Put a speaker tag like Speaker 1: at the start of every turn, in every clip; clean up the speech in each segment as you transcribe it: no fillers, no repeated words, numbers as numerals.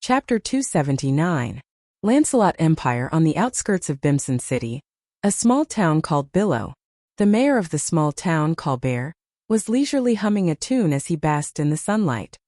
Speaker 1: Chapter 279. Lancelot Empire. On the outskirts of Bimson City, a small town called Billow. The mayor of the small town, Colbert, was leisurely humming a tune as he basked in the sunlight.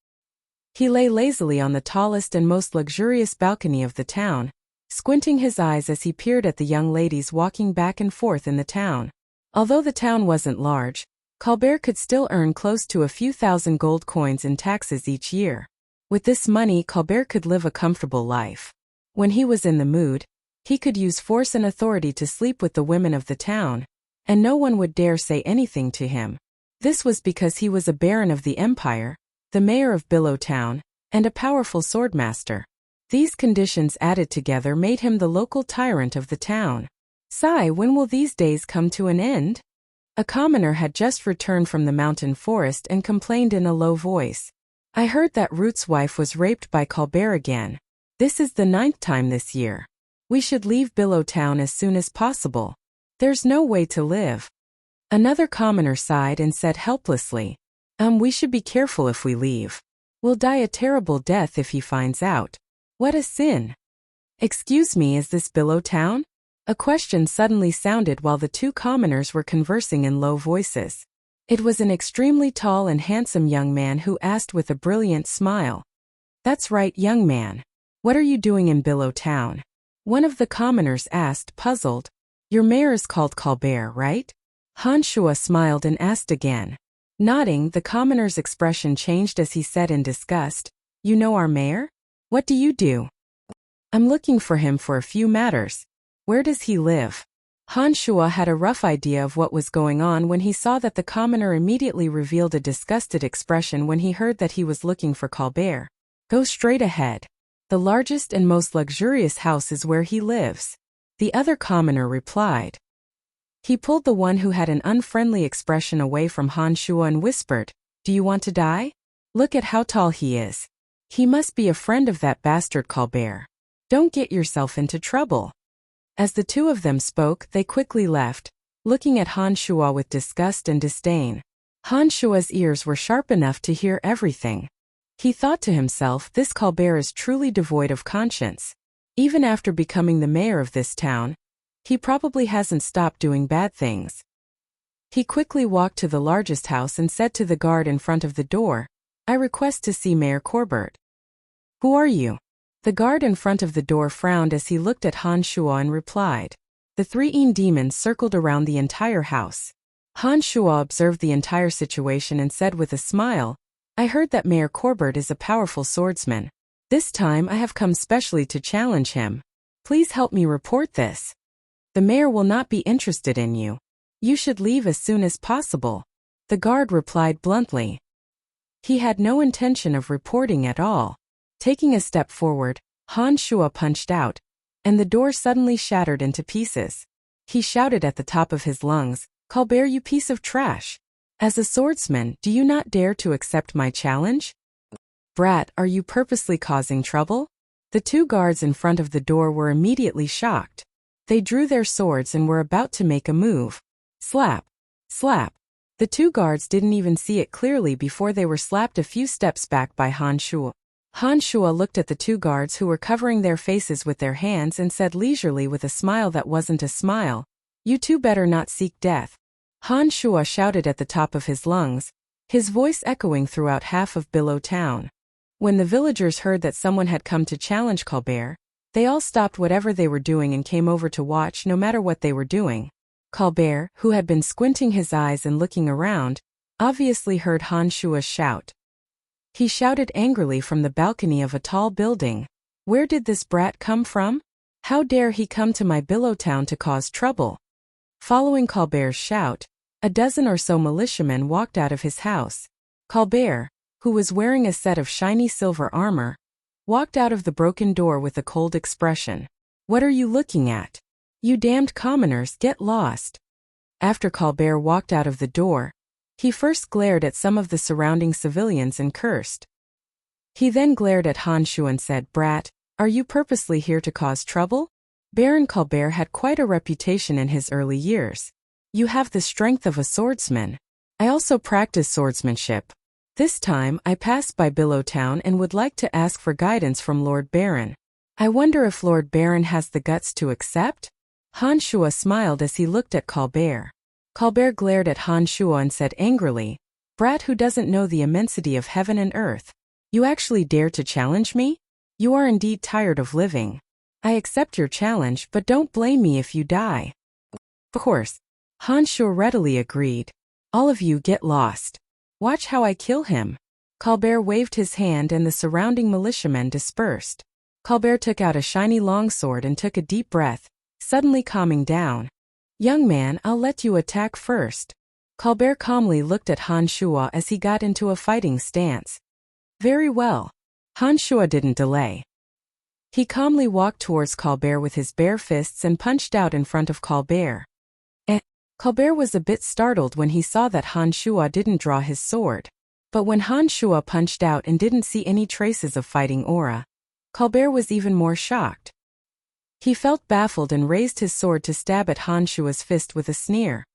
Speaker 1: He lay lazily on the tallest and most luxurious balcony of the town, squinting his eyes as he peered at the young ladies walking back and forth in the town. Although the town wasn't large, Colbert could still earn close to a few thousand gold coins in taxes each year. With this money, Colbert could live a comfortable life. When he was in the mood, he could use force and authority to sleep with the women of the town, and no one would dare say anything to him. This was because he was a baron of the empire, the mayor of Billow Town, and a powerful swordmaster. These conditions added together made him the local tyrant of the town. Sigh, when will these days come to an end? A commoner had just returned from the mountain forest and complained in a low voice. I heard that Root's wife was raped by Colbert again. This is the 9th time this year. We should leave Billow Town as soon as possible. There's no way to live. Another commoner sighed and said helplessly, we should be careful if we leave. We'll die a terrible death if he finds out. What a sin. Excuse me, is this Billow Town? A question suddenly sounded while the two commoners were conversing in low voices. It was an extremely tall and handsome young man who asked with a brilliant smile. That's right, young man. What are you doing in Billow Town? One of the commoners asked, puzzled. Your mayor is called Colbert, right? Han Shua smiled and asked again. Nodding, the commoner's expression changed as he said in disgust, You know our mayor? What do you do? I'm looking for him for a few matters. Where does he live? Han Shua had a rough idea of what was going on when he saw that the commoner immediately revealed a disgusted expression when he heard that he was looking for Colbert. Go straight ahead. The largest and most luxurious house is where he lives. The other commoner replied. He pulled the one who had an unfriendly expression away from Han Shua and whispered, Do you want to die? Look at how tall he is. He must be a friend of that bastard Colbert. Don't get yourself into trouble. As the two of them spoke, they quickly left, looking at Han Shua with disgust and disdain. Han Shua's ears were sharp enough to hear everything. He thought to himself, this Colbert is truly devoid of conscience. Even after becoming the mayor of this town, he probably hasn't stopped doing bad things. He quickly walked to the largest house and said to the guard in front of the door, I request to see Mayor Corbett. Who are you? The guard in front of the door frowned as he looked at Han Shua and replied. The three demons circled around the entire house. Han Shua observed the entire situation and said with a smile, I heard that Mayor Corbett is a powerful swordsman. This time I have come specially to challenge him. Please help me report this. The mayor will not be interested in you. You should leave as soon as possible. The guard replied bluntly. He had no intention of reporting at all. Taking a step forward, Han Shua punched out, and the door suddenly shattered into pieces. He shouted at the top of his lungs, Colbert, you piece of trash. As a swordsman, do you not dare to accept my challenge? Brat, are you purposely causing trouble? The two guards in front of the door were immediately shocked. They drew their swords and were about to make a move. Slap. Slap. The two guards didn't even see it clearly before they were slapped a few steps back by Han Shua. Han Shua looked at the two guards who were covering their faces with their hands and said leisurely with a smile that wasn't a smile, You two better not seek death. Han Shua shouted at the top of his lungs, his voice echoing throughout half of Billow Town. When the villagers heard that someone had come to challenge Colbert, they all stopped whatever they were doing and came over to watch no matter what they were doing. Colbert, who had been squinting his eyes and looking around, obviously heard Han Shua's shout. He shouted angrily from the balcony of a tall building. Where did this brat come from? How dare he come to my Billow Town to cause trouble? Following Colbert's shout, a dozen or so militiamen walked out of his house. Colbert, who was wearing a set of shiny silver armor, walked out of the broken door with a cold expression. What are you looking at? You damned commoners, get lost. After Colbert walked out of the door, he first glared at some of the surrounding civilians and cursed. He then glared at Han Shua and said, Brat, are you purposely here to cause trouble? Baron Colbert had quite a reputation in his early years. You have the strength of a swordsman. I also practice swordsmanship. This time, I passed by Billowtown and would like to ask for guidance from Lord Baron. I wonder if Lord Baron has the guts to accept? Han Shuo smiled as he looked at Colbert. Colbert glared at Han Shuo and said angrily, "Brat who doesn't know the immensity of heaven and earth. You actually dare to challenge me? You are indeed tired of living. I accept your challenge, but don't blame me if you die." Of course. Han Shuo readily agreed. "All of you get lost. Watch how I kill him." Colbert waved his hand and the surrounding militiamen dispersed. Colbert took out a shiny longsword and took a deep breath, suddenly calming down. "Young man, I'll let you attack first." Colbert calmly looked at Han Shuo as he got into a fighting stance. "Very well." Han Shuo didn't delay. He calmly walked towards Colbert with his bare fists and punched out in front of Colbert. Colbert was a bit startled when he saw that Han Shuo didn't draw his sword. But when Han Shuo punched out and didn't see any traces of fighting aura, Colbert was even more shocked. He felt baffled and raised his sword to stab at Han Shuo's fist with a sneer.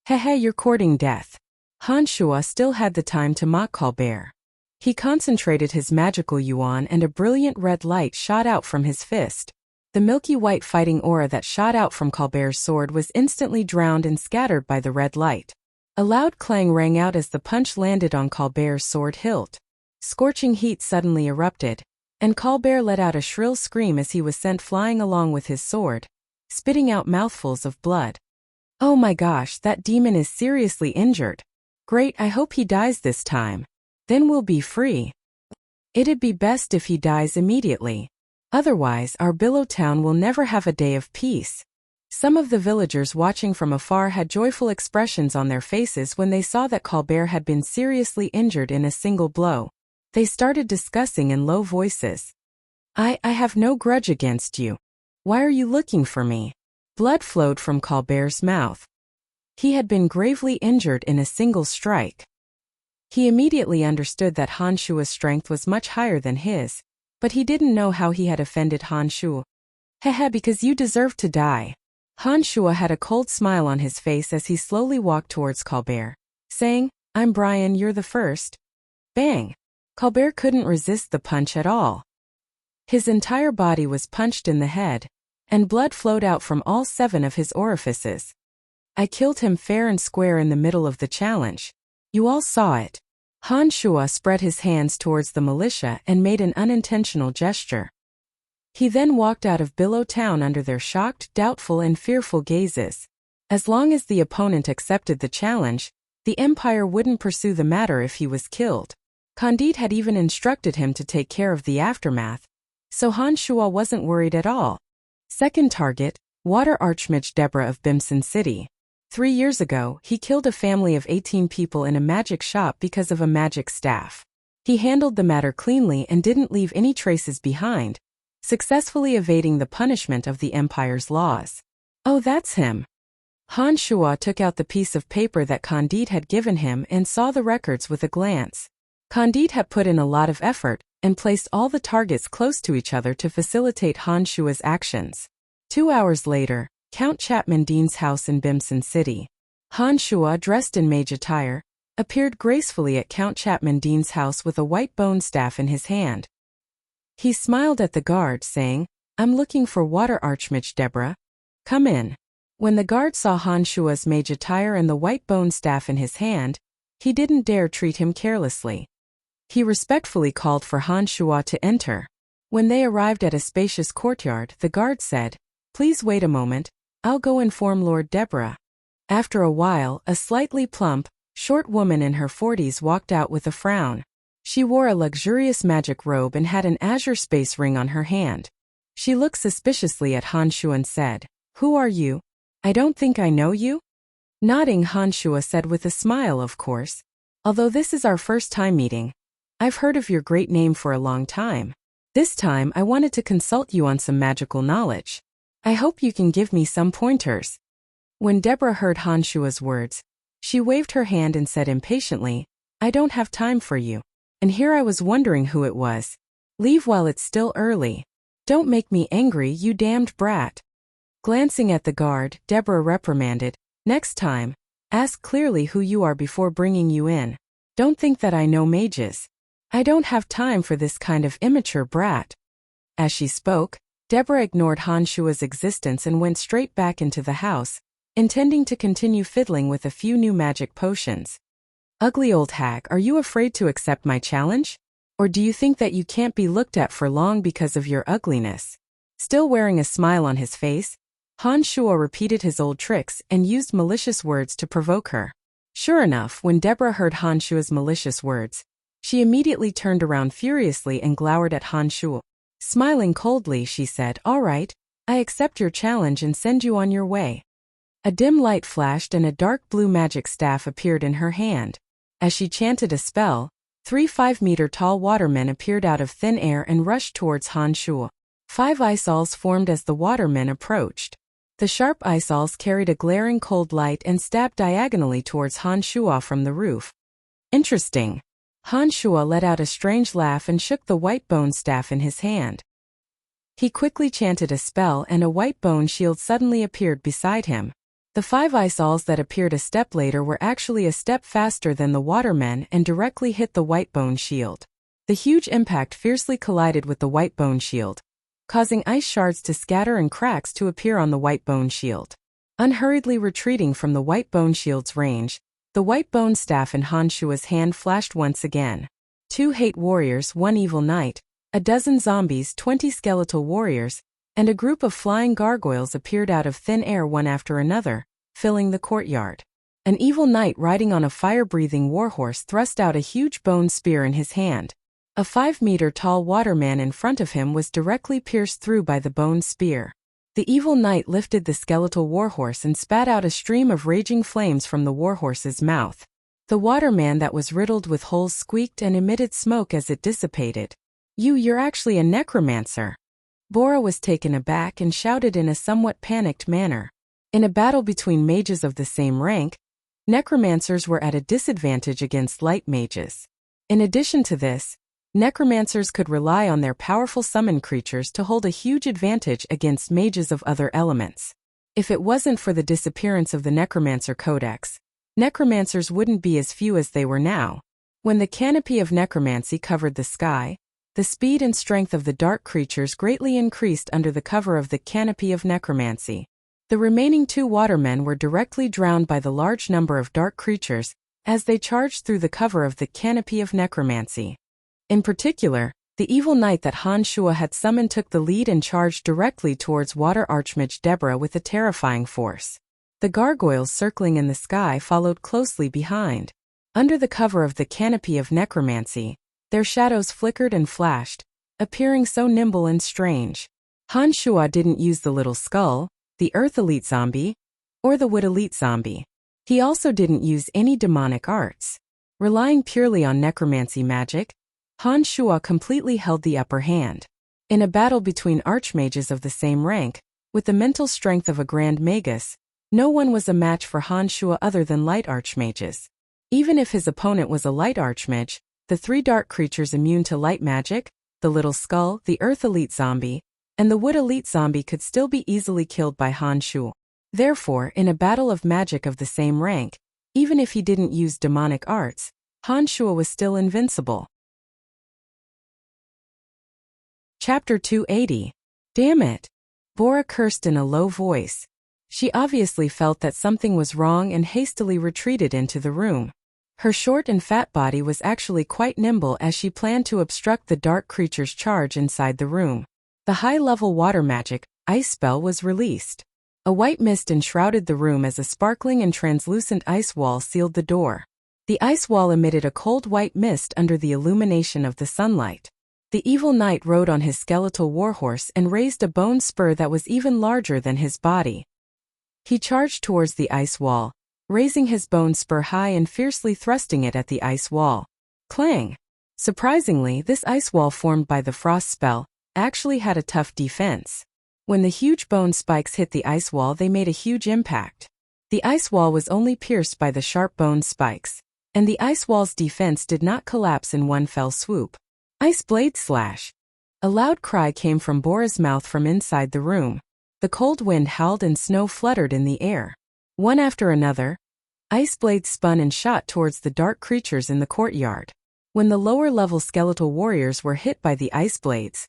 Speaker 1: "Hehe, you're courting death." Han Shuo still had the time to mock Colbert. He concentrated his magical yuan and a brilliant red light shot out from his fist. The milky white fighting aura that shot out from Colbert's sword was instantly drowned and scattered by the red light. A loud clang rang out as the punch landed on Colbert's sword hilt. Scorching heat suddenly erupted, and Colbert let out a shrill scream as he was sent flying along with his sword, spitting out mouthfuls of blood. "Oh my gosh, that demon is seriously injured. Great, I hope he dies this time. Then we'll be free. It'd be best if he dies immediately. Otherwise, our Billowtown will never have a day of peace." Some of the villagers watching from afar had joyful expressions on their faces when they saw that Colbert had been seriously injured in a single blow. They started discussing in low voices. I have no grudge against you. Why are you looking for me?" Blood flowed from Colbert's mouth. He had been gravely injured in a single strike. He immediately understood that Han Shuo's strength was much higher than his, but he didn't know how he had offended Han Shuo. "Hehe, because you deserve to die." Han Shuo had a cold smile on his face as he slowly walked towards Colbert, saying, "I'm Brian, you're the first." Bang! Colbert couldn't resist the punch at all. His entire body was punched in the head, and blood flowed out from all 7 of his orifices. "I killed him fair and square in the middle of the challenge. You all saw it." Han Shuo spread his hands towards the militia and made an unintentional gesture. He then walked out of Billowtown under their shocked, doubtful and fearful gazes. As long as the opponent accepted the challenge, the Empire wouldn't pursue the matter if he was killed. Candide had even instructed him to take care of the aftermath, so Han Shuo wasn't worried at all. Second target, Water Archmage Deborah of Bimson City. 3 years ago, he killed a family of 18 people in a magic shop because of a magic staff. He handled the matter cleanly and didn't leave any traces behind, successfully evading the punishment of the Empire's laws. "Oh, that's him." Han Shuo took out the piece of paper that Candide had given him and saw the records with a glance. Candide had put in a lot of effort and placed all the targets close to each other to facilitate Han Shuo's actions. 2 hours later, Count Chapman Dean's house in Bimson City. Han Shuo, dressed in mage attire, appeared gracefully at Count Chapman Dean's house with a white bone staff in his hand. He smiled at the guard, saying, "I'm looking for Water Archmage Deborah. Come in." When the guard saw Han Shuo's mage attire and the white bone staff in his hand, he didn't dare treat him carelessly. He respectfully called for Han Shuo to enter. When they arrived at a spacious courtyard, the guard said, "Please wait a moment, I'll go inform Lord Deborah." After a while, a slightly plump, short woman in her 40s walked out with a frown. She wore a luxurious magic robe and had an azure space ring on her hand. She looked suspiciously at Han Shuo and said, "Who are you? I don't think I know you?" Nodding, Han Shuo said with a smile, "Of course. Although this is our first time meeting, I've heard of your great name for a long time. This time I wanted to consult you on some magical knowledge. I hope you can give me some pointers." When Deborah heard Han Shuo's words, she waved her hand and said impatiently, "I don't have time for you. And here I was wondering who it was. Leave while it's still early. Don't make me angry, you damned brat." Glancing at the guard, Deborah reprimanded, "Next time, ask clearly who you are before bringing you in." Don't think that I know mages. I don't have time for this kind of immature brat. As she spoke, Deborah ignored Han Shua's existence and went straight back into the house, intending to continue fiddling with a few new magic potions. Ugly old hag, are you afraid to accept my challenge? Or do you think that you can't be looked at for long because of your ugliness? Still wearing a smile on his face, Han Shua repeated his old tricks and used malicious words to provoke her. Sure enough, when Deborah heard Han Shua's malicious words, she immediately turned around furiously and glowered at Han Shua. Smiling coldly, she said, "All right, I accept your challenge and send you on your way." A dim light flashed and a dark blue magic staff appeared in her hand. As she chanted a spell, 3 5-meter-tall watermen appeared out of thin air and rushed towards Han Shua. 5 eyeballs formed as the watermen approached. The sharp eyeballs carried a glaring cold light and stabbed diagonally towards Han Shua from the roof. Interesting. Han Shua let out a strange laugh and shook the white bone staff in his hand. He quickly chanted a spell and a white bone shield suddenly appeared beside him. The 5 eyeballs that appeared a step later were actually a step faster than the watermen and directly hit the white bone shield. The huge impact fiercely collided with the white bone shield, causing ice shards to scatter and cracks to appear on the white bone shield. Unhurriedly retreating from the white bone shield's range, the white bone staff in Han Shua's hand flashed once again. 2 hate warriors, 1 evil knight, a dozen zombies, 20 skeletal warriors, and a group of flying gargoyles appeared out of thin air one after another, filling the courtyard. An evil knight riding on a fire-breathing warhorse thrust out a huge bone spear in his hand. A 5-meter-tall waterman in front of him was directly pierced through by the bone spear. The evil knight lifted the skeletal warhorse and spat out a stream of raging flames from the warhorse's mouth. The waterman that was riddled with holes squeaked and emitted smoke as it dissipated. You're actually a necromancer." Bora was taken aback and shouted in a somewhat panicked manner. In a battle between mages of the same rank, necromancers were at a disadvantage against light mages. In addition to this, necromancers could rely on their powerful summon creatures to hold a huge advantage against mages of other elements. If it wasn't for the disappearance of the Necromancer Codex, necromancers wouldn't be as few as they were now. When the canopy of necromancy covered the sky, the speed and strength of the dark creatures greatly increased under the cover of the canopy of necromancy. The remaining 2 watermen were directly drowned by the large number of dark creatures as they charged through the cover of the canopy of necromancy. In particular, the evil knight that Han Shua had summoned took the lead and charged directly towards Water Archmage Deborah with a terrifying force. The gargoyles circling in the sky followed closely behind. Under the cover of the canopy of necromancy, their shadows flickered and flashed, appearing so nimble and strange. Han Shua didn't use the little skull, the Earth Elite Zombie, or the Wood Elite Zombie. He also didn't use any demonic arts. Relying purely on necromancy magic, Han Shua completely held the upper hand. In a battle between archmages of the same rank, with the mental strength of a Grand Magus, no one was a match for Han Shua other than light archmages. Even if his opponent was a light archmage, the 3 dark creatures immune to light magic, the Little Skull, the Earth Elite Zombie, and the Wood Elite Zombie could still be easily killed by Han Shua. Therefore, in a battle of magic of the same rank, even if he didn't use demonic arts, Han Shua was still invincible. Chapter 280. Damn it! Bora cursed in a low voice. She obviously felt that something was wrong and hastily retreated into the room. Her short and fat body was actually quite nimble as she planned to obstruct the dark creature's charge inside the room. The high-level water magic, ice spell, was released. A white mist enshrouded the room as a sparkling and translucent ice wall sealed the door. The ice wall emitted a cold white mist under the illumination of the sunlight. The evil knight rode on his skeletal warhorse and raised a bone spur that was even larger than his body. He charged towards the ice wall, raising his bone spur high and fiercely thrusting it at the ice wall. Clang! Surprisingly, this ice wall formed by the frost spell actually had a tough defense. When the huge bone spikes hit the ice wall, they made a huge impact. The ice wall was only pierced by the sharp bone spikes, and the ice wall's defense did not collapse in one fell swoop. Ice blade slash! A loud cry came from Bora's mouth from inside the room. The cold wind howled and snow fluttered in the air. One after another, Ice blades spun and shot towards the dark creatures in the courtyard. When the lower-level skeletal warriors were hit by the ice blades,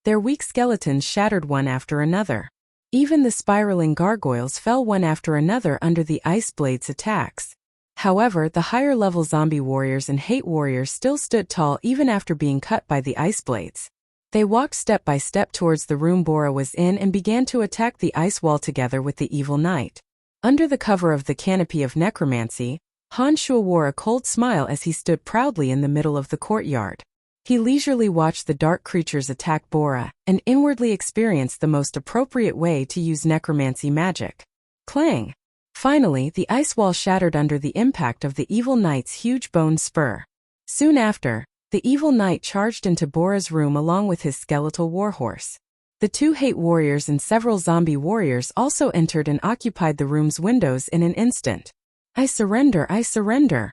Speaker 1: their weak skeletons shattered one after another. Even the spiraling gargoyles fell one after another under the ice blades' attacks. However, the higher-level zombie warriors and hate warriors still stood tall even after being cut by the ice blades. They walked step by step towards the room Bora was in and began to attack the ice wall together with the evil knight. Under the cover of the canopy of necromancy, Han Shuo wore a cold smile as he stood proudly in the middle of the courtyard. He leisurely watched the dark creatures attack Bora, and inwardly experienced the most appropriate way to use necromancy magic. Clang! Finally, the ice wall shattered under the impact of the evil knight's huge bone spur. Soon after, the evil knight charged into Bora's room along with his skeletal warhorse. The two hate warriors and several zombie warriors also entered and occupied the room's windows in an instant. I surrender, I surrender.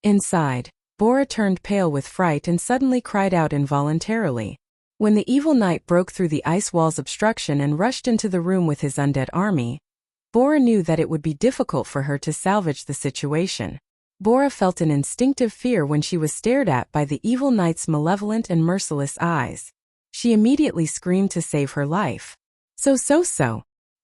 Speaker 1: Inside, Bora turned pale with fright and suddenly cried out involuntarily. When the evil knight broke through the ice wall's obstruction and rushed into the room with his undead army, Bora knew that it would be difficult for her to salvage the situation. Bora felt an instinctive fear when she was stared at by the evil knight's malevolent and merciless eyes. She immediately screamed to save her life. So.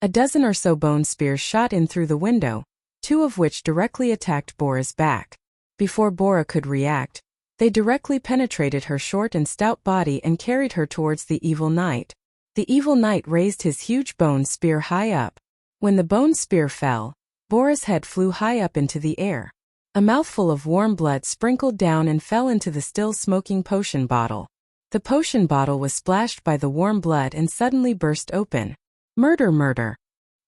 Speaker 1: A dozen or so bone spears shot in through the window, two of which directly attacked Bora's back. Before Bora could react, they directly penetrated her short and stout body and carried her towards the evil knight. The evil knight raised his huge bone spear high up. When the bone spear fell, Bora's head flew high up into the air. A mouthful of warm blood sprinkled down and fell into the still smoking potion bottle. The potion bottle was splashed by the warm blood and suddenly burst open. Murder, murder!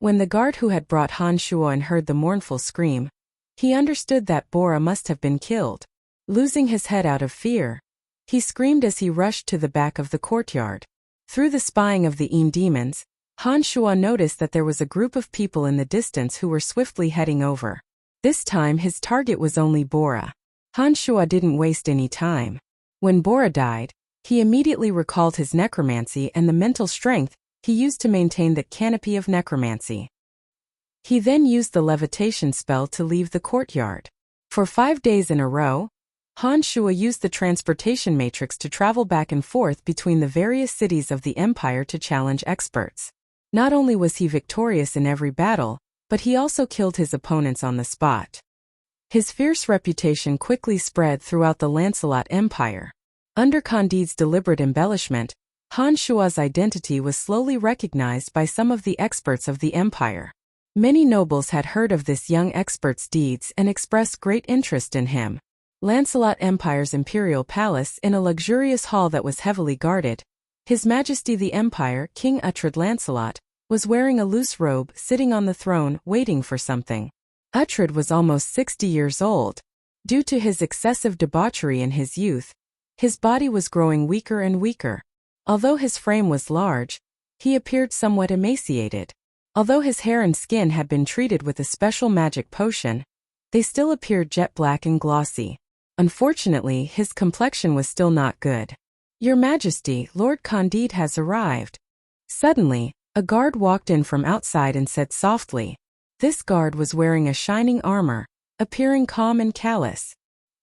Speaker 1: When the guard who had brought Han Shuo heard the mournful scream, he understood that Bora must have been killed. Losing his head out of fear, he screamed as he rushed to the back of the courtyard. Through the spying of the demons, Han Shuo noticed that there was a group of people in the distance who were swiftly heading over. This time his target was only Bora. Han Shuo didn't waste any time. When Bora died, he immediately recalled his necromancy and the mental strength he used to maintain the canopy of necromancy. He then used the levitation spell to leave the courtyard. For 5 days in a row, Han Shuo used the transportation matrix to travel back and forth between the various cities of the empire to challenge experts. Not only was he victorious in every battle, but he also killed his opponents on the spot. His fierce reputation quickly spread throughout the Lancelot Empire. Under Candide's deliberate embellishment, Han Shuo's identity was slowly recognized by some of the experts of the empire. Many nobles had heard of this young expert's deeds and expressed great interest in him. Lancelot Empire's imperial palace in a luxurious hall that was heavily guarded. His Majesty the Empire, King Uhtred Lancelot, was wearing a loose robe sitting on the throne waiting for something. Uhtred was almost 60 years old. Due to his excessive debauchery in his youth, his body was growing weaker and weaker. Although his frame was large, he appeared somewhat emaciated. Although his hair and skin had been treated with a special magic potion, they still appeared jet black and glossy. Unfortunately, his complexion was still not good. Your Majesty, Lord Candide has arrived. Suddenly, a guard walked in from outside and said softly. This guard was wearing a shining armor, appearing calm and callous.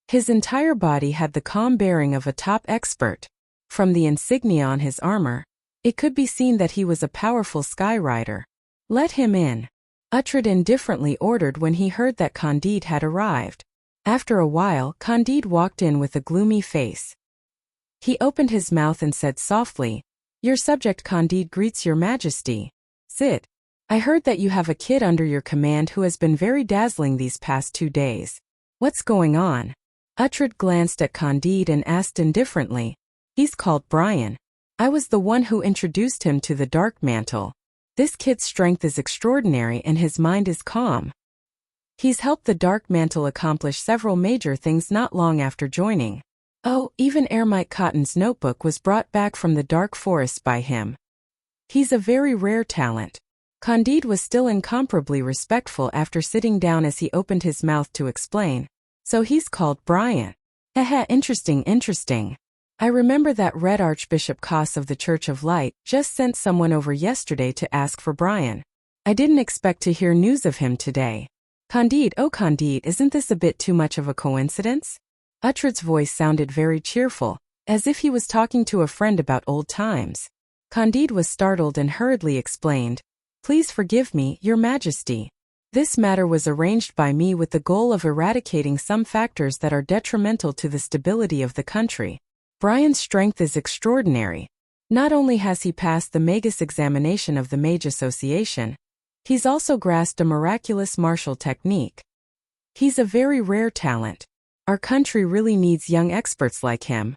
Speaker 1: His entire body had the calm bearing of a top expert. From the insignia on his armor, it could be seen that he was a powerful sky rider. Let him in, Uhtred indifferently ordered when he heard that Candide had arrived. After a while, Candide walked in with a gloomy face. He opened his mouth and said softly, Your subject Candide greets your Majesty. Sit. I heard that you have a kid under your command who has been very dazzling these past 2 days. What's going on? Uhtred glanced at Candide and asked indifferently. He's called Brian. I was the one who introduced him to the Dark Mantle. This kid's strength is extraordinary and his mind is calm. He's helped the Dark Mantle accomplish several major things not long after joining. Oh, even Ermite Cotton's notebook was brought back from the dark forest by him. He's a very rare talent. Candide was still incomparably respectful after sitting down as he opened his mouth to explain. So he's called Brian. Interesting. I remember that Red Archbishop Koss of the Church of Light just sent someone over yesterday to ask for Brian. I didn't expect to hear news of him today. Candide, oh Candide, isn't this a bit too much of a coincidence? Uhtred's voice sounded very cheerful, as if he was talking to a friend about old times. Candide was startled and hurriedly explained, "Please forgive me, Your Majesty. This matter was arranged by me with the goal of eradicating some factors that are detrimental to the stability of the country. Brian's strength is extraordinary. Not only has he passed the Magus examination of the Mage Association, he's also grasped a miraculous martial technique. He's a very rare talent. Our country really needs young experts like him."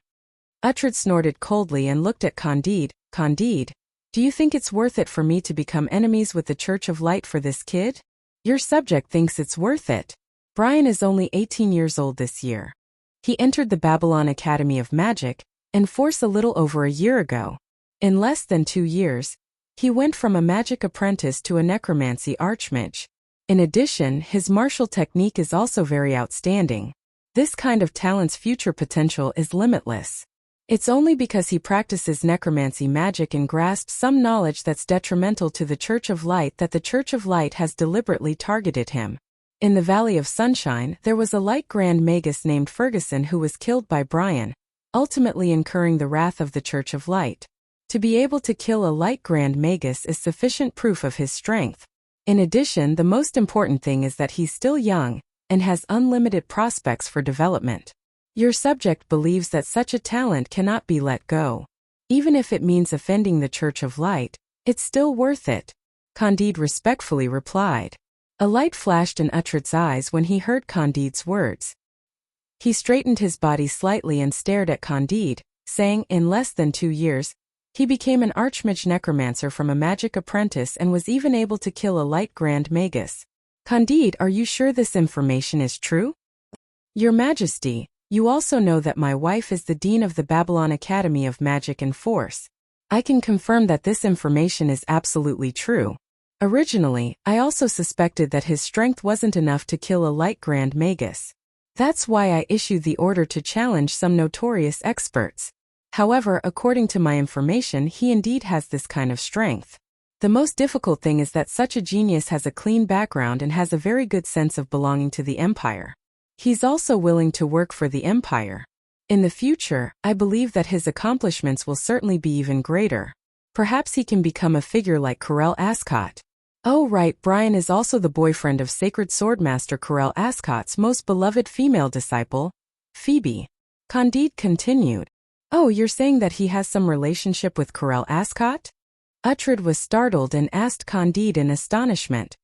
Speaker 1: Uhtred snorted coldly and looked at Candide. "Candide, do you think it's worth it for me to become enemies with the Church of Light for this kid? Your subject thinks it's worth it. Brian is only 18 years old this year. He entered the Babylon Academy of Magic and Force a little over a year ago. In less than 2 years, he went from a magic apprentice to a necromancy archmage. In addition, his martial technique is also very outstanding. This kind of talent's future potential is limitless. It's only because he practices necromancy magic and grasps some knowledge that's detrimental to the Church of Light that the Church of Light has deliberately targeted him. In the Valley of Sunshine, there was a Light Grand Magus named Ferguson who was killed by Brian, ultimately incurring the wrath of the Church of Light. To be able to kill a Light Grand Magus is sufficient proof of his strength. In addition, the most important thing is that he's still young and has unlimited prospects for development. Your subject believes that such a talent cannot be let go. Even if it means offending the Church of Light, it's still worth it," Candide respectfully replied. A light flashed in Uhtred's eyes when he heard Candide's words. He straightened his body slightly and stared at Candide, saying, "In less than 2 years, he became an archmage necromancer from a magic apprentice and was even able to kill a Light Grand Magus. Candide, are you sure this information is true?" "Your Majesty, you also know that my wife is the Dean of the Babylon Academy of Magic and Force. I can confirm that this information is absolutely true. Originally, I also suspected that his strength wasn't enough to kill a Light Grand Magus. That's why I issued the order to challenge some notorious experts. However, according to my information, he indeed has this kind of strength. The most difficult thing is that such a genius has a clean background and has a very good sense of belonging to the Empire. He's also willing to work for the Empire. In the future, I believe that his accomplishments will certainly be even greater. Perhaps he can become a figure like Corel Ascot. Oh right, Brian is also the boyfriend of Sacred Swordmaster Corel Ascot's most beloved female disciple, Phoebe." Candide continued. "Oh, you're saying that he has some relationship with Corel Ascot?" Uhtred was startled and asked Candide in astonishment.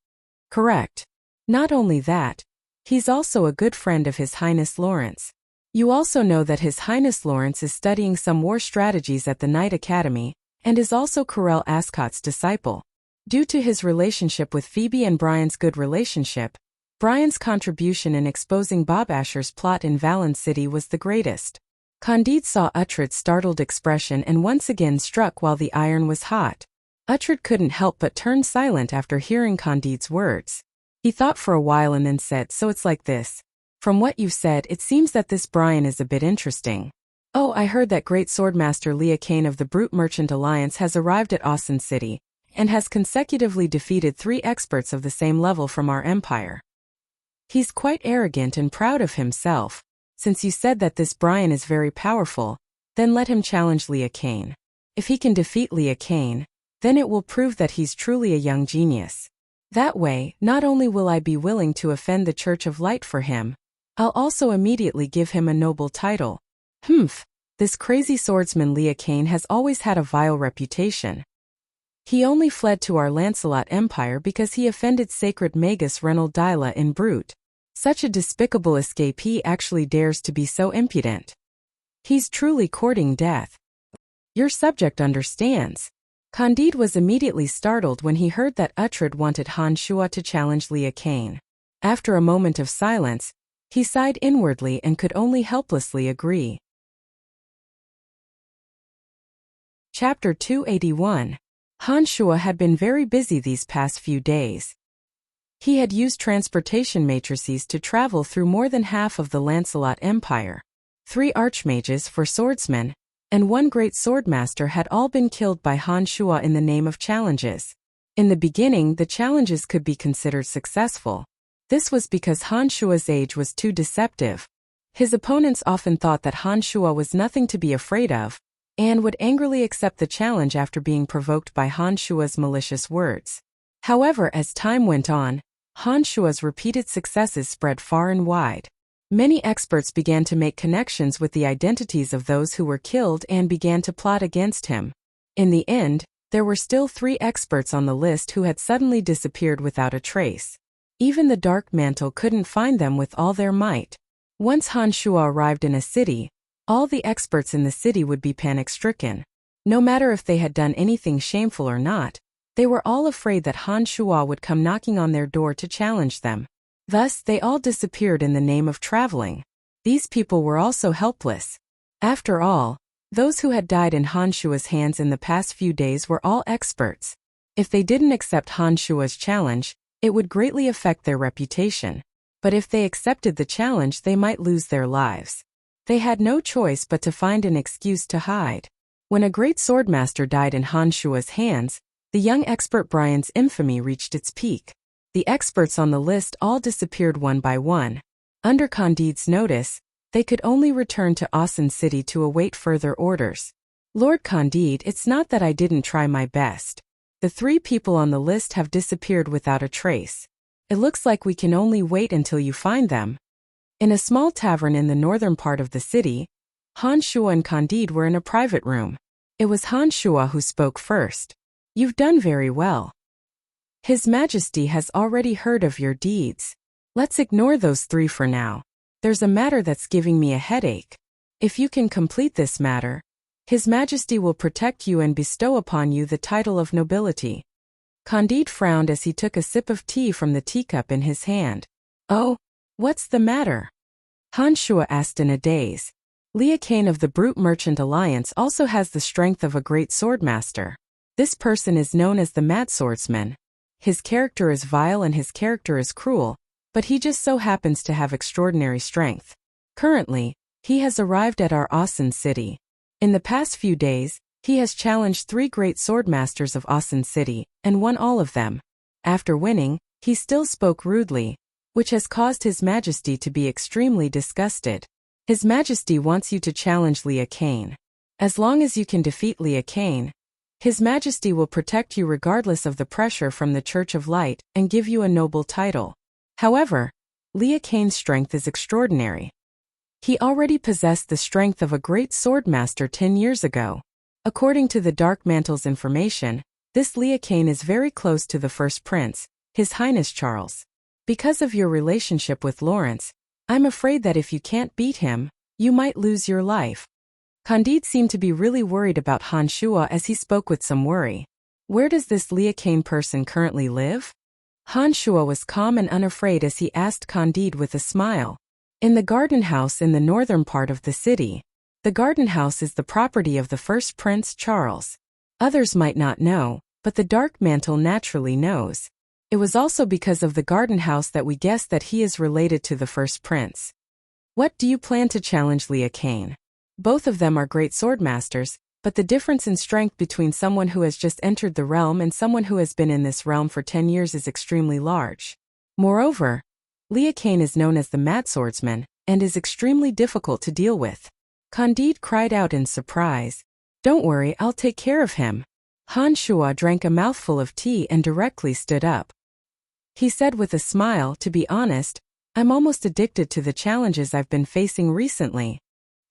Speaker 1: "Correct. Not only that, he's also a good friend of His Highness Lawrence. You also know that His Highness Lawrence is studying some war strategies at the Knight Academy, and is also Corel Ascot's disciple. Due to his relationship with Phoebe and Brian's good relationship, Brian's contribution in exposing Bob Asher's plot in Valen City was the greatest." Candide saw Uhtred's startled expression and once again struck while the iron was hot. Uhtred couldn't help but turn silent after hearing Candide's words. He thought for a while and then said, "So it's like this. From what you've said, it seems that this Brian is a bit interesting. Oh, I heard that great swordmaster Leah Kane of the Brute Merchant Alliance has arrived at Austin City, and has consecutively defeated 3 experts of the same level from our empire. He's quite arrogant and proud of himself. Since you said that this Brian is very powerful, then let him challenge Leah Kane. If he can defeat Leah Kane, then it will prove that he's truly a young genius. That way, not only will I be willing to offend the Church of Light for him, I'll also immediately give him a noble title. This crazy swordsman Leah Kane has always had a vile reputation. He only fled to our Lancelot Empire because he offended Sacred Magus Reynold Dyla in Brute. Such a despicable escapee actually dares to be so impudent. He's truly courting death. Your subject understands." Candide was immediately startled when he heard that Uhtred wanted Han Shua to challenge Leah Kane. After a moment of silence, he sighed inwardly and could only helplessly agree. Chapter 281. Han Shua had been very busy these past few days. He had used transportation matrices to travel through more than half of the Lancelot Empire. 3 archmages, 4 swordsmen, and 1 great swordmaster had all been killed by Han Shua in the name of challenges. In the beginning, the challenges could be considered successful. This was because Han Shua's age was too deceptive. His opponents often thought that Han Shua was nothing to be afraid of, and would angrily accept the challenge after being provoked by Han Shua's malicious words. However, as time went on, Han Shua's repeated successes spread far and wide. Many experts began to make connections with the identities of those who were killed and began to plot against him. In the end, there were still 3 experts on the list who had suddenly disappeared without a trace. Even the Dark Mantle couldn't find them with all their might. Once Han Shua arrived in a city, all the experts in the city would be panic-stricken. No matter if they had done anything shameful or not, they were all afraid that Han Shua would come knocking on their door to challenge them. Thus, they all disappeared in the name of traveling. These people were also helpless. After all, those who had died in Han Shua's hands in the past few days were all experts. If they didn't accept Han Shua's challenge, it would greatly affect their reputation. But if they accepted the challenge, they might lose their lives. They had no choice but to find an excuse to hide. When a great swordmaster died in Han Shua's hands, the young expert Brian's infamy reached its peak. The experts on the list all disappeared one by one. Under Candid's notice, they could only return to Audiobook City to await further orders. Lord Candide, it's not that I didn't try my best. The 3 people on the list have disappeared without a trace. It looks like we can only wait until you find them. In a small tavern in the northern part of the city, Han Shua and Candide were in a private room. It was Han Shua who spoke first. You've done very well. His Majesty has already heard of your deeds. Let's ignore those 3 for now. There's a matter that's giving me a headache. If you can complete this matter, His Majesty will protect you and bestow upon you the title of nobility. Candide frowned as he took a sip of tea from the teacup in his hand. Oh, what's the matter? Han Shua asked in a daze. Liu Kane of the Brute Merchant Alliance also has the strength of a great swordmaster. This person is known as the Mad Swordsman. His character is vile and his character is cruel, but he just so happens to have extraordinary strength. Currently, he has arrived at our Audiobook City. In the past few days, he has challenged 3 great swordmasters of Audiobook City, and won all of them. After winning, he still spoke rudely, which has caused His Majesty to be extremely disgusted. His Majesty wants you to challenge Liu Kane. As long as you can defeat Liu Kane, His Majesty will protect you regardless of the pressure from the Church of Light and give you a noble title. However, Liu Kane's strength is extraordinary. He already possessed the strength of a great swordmaster 10 years ago. According to the Dark Mantle's information, this Liu Kane is very close to the first prince, His Highness Charles. Because of your relationship with Lawrence, I'm afraid that if you can't beat him, you might lose your life. Candide seemed to be really worried about Han Shua as he spoke with some worry. Where does this Liu Kane person currently live? Han Shua was calm and unafraid as he asked Candide with a smile. In the garden house in the northern part of the city. The garden house is the property of the first Prince Charles. Others might not know, but the Dark Mantle naturally knows. It was also because of the garden house that we guessed that he is related to the first prince. What do you plan to challenge Liu Kane? Both of them are great swordmasters, but the difference in strength between someone who has just entered the realm and someone who has been in this realm for 10 years is extremely large. Moreover, Liu Kane is known as the Mad Swordsman, and is extremely difficult to deal with. Candide cried out in surprise. Don't worry, I'll take care of him. Han Shua drank a mouthful of tea and directly stood up. He said with a smile, to be honest, I'm almost addicted to the challenges I've been facing recently.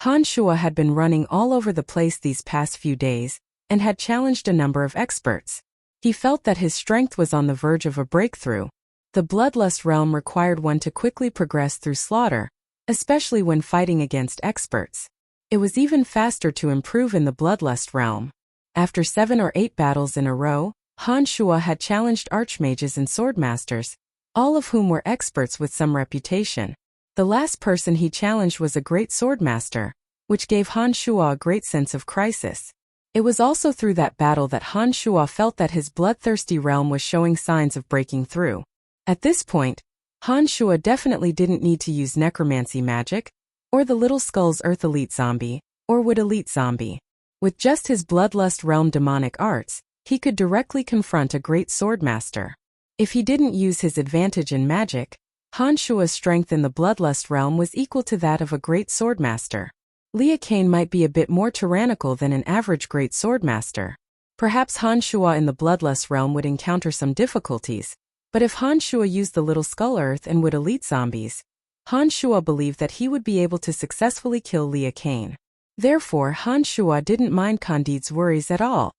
Speaker 1: Han Shua had been running all over the place these past few days, and had challenged a number of experts. He felt that his strength was on the verge of a breakthrough. The Bloodlust realm required one to quickly progress through slaughter, especially when fighting against experts. It was even faster to improve in the Bloodlust realm. After 7 or 8 battles in a row, Han Shua had challenged archmages and swordmasters, all of whom were experts with some reputation. The last person he challenged was a great swordmaster, which gave Han Shua a great sense of crisis. It was also through that battle that Han Shua felt that his bloodthirsty realm was showing signs of breaking through. At this point, Han Shua definitely didn't need to use necromancy magic, or the Little Skull's Earth Elite Zombie, or Wood Elite Zombie. With just his Bloodlust realm demonic arts, he could directly confront a great swordmaster. If he didn't use his advantage in magic, Han Shua's strength in the bloodlust realm was equal to that of a great swordmaster. Liu Kang might be a bit more tyrannical than an average great swordmaster. Perhaps Han Shua in the bloodlust realm would encounter some difficulties, but if Han Shua used the little skull earth and would elite zombies, Han Shua believed that he would be able to successfully kill Liu Kang. Therefore, Han Shua didn't mind Candid's worries at all.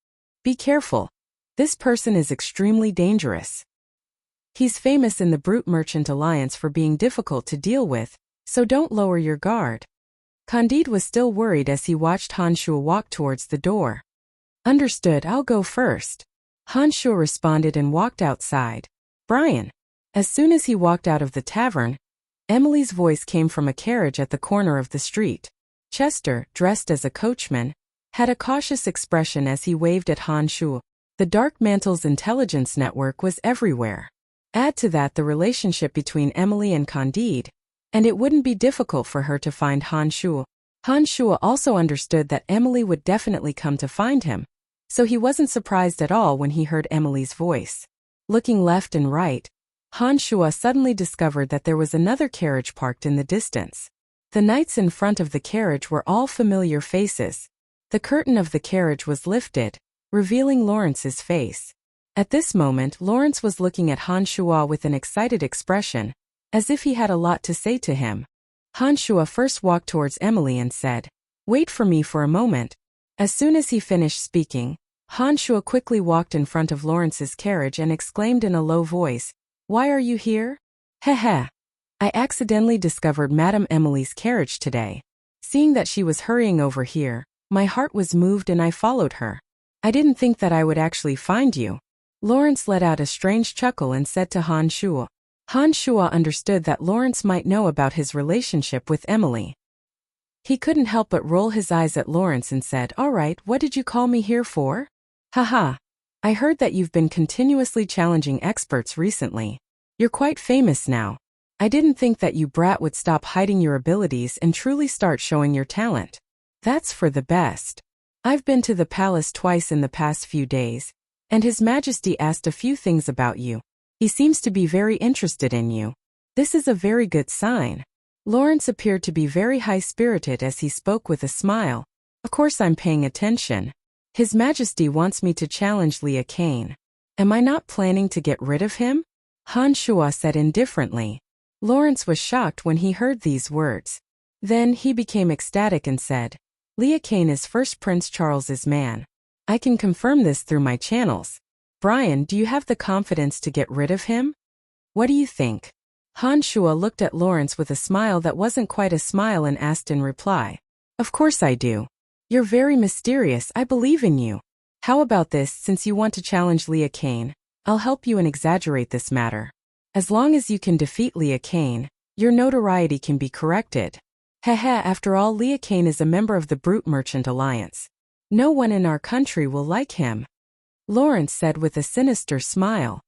Speaker 1: Be careful. This person is extremely dangerous. He's famous in the Brute Merchant Alliance for being difficult to deal with, so don't lower your guard. Candide was still worried as he watched Han Shua walk towards the door. Understood, I'll go first. Han Shua responded and walked outside. Brian. As soon as he walked out of the tavern, Emily's voice came from a carriage at the corner of the street. Chester, dressed as a coachman, had a cautious expression as he waved at Han Shua. The Dark Mantle's intelligence network was everywhere. Add to that the relationship between Emily and Candide, and it wouldn't be difficult for her to find Han Shua. Han Shua also understood that Emily would definitely come to find him, so he wasn't surprised at all when he heard Emily's voice. Looking left and right, Han Shua suddenly discovered that there was another carriage parked in the distance. The knights in front of the carriage were all familiar faces. The curtain of the carriage was lifted, revealing Lawrence's face. At this moment, Lawrence was looking at Han Shua with an excited expression, as if he had a lot to say to him. Han Shua first walked towards Emily and said, "Wait for me for a moment." As soon as he finished speaking, Han Shua quickly walked in front of Lawrence's carriage and exclaimed in a low voice, "Why are you here?" "Heh. I accidentally discovered Madame Emily's carriage today. Seeing that she was hurrying over here, my heart was moved and I followed her. I didn't think that I would actually find you." Lawrence let out a strange chuckle and said to Han Shua. Han Shua understood that Lawrence might know about his relationship with Emily. He couldn't help but roll his eyes at Lawrence and said, "All right, what did you call me here for?" "Haha. I heard that you've been continuously challenging experts recently. You're quite famous now. I didn't think that you brat would stop hiding your abilities and truly start showing your talent. That's for the best. I've been to the palace twice in the past few days, and His Majesty asked a few things about you. He seems to be very interested in you. This is a very good sign." Lawrence appeared to be very high-spirited as he spoke with a smile. "Of course I'm paying attention. His Majesty wants me to challenge Liu Kang. Am I not planning to get rid of him?" Han Shua said indifferently. Lawrence was shocked when he heard these words. Then he became ecstatic and said, "Liu Kang is first Prince Charles's man. I can confirm this through my channels. Brian, do you have the confidence to get rid of him? What do you think?" Han Shua looked at Lawrence with a smile that wasn't quite a smile and asked in reply, "Of course I do. You're very mysterious, I believe in you. How about this, since you want to challenge Liu Kang, I'll help you and exaggerate this matter. As long as you can defeat Liu Kang, your notoriety can be corrected. After all, Liu Kang is a member of the Brute Merchant Alliance. No one in our country will like him." Lawrence said with a sinister smile.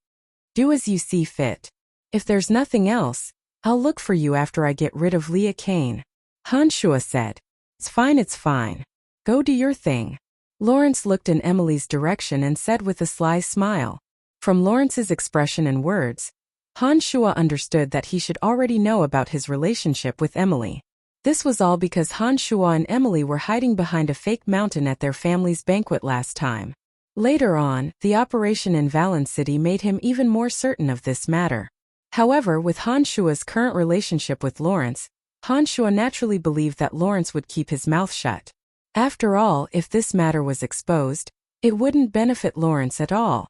Speaker 1: "Do as you see fit. If there's nothing else, I'll look for you after I get rid of Liu Kang." Han Shua said, It's fine. Go do your thing." Lawrence looked in Emily's direction and said with a sly smile. From Lawrence's expression and words, Han Shua understood that he should already know about his relationship with Emily. This was all because Han Shua and Emily were hiding behind a fake mountain at their family's banquet last time. Later on, the operation in Valen City made him even more certain of this matter. However, with Han Shua's current relationship with Lawrence, Han Shua naturally believed that Lawrence would keep his mouth shut. After all, if this matter was exposed, it wouldn't benefit Lawrence at all.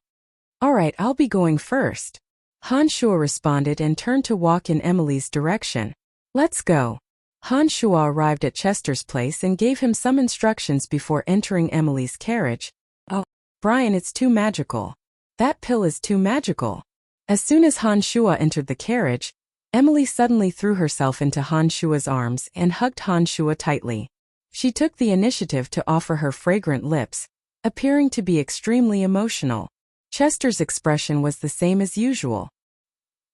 Speaker 1: "Alright, I'll be going first." Han Shua responded and turned to walk in Emily's direction. "Let's go." Han Shua arrived at Chester's place and gave him some instructions before entering Emily's carriage. "Oh, Brian, it's too magical. That pill is too magical." As soon as Han Shua entered the carriage, Emily suddenly threw herself into Han Shua's arms and hugged Han Shua tightly. She took the initiative to offer her fragrant lips, appearing to be extremely emotional. Chester's expression was the same as usual.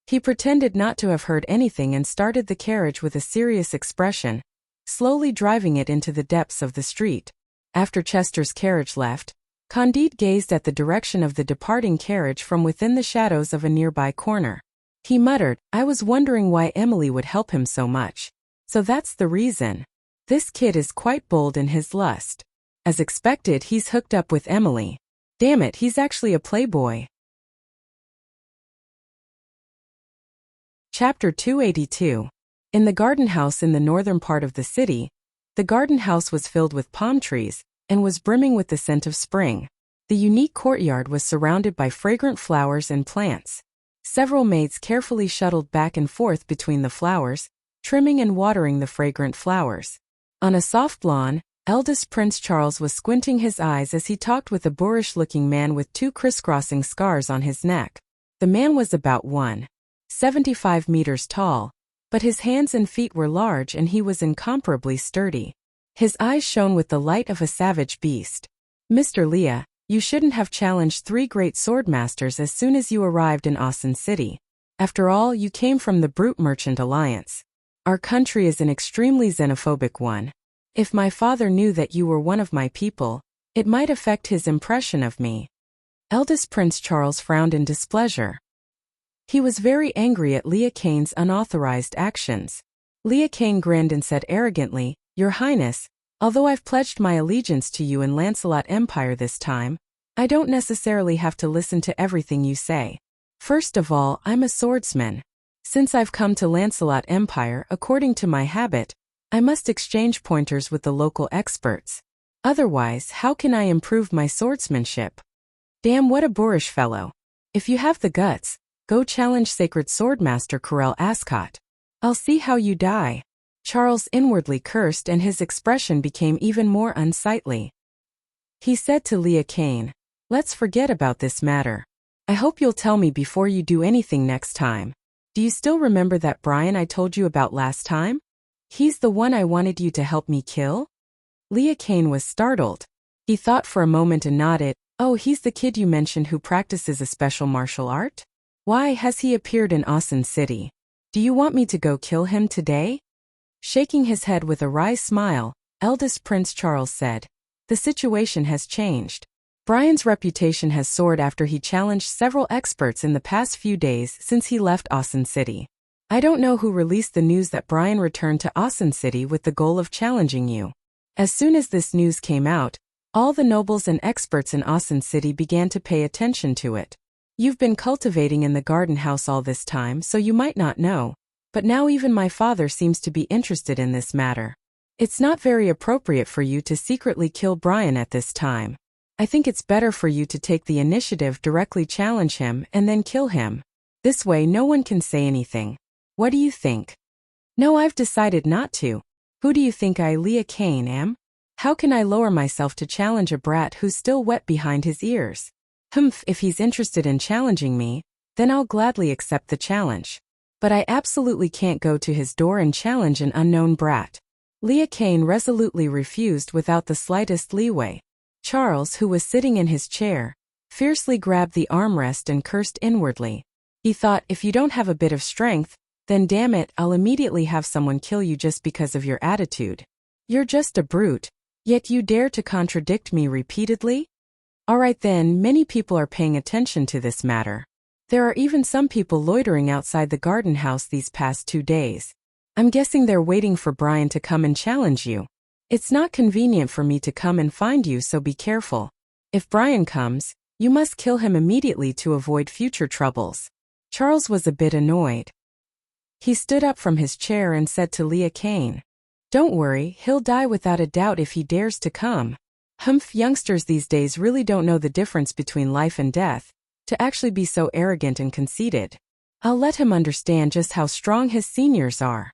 Speaker 1: He pretended not to have heard anything and started the carriage with a serious expression, slowly driving it into the depths of the street. After Chester's carriage left, Candide gazed at the direction of the departing carriage from within the shadows of a nearby corner. He muttered, I was wondering why Emily would help him so much. So that's the reason. This kid is quite bold in his lust. As expected, he's hooked up with Emily. Damn it, he's actually a playboy. Chapter 282. In the garden house in the northern part of the city, the garden house was filled with palm trees and was brimming with the scent of spring. The unique courtyard was surrounded by fragrant flowers and plants. Several maids carefully shuttled back and forth between the flowers, trimming and watering the fragrant flowers. On a soft lawn, eldest Prince Charles was squinting his eyes as he talked with a boorish-looking man with 2 crisscrossing scars on his neck. The man was about 1.75 meters tall, but his hands and feet were large and he was incomparably sturdy. His eyes shone with the light of a savage beast. Mr. Leah, you shouldn't have challenged 3 great swordmasters as soon as you arrived in Austin City. After all, you came from the Brute Merchant Alliance. Our country is an extremely xenophobic one. If my father knew that you were one of my people, it might affect his impression of me. Eldest Prince Charles frowned in displeasure. He was very angry at Leah Kane's unauthorized actions. Leah Kane grinned and said arrogantly, Your Highness, although I've pledged my allegiance to you in Lancelot Empire this time, I don't necessarily have to listen to everything you say. First of all, I'm a swordsman. Since I've come to Lancelot Empire, according to my habit, I must exchange pointers with the local experts. Otherwise, how can I improve my swordsmanship? Damn, what a boorish fellow. If you have the guts, go challenge Sacred Swordmaster Corel Ascot. I'll see how you die. Charles inwardly cursed and his expression became even more unsightly. He said to Leah Kane, Let's forget about this matter. I hope you'll tell me before you do anything next time. Do you still remember that Brian I told you about last time? He's the one I wanted you to help me kill? Leah Kane was startled. He thought for a moment and nodded. Oh, he's the kid you mentioned who practices a special martial art? Why has he appeared in Austin City? Do you want me to go kill him today? Shaking his head with a wry smile, eldest Prince Charles said, The situation has changed. Brian's reputation has soared after he challenged several experts in the past few days since he left Austin City. I don't know who released the news that Brian returned to Austin City with the goal of challenging you. As soon as this news came out, all the nobles and experts in Austin City began to pay attention to it. You've been cultivating in the garden house all this time, so you might not know. But now even my father seems to be interested in this matter. It's not very appropriate for you to secretly kill Brian at this time. I think it's better for you to take the initiative, directly challenge him, and then kill him. This way no one can say anything. What do you think? No, I've decided not to. Who do you think I, Leah Kane, am? How can I lower myself to challenge a brat who's still wet behind his ears? Humph, if he's interested in challenging me, then I'll gladly accept the challenge. But I absolutely can't go to his door and challenge an unknown brat. Leah Kane resolutely refused without the slightest leeway. Charles, who was sitting in his chair, fiercely grabbed the armrest and cursed inwardly. He thought, if you don't have a bit of strength, then damn it, I'll immediately have someone kill you just because of your attitude. You're just a brute, yet you dare to contradict me repeatedly? Alright then, many people are paying attention to this matter. There are even some people loitering outside the garden house these past 2 days. I'm guessing they're waiting for Brian to come and challenge you. It's not convenient for me to come and find you, so be careful. If Brian comes, you must kill him immediately to avoid future troubles. Charles was a bit annoyed. He stood up from his chair and said to Leah Kane, Don't worry, he'll die without a doubt if he dares to come. Humph, youngsters these days really don't know the difference between life and death, to actually be so arrogant and conceited. I'll let him understand just how strong his seniors are.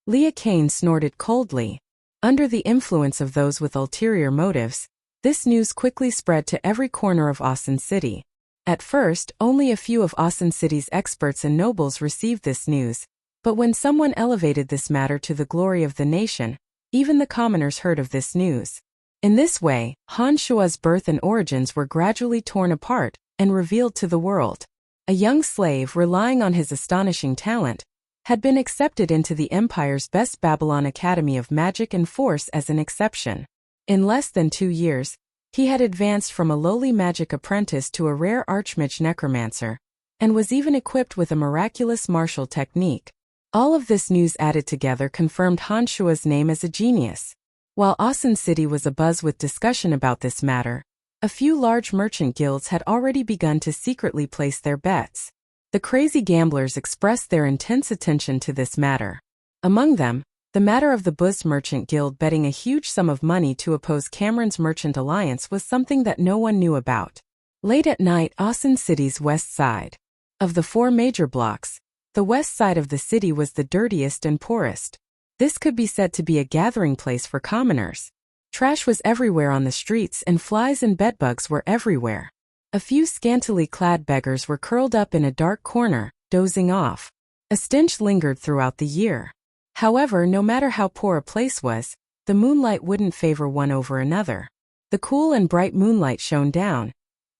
Speaker 1: Leah Kane snorted coldly. Under the influence of those with ulterior motives, this news quickly spread to every corner of Austin City. At first, only a few of Austin City's experts and nobles received this news, but when someone elevated this matter to the glory of the nation, even the commoners heard of this news. In this way, Han Shua's birth and origins were gradually torn apart and revealed to the world. A young slave, relying on his astonishing talent, had been accepted into the Empire's best Babylon Academy of Magic and Force as an exception. In less than 2 years, he had advanced from a lowly magic apprentice to a rare archmage necromancer, and was even equipped with a miraculous martial technique. All of this news added together confirmed Han Shua's name as a genius. While Audiobook City was abuzz with discussion about this matter, a few large merchant guilds had already begun to secretly place their bets. The crazy gamblers expressed their intense attention to this matter. Among them, the matter of the Buzz Merchant Guild betting a huge sum of money to oppose Cameron's merchant alliance was something that no one knew about. Late at night, Audiobook City's west side. Of the 4 major blocks, the west side of the city was the dirtiest and poorest. This could be said to be a gathering place for commoners. Trash was everywhere on the streets and flies and bedbugs were everywhere. A few scantily clad beggars were curled up in a dark corner, dozing off. A stench lingered throughout the year. However, no matter how poor a place was, the moonlight wouldn't favor one over another. The cool and bright moonlight shone down,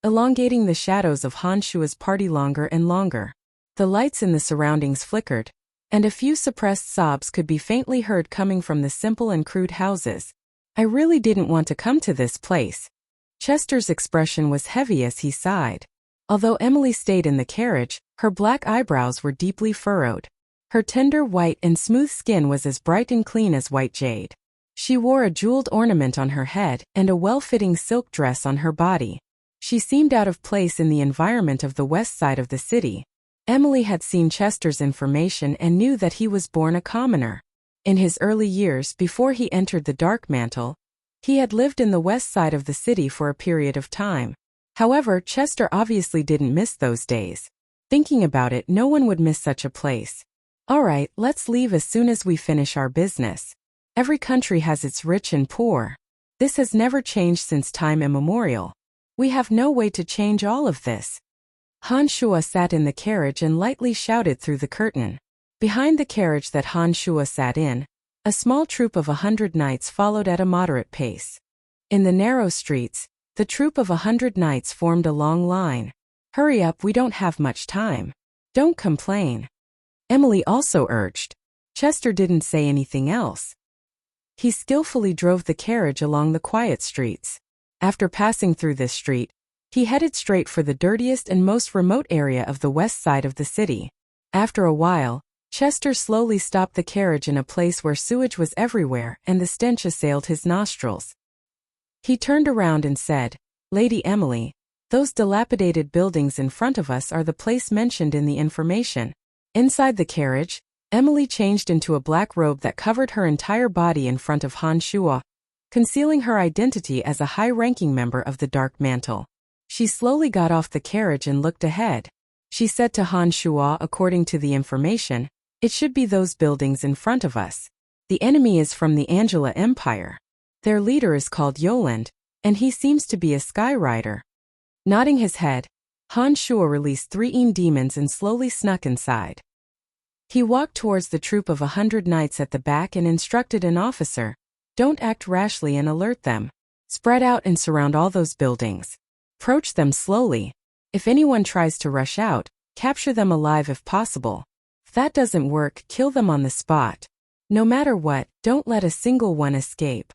Speaker 1: elongating the shadows of Han Shua's party longer and longer. The lights in the surroundings flickered, and a few suppressed sobs could be faintly heard coming from the simple and crude houses. I really didn't want to come to this place. Chester's expression was heavy as he sighed. Although Emily stayed in the carriage, her black eyebrows were deeply furrowed. Her tender white and smooth skin was as bright and clean as white jade. She wore a jeweled ornament on her head and a well-fitting silk dress on her body. She seemed out of place in the environment of the west side of the city. Emily had seen Chester's information and knew that he was born a commoner. In his early years before he entered the Dark Mantle, he had lived in the west side of the city for a period of time. However, Chester obviously didn't miss those days. Thinking about it, no one would miss such a place. Alright, let's leave as soon as we finish our business. Every country has its rich and poor. This has never changed since time immemorial. We have no way to change all of this. Han Shua sat in the carriage and lightly shouted through the curtain. Behind the carriage that Han Shua sat in, a small troop of 100 knights followed at a moderate pace. In the narrow streets, the troop of 100 knights formed a long line. Hurry up, we don't have much time. Don't complain. Emily also urged. Chester didn't say anything else. He skillfully drove the carriage along the quiet streets. After passing through this street, he headed straight for the dirtiest and most remote area of the west side of the city. After a while, Chester slowly stopped the carriage in a place where sewage was everywhere and the stench assailed his nostrils. He turned around and said, "Lady Emily, those dilapidated buildings in front of us are the place mentioned in the information." Inside the carriage, Emily changed into a black robe that covered her entire body in front of Han Shua, concealing her identity as a high-ranking member of the Dark Mantle. She slowly got off the carriage and looked ahead. She said to Han Shua, "According to the information, it should be those buildings in front of us. The enemy is from the Angela Empire. Their leader is called Yoland, and he seems to be a sky rider." Nodding his head, Han Shua released 3 demons and slowly snuck inside. He walked towards the troop of 100 knights at the back and instructed an officer, "Don't act rashly and alert them. Spread out and surround all those buildings. Approach them slowly. If anyone tries to rush out, capture them alive if possible. If that doesn't work, kill them on the spot. No matter what, don't let a single one escape."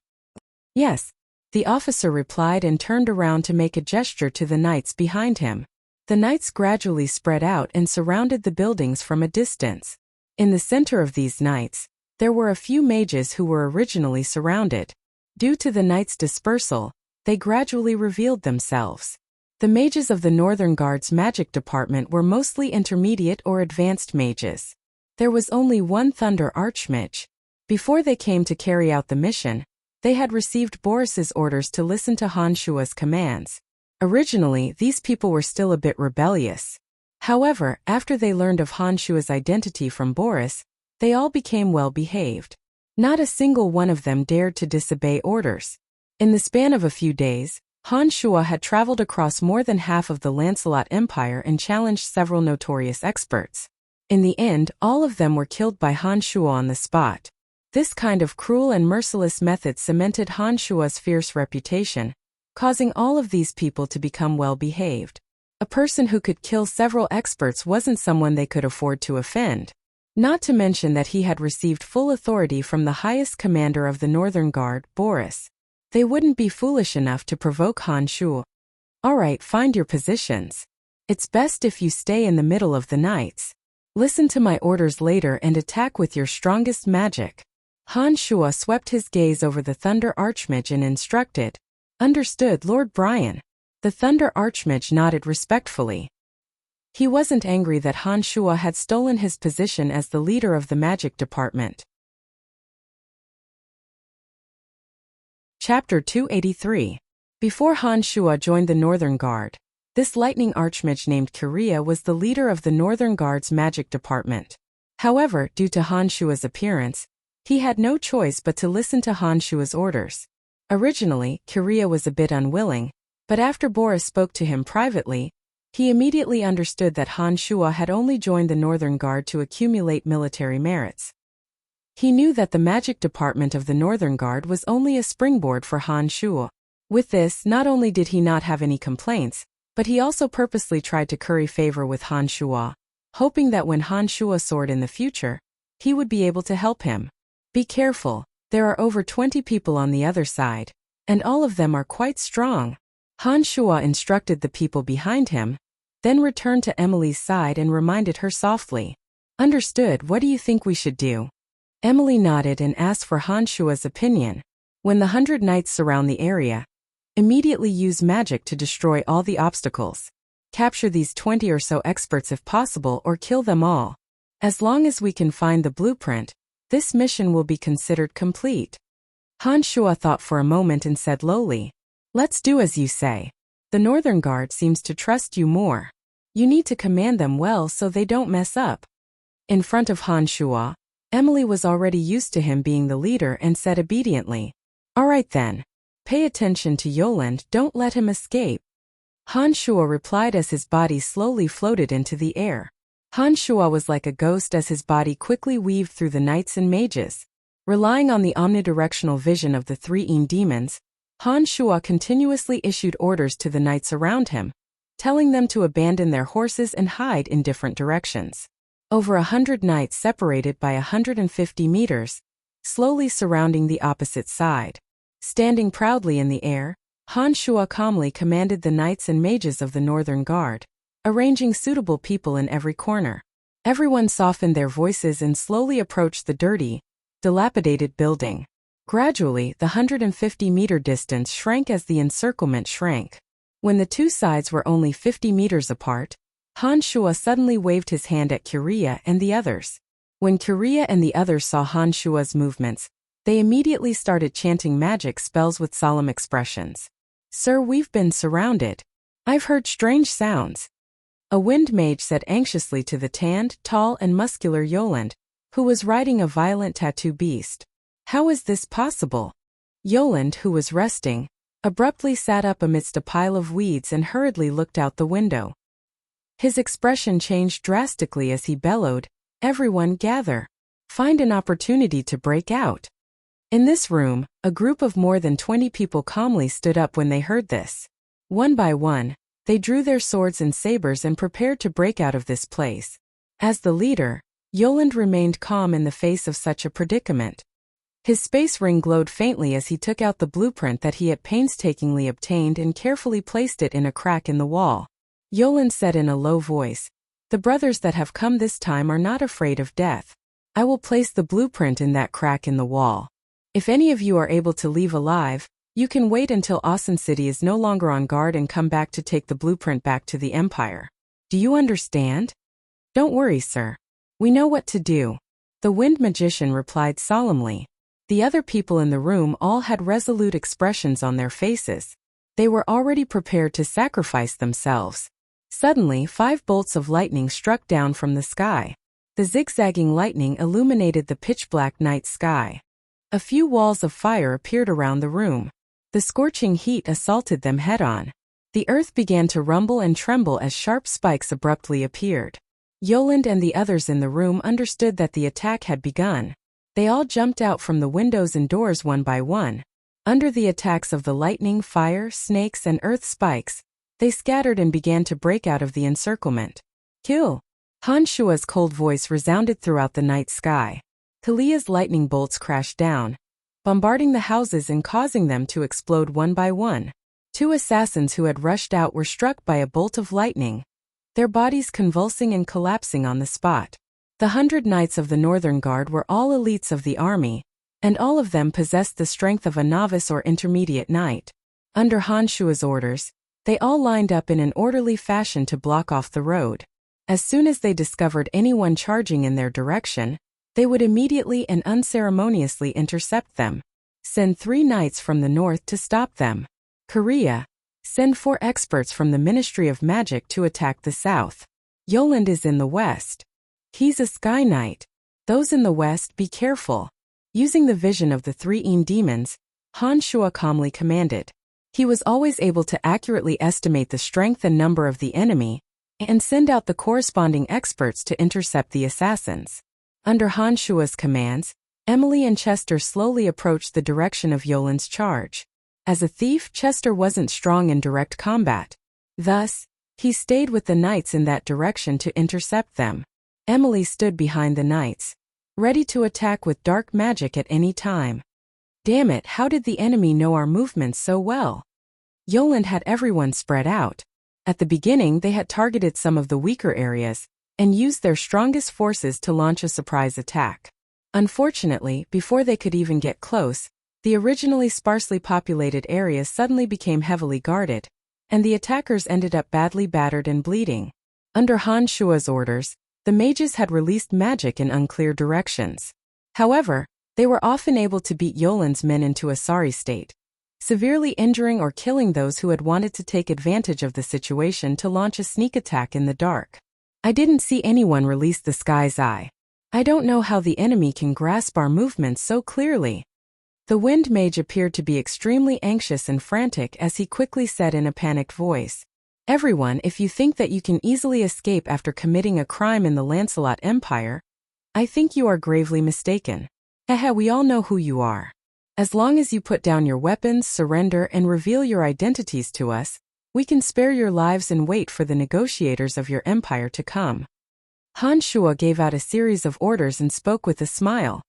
Speaker 1: "Yes," the officer replied and turned around to make a gesture to the knights behind him. The knights gradually spread out and surrounded the buildings from a distance. In the center of these knights, there were a few mages who were originally surrounded. Due to the knights' dispersal, they gradually revealed themselves. The mages of the Northern Guard's magic department were mostly intermediate or advanced mages. There was only one Thunder Archmage. Before they came to carry out the mission, they had received Boris's orders to listen to Han Shua's commands. Originally, these people were still a bit rebellious. However, after they learned of Han Shua's identity from Boris, they all became well-behaved. Not a single one of them dared to disobey orders. In the span of a few days, Han Shua had traveled across more than half of the Lancelot Empire and challenged several notorious experts. In the end, all of them were killed by Han Shua on the spot. This kind of cruel and merciless method cemented Han Shua's fierce reputation, causing all of these people to become well-behaved. A person who could kill several experts wasn't someone they could afford to offend. Not to mention that he had received full authority from the highest commander of the Northern Guard, Boris. They wouldn't be foolish enough to provoke Han Shua. "Alright, find your positions. It's best if you stay in the middle of the knights. Listen to my orders later and attack with your strongest magic. Han Shuo swept his gaze over the Thunder Archmage and instructed. Understood, Lord Brian. The Thunder Archmage nodded respectfully. He wasn't angry that Han Shuo had stolen his position as the leader of the magic department. Chapter 283. Before Han Shuo joined the Northern Guard, this lightning archmage named Korea was the leader of the Northern Guard's magic department. However, due to Han Shuo's appearance, he had no choice but to listen to Han Shuo's orders. Originally, Korea was a bit unwilling, but after Boris spoke to him privately, he immediately understood that Han Shuo had only joined the Northern Guard to accumulate military merits. He knew that the magic department of the Northern Guard was only a springboard for Han Shuo. With this, not only did he not have any complaints, but he also purposely tried to curry favor with Han Shuo, hoping that when Han Shuo soared in the future, he would be able to help him. Be careful, there are over 20 people on the other side, and all of them are quite strong. Han Shuo instructed the people behind him, then returned to Emily's side and reminded her softly. Understood, what do you think we should do? Emily nodded and asked for Han Shuo's opinion. When the 100 knights surround the area, immediately use magic to destroy all the obstacles. Capture these 20 or so experts if possible or kill them all. As long as we can find the blueprint, this mission will be considered complete. Han Shuo thought for a moment and said lowly, let's do as you say. The Northern Guard seems to trust you more. You need to command them well so they don't mess up. In front of Han Shuo, Emily was already used to him being the leader and said obediently, all right then. Pay attention to Yoland, don't let him escape. Han Shuo replied as his body slowly floated into the air. Han Shuo was like a ghost as his body quickly weaved through the knights and mages. Relying on the omnidirectional vision of the 3 Een demons, Han Shuo continuously issued orders to the knights around him, telling them to abandon their horses and hide in different directions. Over 100 knights separated by 150 meters, slowly surrounding the opposite side. Standing proudly in the air, Han Shuo calmly commanded the knights and mages of the Northern Guard, arranging suitable people in every corner. Everyone softened their voices and slowly approached the dirty, dilapidated building. Gradually, the 150-meter distance shrank as the encirclement shrank. When the two sides were only 50 meters apart, Han Shuo suddenly waved his hand at Korea and the others. When Korea and the others saw Han Shuo's movements, they immediately started chanting magic spells with solemn expressions. Sir, we've been surrounded. I've heard strange sounds. A wind mage said anxiously to the tanned, tall and muscular Yoland, who was riding a violent tattoo beast. How is this possible? Yoland, who was resting, abruptly sat up amidst a pile of weeds and hurriedly looked out the window. His expression changed drastically as he bellowed, everyone gather. Find an opportunity to break out. In this room, a group of more than 20 people calmly stood up when they heard this. One by one, they drew their swords and sabers and prepared to break out of this place. As the leader, Yoland remained calm in the face of such a predicament. His space ring glowed faintly as he took out the blueprint that he had painstakingly obtained and carefully placed it in a crack in the wall. Yoland said in a low voice, the brothers that have come this time are not afraid of death. I will place the blueprint in that crack in the wall. If any of you are able to leave alive, you can wait until Asen City is no longer on guard and come back to take the blueprint back to the Empire. Do you understand? Don't worry, sir. We know what to do. The Wind Magician replied solemnly. The other people in the room all had resolute expressions on their faces. They were already prepared to sacrifice themselves. Suddenly, 5 bolts of lightning struck down from the sky. The zigzagging lightning illuminated the pitch-black night sky. A few walls of fire appeared around the room. The scorching heat assaulted them head-on. The earth began to rumble and tremble as sharp spikes abruptly appeared. Yoland and the others in the room understood that the attack had begun. They all jumped out from the windows and doors one by one. Under the attacks of the lightning, fire, snakes, and earth spikes, they scattered and began to break out of the encirclement. Kill! Han Shuo's cold voice resounded throughout the night sky. Kalia's lightning bolts crashed down, bombarding the houses and causing them to explode one by one. 2 assassins who had rushed out were struck by a bolt of lightning. their bodies convulsing and collapsing on the spot. The 100 knights of the Northern Guard were all elites of the army, and all of them possessed the strength of a novice or intermediate knight. Under Han Shua's orders, they all lined up in an orderly fashion to block off the road. As soon as they discovered anyone charging in their direction, they would immediately and unceremoniously intercept them. Send 3 knights from the north to stop them. Korea. Send 4 experts from the Ministry of Magic to attack the south. Yoland is in the west. He's a Sky Knight. Those in the west, be careful. Using the vision of the 3 demons, Han Shua calmly commanded. He was always able to accurately estimate the strength and number of the enemy, and send out the corresponding experts to intercept the assassins. Under Han Shua's commands, Emily and Chester slowly approached the direction of Yoland's charge. As a thief, Chester wasn't strong in direct combat. Thus, he stayed with the knights in that direction to intercept them. Emily stood behind the knights, ready to attack with dark magic at any time. Damn it, how did the enemy know our movements so well? Yoland had everyone spread out. At the beginning, they had targeted some of the weaker areas, and used their strongest forces to launch a surprise attack. Unfortunately, before they could even get close, the originally sparsely populated areas suddenly became heavily guarded, and the attackers ended up badly battered and bleeding. Under Han Shua's orders, the mages had released magic in unclear directions. However, they were often able to beat Yoland's men into a sorry state, severely injuring or killing those who had wanted to take advantage of the situation to launch a sneak attack in the dark. I didn't see anyone release the Sky's Eye. I don't know how the enemy can grasp our movements so clearly. The Wind Mage appeared to be extremely anxious and frantic as he quickly said in a panicked voice, "Everyone, if you think that you can easily escape after committing a crime in the Lancelot Empire, I think you are gravely mistaken. Haha, we all know who you are. As long as you put down your weapons, surrender, and reveal your identities to us, we can spare your lives and wait for the negotiators of your empire to come." Han Shua gave out a series of orders and spoke with a smile.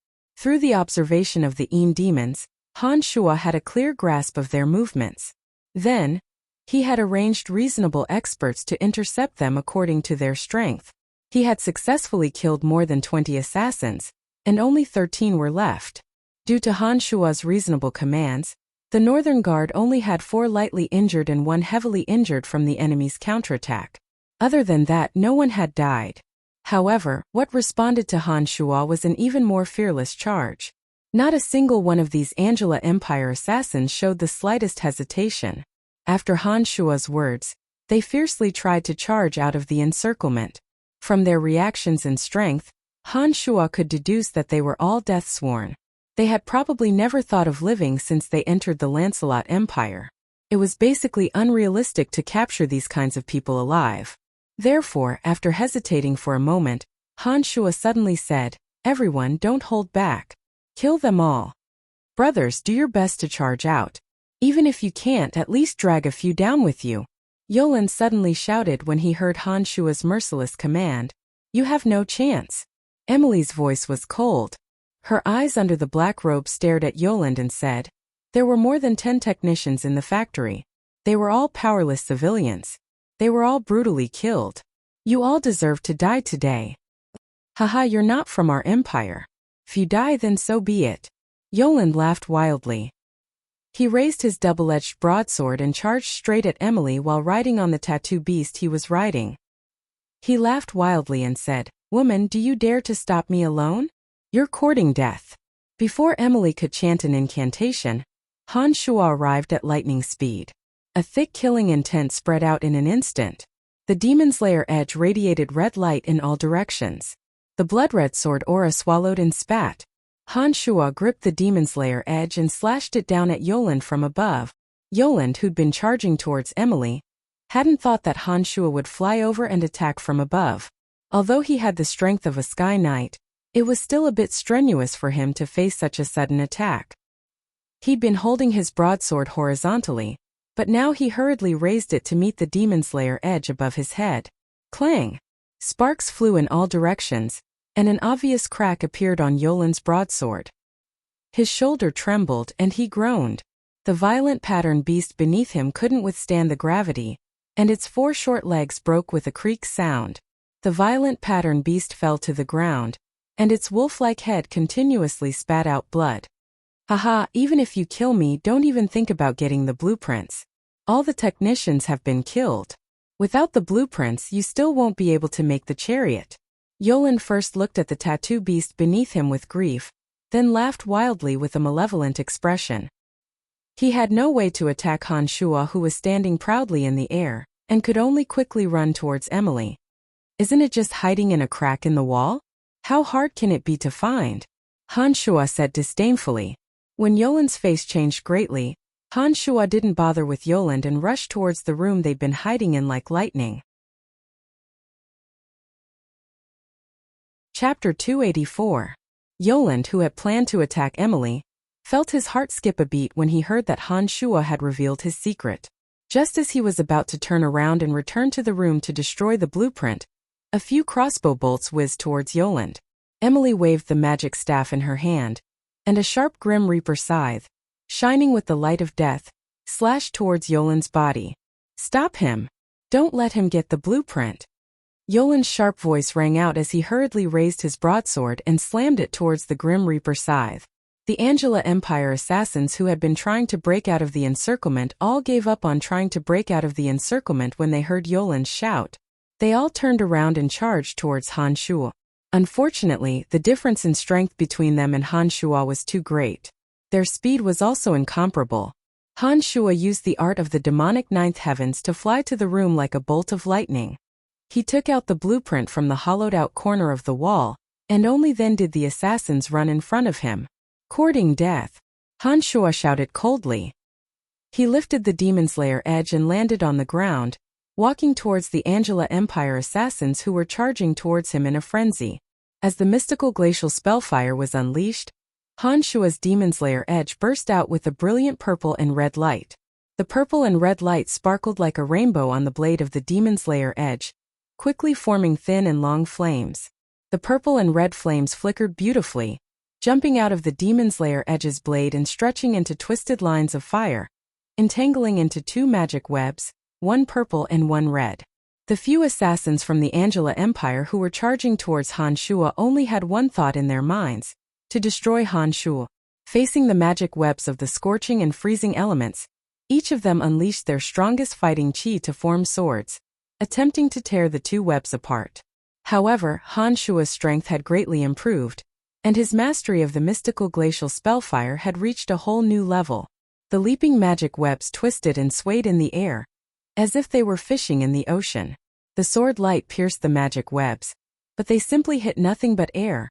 Speaker 1: Through the observation of the demons, Han Shua had a clear grasp of their movements. Then, he had arranged reasonable experts to intercept them according to their strength. He had successfully killed more than 20 assassins, and only 13 were left. Due to Han Shua's reasonable commands, the Northern Guard only had 4 lightly injured and 1 heavily injured from the enemy's counterattack. Other than that, no one had died. However, what responded to Han Shua was an even more fearless charge. Not a single one of these Angela Empire assassins showed the slightest hesitation. After Han Shua's words, they fiercely tried to charge out of the encirclement. From their reactions and strength, Han Shua could deduce that they were all death-sworn. They had probably never thought of living since they entered the Lancelot Empire. It was basically unrealistic to capture these kinds of people alive. Therefore, after hesitating for a moment, Han Shua suddenly said, "Everyone, don't hold back. Kill them all. Brothers, do your best to charge out. Even if you can't, at least drag a few down with you." Yoland suddenly shouted when he heard Han Shua's merciless command, "You have no chance." Emily's voice was cold. Her eyes under the black robe stared at Yoland and said, "There were more than 10 technicians in the factory. They were all powerless civilians. They were all brutally killed. You all deserve to die today. Haha, you're not from our empire. If you die, then so be it." Yoland laughed wildly. He raised his double-edged broadsword and charged straight at Emily while riding on the tattoo beast he was riding. He laughed wildly and said, "Woman, do you dare to stop me alone? You're courting death." Before Emily could chant an incantation, Han Shua arrived at lightning speed. A thick killing intent spread out in an instant. The demon's lair edge radiated red light in all directions. The blood-red sword aura swallowed and spat. Han Shua gripped the demon's lair edge and slashed it down at Yoland from above. Yoland, who'd been charging towards Emily, hadn't thought that Han Shua would fly over and attack from above. Although he had the strength of a Sky Knight, it was still a bit strenuous for him to face such a sudden attack. He'd been holding his broadsword horizontally, but now he hurriedly raised it to meet the demon's lair edge above his head. Clang! Sparks flew in all directions, and an obvious crack appeared on Yoland's broadsword. His shoulder trembled and he groaned. The violent pattern beast beneath him couldn't withstand the gravity, and its 4 short legs broke with a creak sound. The violent pattern beast fell to the ground, and its wolf-like head continuously spat out blood. Haha, even if you kill me, don't even think about getting the blueprints. All the technicians have been killed. Without the blueprints, you still won't be able to make the chariot. Yoland first looked at the tattoo beast beneath him with grief, then laughed wildly with a malevolent expression. He had no way to attack Han Shuo, who was standing proudly in the air, and could only quickly run towards Emily. Isn't it just hiding in a crack in the wall? How hard can it be to find? Han Shuo said disdainfully. When Yoland's face changed greatly, Han Shuo didn't bother with Yoland and rushed towards the room they'd been hiding in like lightning. Chapter 284. Yoland, who had planned to attack Emily, felt his heart skip a beat when he heard that Han Shuo had revealed his secret. Just as he was about to turn around and return to the room to destroy the blueprint, a few crossbow bolts whizzed towards Yoland. Emily waved the magic staff in her hand, and a sharp Grim Reaper scythe, shining with the light of death, slashed towards Yoland's body. Stop him! Don't let him get the blueprint! Yoland's sharp voice rang out as he hurriedly raised his broadsword and slammed it towards the Grim Reaper scythe. The Angela Empire assassins who had been trying to break out of the encirclement all gave up on trying to break out of the encirclement when they heard Yoland shout. They all turned around and charged towards Han Shuo. Unfortunately, the difference in strength between them and Han Shuo was too great. Their speed was also incomparable. Han Shuo used the art of the demonic ninth heavens to fly to the room like a bolt of lightning. He took out the blueprint from the hollowed-out corner of the wall, and only then did the assassins run in front of him. Courting death, Han Shuo shouted coldly. He lifted the Demon Slayer edge and landed on the ground, walking towards the Angela Empire assassins who were charging towards him in a frenzy. As the mystical glacial spellfire was unleashed, Han Shuo's Demon Slayer edge burst out with a brilliant purple and red light. The purple and red light sparkled like a rainbow on the blade of the Demon Slayer edge, quickly forming thin and long flames. The purple and red flames flickered beautifully, jumping out of the Demon Slayer edge's blade and stretching into twisted lines of fire, entangling into 2 magic webs, one purple and one red. The few assassins from the Angela Empire who were charging towards Han Shuo only had one thought in their minds: to destroy Han Shuo. Facing the magic webs of the scorching and freezing elements, each of them unleashed their strongest fighting chi to form swords, attempting to tear the 2 webs apart. However, Han Shuo's strength had greatly improved, and his mastery of the mystical glacial spellfire had reached a whole new level. The leaping magic webs twisted and swayed in the air, as if they were fishing in the ocean. The sword light pierced the magic webs, but they simply hit nothing but air,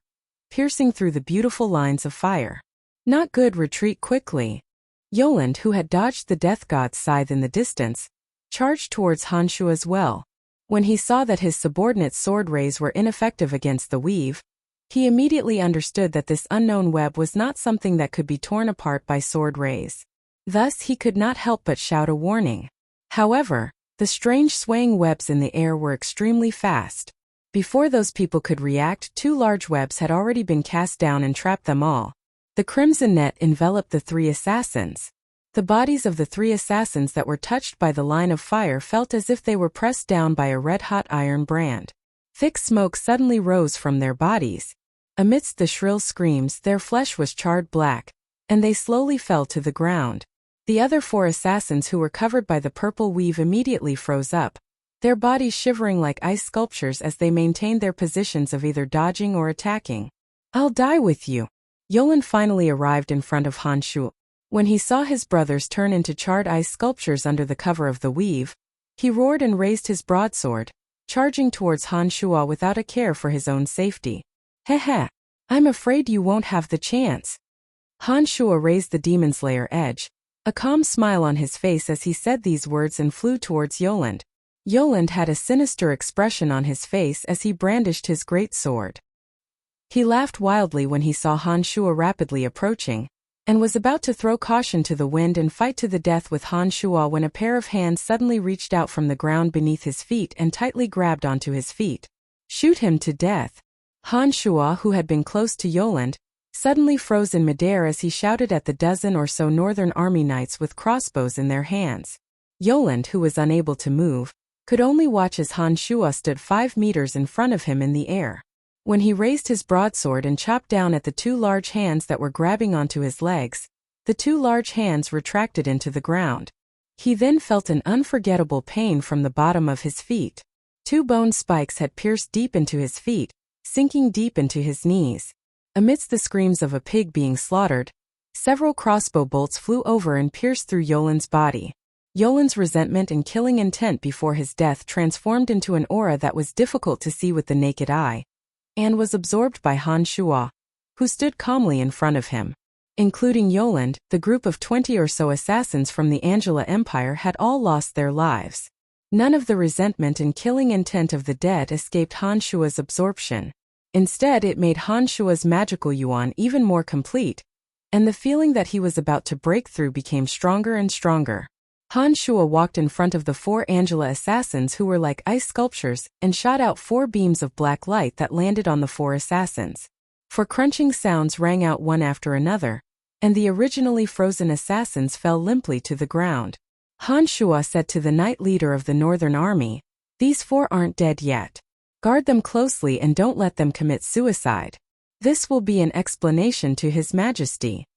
Speaker 1: piercing through the beautiful lines of fire. Not good, retreat quickly. Yoland, who had dodged the death god's scythe in the distance, charged towards Han Shuo as well. When he saw that his subordinate's sword rays were ineffective against the weave, he immediately understood that this unknown web was not something that could be torn apart by sword rays. Thus he could not help but shout a warning. However, the strange swaying webs in the air were extremely fast. Before those people could react, 2 large webs had already been cast down and trapped them all. The crimson net enveloped the 3 assassins. The bodies of the 3 assassins that were touched by the line of fire felt as if they were pressed down by a red-hot iron brand. Thick smoke suddenly rose from their bodies. Amidst the shrill screams, their flesh was charred black, and they slowly fell to the ground. The other 4 assassins who were covered by the purple weave immediately froze up, their bodies shivering like ice sculptures as they maintained their positions of either dodging or attacking. I'll die with you. Yoland finally arrived in front of Han Shuo. When he saw his brothers turn into charred ice sculptures under the cover of the weave, he roared and raised his broadsword, charging towards Han Shuo without a care for his own safety. Heh, I'm afraid you won't have the chance. Han Shuo raised the Demon Slayer edge, a calm smile on his face as he said these words, and flew towards Yoland. Yoland had a sinister expression on his face as he brandished his great sword. He laughed wildly when he saw Han Shuo rapidly approaching, and was about to throw caution to the wind and fight to the death with Han Shuo when a pair of hands suddenly reached out from the ground beneath his feet and tightly grabbed onto his feet. Shoot him to death. Han Shuo, who had been close to Yoland, suddenly froze in midair as he shouted at the dozen or so Northern Army knights with crossbows in their hands. Yoland, who was unable to move, could only watch as Han Shuo stood 5 meters in front of him in the air. When he raised his broadsword and chopped down at the 2 large hands that were grabbing onto his legs, the 2 large hands retracted into the ground. He then felt an unforgettable pain from the bottom of his feet. 2 bone spikes had pierced deep into his feet, sinking deep into his knees. Amidst the screams of a pig being slaughtered, several crossbow bolts flew over and pierced through Yolan's body. Yolan's resentment and killing intent before his death transformed into an aura that was difficult to see with the naked eye, and was absorbed by Han Shuo, who stood calmly in front of him. Including Yoland, the group of 20 or so assassins from the Angela Empire had all lost their lives. None of the resentment and killing intent of the dead escaped Han Shuo's absorption. Instead, it made Han Shuo's magical yuan even more complete, and the feeling that he was about to break through became stronger and stronger. Han Shuo walked in front of the 4 Angela assassins who were like ice sculptures and shot out 4 beams of black light that landed on the 4 assassins. 4 crunching sounds rang out one after another, and the originally frozen assassins fell limply to the ground. Han Shuo said to the knight leader of the Northern Army, "These 4 aren't dead yet. Guard them closely and don't let them commit suicide. This will be an explanation to His Majesty."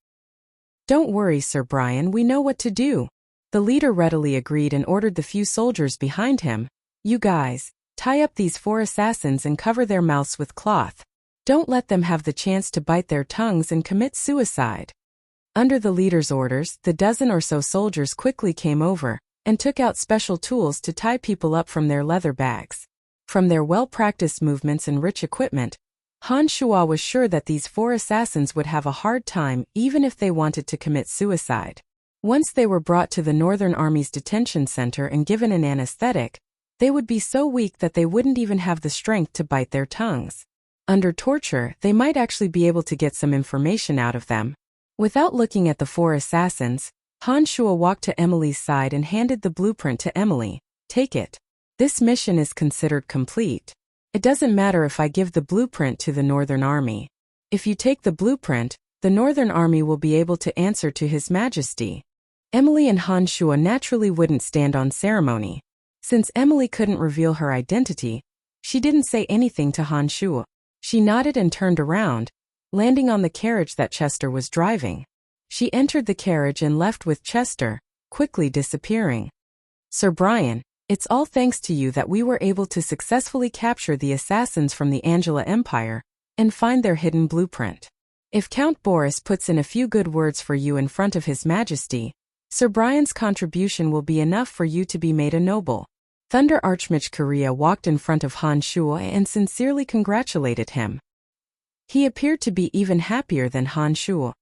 Speaker 1: "Don't worry, Sir Brian, we know what to do." The leader readily agreed and ordered the few soldiers behind him, "You guys, tie up these 4 assassins and cover their mouths with cloth. Don't let them have the chance to bite their tongues and commit suicide." Under the leader's orders, the dozen or so soldiers quickly came over and took out special tools to tie people up from their leather bags. From their well-practiced movements and rich equipment, Han Shuo was sure that these 4 assassins would have a hard time even if they wanted to commit suicide. Once they were brought to the Northern Army's detention center and given an anesthetic, they would be so weak that they wouldn't even have the strength to bite their tongues. Under torture, they might actually be able to get some information out of them. Without looking at the 4 assassins, Han Shuo walked to Emily's side and handed the blueprint to Emily. "Take it. This mission is considered complete. It doesn't matter if I give the blueprint to the Northern Army. If you take the blueprint, the Northern Army will be able to answer to His Majesty." Emily and Han Shuo naturally wouldn't stand on ceremony. Since Emily couldn't reveal her identity, she didn't say anything to Han Shuo. She nodded and turned around, landing on the carriage that Chester was driving. She entered the carriage and left with Chester, quickly disappearing. "Sir Brian, it's all thanks to you that we were able to successfully capture the assassins from the Angela Empire and find their hidden blueprint. If Count Boris puts in a few good words for you in front of His Majesty, Sir Brian's contribution will be enough for you to be made a noble." Thunder Archmage Korea walked in front of Han Shuo and sincerely congratulated him. He appeared to be even happier than Han Shuo.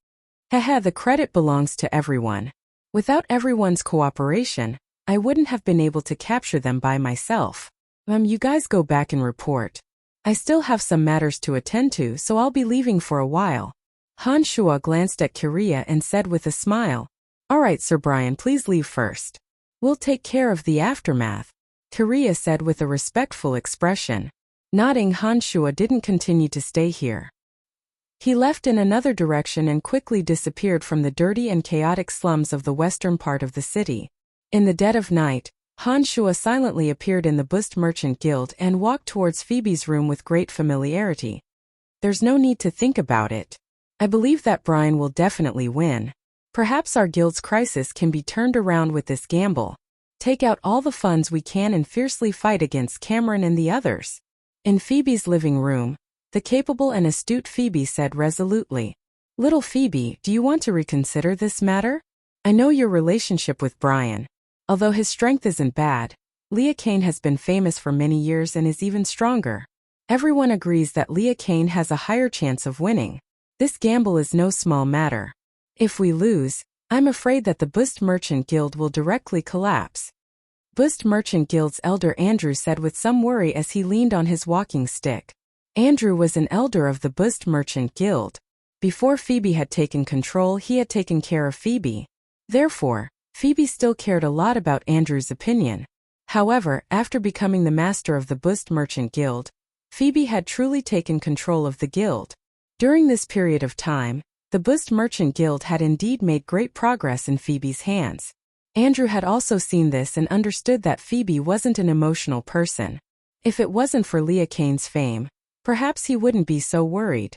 Speaker 1: "Haha, the credit belongs to everyone. Without everyone's cooperation, I wouldn't have been able to capture them by myself. You guys go back and report. I still have some matters to attend to, so I'll be leaving for a while." Han Shuo glanced at Korea and said with a smile, "All right, Sir Brian, please leave first. We'll take care of the aftermath," Korea said with a respectful expression. Nodding, Han Shuo didn't continue to stay here. He left in another direction and quickly disappeared from the dirty and chaotic slums of the western part of the city. In the dead of night, Han Shuo silently appeared in the Bust Merchant Guild and walked towards Phoebe's room with great familiarity. "There's no need to think about it. I believe that Brian will definitely win. Perhaps our guild's crisis can be turned around with this gamble. Take out all the funds we can and fiercely fight against Cameron and the others." In Phoebe's living room, the capable and astute Phoebe said resolutely, "Little Phoebe, do you want to reconsider this matter? I know your relationship with Brian. Although his strength isn't bad, Leah Kane has been famous for many years and is even stronger. Everyone agrees that Leah Kane has a higher chance of winning. This gamble is no small matter. If we lose, I'm afraid that the Bust Merchant Guild will directly collapse." Bust Merchant Guild's elder Andrew said with some worry as he leaned on his walking stick. Andrew was an elder of the Bust Merchant Guild. Before Phoebe had taken control, he had taken care of Phoebe. Therefore, Phoebe still cared a lot about Andrew's opinion. However, after becoming the master of the Bust Merchant Guild, Phoebe had truly taken control of the guild. During this period of time, the Bust Merchant Guild had indeed made great progress in Phoebe's hands. Andrew had also seen this and understood that Phoebe wasn't an emotional person. If it wasn't for Leah Kane's fame, perhaps he wouldn't be so worried.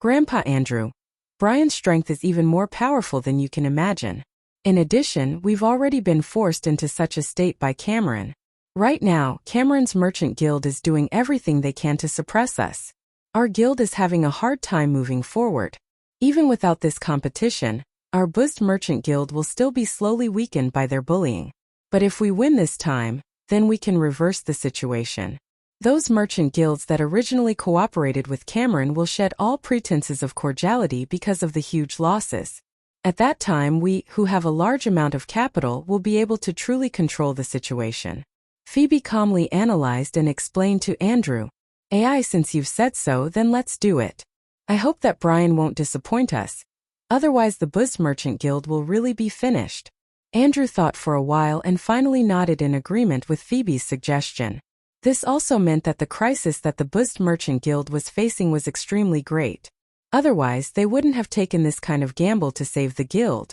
Speaker 1: Grandpa Andrew, Brian's strength is even more powerful than you can imagine. In addition, we've already been forced into such a state by Cameron. Right now, Cameron's merchant guild is doing everything they can to suppress us. Our guild is having a hard time moving forward. Even without this competition, our buzzed merchant guild will still be slowly weakened by their bullying. But if we win this time, then we can reverse the situation. Those merchant guilds that originally cooperated with Cameron will shed all pretenses of cordiality because of the huge losses. At that time, we, who have a large amount of capital, will be able to truly control the situation. Phoebe calmly analyzed and explained to Andrew, "AI, since you've said so, then let's do it. I hope that Brian won't disappoint us. Otherwise the buzzed merchant guild will really be finished." Andrew thought for a while and finally nodded in agreement with Phoebe's suggestion. This also meant that the crisis that the buzzed merchant guild was facing was extremely great. Otherwise, they wouldn't have taken this kind of gamble to save the guild.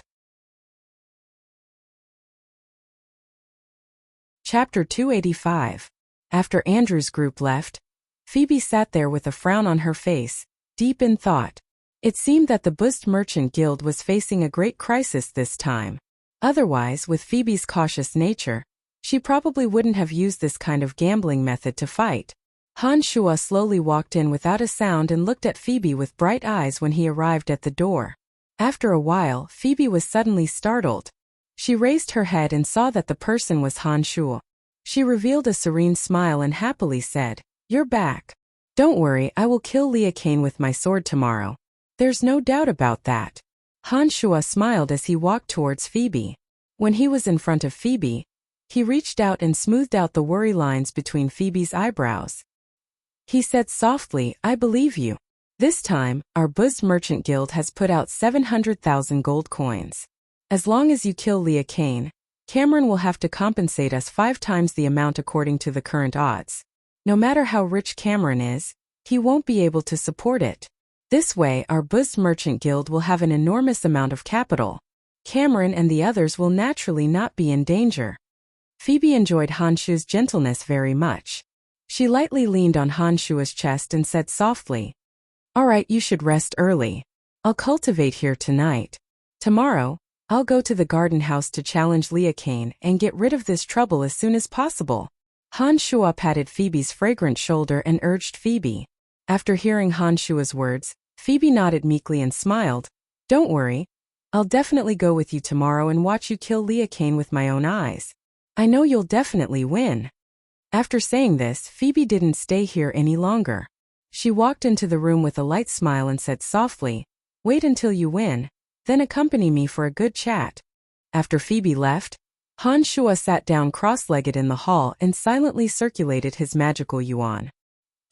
Speaker 1: Chapter 285. After Andrew's group left, Phoebe sat there with a frown on her face, deep in thought. It seemed that the buzzed merchant guild was facing a great crisis this time. Otherwise, with Phoebe's cautious nature, she probably wouldn't have used this kind of gambling method to fight. Han Shua slowly walked in without a sound and looked at Phoebe with bright eyes when he arrived at the door. After a while, Phoebe was suddenly startled. She raised her head and saw that the person was Han Shua. She revealed a serene smile and happily said, "You're back. Don't worry, I will kill Leah Kane with my sword tomorrow. There's no doubt about that." Han Shua smiled as he walked towards Phoebe. When he was in front of Phoebe, he reached out and smoothed out the worry lines between Phoebe's eyebrows. He said softly, "I believe you. This time, our buzzed merchant guild has put out 700,000 gold coins. As long as you kill Leah Kane, Cameron will have to compensate us 5 times the amount according to the current odds. No matter how rich Cameron is, he won't be able to support it. This way, our buzzed merchant guild will have an enormous amount of capital. Cameron and the others will naturally not be in danger." Phoebe enjoyed Han Shua's gentleness very much. She lightly leaned on Han Shua's chest and said softly, "All right, you should rest early. I'll cultivate here tonight. Tomorrow, I'll go to the garden house to challenge Leah Kane and get rid of this trouble as soon as possible." Han Shua patted Phoebe's fragrant shoulder and urged Phoebe. After hearing Han Shua's words, Phoebe nodded meekly and smiled. "Don't worry. I'll definitely go with you tomorrow and watch you kill Leah Kane with my own eyes. I know you'll definitely win." After saying this, Phoebe didn't stay here any longer. She walked into the room with a light smile and said softly, "Wait until you win, then accompany me for a good chat." After Phoebe left, Han Shua sat down cross-legged in the hall and silently circulated his magical yuan.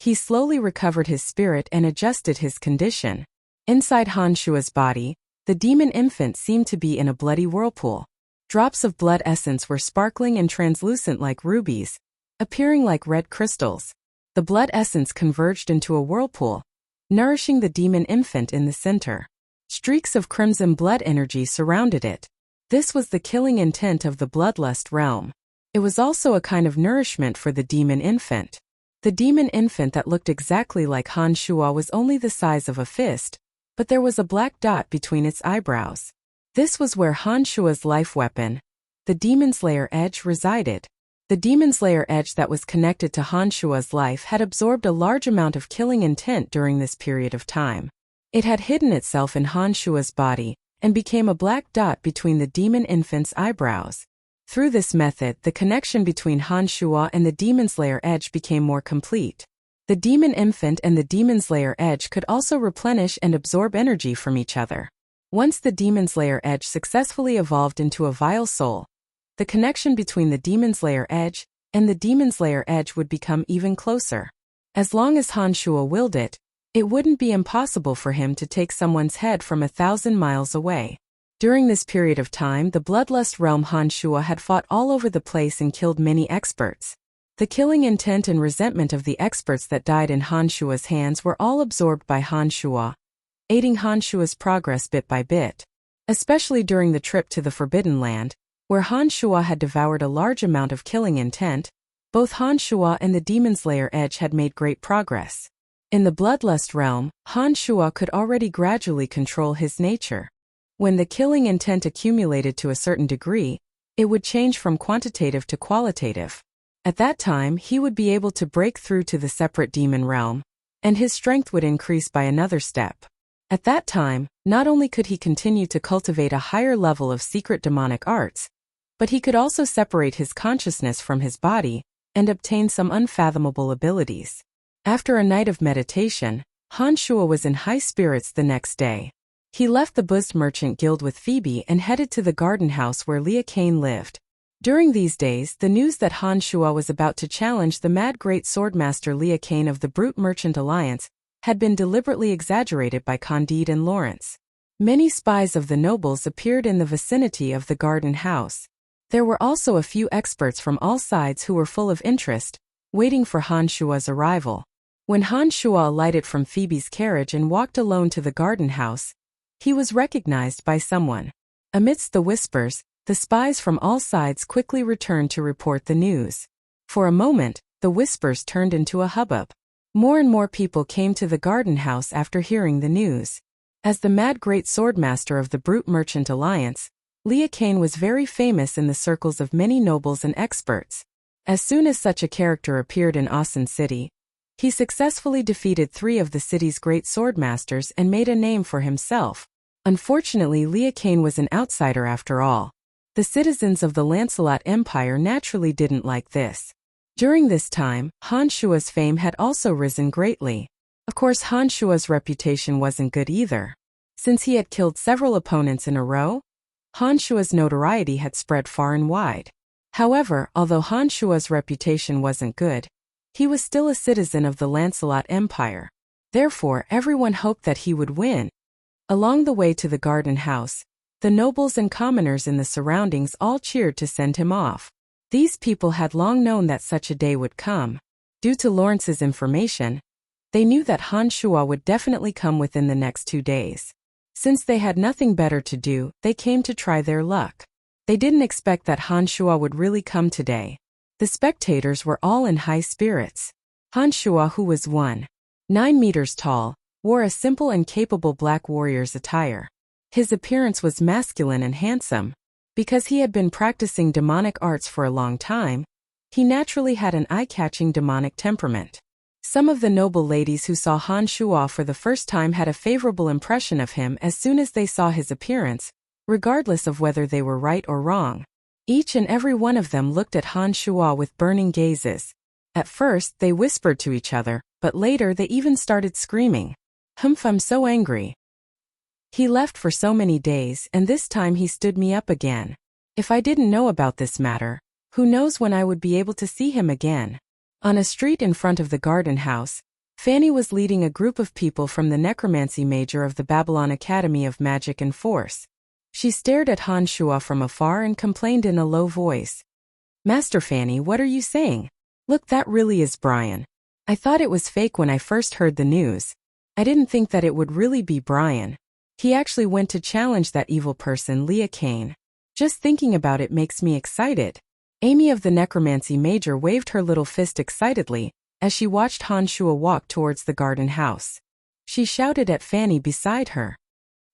Speaker 1: He slowly recovered his spirit and adjusted his condition. Inside Han Shua's body, the demon infant seemed to be in a bloody whirlpool. Drops of blood essence were sparkling and translucent like rubies, appearing like red crystals. The blood essence converged into a whirlpool, nourishing the demon infant in the center. Streaks of crimson blood energy surrounded it. This was the killing intent of the bloodlust realm. It was also a kind of nourishment for the demon infant. The demon infant that looked exactly like Han Shua was only the size of a fist, but there was a black dot between its eyebrows. This was where Han Shua's life weapon, the Demon Slayer Edge, resided. The Demon Slayer Edge that was connected to Han Shua's life had absorbed a large amount of killing intent during this period of time. It had hidden itself in Han Shua's body and became a black dot between the demon infant's eyebrows. Through this method, the connection between Han Shua and the Demon Slayer Edge became more complete. The demon infant and the Demon Slayer Edge could also replenish and absorb energy from each other. Once the Demon Slayer Edge successfully evolved into a vile soul, the connection between the Demon Slayer Edge and the Demon Slayer Edge would become even closer. As long as Han Shua willed it, it wouldn't be impossible for him to take someone's head from 1,000 miles away. During this period of time, the Bloodlust realm Han Shua had fought all over the place and killed many experts. The killing intent and resentment of the experts that died in Han Shua's hands were all absorbed by Han Shua, aiding Han Shua's progress bit by bit. Especially during the trip to the Forbidden Land, Where Han Shuo had devoured a large amount of killing intent, both Han Shuo and the Demon's Lair Edge had made great progress. In the Bloodlust realm, Han Shuo could already gradually control his nature. When the killing intent accumulated to a certain degree, it would change from quantitative to qualitative. At that time, he would be able to break through to the separate demon realm, and his strength would increase by another step. At that time, not only could he continue to cultivate a higher level of secret demonic arts, but he could also separate his consciousness from his body and obtain some unfathomable abilities. After a night of meditation, Han Shuo was in high spirits the next day. He left the buzzed merchant guild with Phoebe and headed to the garden house where Lia Kane lived. During these days, the news that Han Shuo was about to challenge the mad great swordmaster Lia Kane of the Brute Merchant Alliance had been deliberately exaggerated by Candide and Lawrence. Many spies of the nobles appeared in the vicinity of the garden house. There were also a few experts from all sides who were full of interest, waiting for Han Shuo's arrival. When Han Shuo alighted from Phoebe's carriage and walked alone to the garden house, he was recognized by someone. Amidst the whispers, the spies from all sides quickly returned to report the news. For a moment, the whispers turned into a hubbub. More and more people came to the garden house after hearing the news. As the mad great swordmaster of the Brute Merchant Alliance, Lia Kane was very famous in the circles of many nobles and experts. As soon as such a character appeared in Audiobook City, he successfully defeated 3 of the city's great swordmasters and made a name for himself. Unfortunately, Lia Kane was an outsider after all. The citizens of the Lancelot Empire naturally didn't like this. During this time, Han Shuo's fame had also risen greatly. Of course, Han Shuo's reputation wasn't good either. Since he had killed several opponents in a row, Han Shuo's notoriety had spread far and wide. However, although Han Shuo's reputation wasn't good, he was still a citizen of the Lancelot Empire. Therefore, everyone hoped that he would win. Along the way to the garden house, the nobles and commoners in the surroundings all cheered to send him off. These people had long known that such a day would come. Due to Lawrence's information, they knew that Han Shuo would definitely come within the next 2 days. Since they had nothing better to do, they came to try their luck. They didn't expect that Han Shuo would really come today. The spectators were all in high spirits. Han Shuo, who was 1.9 meters tall, wore a simple and capable black warrior's attire. His appearance was masculine and handsome. Because he had been practicing demonic arts for a long time, he naturally had an eye-catching demonic temperament. Some of the noble ladies who saw Han Shuo for the first time had a favorable impression of him as soon as they saw his appearance, regardless of whether they were right or wrong. Each and every one of them looked at Han Shuo with burning gazes. At first, they whispered to each other, but later they even started screaming, "Humph, I'm so angry. He left for so many days and this time he stood me up again. If I didn't know about this matter, who knows when I would be able to see him again." On a street in front of the garden house, Fanny was leading a group of people from the necromancy major of the Babylon Academy of Magic and Force. She stared at Han Shuo from afar and complained in a low voice. "Master Fanny, what are you saying? Look, that really is Brian. I thought it was fake when I first heard the news. I didn't think that it would really be Brian. He actually went to challenge that evil person Lia Kane. Just thinking about it makes me excited." Amy of the necromancy major waved her little fist excitedly as she watched Han Shuo walk towards the garden house. She shouted at Fanny beside her.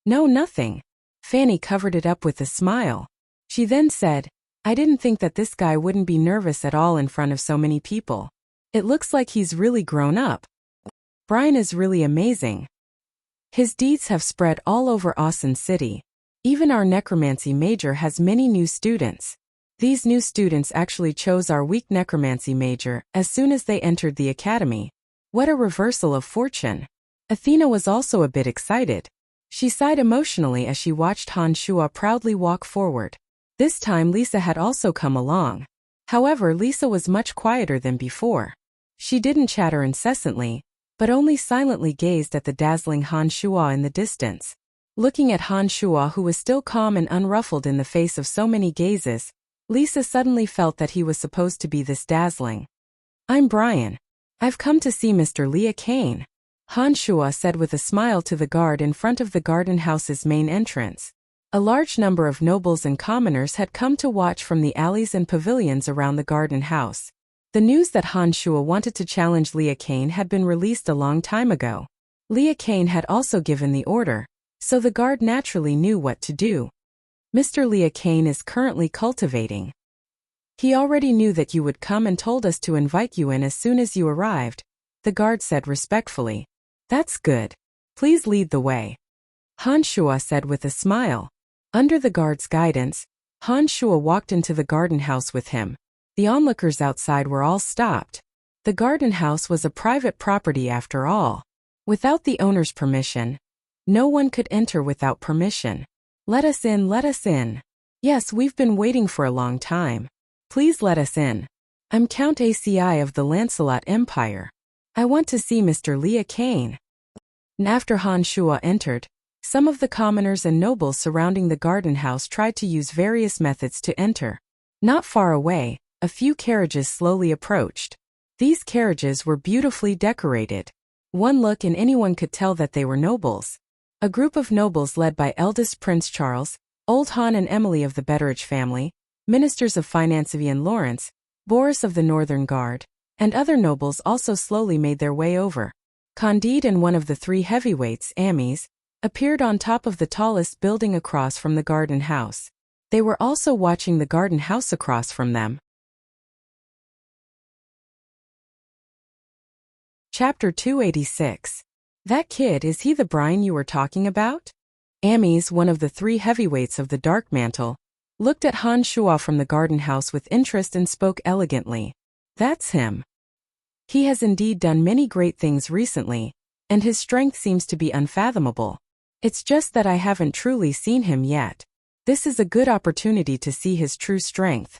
Speaker 1: "No, nothing." Fanny covered it up with a smile. She then said, "I didn't think that this guy wouldn't be nervous at all in front of so many people. It looks like he's really grown up. Brian is really amazing. His deeds have spread all over Audiobook City. Even our necromancy major has many new students. These new students actually chose our weak necromancy major as soon as they entered the academy. What a reversal of fortune." Athena was also a bit excited. She sighed emotionally as she watched Han Shuo proudly walk forward. This time Lisa had also come along. However, Lisa was much quieter than before. She didn't chatter incessantly, but only silently gazed at the dazzling Han Shuo in the distance. Looking at Han Shuo, who was still calm and unruffled in the face of so many gazes, Lisa suddenly felt that he was supposed to be this dazzling. "I'm Brian. I've come to see Mr. Lia Kane," Han Shuo said with a smile to the guard in front of the garden house's main entrance. A large number of nobles and commoners had come to watch from the alleys and pavilions around the garden house. The news that Han Shuo wanted to challenge Lia Kane had been released a long time ago. Lia Kane had also given the order, so the guard naturally knew what to do. Mr. Lia Kane is currently cultivating. He already knew that you would come and told us to invite you in as soon as you arrived, the guard said respectfully. That's good. Please lead the way. Han Shuo said with a smile. Under the guard's guidance, Han Shuo walked into the garden house with him. The onlookers outside were all stopped. The garden house was a private property after all. Without the owner's permission, no one could enter without permission. Let us in, let us in. Yes, we've been waiting for a long time. Please let us in. I'm Count ACI of the Lancelot Empire. I want to see Mr. Lia Kane. And after Han Shuo entered, some of the commoners and nobles surrounding the garden house tried to use various methods to enter. Not far away, a few carriages slowly approached. These carriages were beautifully decorated. One look and anyone could tell that they were nobles. A group of nobles led by eldest Prince Charles, old Han and Emily of the Betteridge family, ministers of finance Vian Lawrence, Boris of the Northern Guard, and other nobles also slowly made their way over. Candide and one of the three heavyweights, Amis, appeared on top of the tallest building across from the garden house. They were also watching the garden house across from them. Chapter 286. That kid, is he the Brian you were talking about? Amis, one of the three heavyweights of the Dark Mantle, looked at Han Shuo from the garden house with interest and spoke elegantly. That's him. He has indeed done many great things recently, and his strength seems to be unfathomable. It's just that I haven't truly seen him yet. This is a good opportunity to see his true strength.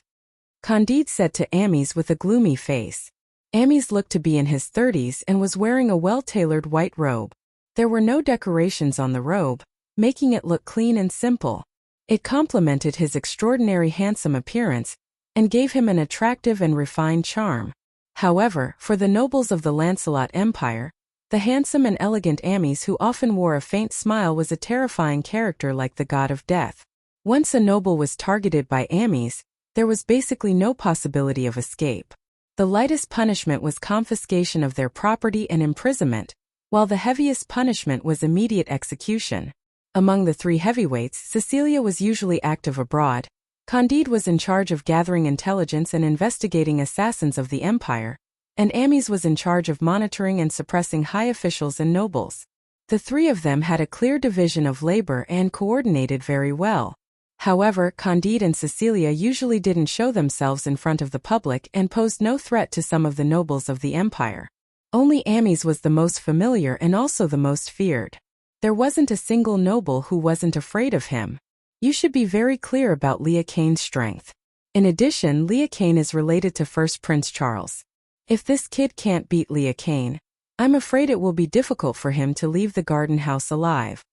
Speaker 1: Candide said to Amis with a gloomy face. Amis looked to be in his 30s and was wearing a well-tailored white robe. There were no decorations on the robe, making it look clean and simple. It complemented his extraordinary handsome appearance and gave him an attractive and refined charm. However, for the nobles of the Lancelot Empire, the handsome and elegant Amis who often wore a faint smile was a terrifying character like the god of death. Once a noble was targeted by Amis, there was basically no possibility of escape. The lightest punishment was confiscation of their property and imprisonment, while the heaviest punishment was immediate execution. Among the three heavyweights, Cecilia was usually active abroad. Candide was in charge of gathering intelligence and investigating assassins of the empire, and Amis was in charge of monitoring and suppressing high officials and nobles. The three of them had a clear division of labor and coordinated very well. However, Candide and Cecilia usually didn't show themselves in front of the public and posed no threat to some of the nobles of the empire. Only Amis was the most familiar and also the most feared. There wasn't a single noble who wasn't afraid of him. You should be very clear about Lia Kane's strength. In addition, Lia Kane is related to First Prince Charles. If this kid can't beat Lia Kane, I'm afraid it will be difficult for him to leave the garden house alive.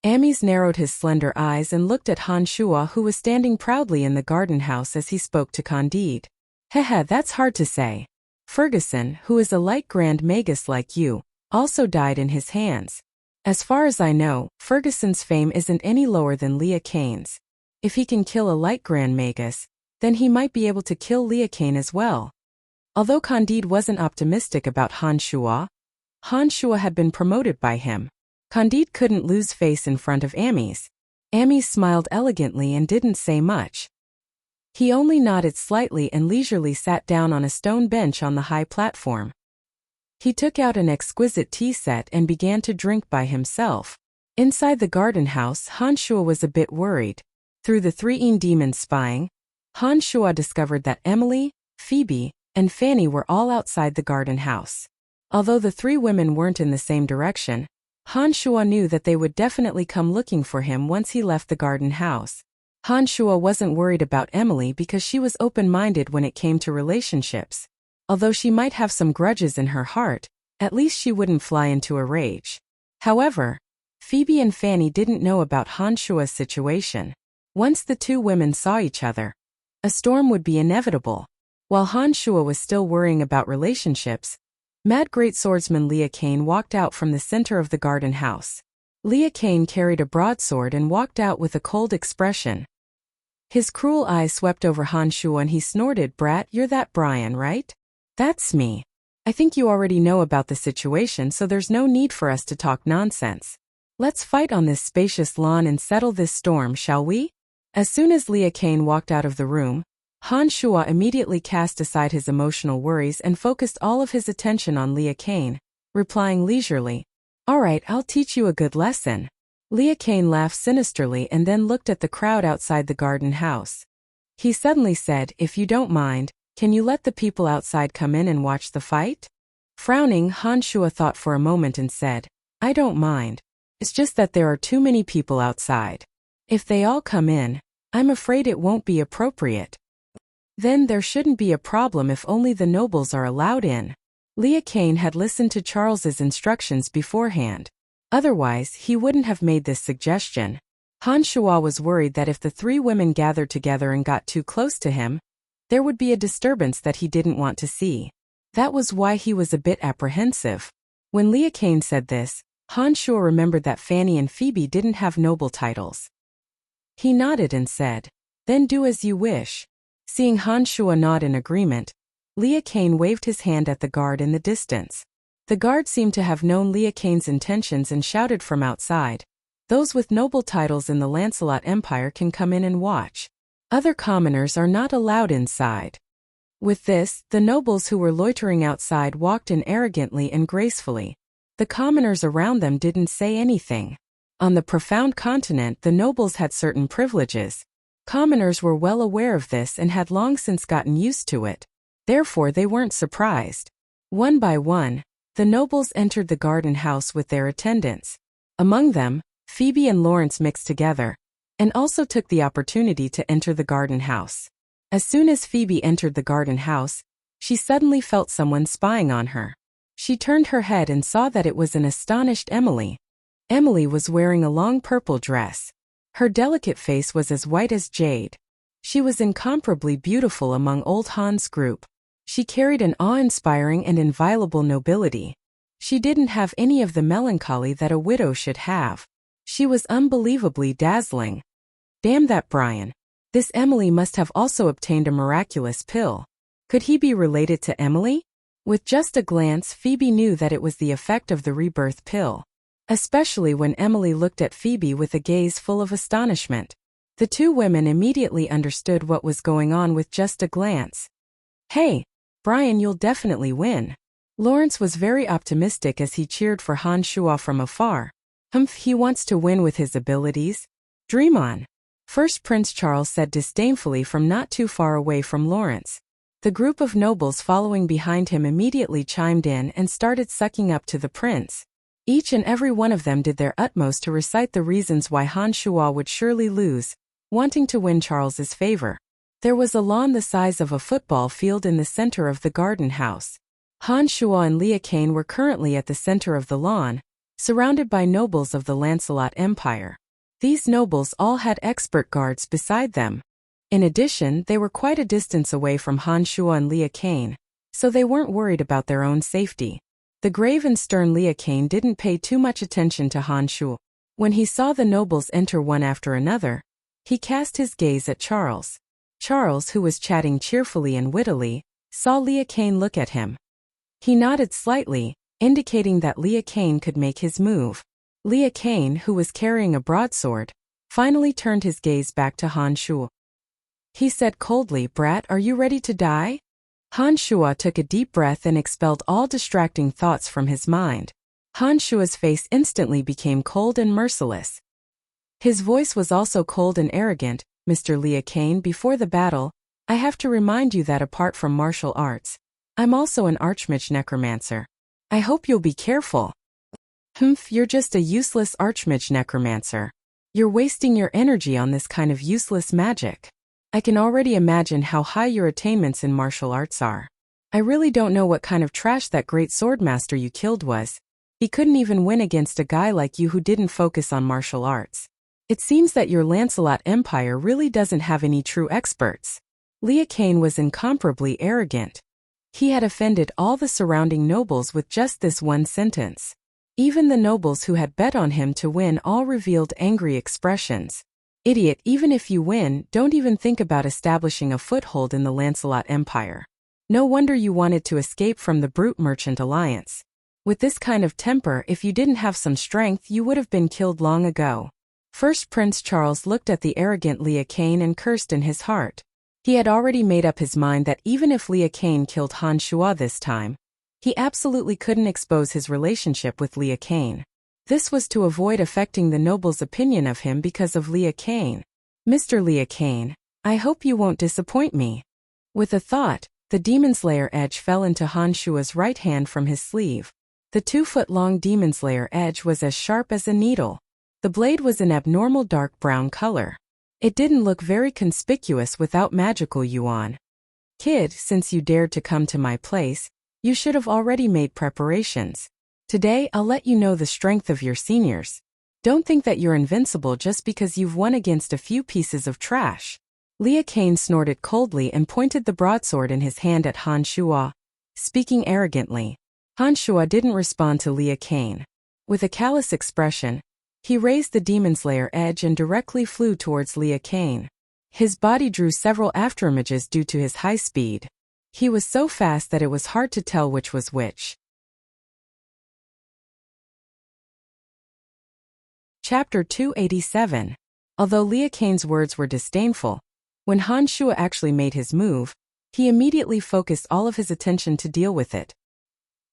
Speaker 1: Amis narrowed his slender eyes and looked at Han Shuo, who was standing proudly in the garden house as he spoke to Candide. Hehe, that's hard to say. Ferguson, who is a light grand magus like you, also died in his hands. As far as I know, Ferguson's fame isn't any lower than Lia Kane's. If he can kill a light grand magus, then he might be able to kill Lia Kane as well. Although Candide wasn't optimistic about Han Shuo had been promoted by him. Candide couldn't lose face in front of Amis. Amis smiled elegantly and didn't say much. He only nodded slightly and leisurely sat down on a stone bench on the high platform. He took out an exquisite tea set and began to drink by himself. Inside the garden house, Han Shuo was a bit worried. Through the three demons spying, Han Shuo discovered that Emily, Phoebe, and Fanny were all outside the garden house. Although the three women weren't in the same direction, Han Shuo knew that they would definitely come looking for him once he left the garden house. Han Shuo wasn't worried about Emily because she was open-minded when it came to relationships. Although she might have some grudges in her heart, at least she wouldn't fly into a rage. However, Phoebe and Fanny didn't know about Han Shuo's situation. Once the two women saw each other, a storm would be inevitable. While Han Shuo was still worrying about relationships, Mad Great Swordsman Lia Kane walked out from the center of the garden house. Leah Kane carried a broadsword and walked out with a cold expression. His cruel eyes swept over Han Shuo and he snorted, "Brat, you're that Brian, right?" "That's me. I think you already know about the situation, so there's no need for us to talk nonsense. Let's fight on this spacious lawn and settle this storm, shall we?" As soon as Leah Kane walked out of the room, Han Shuo immediately cast aside his emotional worries and focused all of his attention on Leah Kane, replying leisurely, "All right, I'll teach you a good lesson." Leah Kane laughed sinisterly and then looked at the crowd outside the garden house. He suddenly said, "If you don't mind, can you let the people outside come in and watch the fight?" Frowning, Han Shuo thought for a moment and said, "I don't mind. It's just that there are too many people outside. If they all come in, I'm afraid it won't be appropriate." "Then there shouldn't be a problem if only the nobles are allowed in." Leah Kane had listened to Charles's instructions beforehand. Otherwise, he wouldn't have made this suggestion. Han Shuo was worried that if the three women gathered together and got too close to him, there would be a disturbance that he didn't want to see. That was why he was a bit apprehensive. When Leah Kane said this, Han Shuo remembered that Fanny and Phoebe didn't have noble titles. He nodded and said, "Then do as you wish." Seeing Han Shuo nod in agreement, Leah Kane waved his hand at the guard in the distance. The guard seemed to have known Leah Kane's intentions and shouted from outside, "Those with noble titles in the Lancelot Empire can come in and watch. Other commoners are not allowed inside." With this, the nobles who were loitering outside walked in arrogantly and gracefully. The commoners around them didn't say anything. On the profound continent, the nobles had certain privileges. Commoners were well aware of this and had long since gotten used to it. Therefore, they weren't surprised. One by one, the nobles entered the garden house with their attendants. Among them, Phoebe and Lawrence mixed together, and also took the opportunity to enter the garden house. As soon as Phoebe entered the garden house, she suddenly felt someone spying on her. She turned her head and saw that it was an astonished Emily. Emily was wearing a long purple dress. Her delicate face was as white as jade. She was incomparably beautiful among old Han's group. She carried an awe-inspiring and inviolable nobility. She didn't have any of the melancholy that a widow should have. She was unbelievably dazzling. Damn that Brian. This Emily must have also obtained a miraculous pill. Could he be related to Emily? With just a glance, Phoebe knew that it was the effect of the rebirth pill. Especially when Emily looked at Phoebe with a gaze full of astonishment. The two women immediately understood what was going on with just a glance. "Hey, Brian, you'll definitely win." Lawrence was very optimistic as he cheered for Han Shuo from afar. He wants to win with his abilities? Dream on. First Prince Charles said disdainfully from not too far away from Lawrence. The group of nobles following behind him immediately chimed in and started sucking up to the prince. Each and every one of them did their utmost to recite the reasons why Han Shuo would surely lose, wanting to win Charles's favor. There was a lawn the size of a football field in the center of the garden house. Han Shuo and Leah Kane were currently at the center of the lawn, surrounded by nobles of the Lancelot Empire. These nobles all had expert guards beside them. In addition, they were quite a distance away from Han Shuo and Leah Kane, so they weren't worried about their own safety. The grave and stern Leah Kane didn't pay too much attention to Han Shuo. When he saw the nobles enter one after another, he cast his gaze at Charles. Charles, who was chatting cheerfully and wittily, saw Leah Kane look at him. He nodded slightly, indicating that Leah Kane could make his move. Leah Kane, who was carrying a broadsword, finally turned his gaze back to Han Shuo. He said coldly, "Brat, are you ready to die?" Han Shuo took a deep breath and expelled all distracting thoughts from his mind. Han Shuo's face instantly became cold and merciless. His voice was also cold and arrogant. "Mr. Leah Kane, before the battle, I have to remind you that apart from martial arts, I'm also an archmage necromancer. I hope you'll be careful." You're just a useless archmage necromancer. You're wasting your energy on this kind of useless magic. I can already imagine how high your attainments in martial arts are. I really don't know what kind of trash that great swordmaster you killed was. He couldn't even win against a guy like you who didn't focus on martial arts. It seems that your Lancelot Empire really doesn't have any true experts. Leah Kane was incomparably arrogant. He had offended all the surrounding nobles with just this one sentence. Even the nobles who had bet on him to win all revealed angry expressions. Idiot, even if you win, don't even think about establishing a foothold in the Lancelot Empire. No wonder you wanted to escape from the brute merchant alliance. With this kind of temper, if you didn't have some strength, you would have been killed long ago. First Prince Charles looked at the arrogant Lia Kane and cursed in his heart. He had already made up his mind that even if Lia Kane killed Han Shua this time, he absolutely couldn't expose his relationship with Lia Kane. This was to avoid affecting the noble's opinion of him because of Lia Kane. Mr. Lia Kane, I hope you won't disappoint me. With a thought, the Demon Slayer edge fell into Han Shua's right hand from his sleeve. The 2-foot-long Demon Slayer edge was as sharp as a needle. The blade was an abnormal dark brown color. It didn't look very conspicuous without magical yuan. Kid, since you dared to come to my place, you should have already made preparations. Today I'll let you know the strength of your seniors. Don't think that you're invincible just because you've won against a few pieces of trash. Lia Kane snorted coldly and pointed the broadsword in his hand at Han Shua, speaking arrogantly. Han Shua didn't respond to Lia Kane. With a callous expression, he raised the Demon Slayer edge and directly flew towards Lia Kane. His body drew several afterimages due to his high speed. He was so fast that it was hard to tell which was which. Chapter 287. Although Lia Kane's words were disdainful, when Han Shua actually made his move, he immediately focused all of his attention to deal with it.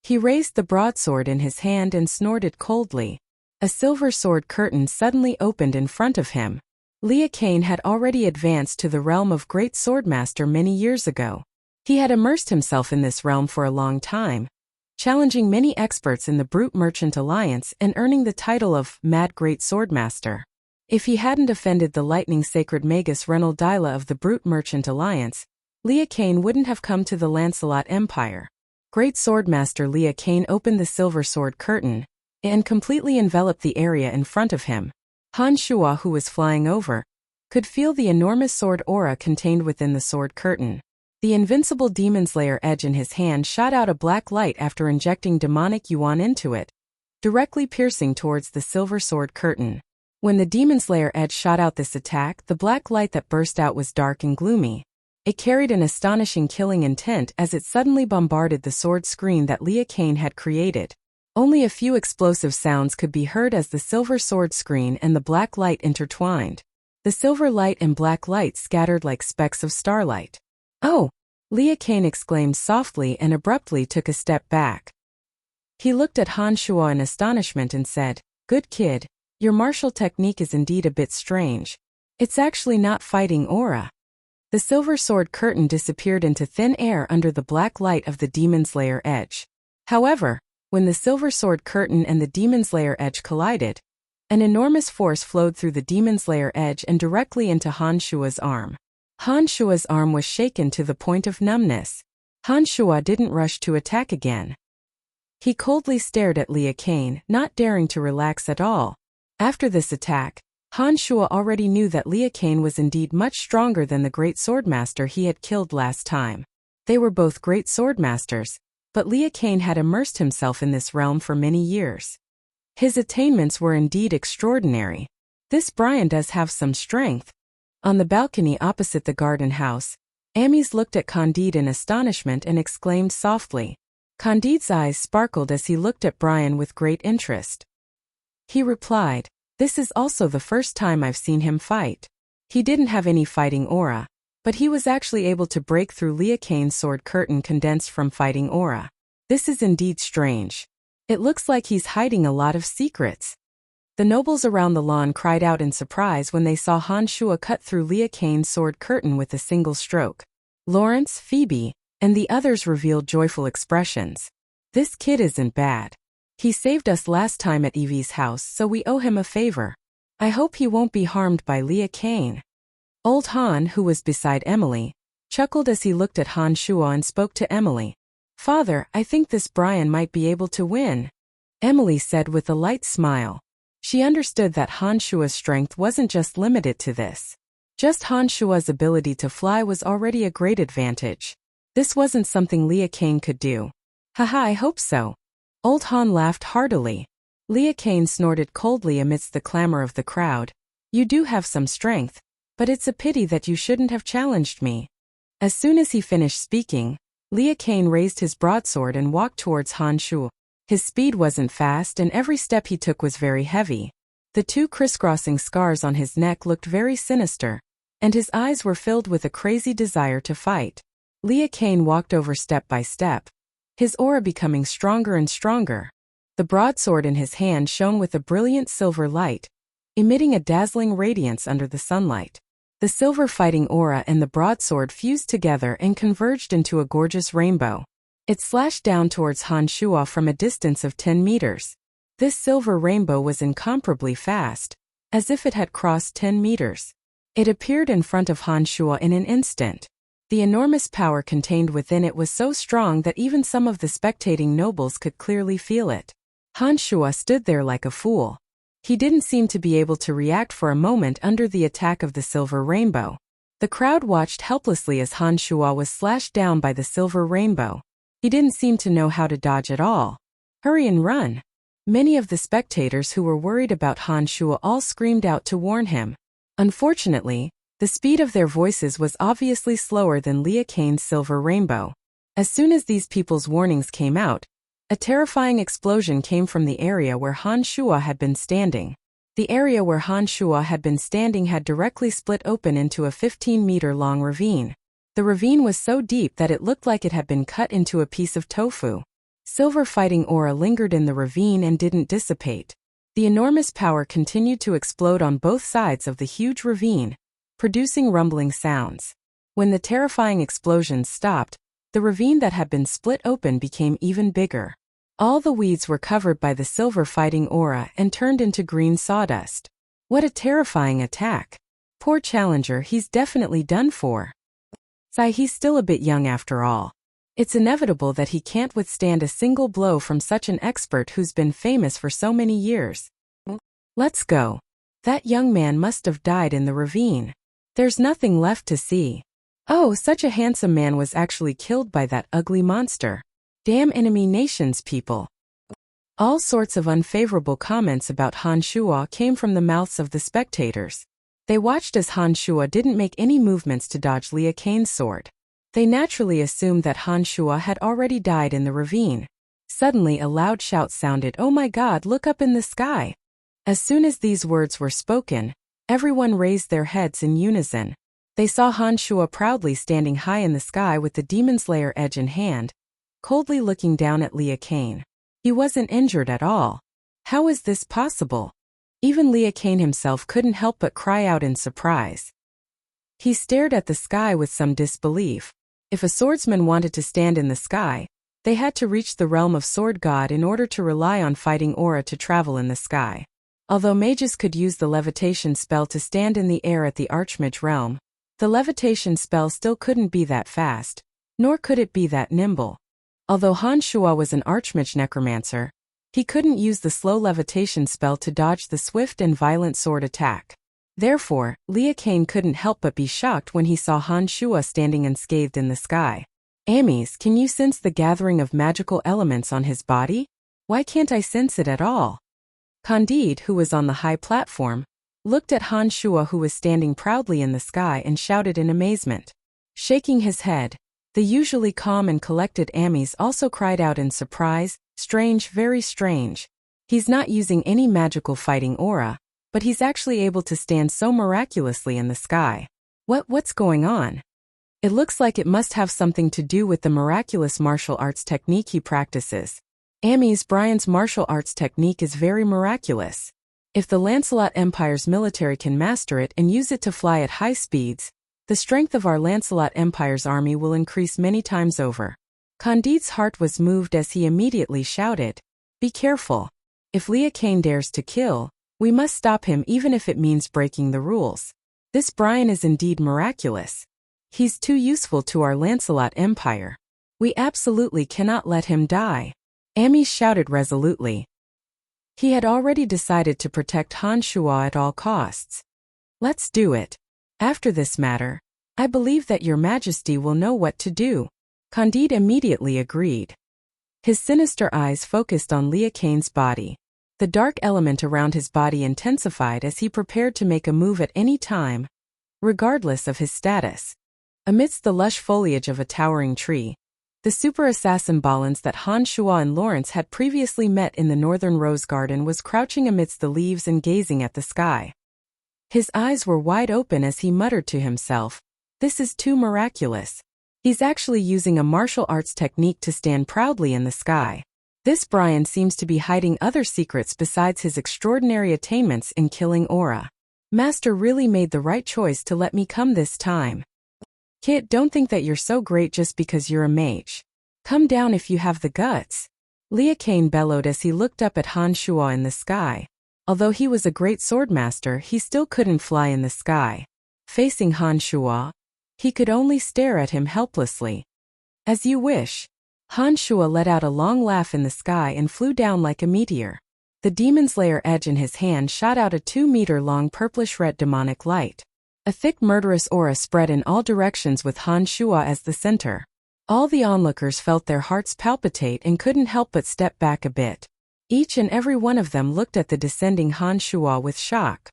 Speaker 1: He raised the broadsword in his hand and snorted coldly. A silver sword curtain suddenly opened in front of him. Lia Kane had already advanced to the realm of Great Swordmaster many years ago. He had immersed himself in this realm for a long time, challenging many experts in the Brute Merchant Alliance and earning the title of Mad Great Swordmaster. If he hadn't offended the lightning sacred Magus Reynoldila of the Brute Merchant Alliance, Lia Kane wouldn't have come to the Lancelot Empire. Great Swordmaster Lia Kane opened the silver sword curtain and completely enveloped the area in front of him. Han Shua, who was flying over, could feel the enormous sword aura contained within the sword curtain. The invincible Demon Slayer edge in his hand shot out a black light after injecting demonic yuan into it, directly piercing towards the silver sword curtain. When the Demon Slayer edge shot out this attack, the black light that burst out was dark and gloomy. It carried an astonishing killing intent as it suddenly bombarded the sword screen that Lia Kane had created. Only a few explosive sounds could be heard as the silver sword screen and the black light intertwined. The silver light and black light scattered like specks of starlight. "Oh!" Lia Kane exclaimed softly and abruptly took a step back. He looked at Han Shua in astonishment and said, "Good kid, your martial technique is indeed a bit strange. It's actually not fighting aura." The silver sword curtain disappeared into thin air under the black light of the Demon Slayer edge. However, when the silver sword curtain and the Demon Slayer edge collided, an enormous force flowed through the Demon Slayer edge and directly into Han Shua's arm. Han Shua's arm was shaken to the point of numbness. Han Shua didn't rush to attack again. He coldly stared at Lia Kane, not daring to relax at all. After this attack, Han Shua already knew that Lia Kane was indeed much stronger than the great swordmaster he had killed last time. They were both great swordmasters, but Lia Kane had immersed himself in this realm for many years. His attainments were indeed extraordinary. This Brian does have some strength. On the balcony opposite the garden house, Amis looked at Candide in astonishment and exclaimed softly. Candide's eyes sparkled as he looked at Brian with great interest. He replied, "This is also the first time I've seen him fight." He didn't have any fighting aura, but he was actually able to break through Lia Kane's sword curtain condensed from fighting aura. This is indeed strange. It looks like he's hiding a lot of secrets. The nobles around the lawn cried out in surprise when they saw Han Shua cut through Lia Kane's sword curtain with a single stroke. Lawrence, Phoebe, and the others revealed joyful expressions. "This kid isn't bad. He saved us last time at Evie's house, so we owe him a favor. I hope he won't be harmed by Lia Kane." Old Han, who was beside Emily, chuckled as he looked at Han Shua and spoke to Emily. "Father, I think this Brian might be able to win," Emily said with a light smile. She understood that Han Shua's strength wasn't just limited to this. Just Han Shua's ability to fly was already a great advantage. This wasn't something Lia Kane could do. "Haha, I hope so." Old Han laughed heartily. Lia Kane snorted coldly amidst the clamor of the crowd. You do have some strength, but it's a pity that you shouldn't have challenged me. As soon as he finished speaking, Lia Kane raised his broadsword and walked towards Han Shuo. His speed wasn't fast and every step he took was very heavy. The two crisscrossing scars on his neck looked very sinister, and his eyes were filled with a crazy desire to fight. Lia Kane walked over step by step, his aura becoming stronger and stronger. The broadsword in his hand shone with a brilliant silver light, emitting a dazzling radiance under the sunlight. The silver fighting aura and the broadsword fused together and converged into a gorgeous rainbow. It slashed down towards Han Shuo from a distance of 10 meters. This silver rainbow was incomparably fast, as if it had crossed 10 meters. It appeared in front of Han Shuo in an instant. The enormous power contained within it was so strong that even some of the spectating nobles could clearly feel it. Han Shuo stood there like a fool. He didn't seem to be able to react for a moment under the attack of the silver rainbow. The crowd watched helplessly as Han Shuo was slashed down by the silver rainbow. He didn't seem to know how to dodge at all. Hurry and run! Many of the spectators who were worried about Han Shuo all screamed out to warn him. Unfortunately, the speed of their voices was obviously slower than Lia Kane's silver rainbow. As soon as these people's warnings came out, a terrifying explosion came from the area where Han Shuo had been standing. The area where Han Shuo had been standing had directly split open into a 15-meter-long ravine. The ravine was so deep that it looked like it had been cut into a piece of tofu. Silver fighting aura lingered in the ravine and didn't dissipate. The enormous power continued to explode on both sides of the huge ravine, producing rumbling sounds. When the terrifying explosions stopped, the ravine that had been split open became even bigger. All the weeds were covered by the silver fighting aura and turned into green sawdust. What a terrifying attack. Poor challenger, he's definitely done for. He's still a bit young after all. It's inevitable that he can't withstand a single blow from such an expert who's been famous for so many years. Let's go. That young man must have died in the ravine. There's nothing left to see. Oh, such a handsome man was actually killed by that ugly monster. Damn enemy nations people. All sorts of unfavorable comments about Han Shuo came from the mouths of the spectators. They watched as Han Shuo didn't make any movements to dodge Lia Kane's sword. They naturally assumed that Han Shuo had already died in the ravine. Suddenly a loud shout sounded, "Oh my God, look up in the sky!" As soon as these words were spoken, everyone raised their heads in unison. They saw Han Shuo proudly standing high in the sky with the Demon Slayer edge in hand, coldly looking down at Lia Kane. He wasn't injured at all. How is this possible? Even Lia Kane himself couldn't help but cry out in surprise. He stared at the sky with some disbelief. If a swordsman wanted to stand in the sky, they had to reach the realm of Sword God in order to rely on fighting aura to travel in the sky. Although mages could use the levitation spell to stand in the air at the Archmage realm, the levitation spell still couldn't be that fast, nor could it be that nimble. Although Han Shuo was an Archmage necromancer, he couldn't use the slow levitation spell to dodge the swift and violent sword attack. Therefore, Lia Kane couldn't help but be shocked when he saw Han Shuo standing unscathed in the sky. Amies, can you sense the gathering of magical elements on his body? Why can't I sense it at all? Candide, who was on the high platform, looked at Han Shuo who was standing proudly in the sky and shouted in amazement. Shaking his head, the usually calm and collected Amies also cried out in surprise, "Strange, very strange. He's not using any magical fighting aura, but he's actually able to stand so miraculously in the sky. What's going on? It looks like it must have something to do with the miraculous martial arts technique he practices. Amies, Brian's martial arts technique is very miraculous. If the Lancelot Empire's military can master it and use it to fly at high speeds, the strength of our Lancelot Empire's army will increase many times over." Candide's heart was moved as he immediately shouted, "Be careful. If Lia Kane dares to kill, we must stop him even if it means breaking the rules. This Brian is indeed miraculous. He's too useful to our Lancelot Empire. We absolutely cannot let him die." Amies shouted resolutely. He had already decided to protect Han Shuo at all costs. "Let's do it. After this matter, I believe that your majesty will know what to do." Candide immediately agreed. His sinister eyes focused on Lia Kane's body. The dark element around his body intensified as he prepared to make a move at any time, regardless of his status. Amidst the lush foliage of a towering tree, the super assassin Balins that Han Shuo and Lawrence had previously met in the northern rose garden was crouching amidst the leaves and gazing at the sky. His eyes were wide open as he muttered to himself, "This is too miraculous. He's actually using a martial arts technique to stand proudly in the sky. This Brian seems to be hiding other secrets besides his extraordinary attainments in killing aura. Master really made the right choice to let me come this time. Kid, don't think that you're so great just because you're a mage. Come down if you have the guts." Liu Kang bellowed as he looked up at Han Shuo in the sky. Although he was a great swordmaster, he still couldn't fly in the sky. Facing Han Shuo, he could only stare at him helplessly. "As you wish." Han Shuo let out a long laugh in the sky and flew down like a meteor. The demon's lair edge in his hand shot out a 2-meter-long purplish-red demonic light. A thick murderous aura spread in all directions with Han Shuo as the center. All the onlookers felt their hearts palpitate and couldn't help but step back a bit. Each and every one of them looked at the descending Han Shuo with shock.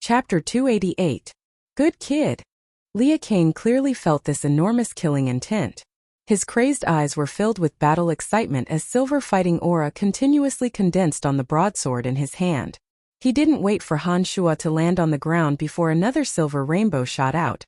Speaker 1: Chapter 288. Good kid. Liu Kang clearly felt this enormous killing intent. His crazed eyes were filled with battle excitement as silver fighting aura continuously condensed on the broadsword in his hand. He didn't wait for Han Shuo to land on the ground before another silver rainbow shot out,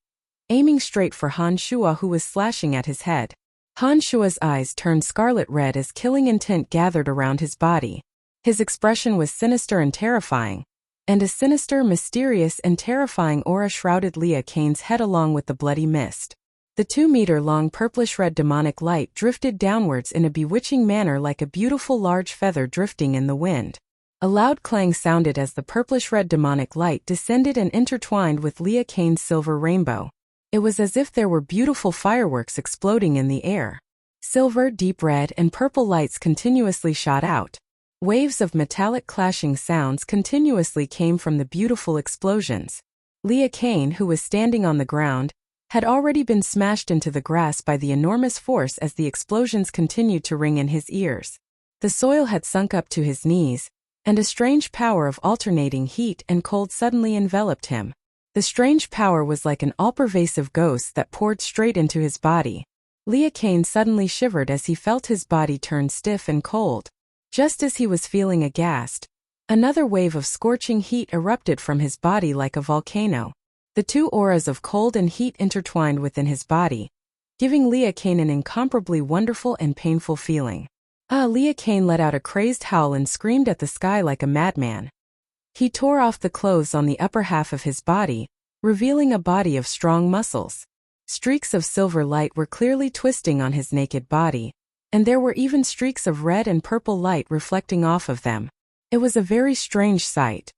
Speaker 1: aiming straight for Han Shuo, who was slashing at his head. Han Shuo's eyes turned scarlet red as killing intent gathered around his body. His expression was sinister and terrifying, and a sinister, mysterious, and terrifying aura shrouded Liu Kang's head along with the bloody mist. The 2-meter-long purplish-red demonic light drifted downwards in a bewitching manner like a beautiful large feather drifting in the wind. A loud clang sounded as the purplish-red demonic light descended and intertwined with Liu Kang's silver rainbow. It was as if there were beautiful fireworks exploding in the air. Silver, deep red, and purple lights continuously shot out. Waves of metallic clashing sounds continuously came from the beautiful explosions. Liu Kang, who was standing on the ground, had already been smashed into the grass by the enormous force as the explosions continued to ring in his ears. The soil had sunk up to his knees, and a strange power of alternating heat and cold suddenly enveloped him. The strange power was like an all-pervasive ghost that poured straight into his body. Liu Kang suddenly shivered as he felt his body turn stiff and cold. Just as he was feeling aghast, another wave of scorching heat erupted from his body like a volcano. The two auras of cold and heat intertwined within his body, giving Liu Kang an incomparably wonderful and painful feeling. Liu Kang let out a crazed howl and screamed at the sky like a madman. He tore off the clothes on the upper half of his body, revealing a body of strong muscles. Streaks of silver light were clearly twisting on his naked body, and there were even streaks of red and purple light reflecting off of them. It was a very strange sight.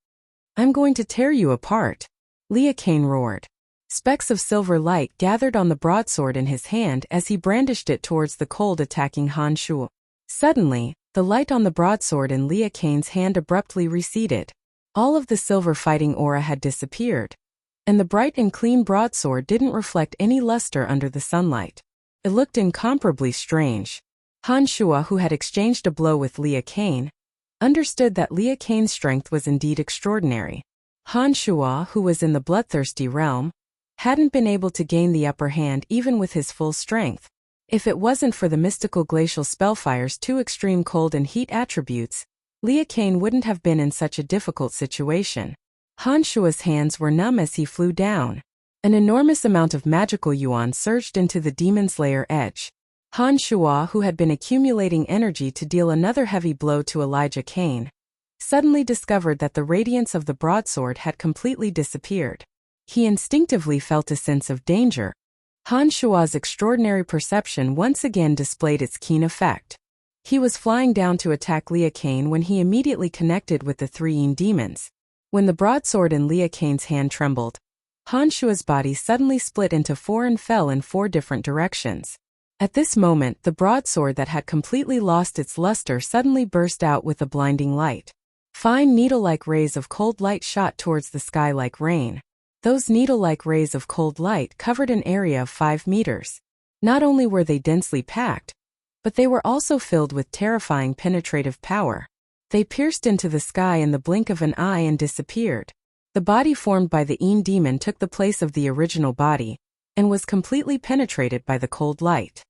Speaker 1: "I'm going to tear you apart," Liu Kang roared. Specks of silver light gathered on the broadsword in his hand as he brandished it towards the cold attacking Han Shuo. Suddenly, the light on the broadsword in Liu Kang's hand abruptly receded. All of the silver fighting aura had disappeared, and the bright and clean broadsword didn't reflect any luster under the sunlight. It looked incomparably strange. Han Shuo, who had exchanged a blow with Liu Kang, understood that Liu Kang's strength was indeed extraordinary. Han Shuo, who was in the bloodthirsty realm, hadn't been able to gain the upper hand even with his full strength. If it wasn't for the mystical glacial spellfire's two extreme cold and heat attributes, Liu Kang wouldn't have been in such a difficult situation. Han Shuo's hands were numb as he flew down. An enormous amount of magical yuan surged into the demon's lair edge. Han Shuo, who had been accumulating energy to deal another heavy blow to Elijah Kane, suddenly discovered that the radiance of the broadsword had completely disappeared. He instinctively felt a sense of danger. Han Shuo's extraordinary perception once again displayed its keen effect. He was flying down to attack Liu Kang when he immediately connected with the three Yin demons. When the broadsword in Liu Kang's hand trembled, Han Shuo's body suddenly split into four and fell in four different directions. At this moment, the broadsword that had completely lost its luster suddenly burst out with a blinding light. Fine needle-like rays of cold light shot towards the sky like rain. Those needle-like rays of cold light covered an area of 5 meters. Not only were they densely packed, but they were also filled with terrifying penetrative power. They pierced into the sky in the blink of an eye and disappeared. The body formed by the Een demon took the place of the original body, and was completely penetrated by the cold light.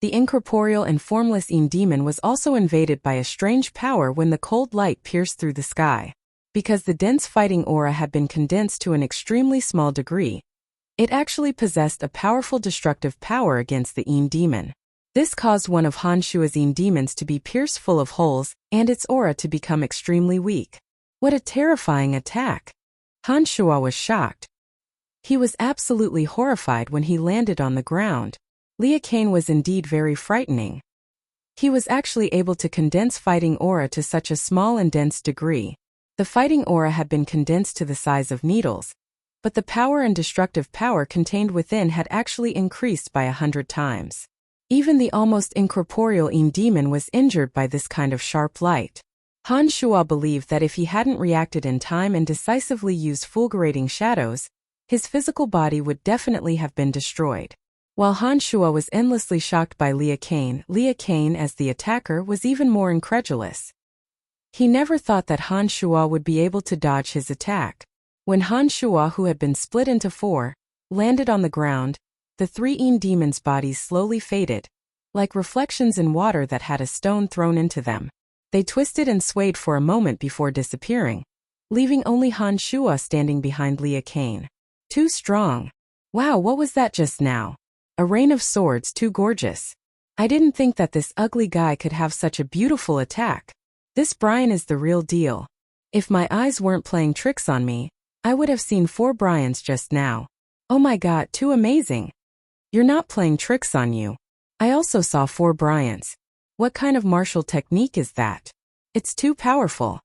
Speaker 1: The incorporeal and formless Een demon was also invaded by a strange power when the cold light pierced through the sky. Because the dense fighting aura had been condensed to an extremely small degree, it actually possessed a powerful destructive power against the Een demon. This caused one of Han Shua's Een demons to be pierced full of holes, and its aura to become extremely weak. What a terrifying attack! Han Shua was shocked. He was absolutely horrified when he landed on the ground. Liu Kang was indeed very frightening. He was actually able to condense fighting aura to such a small and dense degree. The fighting aura had been condensed to the size of needles, but the power and destructive power contained within had actually increased by 100 times. Even the almost incorporeal Een demon was injured by this kind of sharp light. Han Shua believed that if he hadn't reacted in time and decisively used fulgurating shadows, his physical body would definitely have been destroyed. While Han Shua was endlessly shocked by Liu Kang, as the attacker, was even more incredulous. He never thought that Han Shua would be able to dodge his attack. When Han Shua, who had been split into 4, landed on the ground, the 3 Een demons' bodies slowly faded, like reflections in water that had a stone thrown into them. They twisted and swayed for a moment before disappearing, leaving only Han Shua standing behind Liu Kang. Too strong. Wow, what was that just now? A rain of swords, too gorgeous. I didn't think that this ugly guy could have such a beautiful attack. This Brian is the real deal. If my eyes weren't playing tricks on me, I would have seen 4 Brians just now. Oh my god, too amazing. You're not playing tricks on you. I also saw 4 Brians. What kind of martial technique is that? It's too powerful.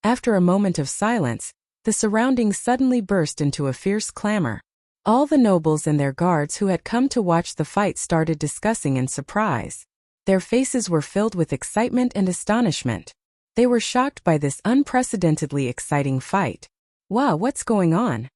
Speaker 1: After a moment of silence, the surroundings suddenly burst into a fierce clamor. All the nobles and their guards who had come to watch the fight started discussing in surprise. Their faces were filled with excitement and astonishment. They were shocked by this unprecedentedly exciting fight. Wow, what's going on?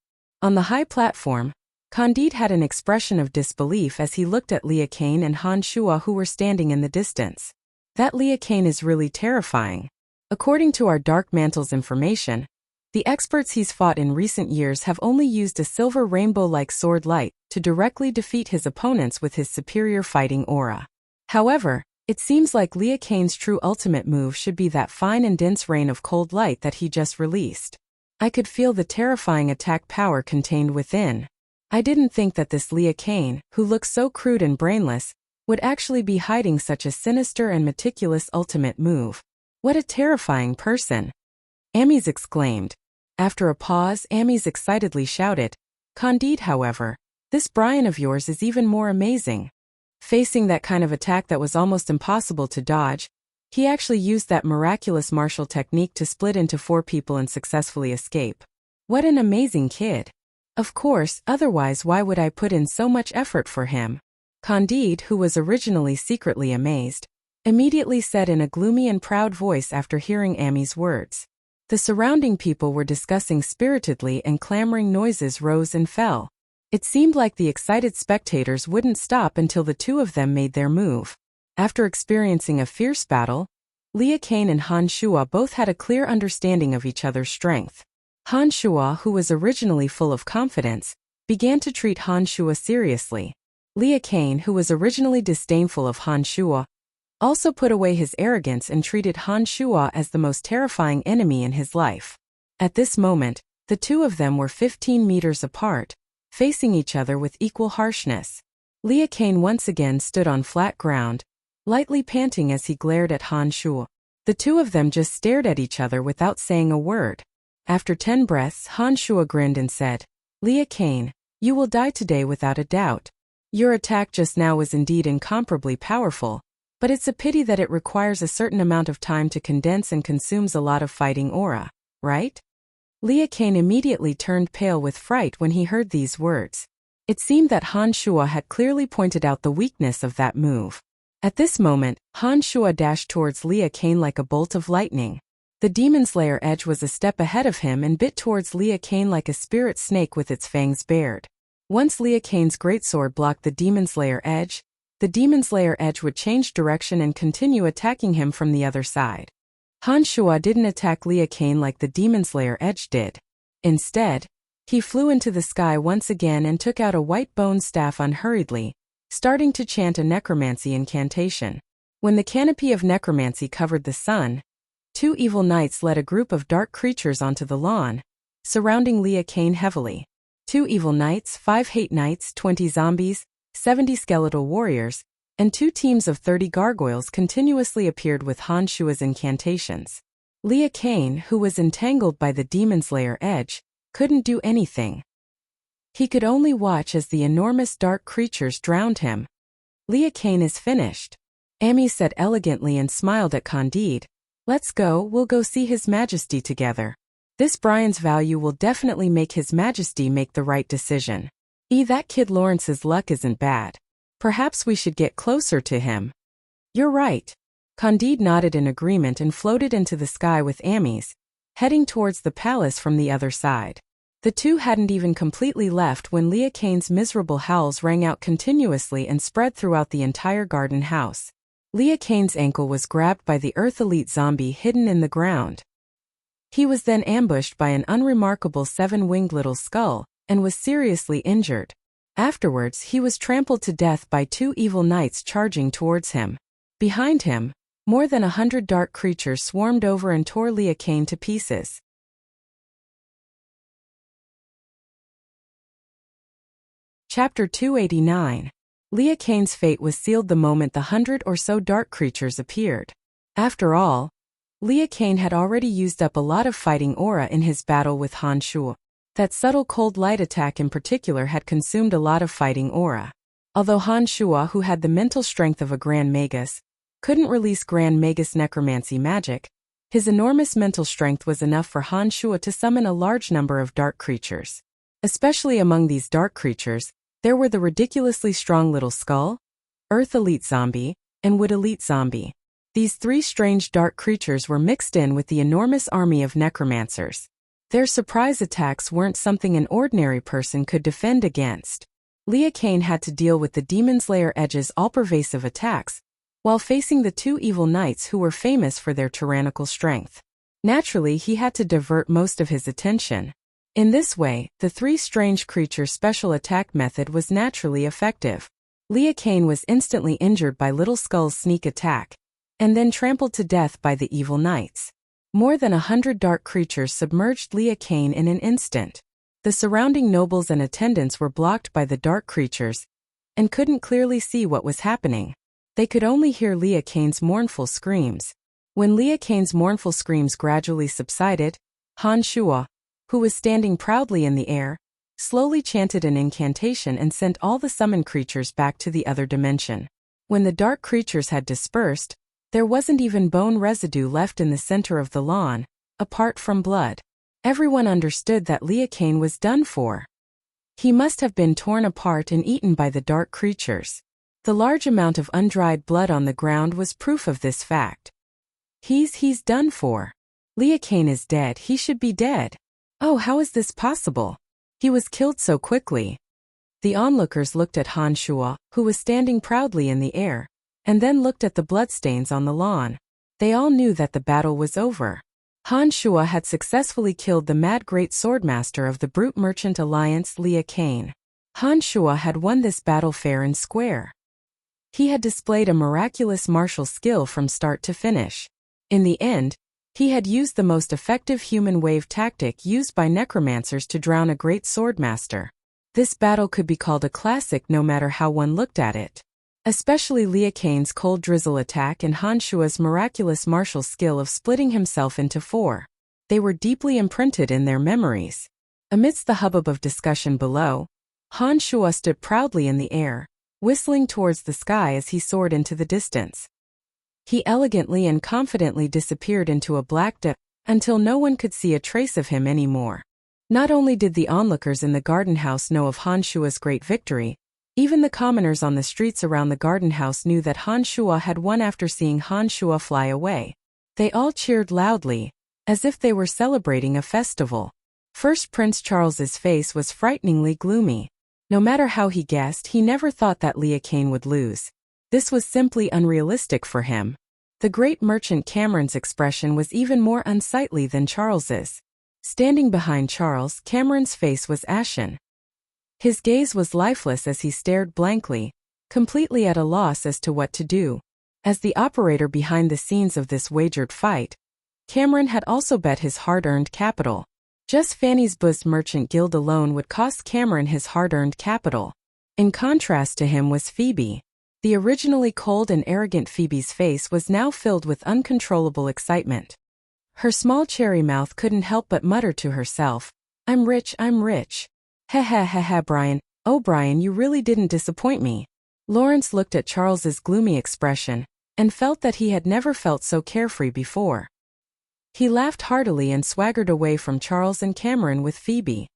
Speaker 1: On the high platform, Candide had an expression of disbelief as he looked at Liu Kang and Han Shua, who were standing in the distance. That Liu Kang is really terrifying. According to our Dark Mantle's information, the experts he's fought in recent years have only used a silver rainbow-like sword light to directly defeat his opponents with his superior fighting aura. However, it seems like Liu Kang's true ultimate move should be that fine and dense rain of cold light that he just released. I could feel the terrifying attack power contained within. I didn't think that this Liu Kang, who looks so crude and brainless, would actually be hiding such a sinister and meticulous ultimate move. What a terrifying person! Amis exclaimed. After a pause, Amis excitedly shouted, Candide, however, this Brian of yours is even more amazing. Facing that kind of attack that was almost impossible to dodge, he actually used that miraculous martial technique to split into 4 people and successfully escape. What an amazing kid! Of course, otherwise why would I put in so much effort for him? Candide, who was originally secretly amazed, immediately said in a gloomy and proud voice after hearing Ami's words. The surrounding people were discussing spiritedly and clamoring noises rose and fell. It seemed like the excited spectators wouldn't stop until the 2 of them made their move. After experiencing a fierce battle, Liu Kang and Han Shua both had a clear understanding of each other's strength. Han Shua, who was originally full of confidence, began to treat Han Shua seriously. Liu Kang, who was originally disdainful of Han Shua, also put away his arrogance and treated Han Shua as the most terrifying enemy in his life. At this moment, the 2 of them were 15 meters apart, facing each other with equal harshness. Liu Kang once again stood on flat ground, lightly panting as he glared at Han Shua. The 2 of them just stared at each other without saying a word. After 10 breaths, Han Shua grinned and said, Liu Kang, you will die today without a doubt. Your attack just now was indeed incomparably powerful, but it's a pity that it requires a certain amount of time to condense and consumes a lot of fighting aura, right? Liu Kang immediately turned pale with fright when he heard these words. It seemed that Han Shua had clearly pointed out the weakness of that move. At this moment, Han Shua dashed towards Liu Kang like a bolt of lightning. The Demon Slayer edge was a step ahead of him and bit towards Liu Kang like a spirit snake with its fangs bared. Once Liu Kang's greatsword blocked the Demon Slayer edge, the demon slayer edge would change direction and continue attacking him from the other side. Han Shuo didn't attack Lia Kane like the demon slayer edge did. Instead, he flew into the sky once again and took out a white bone staff unhurriedly, starting to chant a necromancy incantation. When the canopy of necromancy covered the sun, 2 evil knights led a group of dark creatures onto the lawn, surrounding Lia Kane heavily. 2 evil knights, 5 hate knights, 20 zombies, 70 skeletal warriors, and 2 teams of 30 gargoyles continuously appeared with Han Shuo's incantations. Lia Kane, who was entangled by the demon slayer edge, couldn't do anything. He could only watch as the enormous dark creatures drowned him. Lia Kane is finished, Amy said elegantly and smiled at Candide. Let's go, we'll go see His Majesty together. This Brian's value will definitely make His Majesty make the right decision. That kid Lawrence's luck isn't bad. Perhaps we should get closer to him. You're right. Candide nodded in agreement and floated into the sky with Amy's, heading towards the palace from the other side. The two hadn't even completely left when Lia Kane's miserable howls rang out continuously and spread throughout the entire garden house. Lia Kane's ankle was grabbed by the Earth Elite zombie hidden in the ground. He was then ambushed by an unremarkable 7-winged little skull, and was seriously injured. Afterwards, he was trampled to death by 2 evil knights charging towards him. Behind him, more than 100 dark creatures swarmed over and tore Lia Kane to pieces. Chapter 289. Lia Kane's fate was sealed the moment the 100 or so dark creatures appeared. After all, Lia Kane had already used up a lot of fighting aura in his battle with Han Shuo. That subtle cold light attack in particular had consumed a lot of fighting aura. Although Han Shuo, who had the mental strength of a Grand Magus, couldn't release Grand Magus necromancy magic, his enormous mental strength was enough for Han Shuo to summon a large number of dark creatures. Especially among these dark creatures, there were the ridiculously strong Little Skull, Earth Elite Zombie, and Wood Elite Zombie. These 3 strange dark creatures were mixed in with the enormous army of necromancers. Their surprise attacks weren't something an ordinary person could defend against. Lia Kane had to deal with the Demon Slayer Edge's all-pervasive attacks, while facing the 2 evil knights who were famous for their tyrannical strength. Naturally, he had to divert most of his attention. In this way, the 3 strange creatures' special attack method was naturally effective. Lia Kane was instantly injured by Little Skull's sneak attack, and then trampled to death by the evil knights. More than 100 dark creatures submerged Lia Kane in an instant. The surrounding nobles and attendants were blocked by the dark creatures, and couldn't clearly see what was happening. They could only hear Lia Kane's mournful screams. When Lia Kane's mournful screams gradually subsided, Han Shuo, who was standing proudly in the air, slowly chanted an incantation and sent all the summoned creatures back to the other dimension. When the dark creatures had dispersed, there wasn't even bone residue left in the center of the lawn, apart from blood. Everyone understood that Lia Kane was done for. He must have been torn apart and eaten by the dark creatures. The large amount of undried blood on the ground was proof of this fact. He's done for. Lia Kane is dead. He should be dead. Oh, how is this possible? He was killed so quickly. The onlookers looked at Han Shuo, who was standing proudly in the air, and then looked at the bloodstains on the lawn. They all knew that the battle was over. Han Shuo had successfully killed the mad great swordmaster of the Brute Merchant Alliance, Lia Kane. Han Shuo had won this battle fair and square. He had displayed a miraculous martial skill from start to finish. In the end, he had used the most effective human wave tactic used by necromancers to drown a great swordmaster. This battle could be called a classic no matter how one looked at it. Especially Lia Kane's cold drizzle attack and Han Shuo's miraculous martial skill of splitting himself into 4. They were deeply imprinted in their memories. Amidst the hubbub of discussion below, Han Shuo stood proudly in the air, whistling towards the sky as he soared into the distance. He elegantly and confidently disappeared into a black dip, until no one could see a trace of him anymore. Not only did the onlookers in the garden house know of Han Shuo's great victory, even the commoners on the streets around the garden house knew that Han Shuo had won after seeing Han Shuo fly away. They all cheered loudly, as if they were celebrating a festival. First Prince Charles's face was frighteningly gloomy. No matter how he guessed, he never thought that Lia Kane would lose. This was simply unrealistic for him. The great merchant Cameron's expression was even more unsightly than Charles's. Standing behind Charles, Cameron's face was ashen. His gaze was lifeless as he stared blankly, completely at a loss as to what to do. As the operator behind the scenes of this wagered fight, Cameron had also bet his hard-earned capital. Just Fanny's Boost Merchant Guild alone would cost Cameron his hard-earned capital. In contrast to him was Phoebe. The originally cold and arrogant Phoebe's face was now filled with uncontrollable excitement. Her small cherry mouth couldn't help but mutter to herself, I'm rich, I'm rich. Ha ha ha ha, Brian. Oh Brian, you really didn't disappoint me. Lawrence looked at Charles's gloomy expression, and felt that he had never felt so carefree before. He laughed heartily and swaggered away from Charles and Cameron with Phoebe.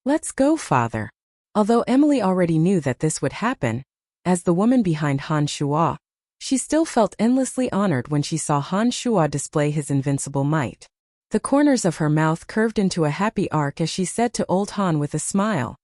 Speaker 1: Let's go, father. Although Emily already knew that this would happen, as the woman behind Han Shuo, she still felt endlessly honored when she saw Han Shuo display his invincible might. The corners of her mouth curved into a happy arc as she said to old Han with a smile.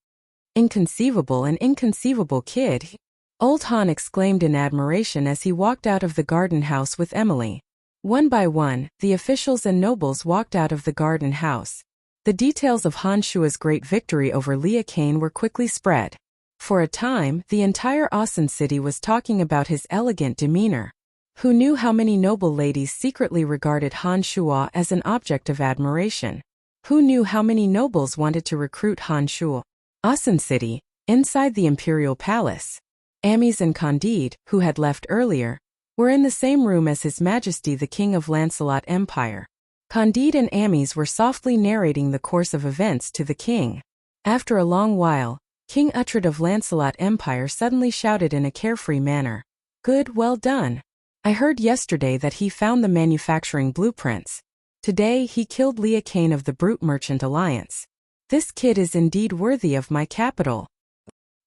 Speaker 1: Inconceivable, an inconceivable kid. Old Han exclaimed in admiration as he walked out of the garden house with Emily. One by one, the officials and nobles walked out of the garden house. The details of Han Shuo's great victory over Leah Kane were quickly spread. For a time, the entire Audiobook city was talking about his elegant demeanor. Who knew how many noble ladies secretly regarded Han Shuo as an object of admiration? Who knew how many nobles wanted to recruit Han Shuo? Audiobook city, inside the imperial palace. Amis and Candide, who had left earlier, were in the same room as His Majesty the King of Lancelot Empire. Candide and Amis were softly narrating the course of events to the king. After a long while, King Uhtred of Lancelot Empire suddenly shouted in a carefree manner, Good, well done. I heard yesterday that he found the manufacturing blueprints. Today he killed Leah Kane of the Brute Merchant Alliance. This kid is indeed worthy of my capital.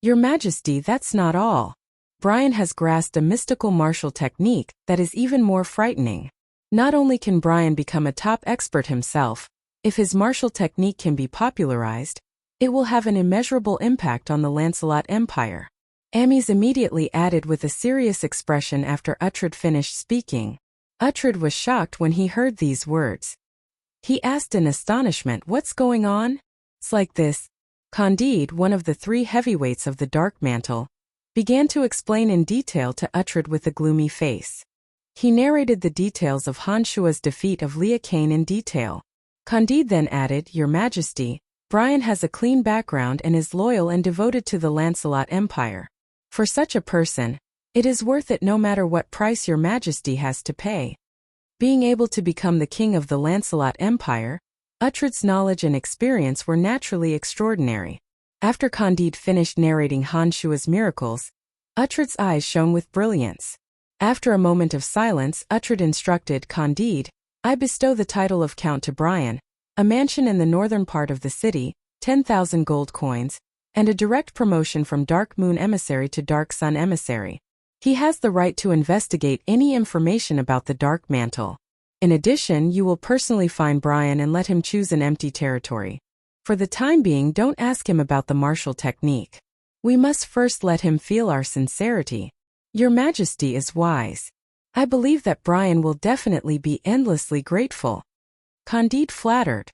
Speaker 1: Your Majesty, that's not all. Brian has grasped a mystical martial technique that is even more frightening. Not only can Brian become a top expert himself, if his martial technique can be popularized, it will have an immeasurable impact on the Lancelot Empire. Amis immediately added with a serious expression after Uhtred finished speaking. Uhtred was shocked when he heard these words. He asked in astonishment, what's going on? It's like this. Candide, one of the three heavyweights of the Dark Mantle, began to explain in detail to Uhtred with a gloomy face. He narrated the details of Han Shuo's defeat of Leah Kane in detail. Candide then added, Your Majesty, Brian has a clean background and is loyal and devoted to the Lancelot Empire. For such a person, it is worth it no matter what price Your Majesty has to pay. Being able to become the king of the Lancelot Empire, Uhtred's knowledge and experience were naturally extraordinary. After Candide finished narrating Han Shuo's miracles, Uhtred's eyes shone with brilliance. After a moment of silence, Uhtred instructed Candide, I bestow the title of Count to Brian, a mansion in the northern part of the city, 10,000 gold coins, and a direct promotion from Dark Moon Emissary to Dark Sun Emissary. He has the right to investigate any information about the Dark Mantle. In addition, you will personally find Brian and let him choose an empty territory. For the time being, don't ask him about the martial technique. We must first let him feel our sincerity. Your Majesty is wise. I believe that Brian will definitely be endlessly grateful. Candide flattered.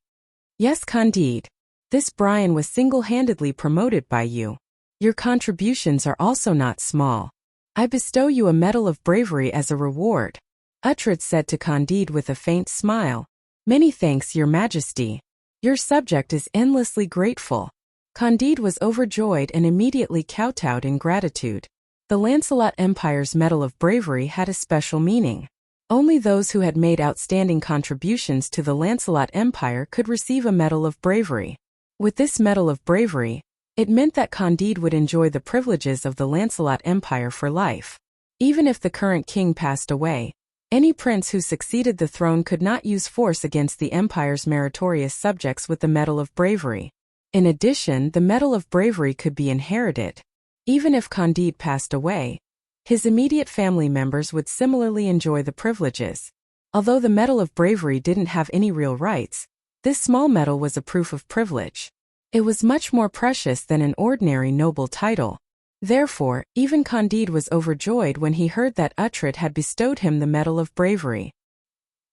Speaker 1: Yes, Candide. This Brian was single-handedly promoted by you. Your contributions are also not small. I bestow you a medal of bravery as a reward. Uhtred said to Candide with a faint smile. Many thanks, Your Majesty. Your subject is endlessly grateful. Candide was overjoyed and immediately kowtowed in gratitude. The Lancelot Empire's Medal of Bravery had a special meaning. Only those who had made outstanding contributions to the Lancelot Empire could receive a Medal of Bravery. With this Medal of Bravery, it meant that Candide would enjoy the privileges of the Lancelot Empire for life. Even if the current king passed away, any prince who succeeded the throne could not use force against the Empire's meritorious subjects with the Medal of Bravery. In addition, the Medal of Bravery could be inherited. Even if Candide passed away, his immediate family members would similarly enjoy the privileges. Although the Medal of Bravery didn't have any real rights, this small medal was a proof of privilege. It was much more precious than an ordinary noble title. Therefore, even Candide was overjoyed when he heard that Uhtred had bestowed him the Medal of Bravery.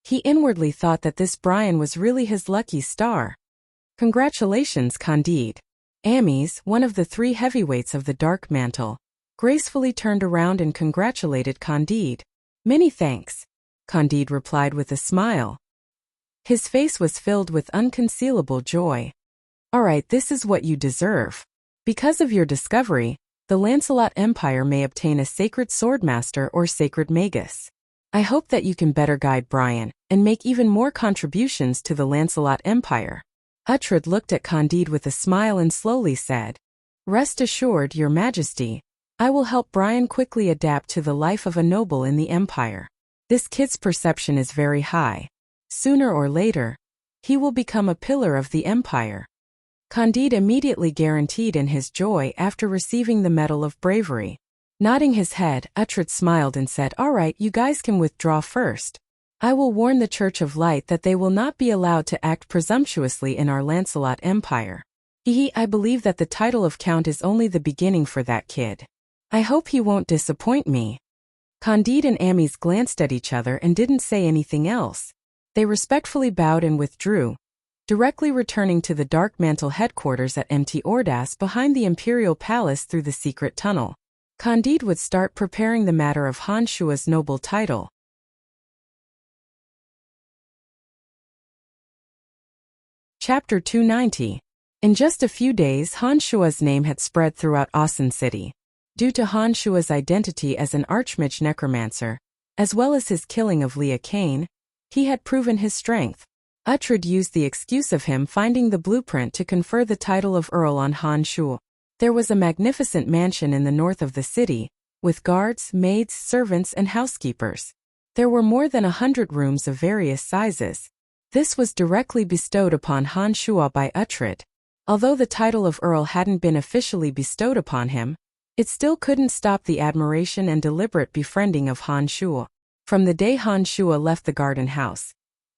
Speaker 1: He inwardly thought that this Brian was really his lucky star. Congratulations, Candide. Amies, one of the 3 heavyweights of the Dark Mantle, gracefully turned around and congratulated Candide. Many thanks, Candide replied with a smile. His face was filled with unconcealable joy. All right, this is what you deserve. Because of your discovery, the Lancelot Empire may obtain a sacred swordmaster or sacred magus. I hope that you can better guide Brian and make even more contributions to the Lancelot Empire. Uhtred looked at Candide with a smile and slowly said, Rest assured, Your Majesty, I will help Brian quickly adapt to the life of a noble in the Empire. This kid's perception is very high. Sooner or later, he will become a pillar of the Empire. Candide immediately guaranteed in his joy after receiving the Medal of Bravery. Nodding his head, Uhtred smiled and said, All right, you guys can withdraw first. I will warn the Church of Light that they will not be allowed to act presumptuously in our Lancelot Empire. I believe that the title of Count is only the beginning for that kid. I hope he won't disappoint me. Candide and Amies glanced at each other and didn't say anything else. They respectfully bowed and withdrew, directly returning to the Dark Mantle headquarters at Mt. Ordas behind the Imperial Palace through the secret tunnel. Candide would start preparing the matter of Han Shua's noble title. Chapter 290. In just a few days, Han Shua's name had spread throughout Asen City. Due to Han Shua's identity as an archmage necromancer, as well as his killing of Lia Kane, he had proven his strength. Uhtred used the excuse of him finding the blueprint to confer the title of Earl on Han Shua. There was a magnificent mansion in the north of the city, with guards, maids, servants, and housekeepers. There were more than 100 rooms of various sizes. This was directly bestowed upon Han Shua by Uhtred. Although the title of Earl hadn't been officially bestowed upon him, it still couldn't stop the admiration and deliberate befriending of Han Shua. From the day Han Shua left the garden house,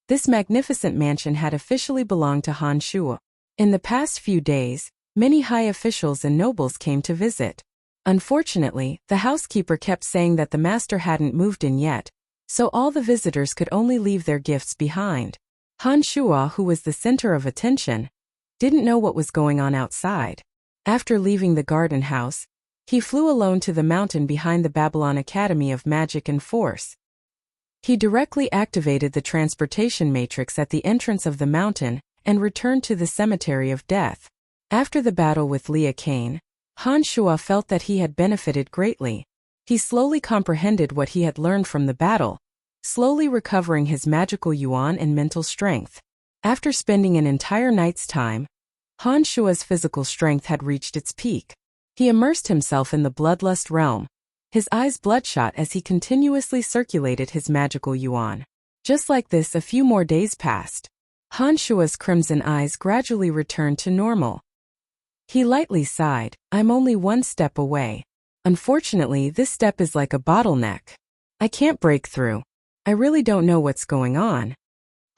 Speaker 1: this magnificent mansion had officially belonged to Han Shua. In the past few days, many high officials and nobles came to visit. Unfortunately, the housekeeper kept saying that the master hadn't moved in yet, so all the visitors could only leave their gifts behind. Han Shua, who was the center of attention, didn't know what was going on outside. After leaving the garden house, he flew alone to the mountain behind the Babylon Academy of Magic and Force. He directly activated the transportation matrix at the entrance of the mountain and returned to the Cemetery of Death. After the battle with Lia Kane, Han Shua felt that he had benefited greatly. He slowly comprehended what he had learned from the battle, slowly recovering his magical yuan and mental strength. After spending an entire night's time, Han Shua's physical strength had reached its peak. He immersed himself in the bloodlust realm, his eyes bloodshot as he continuously circulated his magical yuan. Just like this, a few more days passed. Han Shua's crimson eyes gradually returned to normal. He lightly sighed, I'm only one step away. Unfortunately, this step is like a bottleneck. I can't break through. I really don't know what's going on.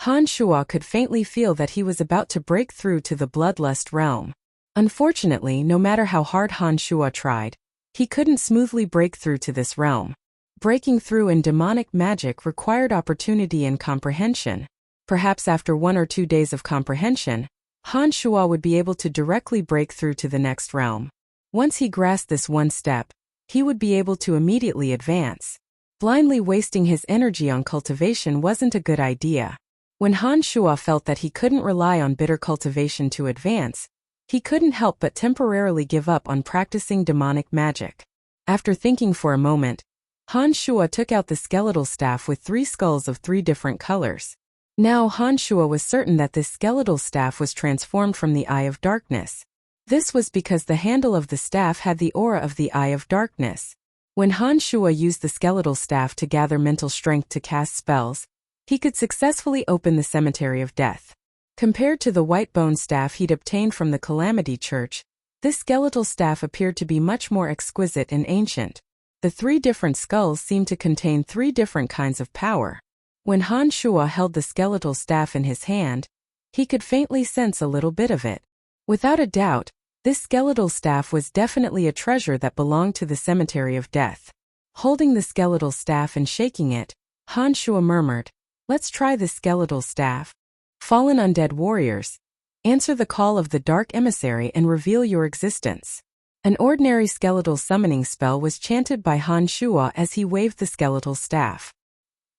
Speaker 1: Han Shua could faintly feel that he was about to break through to the bloodlust realm. Unfortunately, no matter how hard Han Shua tried, he couldn't smoothly break through to this realm. Breaking through in demonic magic required opportunity and comprehension. Perhaps after 1 or 2 days of comprehension, Han Shua would be able to directly break through to the next realm. Once he grasped this one step, he would be able to immediately advance. Blindly wasting his energy on cultivation wasn't a good idea. When Han Shua felt that he couldn't rely on bitter cultivation to advance, he couldn't help but temporarily give up on practicing demonic magic. After thinking for a moment, Han Shua took out the skeletal staff with 3 skulls of 3 different colors. Now Han Shua was certain that this skeletal staff was transformed from the Eye of Darkness. This was because the handle of the staff had the aura of the Eye of Darkness. When Han Shua used the skeletal staff to gather mental strength to cast spells, he could successfully open the Cemetery of Death. Compared to the white bone staff he'd obtained from the Calamity Church, this skeletal staff appeared to be much more exquisite and ancient. The 3 different skulls seemed to contain 3 different kinds of power. When Han Shua held the skeletal staff in his hand, he could faintly sense a little bit of it. Without a doubt, This skeletal staff was definitely a treasure that belonged to the cemetery of death. Holding the skeletal staff and shaking it, Han Shuo murmured, "Let's try this skeletal staff. Fallen undead warriors, answer the call of the dark emissary and reveal your existence." An ordinary skeletal summoning spell was chanted by Han Shuo as he waved the skeletal staff.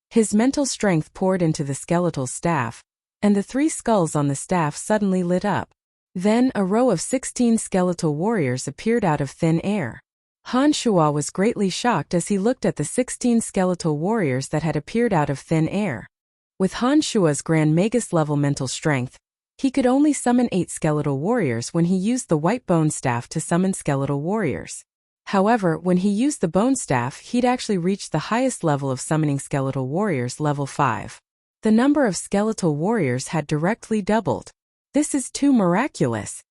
Speaker 1: His mental strength poured into the skeletal staff, and the 3 skulls on the staff suddenly lit up. Then a row of 16 skeletal warriors appeared out of thin air. Han Shuo was greatly shocked as he looked at the 16 skeletal warriors that had appeared out of thin air. With Han Shuo's Grand Magus level mental strength, he could only summon 8 skeletal warriors when he used the white bone staff to summon skeletal warriors. However, when he used the bone staff, he'd actually reached the highest level of summoning skeletal warriors, level 5. The number of skeletal warriors had directly doubled. "This is too miraculous!"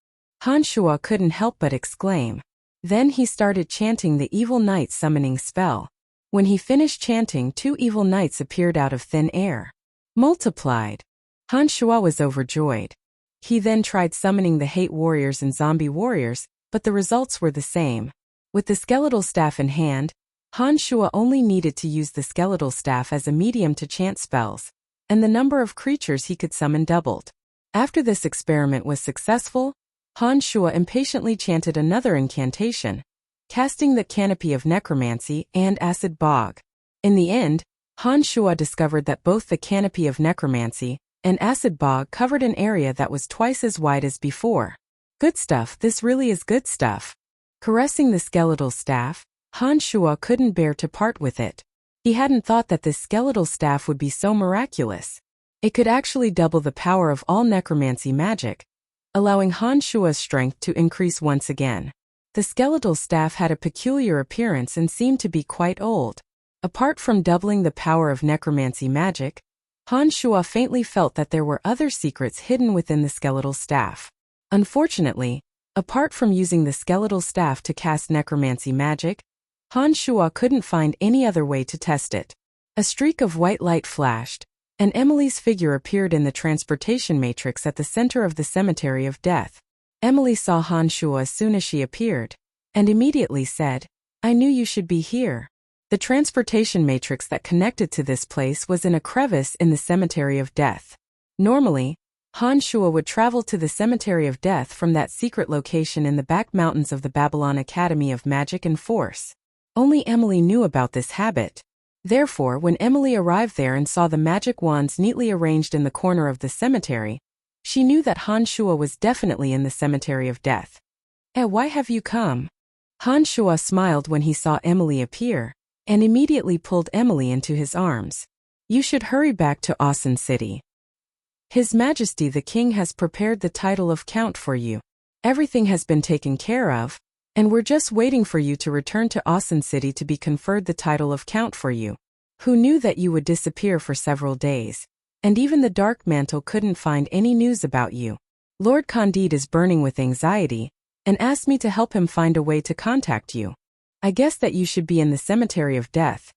Speaker 1: Han Shuo couldn't help but exclaim. Then he started chanting the Evil Knight summoning spell. When he finished chanting, 2 evil knights appeared out of thin air. Multiplied. Han Shuo was overjoyed. He then tried summoning the hate warriors and zombie warriors, but the results were the same. With the skeletal staff in hand, Han Shuo only needed to use the skeletal staff as a medium to chant spells, and the number of creatures he could summon doubled. After this experiment was successful, Han Shuo impatiently chanted another incantation, casting the canopy of necromancy and acid bog. In the end, Han Shuo discovered that both the canopy of necromancy and acid bog covered an area that was twice as wide as before. Good stuff, this really is good stuff. Caressing the skeletal staff, Han Shuo couldn't bear to part with it. He hadn't thought that this skeletal staff would be so miraculous. It could actually double the power of all necromancy magic, allowing Han Shuo's strength to increase once again. The skeletal staff had a peculiar appearance and seemed to be quite old. Apart from doubling the power of necromancy magic, Han Shuo faintly felt that there were other secrets hidden within the skeletal staff. Unfortunately, apart from using the skeletal staff to cast necromancy magic, Han Shuo couldn't find any other way to test it. A streak of white light flashed, and Emily's figure appeared in the transportation matrix at the center of the cemetery of death. Emily saw Han Shuo as soon as she appeared, and immediately said, "I knew you should be here." The transportation matrix that connected to this place was in a crevice in the cemetery of death. Normally, Han Shuo would travel to the cemetery of death from that secret location in the back mountains of the Babylon Academy of Magic and Force. Only Emily knew about this habit. Therefore, when Emily arrived there and saw the magic wands neatly arranged in the corner of the cemetery, she knew that Han Shuo was definitely in the cemetery of death. Why have you come?" Han Shuo smiled when he saw Emily appear, and immediately pulled Emily into his arms. "You should hurry back to Audiobook City. His Majesty the King has prepared the title of Count for you. Everything has been taken care of, and we're just waiting for you to return to Audiobook City to be conferred the title of Count for you. Who knew that you would disappear for several days? And even the Dark Mantle couldn't find any news about you. Lord Candide is burning with anxiety, and asked me to help him find a way to contact you. I guess that you should be in the cemetery of death.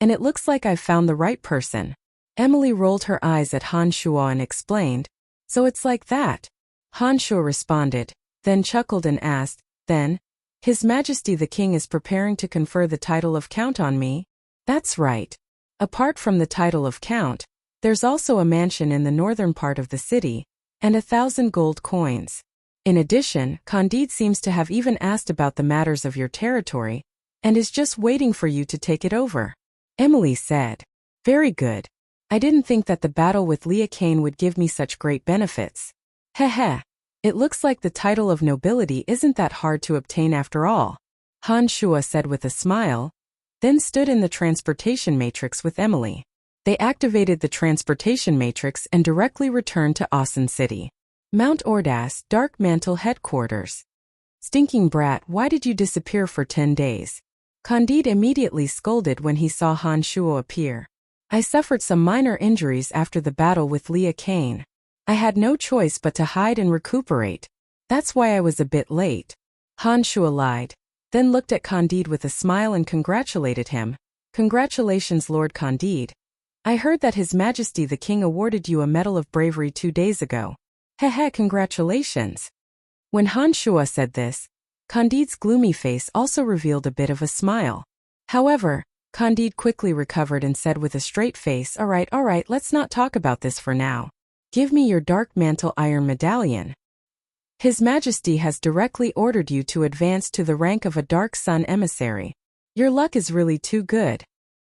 Speaker 1: And it looks like I've found the right person." Emily rolled her eyes at Han Shuo and explained, "So it's like that?" Han Shuo responded, then chuckled and asked, "Then, His Majesty the King is preparing to confer the title of Count on me?" "That's right. Apart from the title of Count, there's also a mansion in the northern part of the city, and 1,000 gold coins. In addition, Candide seems to have even asked about the matters of your territory, and is just waiting for you to take it over." Emily said, "Very good. I didn't think that the battle with Leah Kane would give me such great benefits. Heh. It looks like the title of nobility isn't that hard to obtain after all," Han Shuo said with a smile, then stood in the transportation matrix with Emily. They activated the transportation matrix and directly returned to Audiobook City. Mount Ordas, Dark Mantle Headquarters. "Stinking brat, why did you disappear for 10 days? Candide immediately scolded when he saw Han Shuo appear. "I suffered some minor injuries after the battle with Leah Kane. I had no choice but to hide and recuperate. That's why I was a bit late," Han Shuo lied, then looked at Candide with a smile and congratulated him. "Congratulations, Lord Candide. I heard that His Majesty the King awarded you a Medal of Bravery 2 days ago. Congratulations." When Han Shuo said this, Candide's gloomy face also revealed a bit of a smile. However, Candide quickly recovered and said with a straight face, all right, let's not talk about this for now. Give me your dark mantle iron medallion. His Majesty has directly ordered you to advance to the rank of a Dark Sun emissary. Your luck is really too good.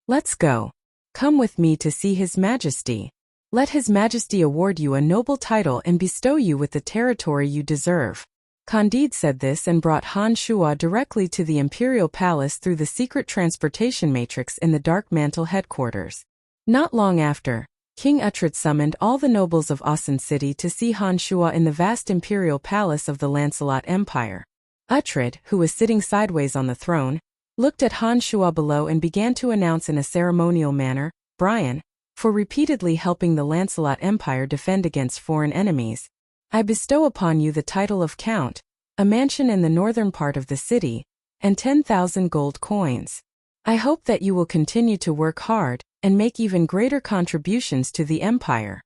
Speaker 1: Let's go. Come with me to see His Majesty. Let His Majesty award you a noble title and bestow you with the territory you deserve. Candide said this and brought Han Shuo directly to the Imperial Palace through the secret transportation matrix in the Dark Mantle headquarters. Not long after, King Uhtred summoned all the nobles of Asen City to see Han Shuo in the vast Imperial Palace of the Lancelot Empire. Uhtred, who was sitting sideways on the throne, looked at Han Shuo below and began to announce in a ceremonial manner, Brian, for repeatedly helping the Lancelot Empire defend against foreign enemies, I bestow upon you the title of Count, a mansion in the northern part of the city, and 10,000 gold coins. I hope that you will continue to work hard and make even greater contributions to the empire.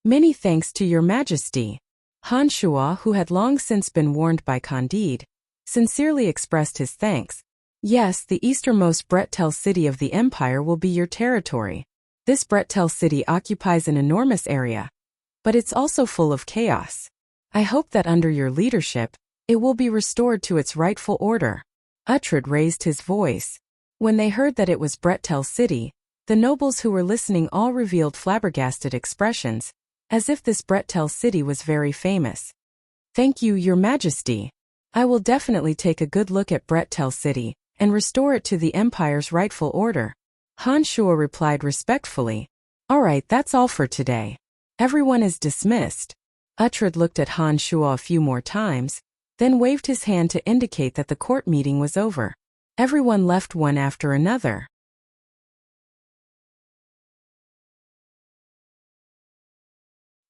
Speaker 1: Many thanks to your Majesty. Han Shuo, who had long since been warned by Candide, sincerely expressed his thanks. Yes, the easternmost Brettel city of the empire will be your territory. This Brettel city occupies an enormous area, but it's also full of chaos. I hope that under your leadership, it will be restored to its rightful order. Uhtred raised his voice. When they heard that it was Brettel city, the nobles who were listening all revealed flabbergasted expressions, as if this Brettel city was very famous. Thank you, your Majesty. I will definitely take a good look at Brettel city and restore it to the empire's rightful order. Han Shuo replied respectfully. All right, that's all for today. Everyone is dismissed. Uhtred looked at Han Shuo a few more times, then waved his hand to indicate that the court meeting was over. Everyone left one after another.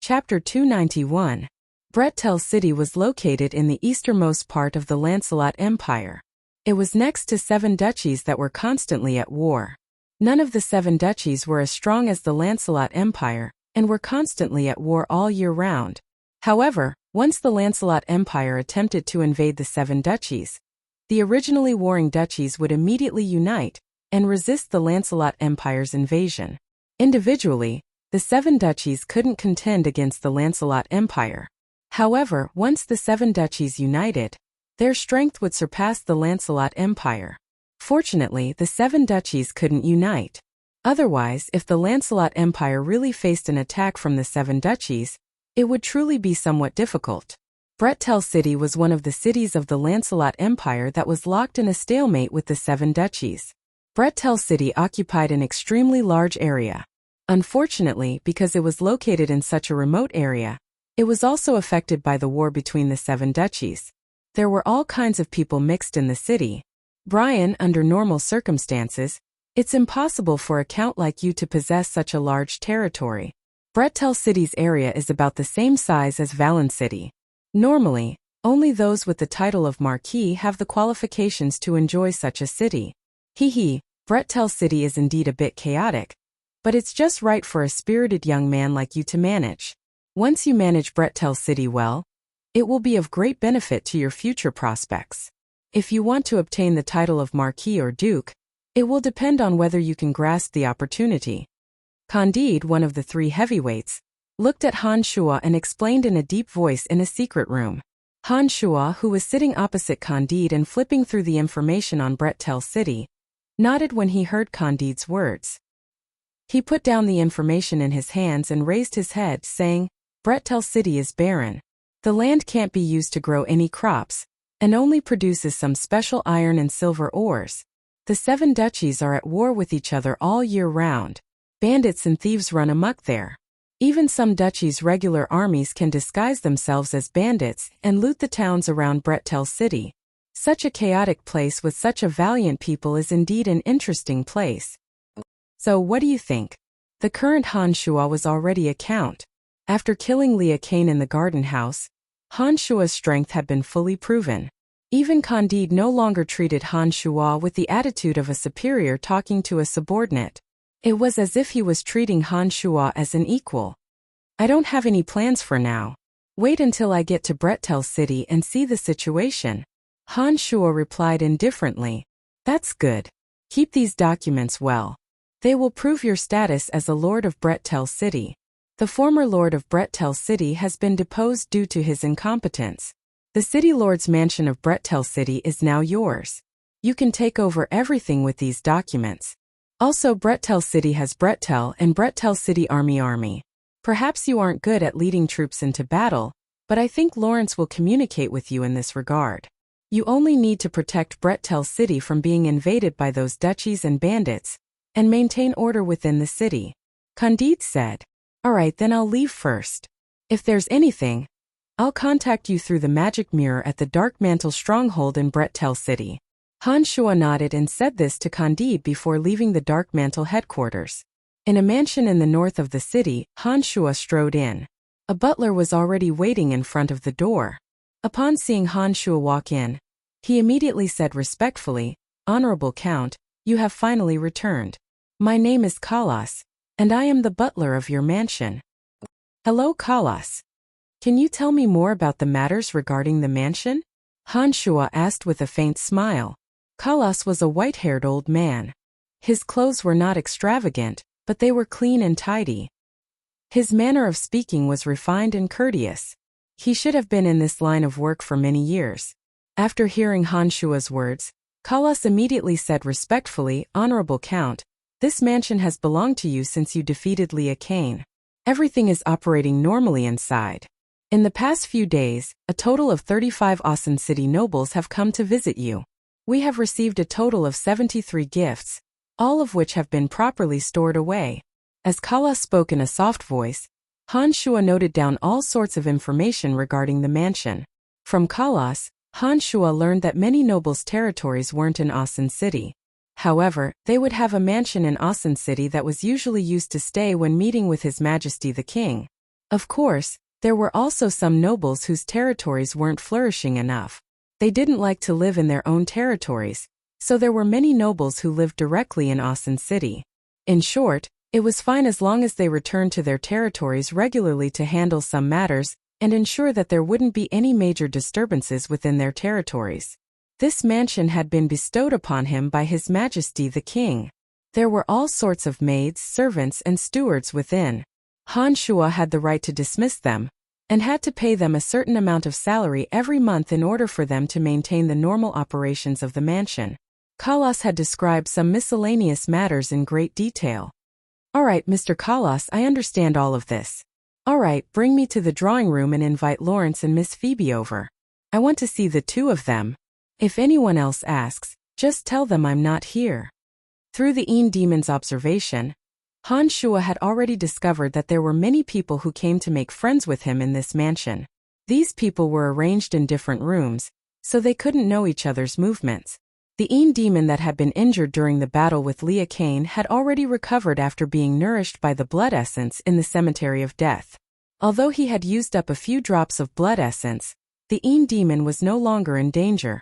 Speaker 1: Chapter 291. Brettel City was located in the easternmost part of the Lancelot Empire. It was next to 7 duchies that were constantly at war. None of the 7 duchies were as strong as the Lancelot Empire, and were constantly at war all year round. However, once the Lancelot Empire attempted to invade the 7 duchies, the originally warring duchies would immediately unite and resist the Lancelot Empire's invasion. Individually, the 7 duchies couldn't contend against the Lancelot Empire. However, once the 7 duchies united, their strength would surpass the Lancelot Empire. Fortunately, the 7 duchies couldn't unite. Otherwise, if the Lancelot Empire really faced an attack from the 7 duchies, it would truly be somewhat difficult. Brettel City was one of the cities of the Lancelot Empire that was locked in a stalemate with the 7 duchies. Brettel City occupied an extremely large area. Unfortunately, because it was located in such a remote area, it was also affected by the war between the 7 duchies. There were all kinds of people mixed in the city. Brian, under normal circumstances, it's impossible for a count like you to possess such a large territory. Brettel City's area is about the same size as Valen City. Normally, only those with the title of Marquis have the qualifications to enjoy such a city. Brettel City is indeed a bit chaotic, but it's just right for a spirited young man like you to manage. Once you manage Brettel City well, it will be of great benefit to your future prospects. If you want to obtain the title of Marquis or Duke, it will depend on whether you can grasp the opportunity. Candide, one of the 3 heavyweights, looked at Han Shuo and explained in a deep voice in a secret room. Han Shuo, who was sitting opposite Candide and flipping through the information on Brettel City, nodded when he heard Candide's words. He put down the information in his hands and raised his head, saying, Brettel City is barren. The land can't be used to grow any crops, and only produces some special iron and silver ores. The 7 duchies are at war with each other all year round. Bandits and thieves run amok there. Even some duchies' regular armies can disguise themselves as bandits and loot the towns around Brettel City. Such a chaotic place with such a valiant people is indeed an interesting place. So what do you think? The current Han Shuo was already a count. After killing Lia Kane in the garden house, Han Shuo's strength had been fully proven. Even Candide no longer treated Han Shuo with the attitude of a superior talking to a subordinate. It was as if he was treating Han Shuo as an equal. I don't have any plans for now. Wait until I get to Brettel City and see the situation. Han Shuo replied indifferently. That's good. Keep these documents well. They will prove your status as a lord of Brettel City. The former lord of Brettel City has been deposed due to his incompetence. The city lord's mansion of Brettel City is now yours. You can take over everything with these documents. Also, Brettel City has Brettel and Brettel City Army. Perhaps you aren't good at leading troops into battle, but I think Lawrence will communicate with you in this regard. You only need to protect Brettel City from being invaded by those duchies and bandits, and maintain order within the city. Candide said. Alright, then I'll leave first. If there's anything, I'll contact you through the magic mirror at the Dark Mantle stronghold in Brettel City. Han Shuo nodded and said this to Candide before leaving the Dark Mantle headquarters. In a mansion in the north of the city, Han Shuo strode in. A butler was already waiting in front of the door. Upon seeing Han Shuo walk in, he immediately said respectfully, Honorable Count, you have finally returned. My name is Kalas, and I am the butler of your mansion. Hello, Kalas. Can you tell me more about the matters regarding the mansion? Han Shuo asked with a faint smile. Kalas was a white-haired old man. His clothes were not extravagant, but they were clean and tidy. His manner of speaking was refined and courteous. He should have been in this line of work for many years. After hearing Han Shuo's words, Kalas immediately said respectfully, Honorable Count, this mansion has belonged to you since you defeated Lia Kane. Everything is operating normally inside. In the past few days, a total of 35 Asen City nobles have come to visit you. We have received a total of 73 gifts, all of which have been properly stored away. As Kalas spoke in a soft voice, Han Shuo noted down all sorts of information regarding the mansion. From Kalas, Han Shuo learned that many nobles' territories weren't in Asen City. However, they would have a mansion in Asen City that was usually used to stay when meeting with His Majesty the King. Of course, there were also some nobles whose territories weren't flourishing enough. They didn't like to live in their own territories, so there were many nobles who lived directly in Asen City. In short, it was fine as long as they returned to their territories regularly to handle some matters and ensure that there wouldn't be any major disturbances within their territories. This mansion had been bestowed upon him by His Majesty the King. There were all sorts of maids, servants, and stewards within. Han Shuo had the right to dismiss them, and had to pay them a certain amount of salary every month in order for them to maintain the normal operations of the mansion. Kalas had described some miscellaneous matters in great detail. Alright, Mr. Kalas, I understand all of this. Alright, bring me to the drawing room and invite Lawrence and Miss Phoebe over. I want to see the two of them. If anyone else asks, just tell them I'm not here. Through the Een Demon's observation, Han Shuo had already discovered that there were many people who came to make friends with him in this mansion. These people were arranged in different rooms, so they couldn't know each other's movements. The Een Demon that had been injured during the battle with Lia Kane had already recovered after being nourished by the blood essence in the Cemetery of Death. Although he had used up a few drops of blood essence, the Een Demon was no longer in danger.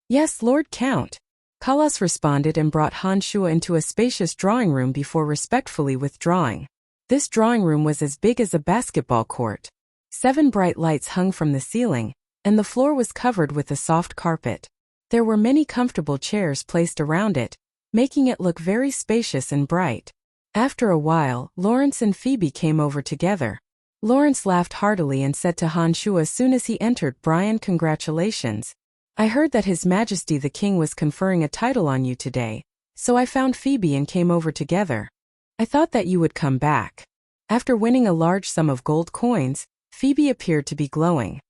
Speaker 1: Yes, Lord Count. Kalas responded and brought Han Shuo into a spacious drawing room before respectfully withdrawing. This drawing room was as big as a basketball court. 7 bright lights hung from the ceiling, and the floor was covered with a soft carpet. There were many comfortable chairs placed around it, making it look very spacious and bright. After a while, Lawrence and Phoebe came over together. Lawrence laughed heartily and said to Han Shuo as soon as he entered, Brian, congratulations. I heard that His Majesty the King was conferring a title on you today, so I found Phoebe and came over together. I thought that you would come back. After winning a large sum of gold coins, Phoebe appeared to be glowing.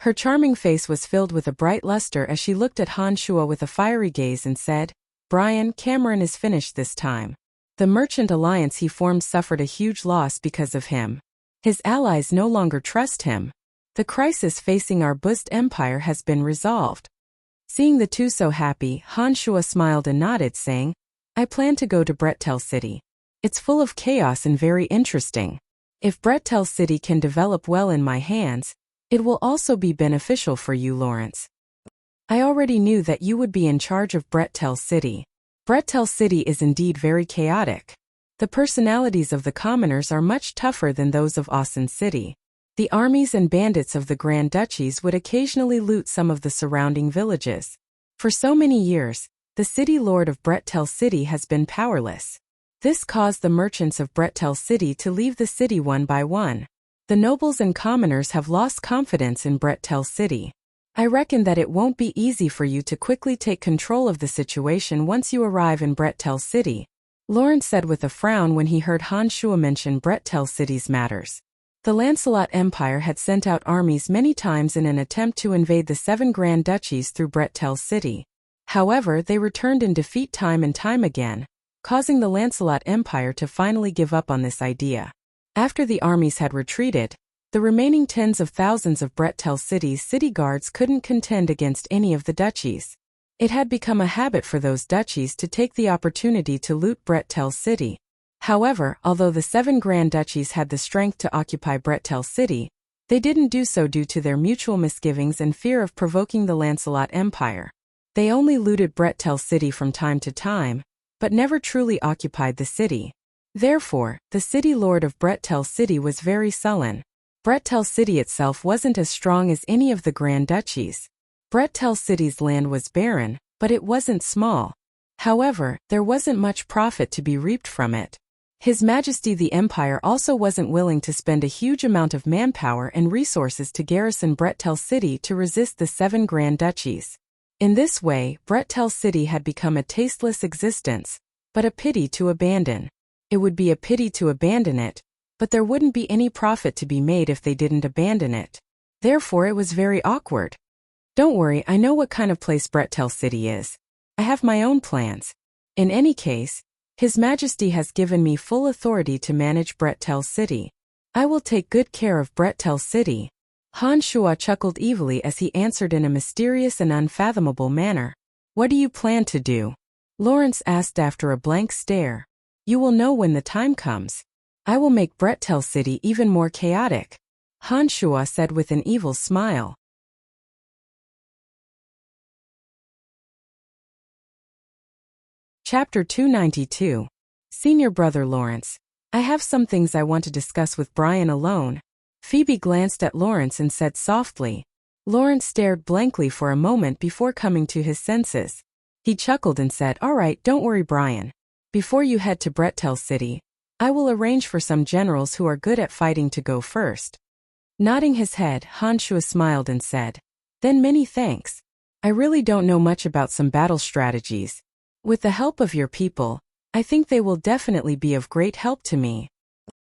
Speaker 1: Her charming face was filled with a bright luster as she looked at Han Shuo with a fiery gaze and said, Brian, Cameron is finished this time. The merchant alliance he formed suffered a huge loss because of him. His allies no longer trust him. The crisis facing our Bust Empire has been resolved. Seeing the two so happy, Han Shuo smiled and nodded, saying, I plan to go to Brettel City. It's full of chaos and very interesting. If Brettel City can develop well in my hands, it will also be beneficial for you, Lawrence. I already knew that you would be in charge of Brettel City. Brettel City is indeed very chaotic. The personalities of the commoners are much tougher than those of Asen City. The armies and bandits of the Grand Duchies would occasionally loot some of the surrounding villages. For so many years, the city lord of Brettel City has been powerless. This caused the merchants of Brettel City to leave the city one by one. The nobles and commoners have lost confidence in Brettel City. I reckon that it won't be easy for you to quickly take control of the situation once you arrive in Brettel City, Lawrence said with a frown when he heard Han Shua mention Brettel City's matters. The Lancelot Empire had sent out armies many times in an attempt to invade the 7 Grand Duchies through Brettel City. However, they returned in defeat time and time again, causing the Lancelot Empire to finally give up on this idea. After the armies had retreated, the remaining tens of thousands of Brettel City's city guards couldn't contend against any of the duchies. It had become a habit for those duchies to take the opportunity to loot Brettel City. However, although the 7 Grand Duchies had the strength to occupy Brettel City, they didn't do so due to their mutual misgivings and fear of provoking the Lancelot Empire. They only looted Brettel City from time to time, but never truly occupied the city. Therefore, the city lord of Brettel City was very sullen. Brettel City itself wasn't as strong as any of the Grand Duchies. Brettel City's land was barren, but it wasn't small. However, there wasn't much profit to be reaped from it. His Majesty the Empire also wasn't willing to spend a huge amount of manpower and resources to garrison Brettel City to resist the 7 Grand Duchies. In this way, Brettel City had become a tasteless existence, but a pity to abandon. It would be a pity to abandon it, but there wouldn't be any profit to be made if they didn't abandon it. Therefore it was very awkward. Don't worry, I know what kind of place Brettel City is. I have my own plans. In any case, His Majesty has given me full authority to manage Brettel City. I will take good care of Brettel City. Han Shua chuckled evilly as he answered in a mysterious and unfathomable manner. What do you plan to do? Lawrence asked after a blank stare. You will know when the time comes. I will make Brettel City even more chaotic. Han Shua said with an evil smile. Chapter 292. Senior Brother Lawrence. I have some things I want to discuss with Brian alone. Phoebe glanced at Lawrence and said softly. Lawrence stared blankly for a moment before coming to his senses. He chuckled and said, All right, don't worry, Brian. Before you head to Brettel City, I will arrange for some generals who are good at fighting to go first. Nodding his head, Han Shua smiled and said, Then many thanks. I really don't know much about some battle strategies. With the help of your people, I think they will definitely be of great help to me.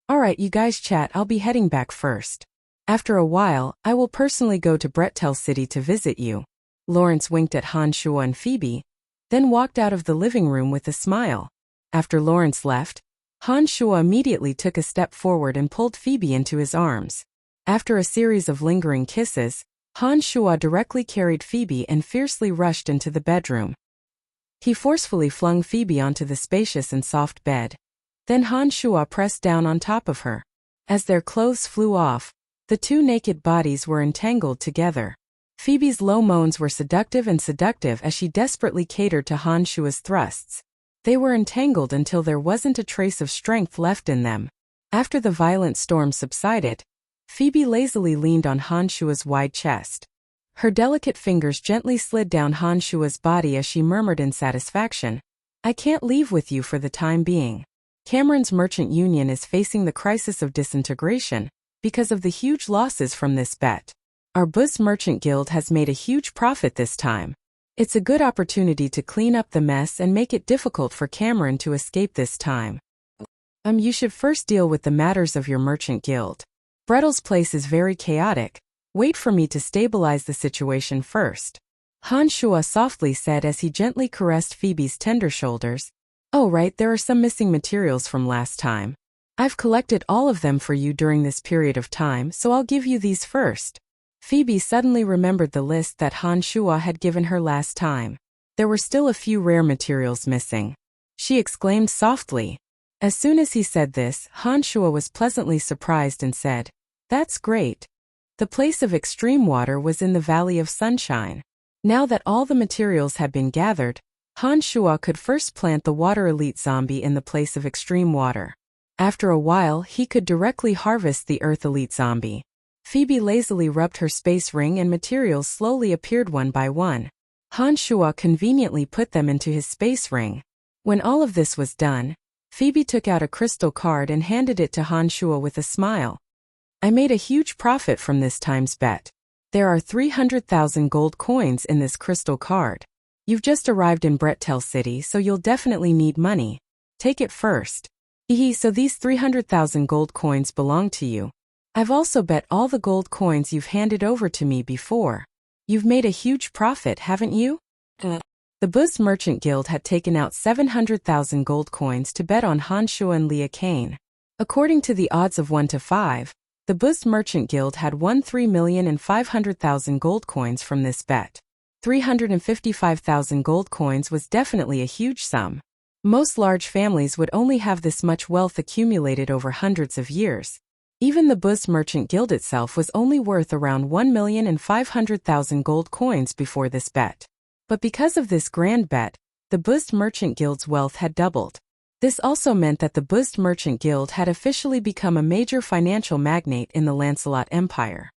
Speaker 1: Alright, you guys chat, I'll be heading back first. After a while, I will personally go to Brettel City to visit you. Lawrence winked at Han Shua and Phoebe, then walked out of the living room with a smile. After Lawrence left, Han Shua immediately took a step forward and pulled Phoebe into his arms. After a series of lingering kisses, Han Shua directly carried Phoebe and fiercely rushed into the bedroom. He forcefully flung Phoebe onto the spacious and soft bed. Then Han Shua pressed down on top of her. As their clothes flew off, the two naked bodies were entangled together. Phoebe's low moans were seductive as she desperately catered to Han Shua's thrusts. They were entangled until there wasn't a trace of strength left in them. After the violent storm subsided, Phoebe lazily leaned on Han Shua's wide chest. Her delicate fingers gently slid down Han Shua's body as she murmured in satisfaction, I can't leave with you for the time being. Cameron's merchant union is facing the crisis of disintegration because of the huge losses from this bet. Our Buzz Merchant Guild has made a huge profit this time. It's a good opportunity to clean up the mess and make it difficult for Cameron to escape this time. You should first deal with the matters of your merchant guild. Brettel's place is very chaotic. Wait for me to stabilize the situation first. Han Shua softly said as he gently caressed Phoebe's tender shoulders. Oh right, there are some missing materials from last time. I've collected all of them for you during this period of time, so I'll give you these first. Phoebe suddenly remembered the list that Han Shua had given her last time. There were still a few rare materials missing. She exclaimed softly. As soon as he said this, Han Shua was pleasantly surprised and said, That's great. The place of extreme water was in the Valley of Sunshine. Now that all the materials had been gathered, Han Shua could first plant the Water Elite Zombie in the place of extreme water. After a while, he could directly harvest the Earth Elite Zombie. Phoebe lazily rubbed her space ring and materials slowly appeared one by one. Han Shuo conveniently put them into his space ring. When all of this was done, Phoebe took out a crystal card and handed it to Han Shuo with a smile. I made a huge profit from this time's bet. There are 300,000 gold coins in this crystal card. You've just arrived in Brettel City, so you'll definitely need money. Take it first. So these 300,000 gold coins belong to you. I've also bet all the gold coins you've handed over to me before. You've made a huge profit, haven't you? The Buzz Merchant Guild had taken out 700,000 gold coins to bet on Han Shuo and Lia Kane. According to the odds of 1 to 5, the Buzz Merchant Guild had won 3,500,000 gold coins from this bet. 355,000 gold coins was definitely a huge sum. Most large families would only have this much wealth accumulated over hundreds of years. Even the Buzz Merchant Guild itself was only worth around 1,500,000 gold coins before this bet. But because of this grand bet, the Buzz Merchant Guild's wealth had doubled. This also meant that the Buzz Merchant Guild had officially become a major financial magnate in the Lancelot Empire.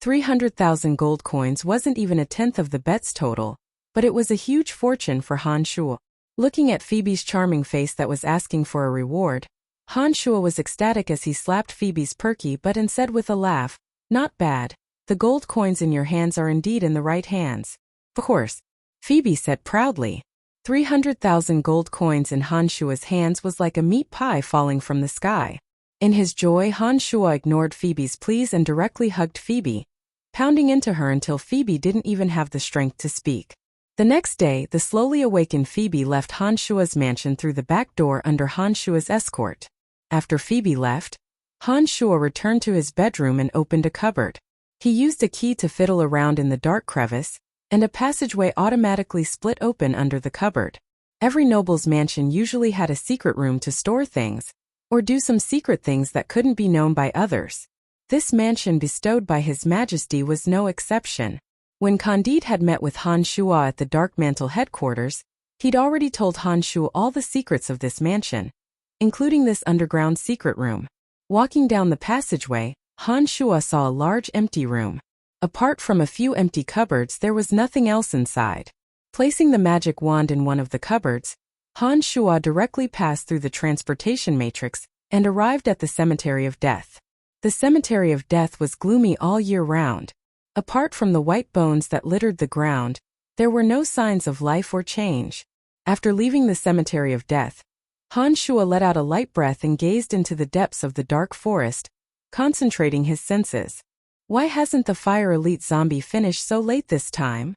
Speaker 1: 300,000 gold coins wasn't even a tenth of the bet's total, but it was a huge fortune for Han Shuo. Looking at Phoebe's charming face that was asking for a reward, Han Shuo was ecstatic as he slapped Phoebe's perky butt and said with a laugh, "Not bad. The gold coins in your hands are indeed in the right hands." "Of course," Phoebe said proudly. 300,000 gold coins in Han Shuo's hands was like a meat pie falling from the sky. In his joy, Han Shuo ignored Phoebe's pleas and directly hugged Phoebe, pounding into her until Phoebe didn't even have the strength to speak. The next day, the slowly awakened Phoebe left Han Shuo's mansion through the back door under Han Shuo's escort. After Phoebe left, Han Shuo returned to his bedroom and opened a cupboard. He used a key to fiddle around in the dark crevice, and a passageway automatically split open under the cupboard. Every noble's mansion usually had a secret room to store things, or do some secret things that couldn't be known by others. This mansion bestowed by His Majesty was no exception. When Candide had met with Han Shuo at the Dark Mantle headquarters, he'd already told Han Shuo all the secrets of this mansion, including this underground secret room. Walking down the passageway, Han Shuo saw a large empty room. Apart from a few empty cupboards, there was nothing else inside. Placing the magic wand in one of the cupboards, Han Shuo directly passed through the transportation matrix and arrived at the Cemetery of Death. The Cemetery of Death was gloomy all year round. Apart from the white bones that littered the ground, there were no signs of life or change. After leaving the Cemetery of Death, Han Shuo let out a light breath and gazed into the depths of the dark forest, concentrating his senses. Why hasn't the Fire Elite Zombie finished so late this time?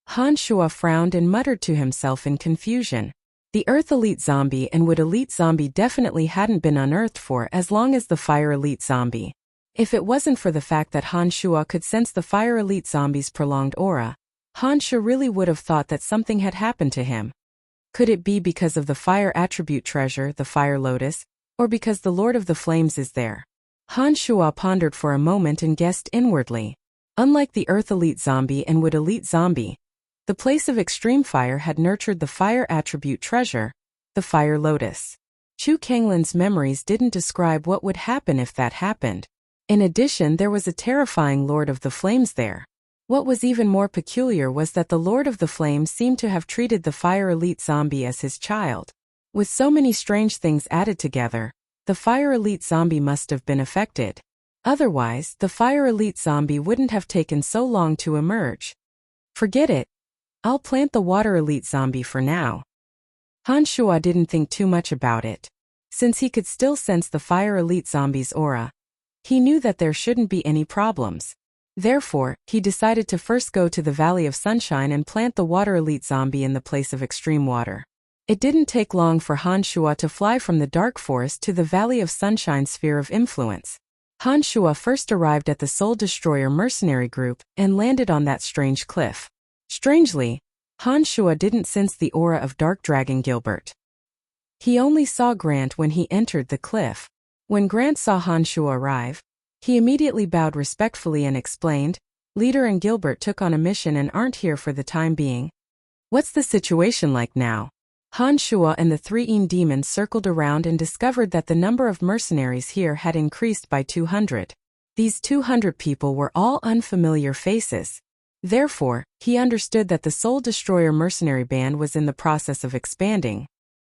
Speaker 1: Han Shuo frowned and muttered to himself in confusion. The Earth Elite Zombie and Wood Elite Zombie definitely hadn't been unearthed for as long as the Fire Elite Zombie. If it wasn't for the fact that Han Shuo could sense the Fire Elite Zombie's prolonged aura, Han Shuo really would have thought that something had happened to him. Could it be because of the fire attribute treasure, the Fire Lotus, or because the Lord of the Flames is there? Han Shuo pondered for a moment and guessed inwardly. Unlike the Earth Elite Zombie and Wood Elite Zombie, the place of extreme fire had nurtured the fire attribute treasure, the Fire Lotus. Chu Kanglin's memories didn't describe what would happen if that happened. In addition, there was a terrifying Lord of the Flames there. What was even more peculiar was that the Lord of the Flames seemed to have treated the Fire Elite Zombie as his child. With so many strange things added together, the Fire Elite Zombie must have been affected. Otherwise, the Fire Elite Zombie wouldn't have taken so long to emerge. Forget it. I'll plant the Water Elite Zombie for now. Han Shuo didn't think too much about it. Since he could still sense the Fire Elite Zombie's aura, he knew that there shouldn't be any problems. Therefore, he decided to first go to the Valley of Sunshine and plant the Water Elite Zombie in the place of extreme water. It didn't take long for Han Shuo to fly from the dark forest to the Valley of Sunshine sphere of influence. Han Shuo first arrived at the Soul Destroyer mercenary group and landed on that strange cliff. Strangely, Han Shuo didn't sense the aura of Dark Dragon Gilbert. He only saw Grant when he entered the cliff. When Grant saw Han Shuo arrive, he immediately bowed respectfully and explained, "Leader and Gilbert took on a mission and aren't here for the time being." "What's the situation like now?" Han Shuo and the three demons circled around and discovered that the number of mercenaries here had increased by 200. These 200 people were all unfamiliar faces. Therefore, he understood that the Soul Destroyer mercenary band was in the process of expanding.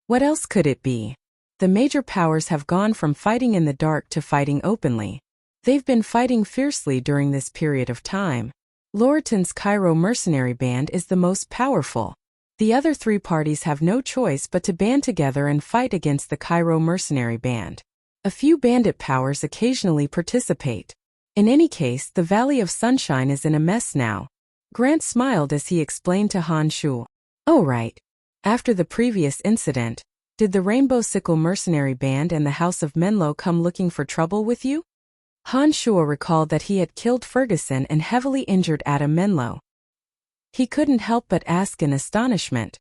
Speaker 1: What else could it be? The major powers have gone from fighting in the dark to fighting openly. They've been fighting fiercely during this period of time. Loriton's Cairo mercenary band is the most powerful. The other three parties have no choice but to band together and fight against the Cairo mercenary band. A few bandit powers occasionally participate. In any case, the Valley of Sunshine is in a mess now. Grant smiled as he explained to Han Shu. Oh right. After the previous incident, did the Rainbow Sickle mercenary band and the House of Menlo come looking for trouble with you? Han Shu recalled that he had killed Ferguson and heavily injured Adam Menlo. He couldn't help but ask in astonishment.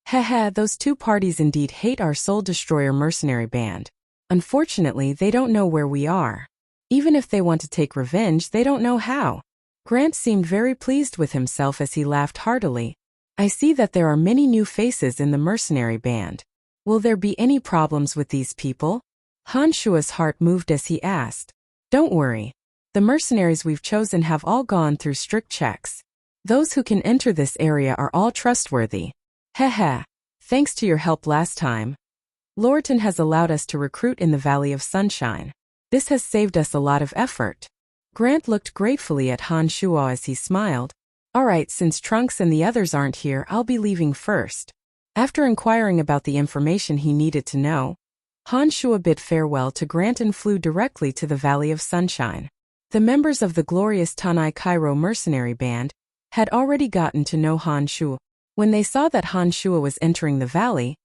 Speaker 1: Haha, those two parties indeed hate our Soul Destroyer mercenary band. Unfortunately, they don't know where we are. Even if they want to take revenge, they don't know how. Grant seemed very pleased with himself as he laughed heartily. I see that there are many new faces in the mercenary band. Will there be any problems with these people? Han Shua's heart moved as he asked. Don't worry. The mercenaries we've chosen have all gone through strict checks. Those who can enter this area are all trustworthy. Haha. Thanks to your help last time, Loriton has allowed us to recruit in the Valley of Sunshine. This has saved us a lot of effort. Grant looked gratefully at Han Shuo as he smiled. Alright, since Trunks and the others aren't here, I'll be leaving first. After inquiring about the information he needed to know, Han Shuo bid farewell to Grant and flew directly to the Valley of Sunshine. The members of the glorious Tanai Cairo mercenary band had already gotten to know Han Shuo. When they saw that Han Shuo was entering the valley,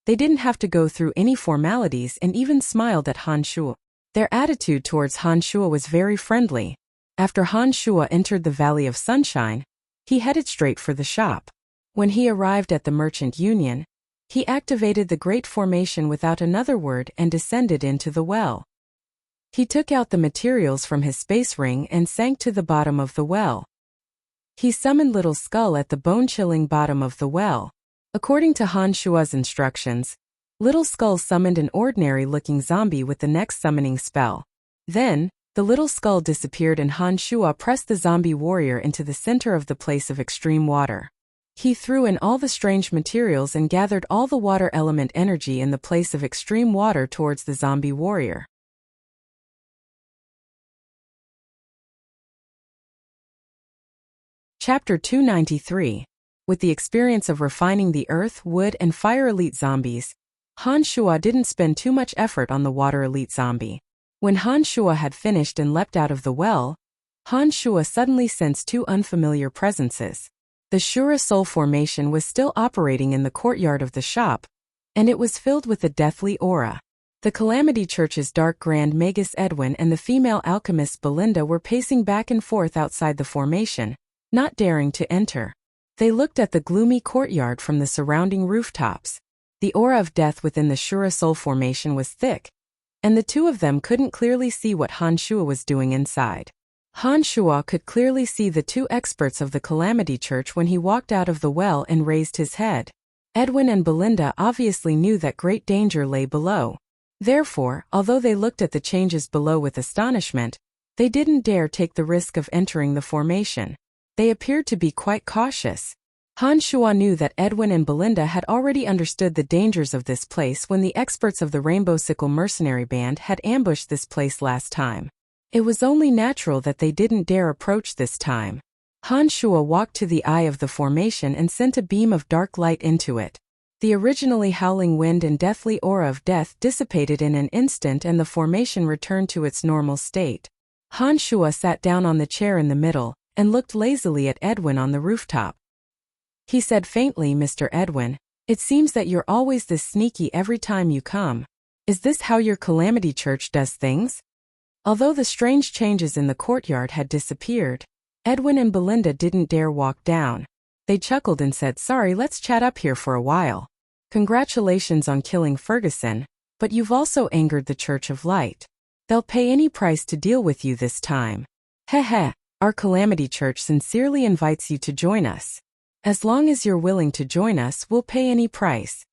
Speaker 1: they didn't have to go through any formalities and even smiled at Han Shuo. Their attitude towards Han Shuo was very friendly. After Han Shuo entered the Valley of Sunshine, he headed straight for the shop. When he arrived at the Merchant Union, he activated the Great Formation without another word and descended into the well. He took out the materials from his space ring and sank to the bottom of the well. He summoned Little Skull at the bone-chilling bottom of the well. According to Han Shua's instructions, Little Skull summoned an ordinary-looking zombie with the next summoning spell. Then, the Little Skull disappeared and Han Shua pressed the zombie warrior into the center of the place of extreme water. He threw in all the strange materials and gathered all the water element energy in the place of extreme water towards the zombie warrior. Chapter 293. With the experience of refining the earth, wood, and fire elite zombies, Han Shua didn't spend too much effort on the water elite zombie. When Han Shua had finished and leapt out of the well, Han Shua suddenly sensed two unfamiliar presences. The Shura Soul Formation was still operating in the courtyard of the shop, and it was filled with a deathly aura. The Calamity Church's Dark Grand Magus Edwin and the female alchemist Belinda were pacing back and forth outside the formation, not daring to enter. They looked at the gloomy courtyard from the surrounding rooftops. The aura of death within the Shura Soul Formation was thick, and the two of them couldn't clearly see what Han Shua was doing inside. Han Shua could clearly see the two experts of the Calamity Church when he walked out of the well and raised his head. Edwin and Belinda obviously knew that great danger lay below. Therefore, although they looked at the changes below with astonishment, they didn't dare take the risk of entering the formation. They appeared to be quite cautious. Han Shua knew that Edwin and Belinda had already understood the dangers of this place when the experts of the Rainbow Sickle mercenary band had ambushed this place last time. It was only natural that they didn't dare approach this time. Han Shua walked to the eye of the formation and sent a beam of dark light into it. The originally howling wind and deathly aura of death dissipated in an instant and the formation returned to its normal state. Han Shua sat down on the chair in the middle and looked lazily at Edwin on the rooftop. He said faintly, Mr. Edwin, it seems that you're always this sneaky every time you come. Is this how your Calamity Church does things? Although the strange changes in the courtyard had disappeared, Edwin and Belinda didn't dare walk down. They chuckled and said, sorry, let's chat up here for a while. Congratulations on killing Ferguson, but you've also angered the Church of Light. They'll pay any price to deal with you this time. Heh, our Calamity Church sincerely invites you to join us. As long as you're willing to join us, we'll pay any price.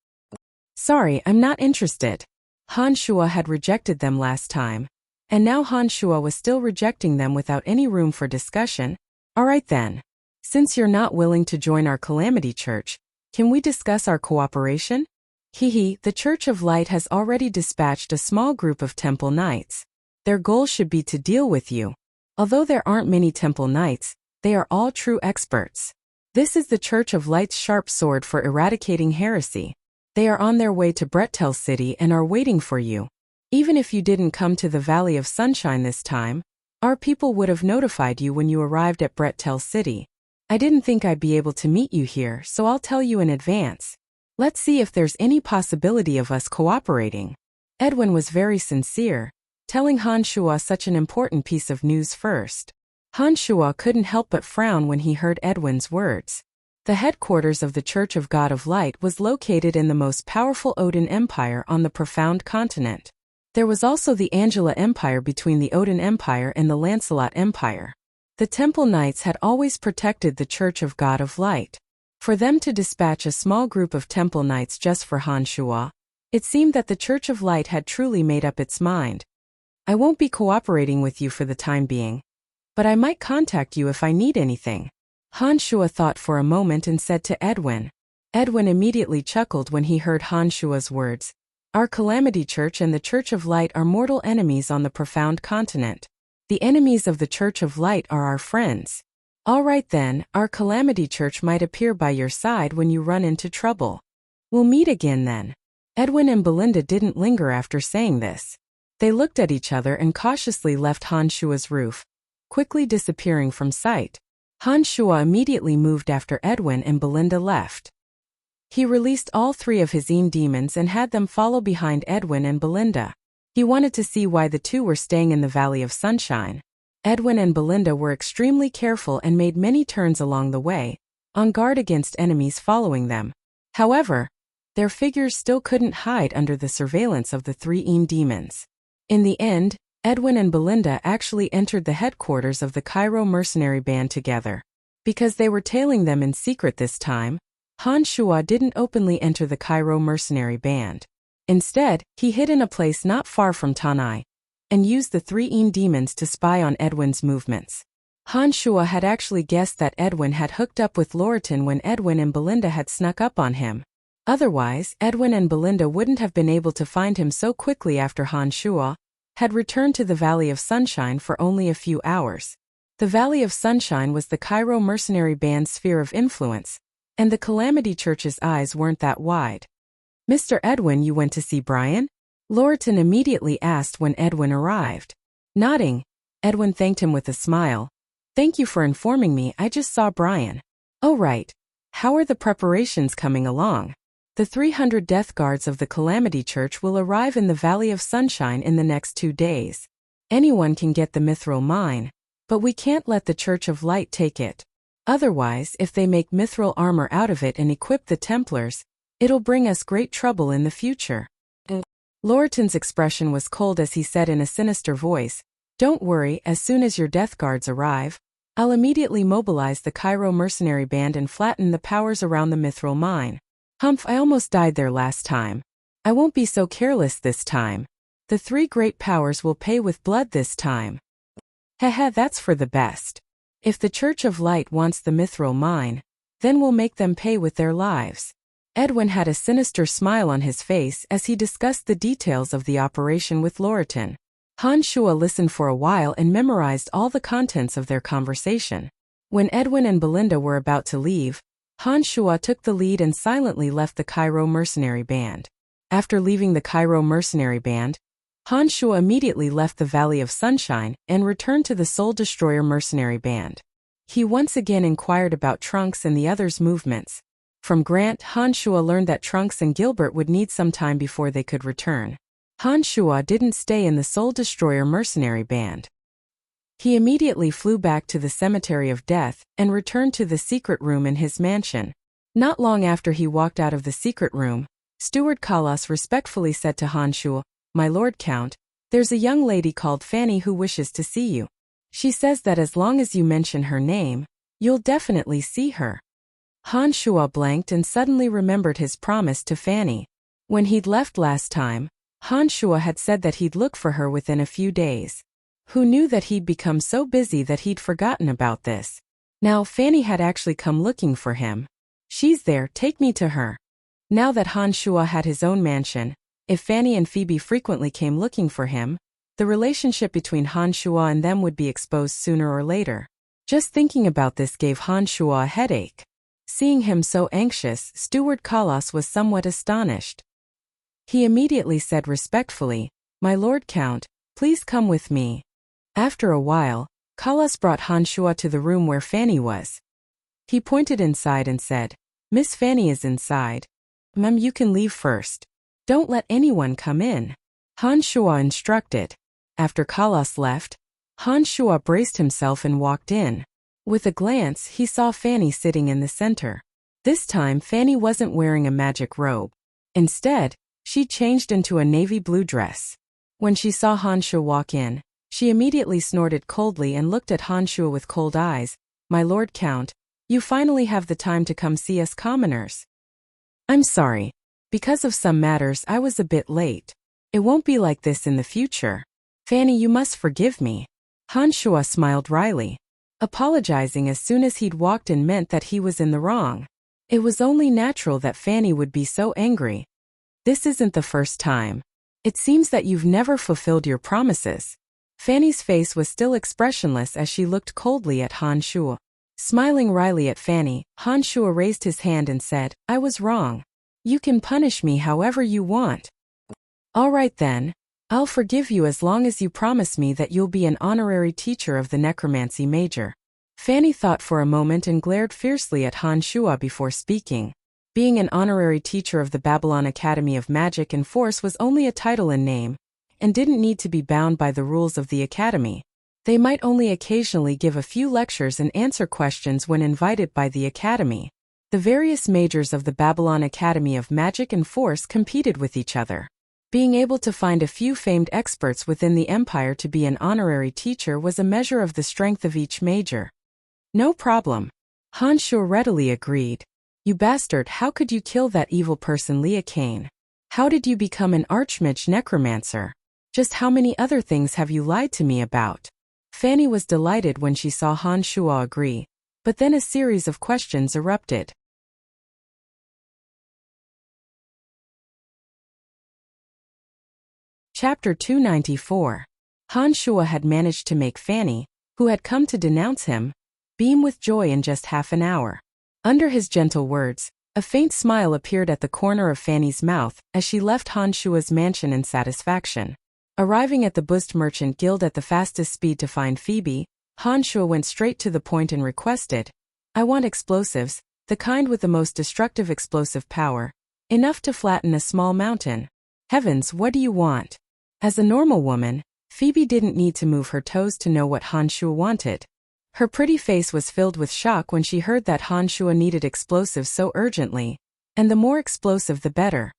Speaker 1: Sorry, I'm not interested. Han Shua had rejected them last time, And now Han Shuo was still rejecting them without any room for discussion. Alright then. Since you're not willing to join our Calamity Church, can we discuss our cooperation? The Church of Light has already dispatched a small group of Temple Knights. Their goal should be to deal with you. Although there aren't many Temple Knights, they are all true experts. This is the Church of Light's sharp sword for eradicating heresy. They are on their way to Brettel City and are waiting for you. Even if you didn't come to the Valley of Sunshine this time, our people would have notified you when you arrived at Brettel City. I didn't think I'd be able to meet you here, so I'll tell you in advance. Let's see if there's any possibility of us cooperating. Edwin was very sincere, telling Han Shuo such an important piece of news first. Han Shuo couldn't help but frown when he heard Edwin's words. The headquarters of the Church of God of Light was located in the most powerful Odin Empire on the profound continent. There was also the Angela Empire between the Odin Empire and the Lancelot Empire. The Temple Knights had always protected the Church of God of Light. For them to dispatch a small group of Temple Knights just for Han Shuo, it seemed that the Church of Light had truly made up its mind. I won't be cooperating with you for the time being, but I might contact you if I need anything. Han Shuo thought for a moment and said to Edwin. Edwin immediately chuckled when he heard Han Shuo's words. Our Calamity Church and the Church of Light are mortal enemies on the profound continent. The enemies of the Church of Light are our friends. All right then, our Calamity Church might appear by your side when you run into trouble. We'll meet again then. Edwin and Belinda didn't linger after saying this. They looked at each other and cautiously left Han Shuo's roof, quickly disappearing from sight. Han Shuo immediately moved after Edwin and Belinda left. He released all 3 of his demons and had them follow behind Edwin and Belinda. He wanted to see why the 2 were staying in the Valley of Sunshine. Edwin and Belinda were extremely careful and made many turns along the way, on guard against enemies following them. However, their figures still couldn't hide under the surveillance of the 3 demons. In the end, Edwin and Belinda actually entered the headquarters of the Cairo mercenary band together. Because they were tailing them in secret this time, Han Shuo didn't openly enter the Cairo mercenary band. Instead, he hid in a place not far from Tanai, and used the 3 demons to spy on Edwin's movements. Han Shuo had actually guessed that Edwin had hooked up with Loriton when Edwin and Belinda had snuck up on him. Otherwise, Edwin and Belinda wouldn't have been able to find him so quickly after Han Shuo had returned to the Valley of Sunshine for only a few hours. The Valley of Sunshine was the Cairo mercenary band's sphere of influence, and the Calamity Church's eyes weren't that wide. Mr. Edwin, you went to see Brian? Loriton immediately asked when Edwin arrived. Nodding, Edwin thanked him with a smile. Thank you for informing me, I just saw Brian. Oh right. How are the preparations coming along? The 300 Death Guards of the Calamity Church will arrive in the Valley of Sunshine in the next 2 days. Anyone can get the Mithril Mine, but we can't let the Church of Light take it. Otherwise, if they make mithril armor out of it and equip the Templars, it'll bring us great trouble in the future. Loriton's expression was cold as he said in a sinister voice, Don't worry, as soon as your Death Guards arrive, I'll immediately mobilize the Cairo mercenary band and flatten the powers around the Mithril Mine. Humph, I almost died there last time. I won't be so careless this time. The 3 great powers will pay with blood this time. Haha, that's for the best. If the Church of Light wants the Mithril Mine, then we'll make them pay with their lives. Edwin had a sinister smile on his face as he discussed the details of the operation with Loriton. Han Shuo listened for a while and memorized all the contents of their conversation. When Edwin and Belinda were about to leave, Han Shuo took the lead and silently left the Cairo mercenary band. After leaving the Cairo mercenary band, Han Shuo immediately left the Valley of Sunshine and returned to the Soul Destroyer mercenary band. He once again inquired about Trunks and the others' movements. From Grant, Han Shuo learned that Trunks and Gilbert would need some time before they could return. Han Shuo didn't stay in the Soul Destroyer mercenary band. He immediately flew back to the Cemetery of Death and returned to the secret room in his mansion. Not long after he walked out of the secret room, Steward Kalas respectfully said to Han Shuo, My Lord Count, there's a young lady called Fanny who wishes to see you. She says that as long as you mention her name, you'll definitely see her. Han Shuo blanked and suddenly remembered his promise to Fanny. When he'd left last time, Han Shuo had said that he'd look for her within a few days. Who knew that he'd become so busy that he'd forgotten about this? Now Fanny had actually come looking for him. She's there, take me to her. Now that Han Shuo had his own mansion, if Fanny and Phoebe frequently came looking for him, the relationship between Han Shuo and them would be exposed sooner or later. Just thinking about this gave Han Shuo a headache. Seeing him so anxious, Steward Kalas was somewhat astonished. He immediately said respectfully, "My Lord Count, please come with me." After a while, Kalas brought Han Shuo to the room where Fanny was. He pointed inside and said, "Miss Fanny is inside. Ma'am, you can leave first. Don't let anyone come in." Han Shuo instructed. After Kalas left, Han Shuo braced himself and walked in. With a glance, he saw Fanny sitting in the center. This time, Fanny wasn't wearing a magic robe. Instead, she changed into a navy blue dress. When she saw Han Shuo walk in, she immediately snorted coldly and looked at Han Shuo with cold eyes. "My Lord Count, you finally have the time to come see us commoners." "I'm sorry. Because of some matters I was a bit late. It won't be like this in the future. Fanny, you must forgive me." Han Shuo smiled wryly. Apologizing as soon as he'd walked in meant that he was in the wrong. It was only natural that Fanny would be so angry. "This isn't the first time. It seems that you've never fulfilled your promises." Fanny's face was still expressionless as she looked coldly at Han Shuo. Smiling wryly at Fanny, Han Shuo raised his hand and said, "I was wrong. You can punish me however you want." "All right then. I'll forgive you as long as you promise me that you'll be an honorary teacher of the necromancy major." Fanny thought for a moment and glared fiercely at Han Shuo before speaking. Being an honorary teacher of the Babylon Academy of Magic and Force was only a title in name, and didn't need to be bound by the rules of the academy. They might only occasionally give a few lectures and answer questions when invited by the academy. The various majors of the Babylon Academy of Magic and Force competed with each other. Being able to find a few famed experts within the empire to be an honorary teacher was a measure of the strength of each major. "No problem." Han Shuo readily agreed. "You bastard, how could you kill that evil person Leah Kane? How did you become an archmage necromancer? Just how many other things have you lied to me about?" Fanny was delighted when she saw Han Shuo agree, but then a series of questions erupted. Chapter 294. Han Shuo had managed to make Fanny, who had come to denounce him, beam with joy in just half an hour. Under his gentle words, a faint smile appeared at the corner of Fanny's mouth as she left Han Shuo's mansion in satisfaction. Arriving at the Bust Merchant Guild at the fastest speed to find Phoebe, Han Shuo went straight to the point and requested, "I want explosives, the kind with the most destructive explosive power, enough to flatten a small mountain." "Heavens, what do you want?" As a normal woman, Phoebe didn't need to move her toes to know what Han Shuo wanted. Her pretty face was filled with shock when she heard that Han Shuo needed explosives so urgently, and the more explosive the better.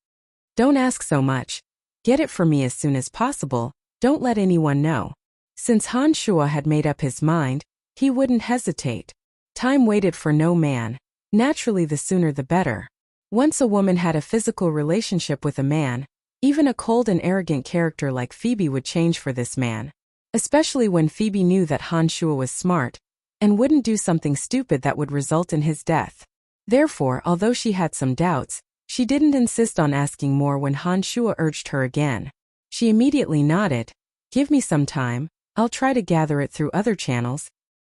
Speaker 1: "Don't ask so much. Get it for me as soon as possible, don't let anyone know." Since Han Shuo had made up his mind, he wouldn't hesitate. Time waited for no man. Naturally, the sooner the better. Once a woman had a physical relationship with a man, even a cold and arrogant character like Phoebe would change for this man. Especially when Phoebe knew that Han Shuo was smart, and wouldn't do something stupid that would result in his death. Therefore, although she had some doubts, she didn't insist on asking more when Han Shuo urged her again. She immediately nodded. "Give me some time, I'll try to gather it through other channels."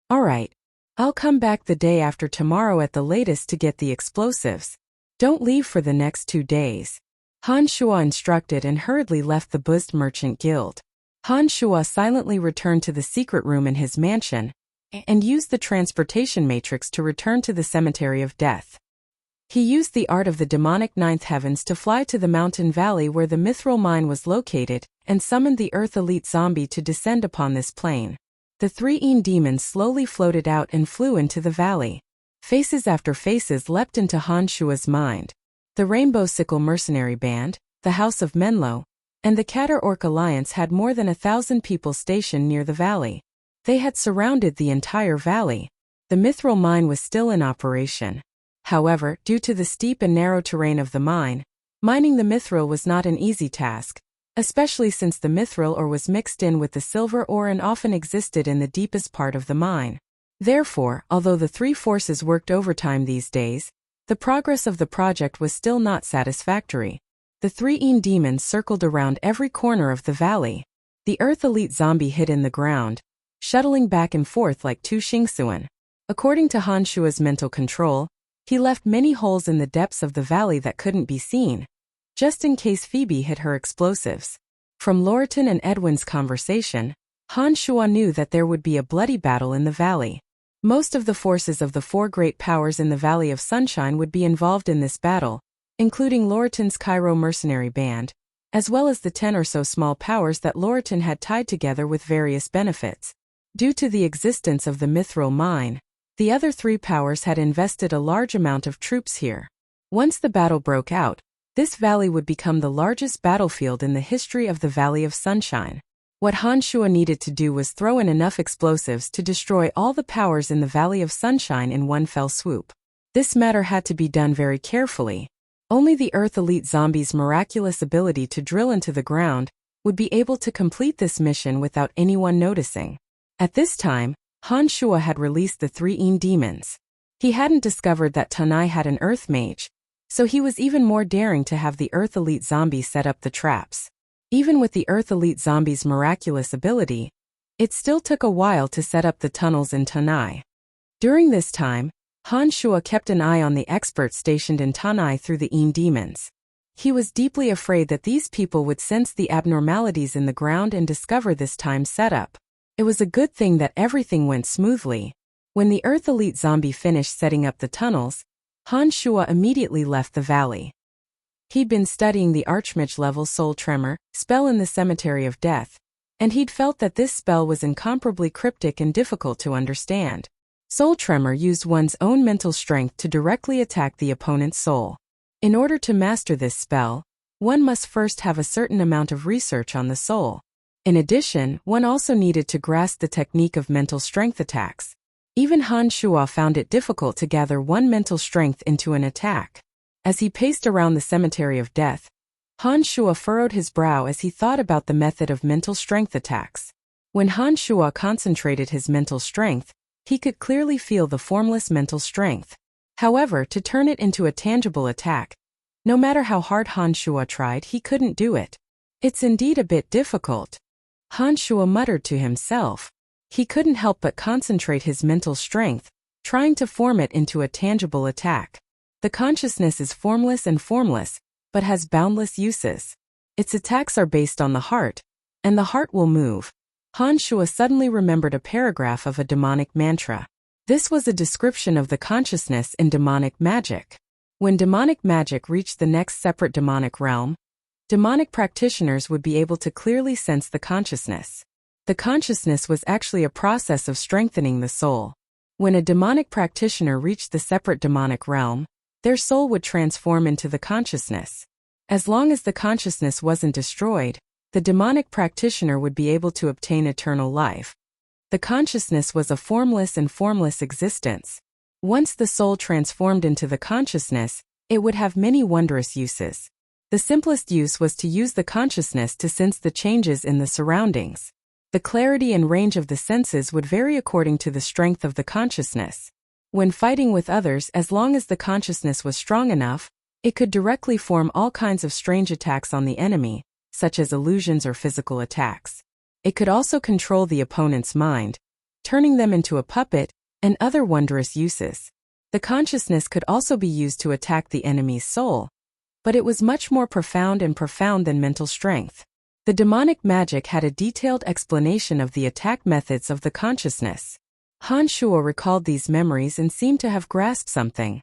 Speaker 1: "All right. I'll come back the day after tomorrow at the latest to get the explosives. Don't leave for the next 2 days." Han Shuo instructed and hurriedly left the Bust Merchant Guild. Han Shuo silently returned to the secret room in his mansion, and used the transportation matrix to return to the Cemetery of Death. He used the art of the demonic ninth heavens to fly to the mountain valley where the mithril mine was located, and summoned the Earth Elite Zombie to descend upon this plane. The 3 demons slowly floated out and flew into the valley. Faces after faces leapt into Han Shuo's mind. The Rainbow Sickle Mercenary Band, the House of Menlo, and the Catter Orc Alliance had more than 1,000 people stationed near the valley. They had surrounded the entire valley. The mithril mine was still in operation. However, due to the steep and narrow terrain of the mine, mining the mithril was not an easy task, especially since the mithril ore was mixed in with the silver ore and often existed in the deepest part of the mine. Therefore, although the three forces worked overtime these days, the progress of the project was still not satisfactory. The three demons circled around every corner of the valley. The Earth Elite zombie hid in the ground, shuttling back and forth like two Xingsuan. According to Han Shua's mental control, he left many holes in the depths of the valley that couldn't be seen, just in case Phoebe hid her explosives. From Lorton and Edwin's conversation, Han Shua knew that there would be a bloody battle in the valley. Most of the forces of the four great powers in the Valley of Sunshine would be involved in this battle, including Lorton's Cairo mercenary band, as well as the 10 or so small powers that Lorton had tied together with various benefits. Due to the existence of the mithril mine, the other three powers had invested a large amount of troops here. Once the battle broke out, this valley would become the largest battlefield in the history of the Valley of Sunshine. What Han Shua needed to do was throw in enough explosives to destroy all the powers in the Valley of Sunshine in one fell swoop. This matter had to be done very carefully. Only the Earth Elite zombie's miraculous ability to drill into the ground would be able to complete this mission without anyone noticing. At this time, Han Shua had released the three demons. He hadn't discovered that Tanai had an Earth Mage, so he was even more daring to have the Earth Elite zombie set up the traps. Even with the Earth Elite zombie's miraculous ability, it still took a while to set up the tunnels in Tanai. During this time, Han Shua kept an eye on the experts stationed in Tanai through the demons. He was deeply afraid that these people would sense the abnormalities in the ground and discover this time's setup. It was a good thing that everything went smoothly. When the Earth Elite zombie finished setting up the tunnels, Han Shua immediately left the valley. He'd been studying the Archmage-level Soul Tremor spell in the Cemetery of Death, and he'd felt that this spell was incomparably cryptic and difficult to understand. Soul Tremor used one's own mental strength to directly attack the opponent's soul. In order to master this spell, one must first have a certain amount of research on the soul. In addition, one also needed to grasp the technique of mental strength attacks. Even Han Shua found it difficult to gather one mental strength into an attack. As he paced around the Cemetery of Death, Han Shua furrowed his brow as he thought about the method of mental strength attacks. When Han Shua concentrated his mental strength, he could clearly feel the formless mental strength. However, to turn it into a tangible attack, no matter how hard Han Shua tried, he couldn't do it. It's indeed a bit difficult, Han Shua muttered to himself. He couldn't help but concentrate his mental strength, trying to form it into a tangible attack. The consciousness is formless and formless, but has boundless uses. Its attacks are based on the heart, and the heart will move. Han Shua suddenly remembered a paragraph of a demonic mantra. This was a description of the consciousness in demonic magic. When demonic magic reached the next separate demonic realm, demonic practitioners would be able to clearly sense the consciousness. The consciousness was actually a process of strengthening the soul. When a demonic practitioner reached the separate demonic realm, their soul would transform into the consciousness. As long as the consciousness wasn't destroyed, the demonic practitioner would be able to obtain eternal life. The consciousness was a formless and formless existence. Once the soul transformed into the consciousness, it would have many wondrous uses. The simplest use was to use the consciousness to sense the changes in the surroundings. The clarity and range of the senses would vary according to the strength of the consciousness. When fighting with others, as long as the consciousness was strong enough, it could directly form all kinds of strange attacks on the enemy, such as illusions or physical attacks. It could also control the opponent's mind, turning them into a puppet, and other wondrous uses. The consciousness could also be used to attack the enemy's soul, but it was much more profound than mental strength. The demonic magic had a detailed explanation of the attack methods of the consciousness. Han Shua recalled these memories and seemed to have grasped something.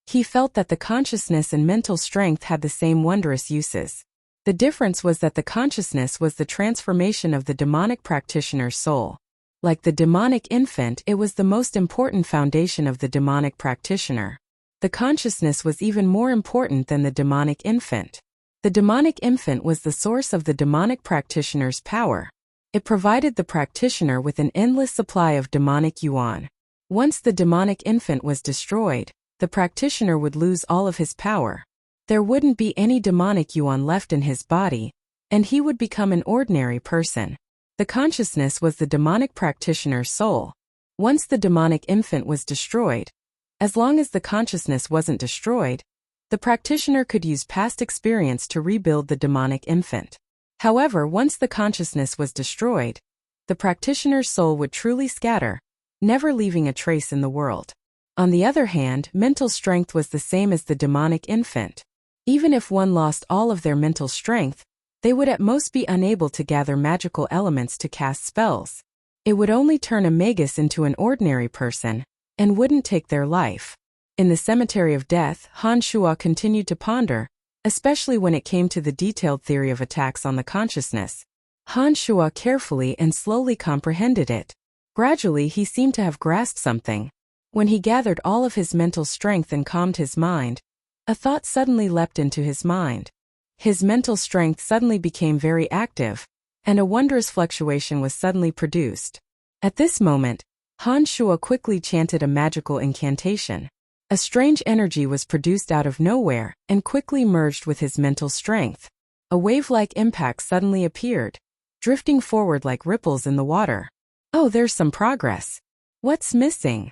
Speaker 1: He felt that the consciousness and mental strength had the same wondrous uses. The difference was that the consciousness was the transformation of the demonic practitioner's soul. Like the demonic infant, it was the most important foundation of the demonic practitioner. The consciousness was even more important than the demonic infant. The demonic infant was the source of the demonic practitioner's power. It provided the practitioner with an endless supply of demonic yuan. Once the demonic infant was destroyed, the practitioner would lose all of his power. There wouldn't be any demonic yuan left in his body, and he would become an ordinary person. The consciousness was the demonic practitioner's soul. Once the demonic infant was destroyed, as long as the consciousness wasn't destroyed, the practitioner could use past experience to rebuild the demonic infant. However, once the consciousness was destroyed, the practitioner's soul would truly scatter, never leaving a trace in the world. On the other hand, mental strength was the same as the demonic infant. Even if one lost all of their mental strength, they would at most be unable to gather magical elements to cast spells. It would only turn a magus into an ordinary person, and wouldn't take their life. In the cemetery of death, Han Shuo continued to ponder, especially when it came to the detailed theory of attacks on the consciousness. Han Shuo carefully and slowly comprehended it. Gradually he seemed to have grasped something. When he gathered all of his mental strength and calmed his mind, a thought suddenly leapt into his mind. His mental strength suddenly became very active, and a wondrous fluctuation was suddenly produced. At this moment, Han Shuo quickly chanted a magical incantation. A strange energy was produced out of nowhere and quickly merged with his mental strength. A wave-like impact suddenly appeared, drifting forward like ripples in the water. Oh, there's some progress. What's missing?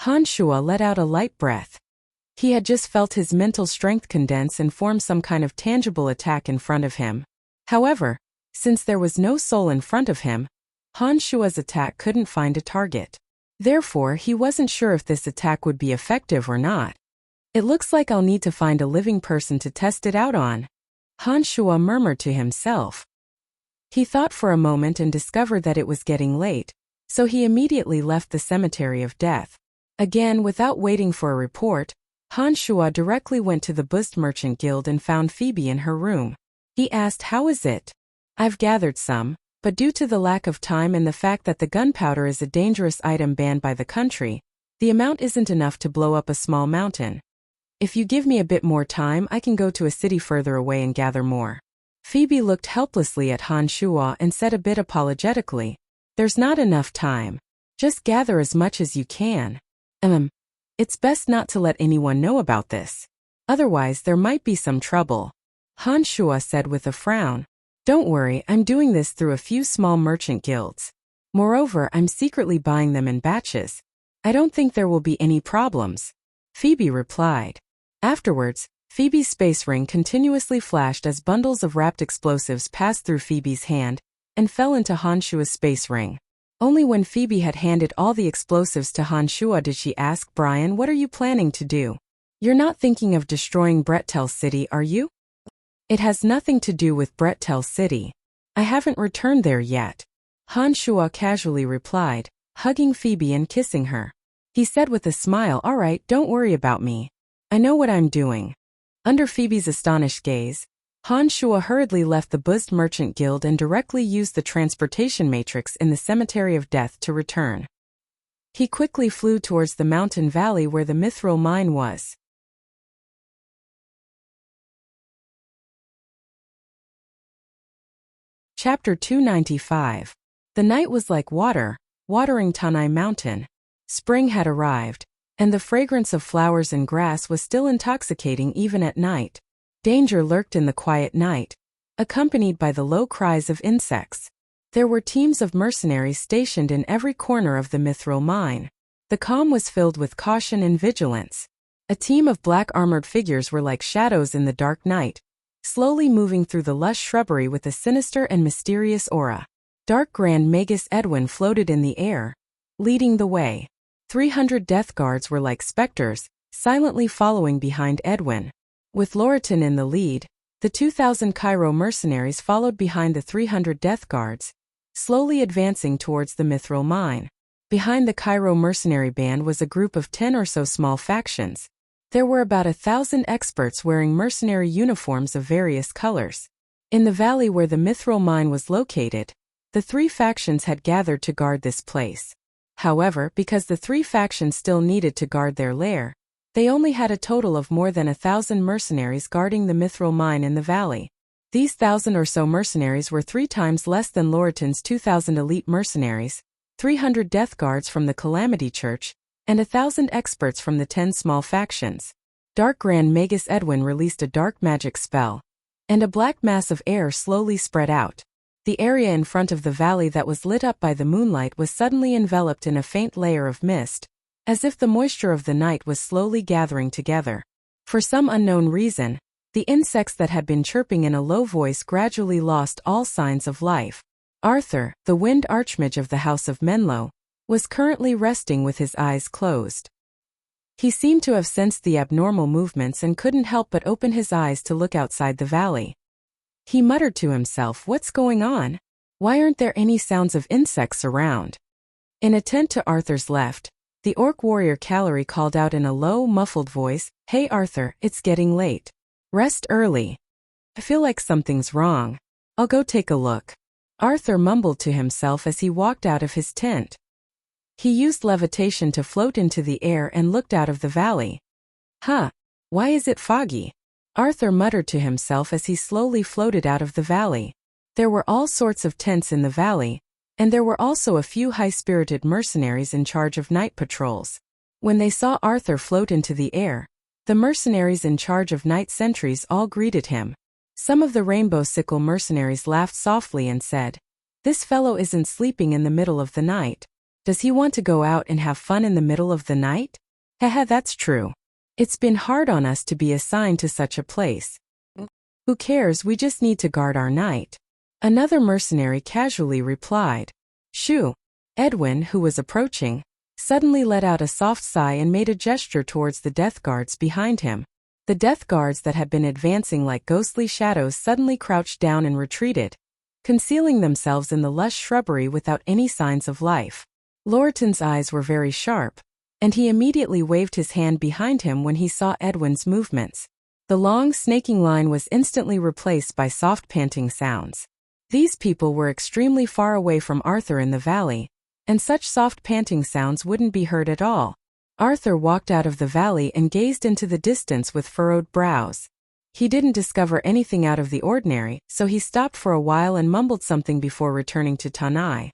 Speaker 1: Han Shuo let out a light breath. He had just felt his mental strength condense and form some kind of tangible attack in front of him. However, since there was no soul in front of him, Han Shuo's attack couldn't find a target. Therefore, he wasn't sure if this attack would be effective or not. It looks like I'll need to find a living person to test it out on, Han Shuo murmured to himself. He thought for a moment and discovered that it was getting late, so he immediately left the cemetery of death. Again, without waiting for a report, Han Shuo directly went to the Buzzed Merchant Guild and found Phoebe in her room. He asked, "How is it?" "I've gathered some, but due to the lack of time and the fact that the gunpowder is a dangerous item banned by the country, the amount isn't enough to blow up a small mountain. If you give me a bit more time, I can go to a city further away and gather more." Phoebe looked helplessly at Han Shuo and said a bit apologetically, "There's not enough time. Just gather as much as you can. It's best not to let anyone know about this. Otherwise there might be some trouble." Han Shuo said with a frown, "Don't worry, I'm doing this through a few small merchant guilds. Moreover, I'm secretly buying them in batches. I don't think there will be any problems," Phoebe replied. Afterwards, Phoebe's space ring continuously flashed as bundles of wrapped explosives passed through Phoebe's hand and fell into Han Shuo's space ring. Only when Phoebe had handed all the explosives to Han Shuo did she ask, "Brian, what are you planning to do? You're not thinking of destroying Brettel City, are you?" "It has nothing to do with Brettel City. I haven't returned there yet," Han Shuo casually replied, hugging Phoebe and kissing her. He said with a smile, "All right, don't worry about me. I know what I'm doing." Under Phoebe's astonished gaze, Han Shuo hurriedly left the Buzzed Merchant Guild and directly used the transportation matrix in the Cemetery of Death to return. He quickly flew towards the mountain valley where the mithril mine was. Chapter 295. The night was like water, watering Tanai Mountain. Spring had arrived, and the fragrance of flowers and grass was still intoxicating even at night. Danger lurked in the quiet night, accompanied by the low cries of insects. There were teams of mercenaries stationed in every corner of the mithril mine. The calm was filled with caution and vigilance. A team of black armored figures were like shadows in the dark night, slowly moving through the lush shrubbery with a sinister and mysterious aura. Dark Grand Magus Edwin floated in the air, leading the way. 300 death guards were like specters, silently following behind Edwin. With Loriton in the lead, the 2,000 Cairo mercenaries followed behind the 300 death guards, slowly advancing towards the mithril mine. Behind the Cairo mercenary band was a group of 10 or so small factions. There were about 1,000 experts wearing mercenary uniforms of various colors. In the valley where the mithril mine was located, the 3 factions had gathered to guard this place. However, because the 3 factions still needed to guard their lair, they only had a total of more than 1,000 mercenaries guarding the mithril mine in the valley. These 1,000 or so mercenaries were 3 times less than Loriton's 2,000 elite mercenaries, 300 death guards from the Calamity Church, and 1,000 experts from the 10 small factions. Dark Grand Magus Edwin released a dark magic spell. and a black mass of air slowly spread out. The area in front of the valley that was lit up by the moonlight was suddenly enveloped in a faint layer of mist, as if the moisture of the night was slowly gathering together. For some unknown reason, the insects that had been chirping in a low voice gradually lost all signs of life. Arthur, the wind archmage of the House of Menlo, was currently resting with his eyes closed. He seemed to have sensed the abnormal movements and couldn't help but open his eyes to look outside the valley. He muttered to himself, "What's going on? Why aren't there any sounds of insects around?" In a tent to Arthur's left, the orc warrior Callery called out in a low, muffled voice, "Hey Arthur, it's getting late. Rest early. I feel like something's wrong. I'll go take a look." Arthur mumbled to himself as he walked out of his tent. He used levitation to float into the air and looked out of the valley. Why is it foggy? Arthur muttered to himself as he slowly floated out of the valley. There were all sorts of tents in the valley, and there were also a few high-spirited mercenaries in charge of night patrols. When they saw Arthur float into the air, the mercenaries in charge of night sentries all greeted him. Some of the Rainbow Sickle mercenaries laughed softly and said, "This fellow isn't sleeping in the middle of the night. Does he want to go out and have fun in the middle of the night? Haha, that's true. It's been hard on us to be assigned to such a place. Who cares, we just need to guard our night." Another mercenary casually replied. "Shoo." Edwin, who was approaching, suddenly let out a soft sigh and made a gesture towards the death guards behind him. The death guards that had been advancing like ghostly shadows suddenly crouched down and retreated, concealing themselves in the lush shrubbery without any signs of life. Loreton's eyes were very sharp, and he immediately waved his hand behind him when he saw Edwin's movements. The long, snaking line was instantly replaced by soft panting sounds. These people were extremely far away from Arthur in the valley, and such soft panting sounds wouldn't be heard at all. Arthur walked out of the valley and gazed into the distance with furrowed brows. He didn't discover anything out of the ordinary, so he stopped for a while and mumbled something before returning to Tanai.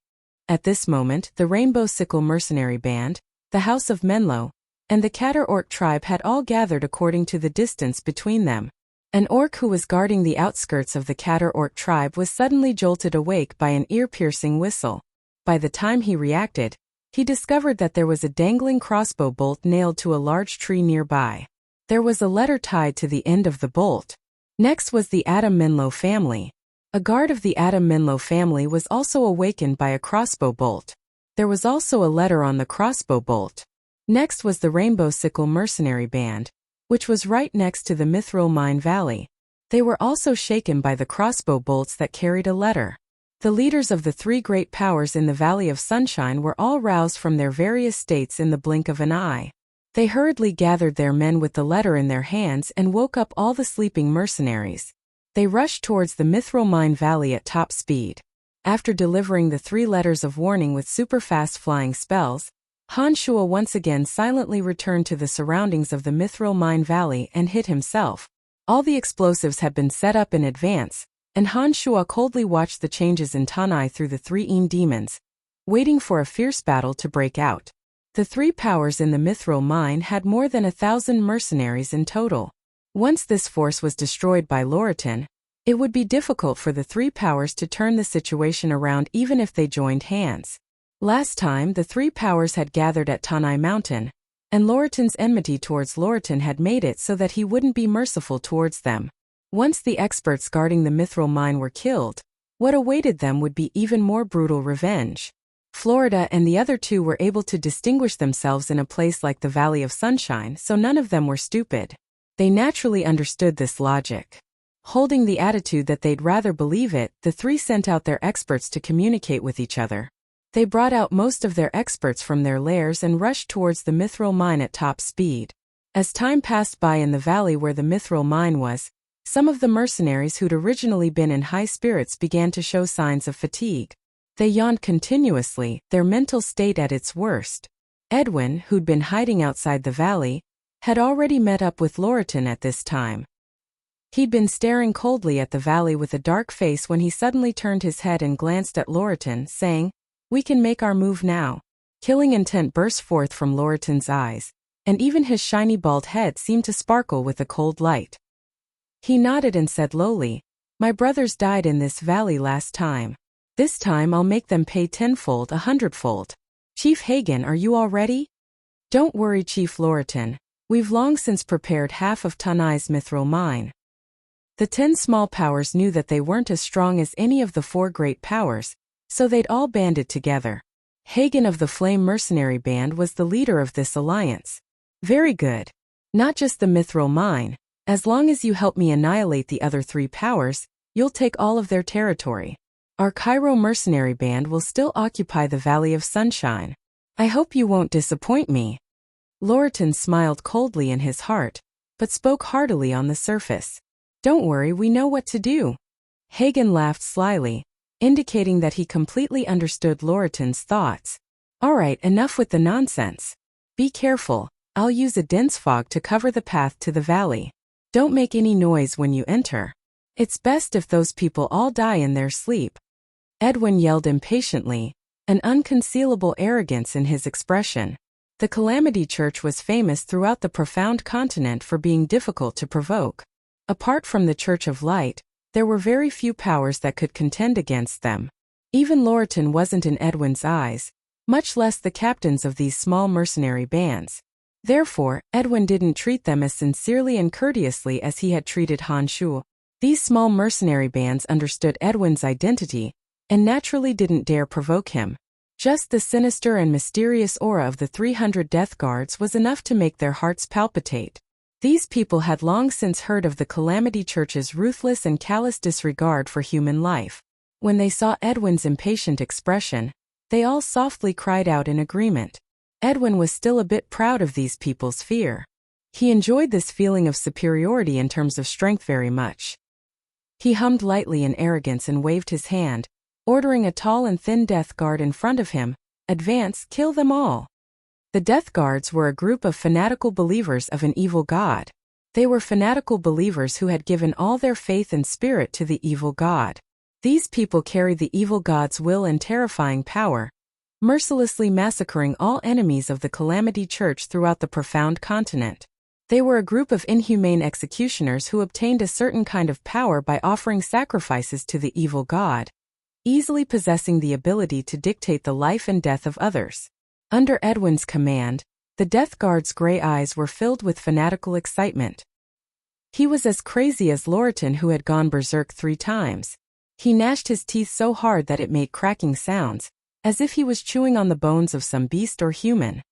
Speaker 1: At this moment, the Rainbow Sickle mercenary band, the House of Menlo, and the Catter Orc tribe had all gathered according to the distance between them. An orc who was guarding the outskirts of the Catter Orc tribe was suddenly jolted awake by an ear-piercing whistle. By the time he reacted, he discovered that there was a dangling crossbow bolt nailed to a large tree nearby. There was a letter tied to the end of the bolt. Next was the Adam Menlo family. A guard of the Adam Menlo family was also awakened by a crossbow bolt. There was also a letter on the crossbow bolt. Next was the Rainbow Sickle mercenary band, which was right next to the Mithril Mine Valley. They were also shaken by the crossbow bolts that carried a letter. The leaders of the three great powers in the Valley of Sunshine were all roused from their various states in the blink of an eye. They hurriedly gathered their men with the letter in their hands and woke up all the sleeping mercenaries. They rushed towards the Mithril Mine Valley at top speed. After delivering the 3 letters of warning with super-fast flying spells, Han Shua once again silently returned to the surroundings of the Mithril Mine Valley and hid himself. All the explosives had been set up in advance, and Han Shua coldly watched the changes in Tanai through the 3 Een demons, waiting for a fierce battle to break out. The 3 powers in the Mithril Mine had more than 1,000 mercenaries in total. Once this force was destroyed by Loreton, it would be difficult for the 3 powers to turn the situation around even if they joined hands. Last time, the 3 powers had gathered at Tanai Mountain, and Loreton's enmity towards Loreton had made it so that he wouldn't be merciful towards them. Once the experts guarding the Mithril Mine were killed, what awaited them would be even more brutal revenge. Florida and the other 2 were able to distinguish themselves in a place like the Valley of Sunshine, so none of them were stupid. They naturally understood this logic. Holding the attitude that they'd rather believe it, the 3 sent out their experts to communicate with each other. They brought out most of their experts from their lairs and rushed towards the Mithril Mine at top speed. As time passed by in the valley where the Mithril Mine was, some of the mercenaries who'd originally been in high spirits began to show signs of fatigue. They yawned continuously, their mental state at its worst. Edwin, who'd been hiding outside the valley, had already met up with Loreton at this time. He'd been staring coldly at the valley with a dark face when he suddenly turned his head and glanced at Loreton, saying, "We can make our move now." Killing intent burst forth from Loreton's eyes, and even his shiny bald head seemed to sparkle with a cold light. He nodded and said lowly, "My brothers died in this valley last time. This time I'll make them pay tenfold, 100-fold. Chief Hagen, are you all ready?" "Don't worry, Chief Loriton. We've long since prepared half of Tanai's mithril mine." The 10 small powers knew that they weren't as strong as any of the 4 great powers, so they'd all banded together. Hagen of the Flame Mercenary Band was the leader of this alliance. "Very good. Not just the mithril mine. As long as you help me annihilate the other 3 powers, you'll take all of their territory. Our Cairo Mercenary Band will still occupy the Valley of Sunshine. I hope you won't disappoint me." Loriton smiled coldly in his heart, but spoke heartily on the surface. "Don't worry, we know what to do." Hagen laughed slyly, indicating that he completely understood Loriton's thoughts. "All right, enough with the nonsense. Be careful. I'll use a dense fog to cover the path to the valley. Don't make any noise when you enter. It's best if those people all die in their sleep." Edwin yelled impatiently, an unconcealable arrogance in his expression. The Calamity Church was famous throughout the profound continent for being difficult to provoke. Apart from the Church of Light, there were very few powers that could contend against them. Even Loriton wasn't in Edwin's eyes, much less the captains of these small mercenary bands. Therefore, Edwin didn't treat them as sincerely and courteously as he had treated Han Shu. These small mercenary bands understood Edwin's identity, and naturally didn't dare provoke him. Just the sinister and mysterious aura of the 300 Death Guards was enough to make their hearts palpitate. These people had long since heard of the Calamity Church's ruthless and callous disregard for human life. When they saw Edwin's impatient expression, they all softly cried out in agreement. Edwin was still a bit proud of these people's fear. He enjoyed this feeling of superiority in terms of strength very much. He hummed lightly in arrogance and waved his hand, ordering a tall and thin Death Guard in front of him, "Advance, kill them all." The Death Guards were a group of fanatical believers of an evil god. They were fanatical believers who had given all their faith and spirit to the evil god. These people carried the evil god's will and terrifying power, mercilessly massacring all enemies of the Calamity Church throughout the profound continent. They were a group of inhumane executioners who obtained a certain kind of power by offering sacrifices to the evil god, easily possessing the ability to dictate the life and death of others. Under Edwin's command, the Death Guard's gray eyes were filled with fanatical excitement. He was as crazy as Loriton, who had gone berserk 3 times. He gnashed his teeth so hard that it made cracking sounds, as if he was chewing on the bones of some beast or human.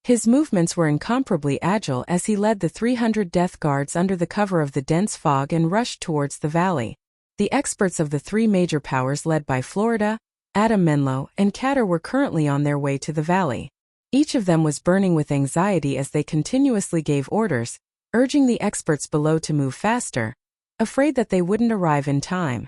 Speaker 1: His movements were incomparably agile as he led the 300 Death Guards under the cover of the dense fog and rushed towards the valley. The experts of the 3 major powers led by Florida, Adam Menlo, and Catter were currently on their way to the valley. Each of them was burning with anxiety as they continuously gave orders, urging the experts below to move faster, afraid that they wouldn't arrive in time.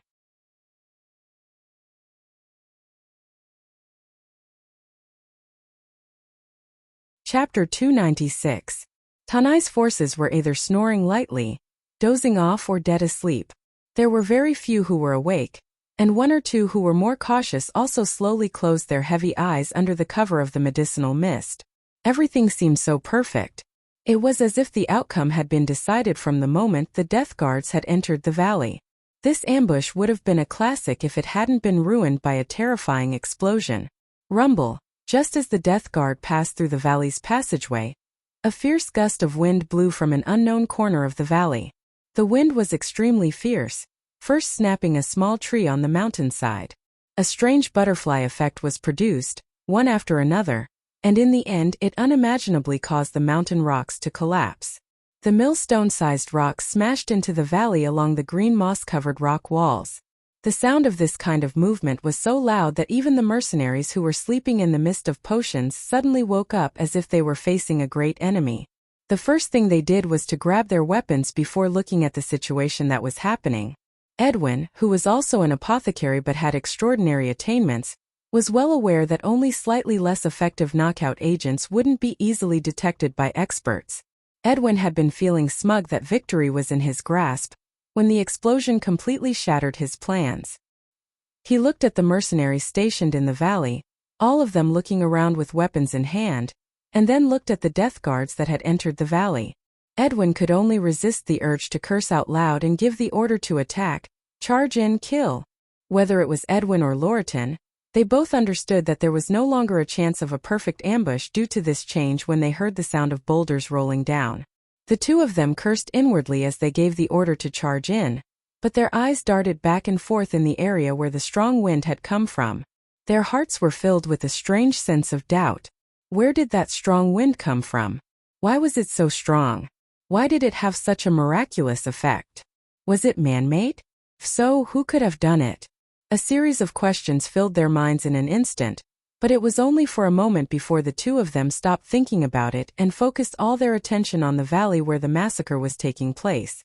Speaker 1: Chapter 296. Tanai's forces were either snoring lightly, dozing off, or dead asleep. There were very few who were awake, and 1 or 2 who were more cautious also slowly closed their heavy eyes under the cover of the medicinal mist. Everything seemed so perfect. It was as if the outcome had been decided from the moment the Death Guards had entered the valley. This ambush would have been a classic if it hadn't been ruined by a terrifying explosion. Rumble. Just as the Death Guard passed through the valley's passageway, a fierce gust of wind blew from an unknown corner of the valley. The wind was extremely fierce, first snapping a small tree on the mountainside. A strange butterfly effect was produced, one after another, and in the end it unimaginably caused the mountain rocks to collapse. The millstone-sized rocks smashed into the valley along the green moss-covered rock walls. The sound of this kind of movement was so loud that even the mercenaries who were sleeping in the mist of potions suddenly woke up as if they were facing a great enemy. The first thing they did was to grab their weapons before looking at the situation that was happening. Edwin, who was also an apothecary but had extraordinary attainments, was well aware that only slightly less effective knockout agents wouldn't be easily detected by experts. Edwin had been feeling smug that victory was in his grasp, when the explosion completely shattered his plans. He looked at the mercenaries stationed in the valley, all of them looking around with weapons in hand, and then looked at the Death Guards that had entered the valley. Edwin could only resist the urge to curse out loud and give the order to attack, charge in, kill. Whether it was Edwin or Loratan, they both understood that there was no longer a chance of a perfect ambush due to this change when they heard the sound of boulders rolling down. The two of them cursed inwardly as they gave the order to charge in, but their eyes darted back and forth in the area where the strong wind had come from. Their hearts were filled with a strange sense of doubt. Where did that strong wind come from? Why was it so strong? Why did it have such a miraculous effect? Was it man-made? If so, who could have done it? A series of questions filled their minds in an instant, but it was only for a moment before the two of them stopped thinking about it and focused all their attention on the valley where the massacre was taking place.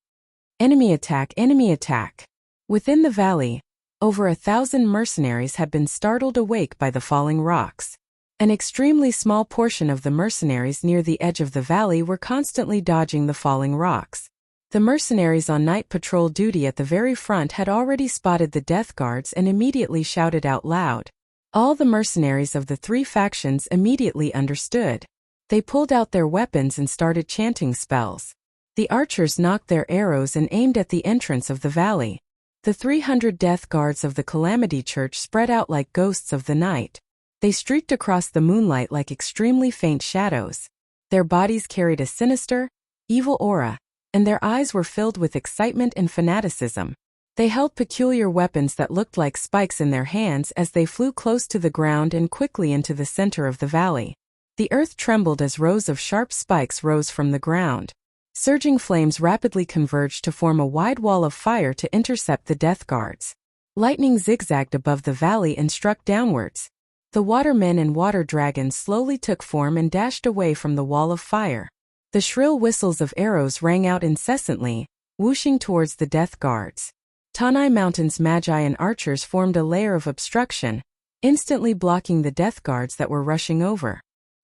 Speaker 1: Enemy attack, enemy attack. Within the valley, over 1,000 mercenaries had been startled awake by the falling rocks. An extremely small portion of the mercenaries near the edge of the valley were constantly dodging the falling rocks. The mercenaries on night patrol duty at the very front had already spotted the death guards and immediately shouted out loud. All the mercenaries of the three factions immediately understood. They pulled out their weapons and started chanting spells. The archers knocked their arrows and aimed at the entrance of the valley. The 300 death guards of the Calamity Church spread out like ghosts of the night. They streaked across the moonlight like extremely faint shadows. Their bodies carried a sinister, evil aura, and their eyes were filled with excitement and fanaticism. They held peculiar weapons that looked like spikes in their hands as they flew close to the ground and quickly into the center of the valley. The earth trembled as rows of sharp spikes rose from the ground. Surging flames rapidly converged to form a wide wall of fire to intercept the death guards. Lightning zigzagged above the valley and struck downwards. The watermen and water dragons slowly took form and dashed away from the wall of fire. The shrill whistles of arrows rang out incessantly, whooshing towards the death guards. Tanai Mountain's magi and archers formed a layer of obstruction, instantly blocking the death guards that were rushing over.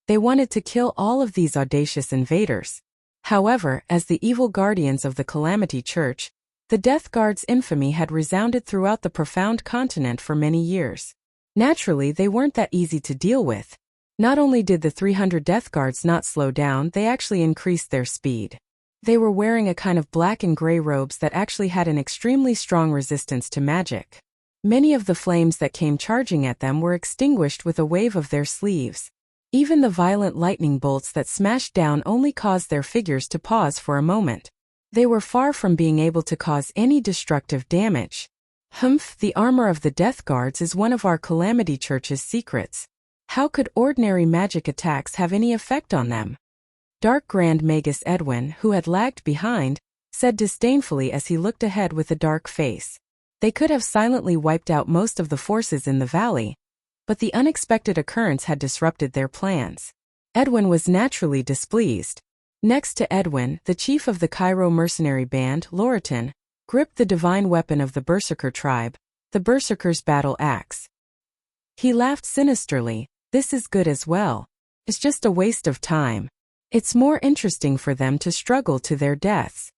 Speaker 1: They wanted to kill all of these audacious invaders. However, as the evil guardians of the Calamity Church, the death guards' infamy had resounded throughout the profound continent for many years. Naturally, they weren't that easy to deal with. Not only did the 300 death guards not slow down, they actually increased their speed. They were wearing a kind of black and gray robes that actually had an extremely strong resistance to magic. Many of the flames that came charging at them were extinguished with a wave of their sleeves. Even the violent lightning bolts that smashed down only caused their figures to pause for a moment. They were far from being able to cause any destructive damage. The armor of the death guards is one of our Calamity Church's secrets. How could ordinary magic attacks have any effect on them? Dark Grand Magus Edwin, who had lagged behind, said disdainfully as he looked ahead with a dark face. They could have silently wiped out most of the forces in the valley, but the unexpected occurrence had disrupted their plans. Edwin was naturally displeased. Next to Edwin, the chief of the Cairo mercenary band, Loratan, gripped the divine weapon of the Berserker tribe, the Berserker's battle axe. He laughed sinisterly. This is good as well. It's just a waste of time. It's more interesting for them to struggle to their deaths.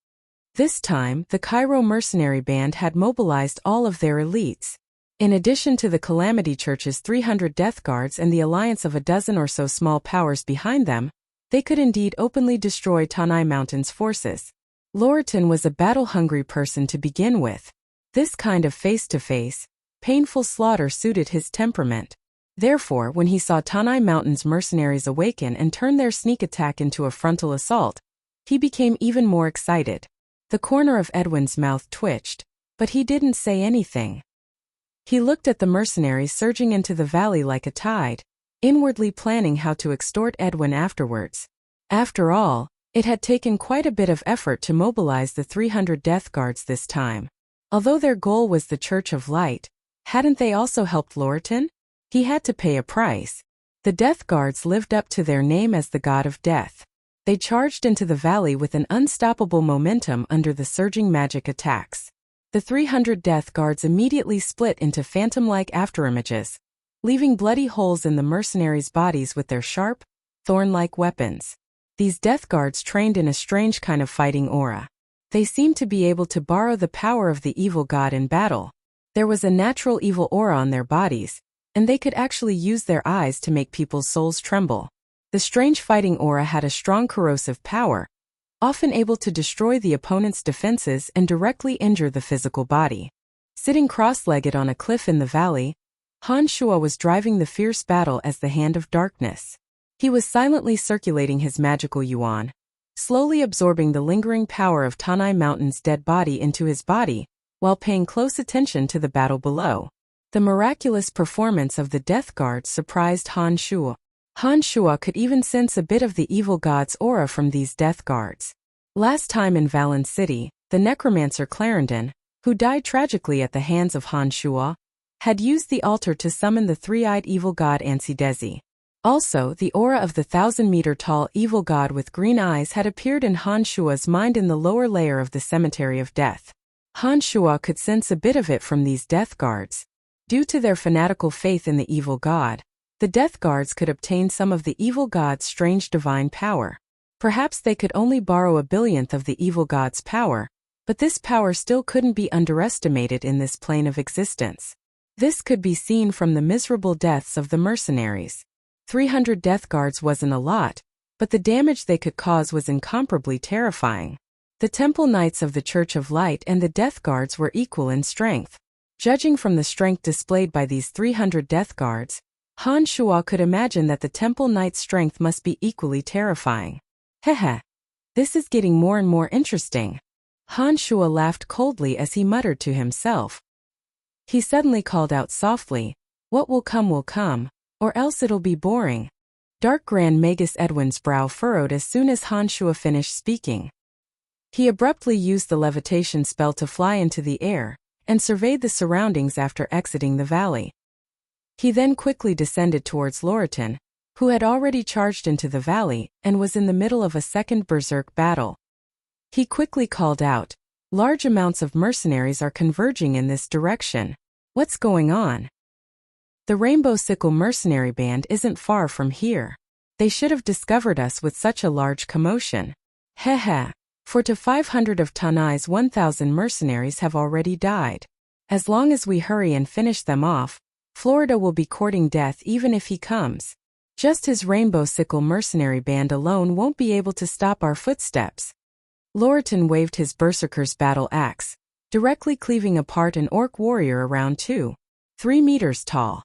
Speaker 1: This time, the Cairo mercenary band had mobilized all of their elites. In addition to the Calamity Church's 300 death guards and the alliance of a dozen or so small powers behind them, they could indeed openly destroy Tanai Mountain's forces. Loratan was a battle-hungry person to begin with. This kind of face-to-face, painful slaughter suited his temperament. Therefore, when he saw Tanai Mountain's mercenaries awaken and turn their sneak attack into a frontal assault, he became even more excited. The corner of Edwin's mouth twitched, but he didn't say anything. He looked at the mercenaries surging into the valley like a tide, inwardly planning how to extort Edwin afterwards. After all, it had taken quite a bit of effort to mobilize the 300 death guards this time. Although their goal was the Church of Light, hadn't they also helped Loratan? He had to pay a price. The death guards lived up to their name as the god of death. They charged into the valley with an unstoppable momentum under the surging magic attacks. The 300 death guards immediately split into phantom-like afterimages, leaving bloody holes in the mercenaries' bodies with their sharp, thorn-like weapons. These death guards trained in a strange kind of fighting aura. They seemed to be able to borrow the power of the evil god in battle. There was a natural evil aura on their bodies, and they could actually use their eyes to make people's souls tremble. The strange fighting aura had a strong corrosive power, often able to destroy the opponent's defenses and directly injure the physical body. Sitting cross-legged on a cliff in the valley, Han Shuo was driving the fierce battle as the Hand of Darkness. He was silently circulating his magical yuan, slowly absorbing the lingering power of Tanai Mountain's dead body into his body, while paying close attention to the battle below. The miraculous performance of the Death Guards surprised Han Shuo. Han Shuo could even sense a bit of the evil god's aura from these Death Guards. Last time in Valen City, the necromancer Clarendon, who died tragically at the hands of Han Shuo, had used the altar to summon the three-eyed evil god Ansi-Desi. Also, the aura of the 1,000-meter-tall evil god with green eyes had appeared in Han Shuo's mind in the lower layer of the Cemetery of Death. Han Shuo could sense a bit of it from these Death Guards. Due to their fanatical faith in the evil god, the Death Guards could obtain some of the evil god's strange divine power. Perhaps they could only borrow a billionth of the evil god's power, but this power still couldn't be underestimated in this plane of existence. This could be seen from the miserable deaths of the mercenaries. 300 Death Guards wasn't a lot, but the damage they could cause was incomparably terrifying. The Temple Knights of the Church of Light and the Death Guards were equal in strength. Judging from the strength displayed by these 300 Death Guards, Han Shuo could imagine that the Temple Knight's strength must be equally terrifying. Hehe. This is getting more and more interesting. Han Shuo laughed coldly as he muttered to himself. He suddenly called out softly, "What will come, or else it'll be boring." Dark Grand Magus Edwin's brow furrowed as soon as Han Shuo finished speaking. He abruptly used the levitation spell to fly into the air, and surveyed the surroundings after exiting the valley. He then quickly descended towards Loriton, who had already charged into the valley and was in the middle of a second berserk battle. He quickly called out, "Large amounts of mercenaries are converging in this direction. What's going on? The Rainbow Sickle mercenary band isn't far from here. They should have discovered us with such a large commotion. Hehe. For to 500 of Tanai's 1,000 mercenaries have already died. As long as we hurry and finish them off, Florida will be courting death even if he comes. Just his Rainbow Sickle mercenary band alone won't be able to stop our footsteps." Loriton waved his berserker's battle axe, directly cleaving apart an orc warrior around 2-3 meters tall.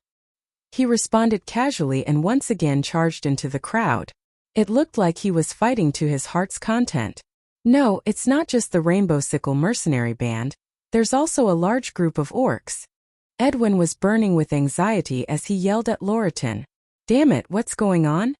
Speaker 1: He responded casually and once again charged into the crowd. It looked like he was fighting to his heart's content. No, it's not just the Rainbow Sickle mercenary band, there's also a large group of orcs. Edwin was burning with anxiety as he yelled at Loriton. "Damn it, what's going on?"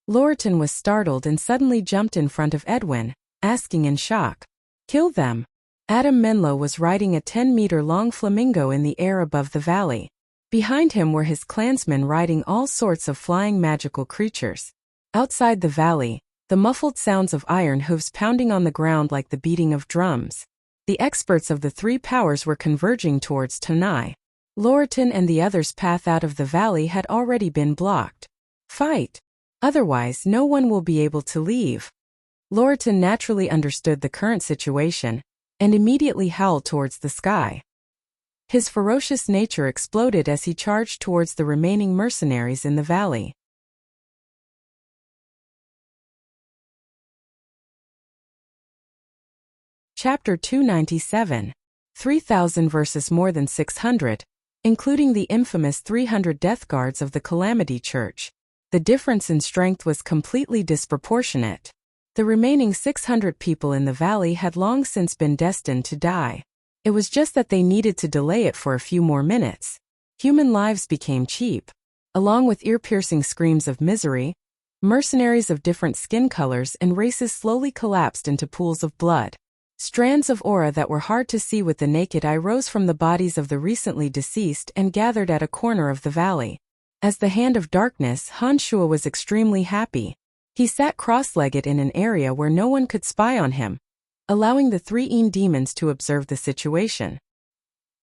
Speaker 1: Loriton was startled and suddenly jumped in front of Edwin, asking in shock, "Kill them." Adam Menlo was riding a 10-meter-long flamingo in the air above the valley. Behind him were his clansmen riding all sorts of flying magical creatures. Outside the valley, the muffled sounds of iron hooves pounding on the ground like the beating of drums. The experts of the three powers were converging towards Tanai. Loriton and the others' path out of the valley had already been blocked. Fight! Otherwise no one will be able to leave. Loriton naturally understood the current situation, and immediately howled towards the sky. His ferocious nature exploded as he charged towards the remaining mercenaries in the valley. Chapter 297. 3,000 versus more than 600, including the infamous 300 Death Guards of the Calamity Church. The difference in strength was completely disproportionate. The remaining 600 people in the valley had long since been destined to die. It was just that they needed to delay it for a few more minutes. Human lives became cheap. Along with ear-piercing screams of misery, mercenaries of different skin colors and races slowly collapsed into pools of blood. Strands of aura that were hard to see with the naked eye rose from the bodies of the recently deceased and gathered at a corner of the valley. As the Hand of Darkness, Han Shuo was extremely happy. He sat cross-legged in an area where no one could spy on him, allowing the three demons to observe the situation.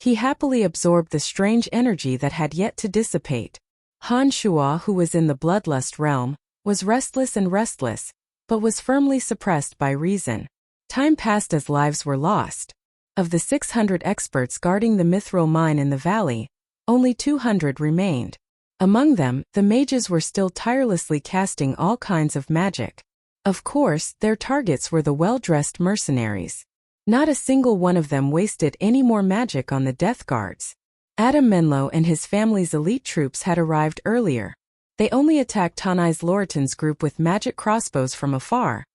Speaker 1: He happily absorbed the strange energy that had yet to dissipate. Han Shuo, who was in the bloodlust realm, was restless, but was firmly suppressed by reason. Time passed as lives were lost. Of the 600 experts guarding the mithril mine in the valley, only 200 remained. Among them, the mages were still tirelessly casting all kinds of magic. Of course, their targets were the well-dressed mercenaries. Not a single one of them wasted any more magic on the death guards. Adam Menlo and his family's elite troops had arrived earlier. They only attacked Tanai's Loritan's group with magic crossbows from afar,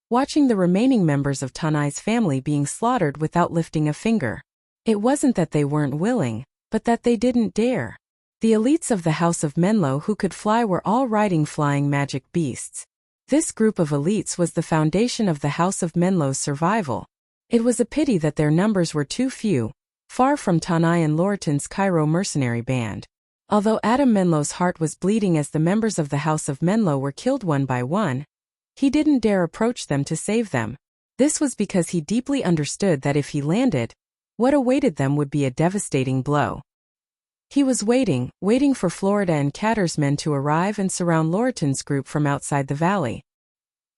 Speaker 1: watching the remaining members of Tanai's family being slaughtered without lifting a finger. It wasn't that they weren't willing, but that they didn't dare. The elites of the House of Menlo who could fly were all riding flying magic beasts. This group of elites was the foundation of the House of Menlo's survival. It was a pity that their numbers were too few, far from Tanai and Loritan's Cairo mercenary band. Although Adam Menlo's heart was bleeding as the members of the House of Menlo were killed one by one, he didn't dare approach them to save them. This was because he deeply understood that if he landed, what awaited them would be a devastating blow. He was waiting for Florida and Catter's men to arrive and surround Loritan's group from outside the valley.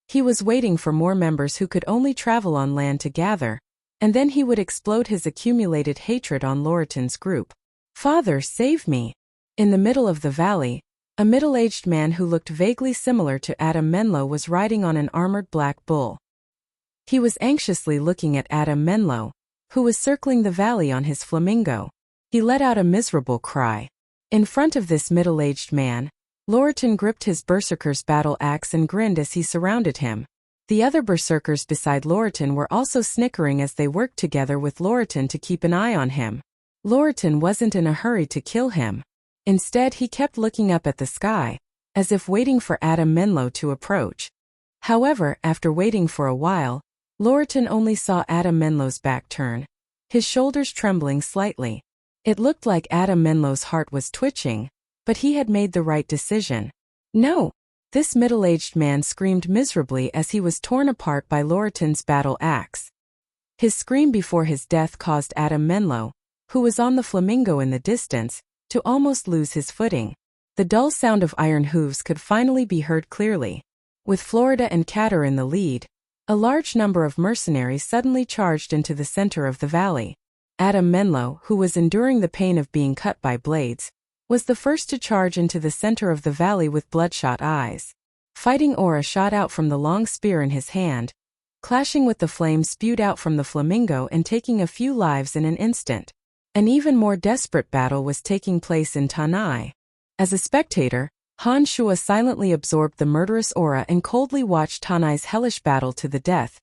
Speaker 1: He was waiting for more members who could only travel on land to gather, and then he would explode his accumulated hatred on Loritan's group. "Father, save me!" In the middle of the valley, a middle-aged man who looked vaguely similar to Adam Menlo was riding on an armored black bull. He was anxiously looking at Adam Menlo, who was circling the valley on his flamingo. He let out a miserable cry. In front of this middle-aged man, Loritan gripped his berserker's battle axe and grinned as he surrounded him. The other berserkers beside Loritan were also snickering as they worked together with Loritan to keep an eye on him. Loritan wasn't in a hurry to kill him. Instead, he kept looking up at the sky, as if waiting for Adam Menlo to approach. However, after waiting for a while, Loritan only saw Adam Menlo's back turn, his shoulders trembling slightly. It looked like Adam Menlo's heart was twitching, but he had made the right decision. "No!" This middle-aged man screamed miserably as he was torn apart by Loritan's battle axe. His scream before his death caused Adam Menlo, who was on the flamingo in the distance, to almost lose his footing. The dull sound of iron hooves could finally be heard clearly. With Florida and Catter in the lead, a large number of mercenaries suddenly charged into the center of the valley. Adam Menlo, who was enduring the pain of being cut by blades, was the first to charge into the center of the valley with bloodshot eyes. Fighting aura shot out from the long spear in his hand, clashing with the flames spewed out from the flamingo and taking a few lives in an instant. An even more desperate battle was taking place in Tanai. As a spectator, Han Shua silently absorbed the murderous aura and coldly watched Tanai's hellish battle to the death,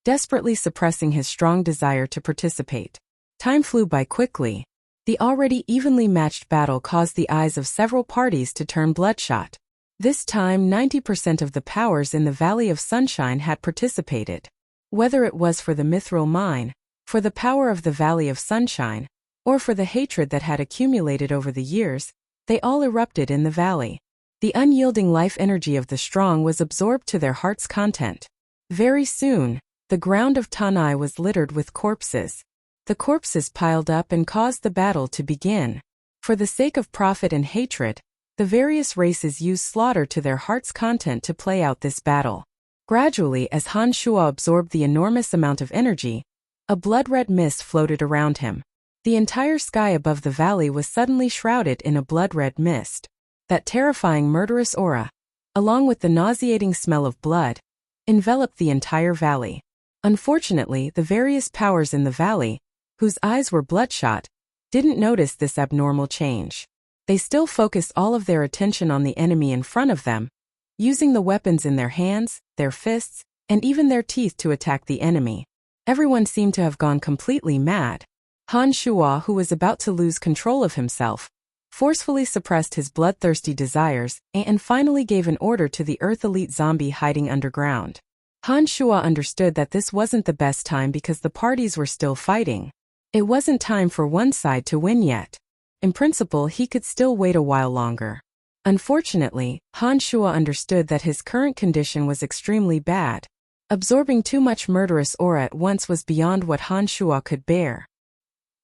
Speaker 1: desperately suppressing his strong desire to participate. Time flew by quickly. The already evenly matched battle caused the eyes of several parties to turn bloodshot. This time 90% of the powers in the Valley of Sunshine had participated. Whether it was for the mithril mine, for the power of the Valley of Sunshine, or for the hatred that had accumulated over the years, they all erupted in the valley. The unyielding life energy of the strong was absorbed to their heart's content. Very soon, the ground of Tanai was littered with corpses. The corpses piled up and caused the battle to begin. For the sake of profit and hatred, the various races used slaughter to their heart's content to play out this battle. Gradually, as Han Shua absorbed the enormous amount of energy, a blood-red mist floated around him. The entire sky above the valley was suddenly shrouded in a blood-red mist. That terrifying murderous aura, along with the nauseating smell of blood, enveloped the entire valley. Unfortunately, the various powers in the valley, whose eyes were bloodshot, didn't notice this abnormal change. They still focused all of their attention on the enemy in front of them, using the weapons in their hands, their fists, and even their teeth to attack the enemy. Everyone seemed to have gone completely mad. Han Shua, who was about to lose control of himself, forcefully suppressed his bloodthirsty desires and finally gave an order to the Earth Elite zombie hiding underground. Han Shua understood that this wasn't the best time because the parties were still fighting. It wasn't time for one side to win yet. In principle, he could still wait a while longer. Unfortunately, Han Shua understood that his current condition was extremely bad. Absorbing too much murderous aura at once was beyond what Han Shua could bear.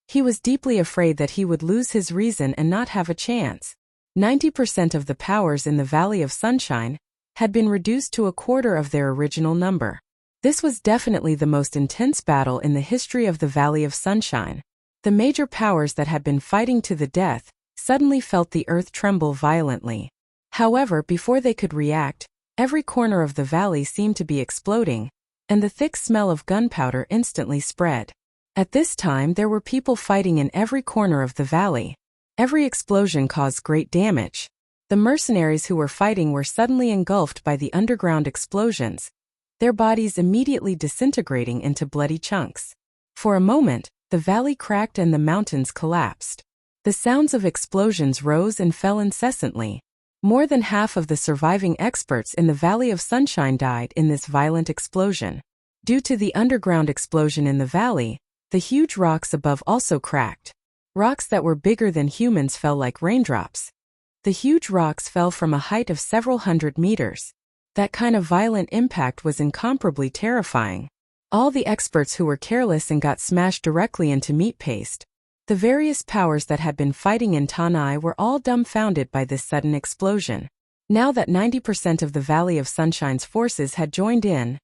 Speaker 1: He was deeply afraid that he would lose his reason and not have a chance. 90% of the powers in the Valley of Sunshine had been reduced to a quarter of their original number. This was definitely the most intense battle in the history of the Valley of Sunshine. The major powers that had been fighting to the death suddenly felt the earth tremble violently. However, before they could react, Every corner of the valley seemed to be exploding, and the thick smell of gunpowder instantly spread. At this time there were people fighting in every corner of the valley. Every explosion caused great damage. The mercenaries who were fighting were suddenly engulfed by the underground explosions, their bodies immediately disintegrating into bloody chunks. For a moment, the valley cracked and the mountains collapsed. The sounds of explosions rose and fell incessantly. More than half of the surviving experts in the Valley of Sunshine died in this violent explosion. Due to the underground explosion in the valley, the huge rocks above also cracked. Rocks that were bigger than humans fell like raindrops. The huge rocks fell from a height of several hundred meters. That kind of violent impact was incomparably terrifying. All the experts who were careless and got smashed directly into meat paste. The various powers that had been fighting in Tanai were all dumbfounded by this sudden explosion. Now that 90% of the Valley of Sunshine's forces had joined in,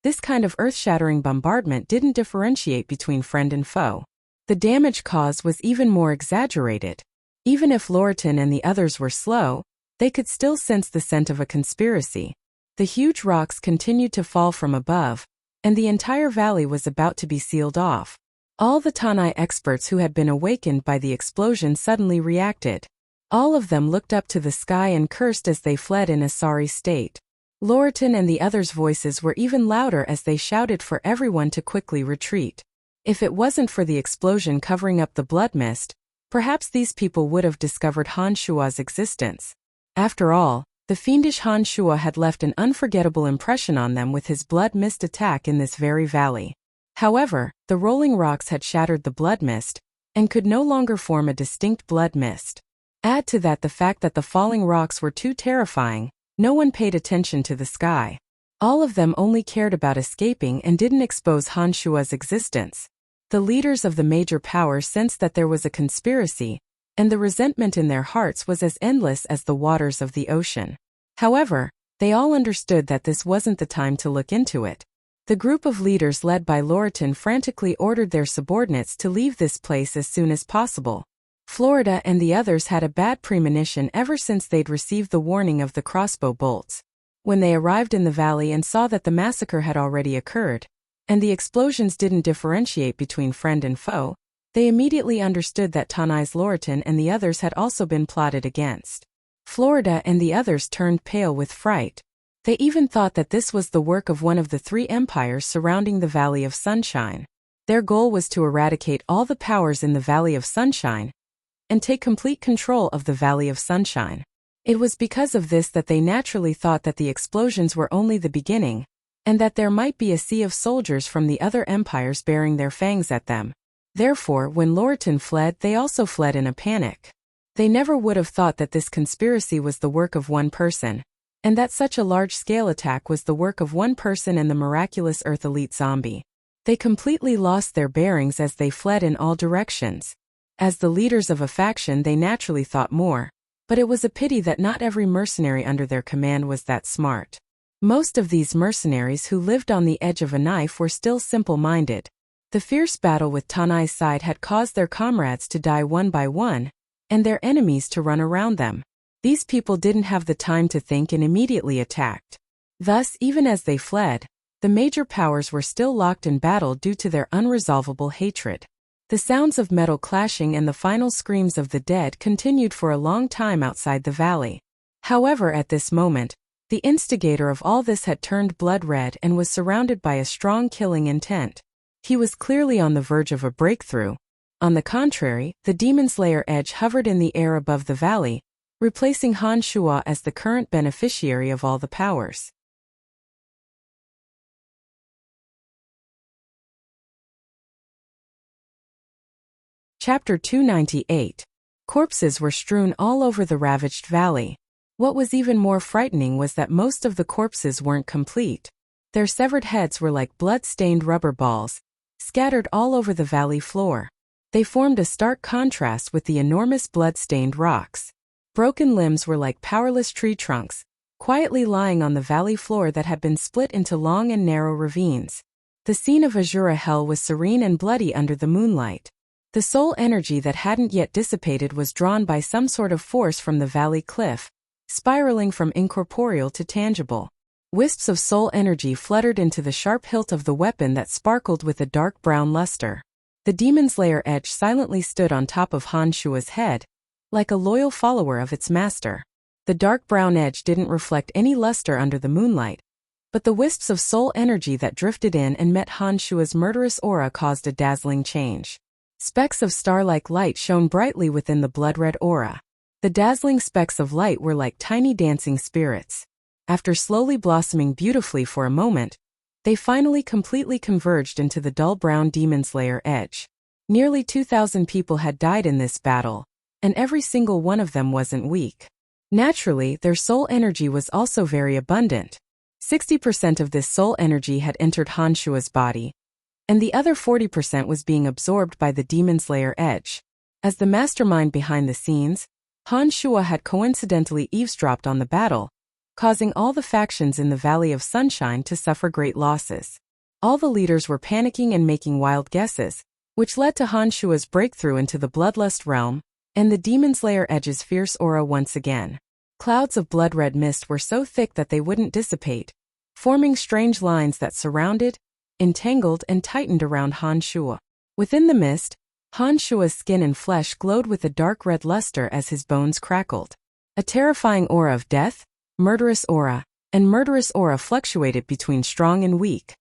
Speaker 1: this kind of earth-shattering bombardment didn't differentiate between friend and foe. The damage caused was even more exaggerated. Even if Loratan and the others were slow, they could still sense the scent of a conspiracy. The huge rocks continued to fall from above, and the entire valley was about to be sealed off. All the Tanai experts who had been awakened by the explosion suddenly reacted. All of them looked up to the sky and cursed as they fled in a sorry state. Loratan and the others' voices were even louder as they shouted for everyone to quickly retreat. If it wasn't for the explosion covering up the blood mist, perhaps these people would have discovered Han Shua's existence. After all, the fiendish Han Shua had left an unforgettable impression on them with his blood mist attack in this very valley. However, the rolling rocks had shattered the blood mist, and could no longer form a distinct blood mist. Add to that the fact that the falling rocks were too terrifying, no one paid attention to the sky. All of them only cared about escaping and didn't expose Han Shua's existence. The leaders of the major powers sensed that there was a conspiracy, and the resentment in their hearts was as endless as the waters of the ocean. However, they all understood that this wasn't the time to look into it. The group of leaders led by Loratan frantically ordered their subordinates to leave this place as soon as possible. Florida and the others had a bad premonition ever since they'd received the warning of the crossbow bolts. When they arrived in the valley and saw that the massacre had already occurred, and the explosions didn't differentiate between friend and foe, they immediately understood that Tanai's Loratan and the others had also been plotted against. Florida and the others turned pale with fright. They even thought that this was the work of one of the three empires surrounding the Valley of Sunshine. Their goal was to eradicate all the powers in the Valley of Sunshine, and take complete control of the Valley of Sunshine. It was because of this that they naturally thought that the explosions were only the beginning, and that there might be a sea of soldiers from the other empires bearing their fangs at them. Therefore, when Loratan fled, they also fled in a panic. They never would have thought that this conspiracy was the work of one person, and that such a large-scale attack was the work of one person and the miraculous Earth Elite zombie. They completely lost their bearings as they fled in all directions. As the leaders of a faction, they naturally thought more, but it was a pity that not every mercenary under their command was that smart. Most of these mercenaries who lived on the edge of a knife were still simple-minded. The fierce battle with Tanai's side had caused their comrades to die one by one, and their enemies to run around them. These people didn't have the time to think and immediately attacked. Thus, even as they fled, the major powers were still locked in battle due to their unresolvable hatred. The sounds of metal clashing and the final screams of the dead continued for a long time outside the valley. However, at this moment, the instigator of all this had turned blood red and was surrounded by a strong killing intent. He was clearly on the verge of a breakthrough. On the contrary, the Demon Slayer Edge hovered in the air above the valley, replacing Han Shua as the current beneficiary of all the powers. Chapter 298. Corpses were strewn all over the ravaged valley. What was even more frightening was that most of the corpses weren't complete. Their severed heads were like blood-stained rubber balls, scattered all over the valley floor. They formed a stark contrast with the enormous blood-stained rocks. Broken limbs were like powerless tree trunks, quietly lying on the valley floor that had been split into long and narrow ravines. The scene of Azura Hell was serene and bloody under the moonlight. The soul energy that hadn't yet dissipated was drawn by some sort of force from the valley cliff, spiraling from incorporeal to tangible. Wisps of soul energy fluttered into the sharp hilt of the weapon that sparkled with a dark brown luster. The demon's lair edge silently stood on top of Han Shua's head, like a loyal follower of its master. The dark brown edge didn't reflect any luster under the moonlight, but the wisps of soul energy that drifted in and met Han Shua's murderous aura caused a dazzling change. Specks of star-like light shone brightly within the blood-red aura. The dazzling specks of light were like tiny dancing spirits. After slowly blossoming beautifully for a moment, they finally completely converged into the dull brown demon's lair edge. Nearly 2,000 people had died in this battle, and every single one of them wasn't weak. Naturally, their soul energy was also very abundant. 60% of this soul energy had entered Han Shua's body, and the other 40% was being absorbed by the demon's lair edge. As the mastermind behind the scenes, Han Shua had coincidentally eavesdropped on the battle, causing all the factions in the Valley of Sunshine to suffer great losses. All the leaders were panicking and making wild guesses, which led to Han Shua's breakthrough into the bloodlust realm, and the demon's lair edge's fierce aura once again. Clouds of blood-red mist were so thick that they wouldn't dissipate, forming strange lines that surrounded, entangled, and tightened around Han Shua. Within the mist, Han Shua's skin and flesh glowed with a dark red luster as his bones crackled. A terrifying aura of death, murderous aura fluctuated between strong and weak.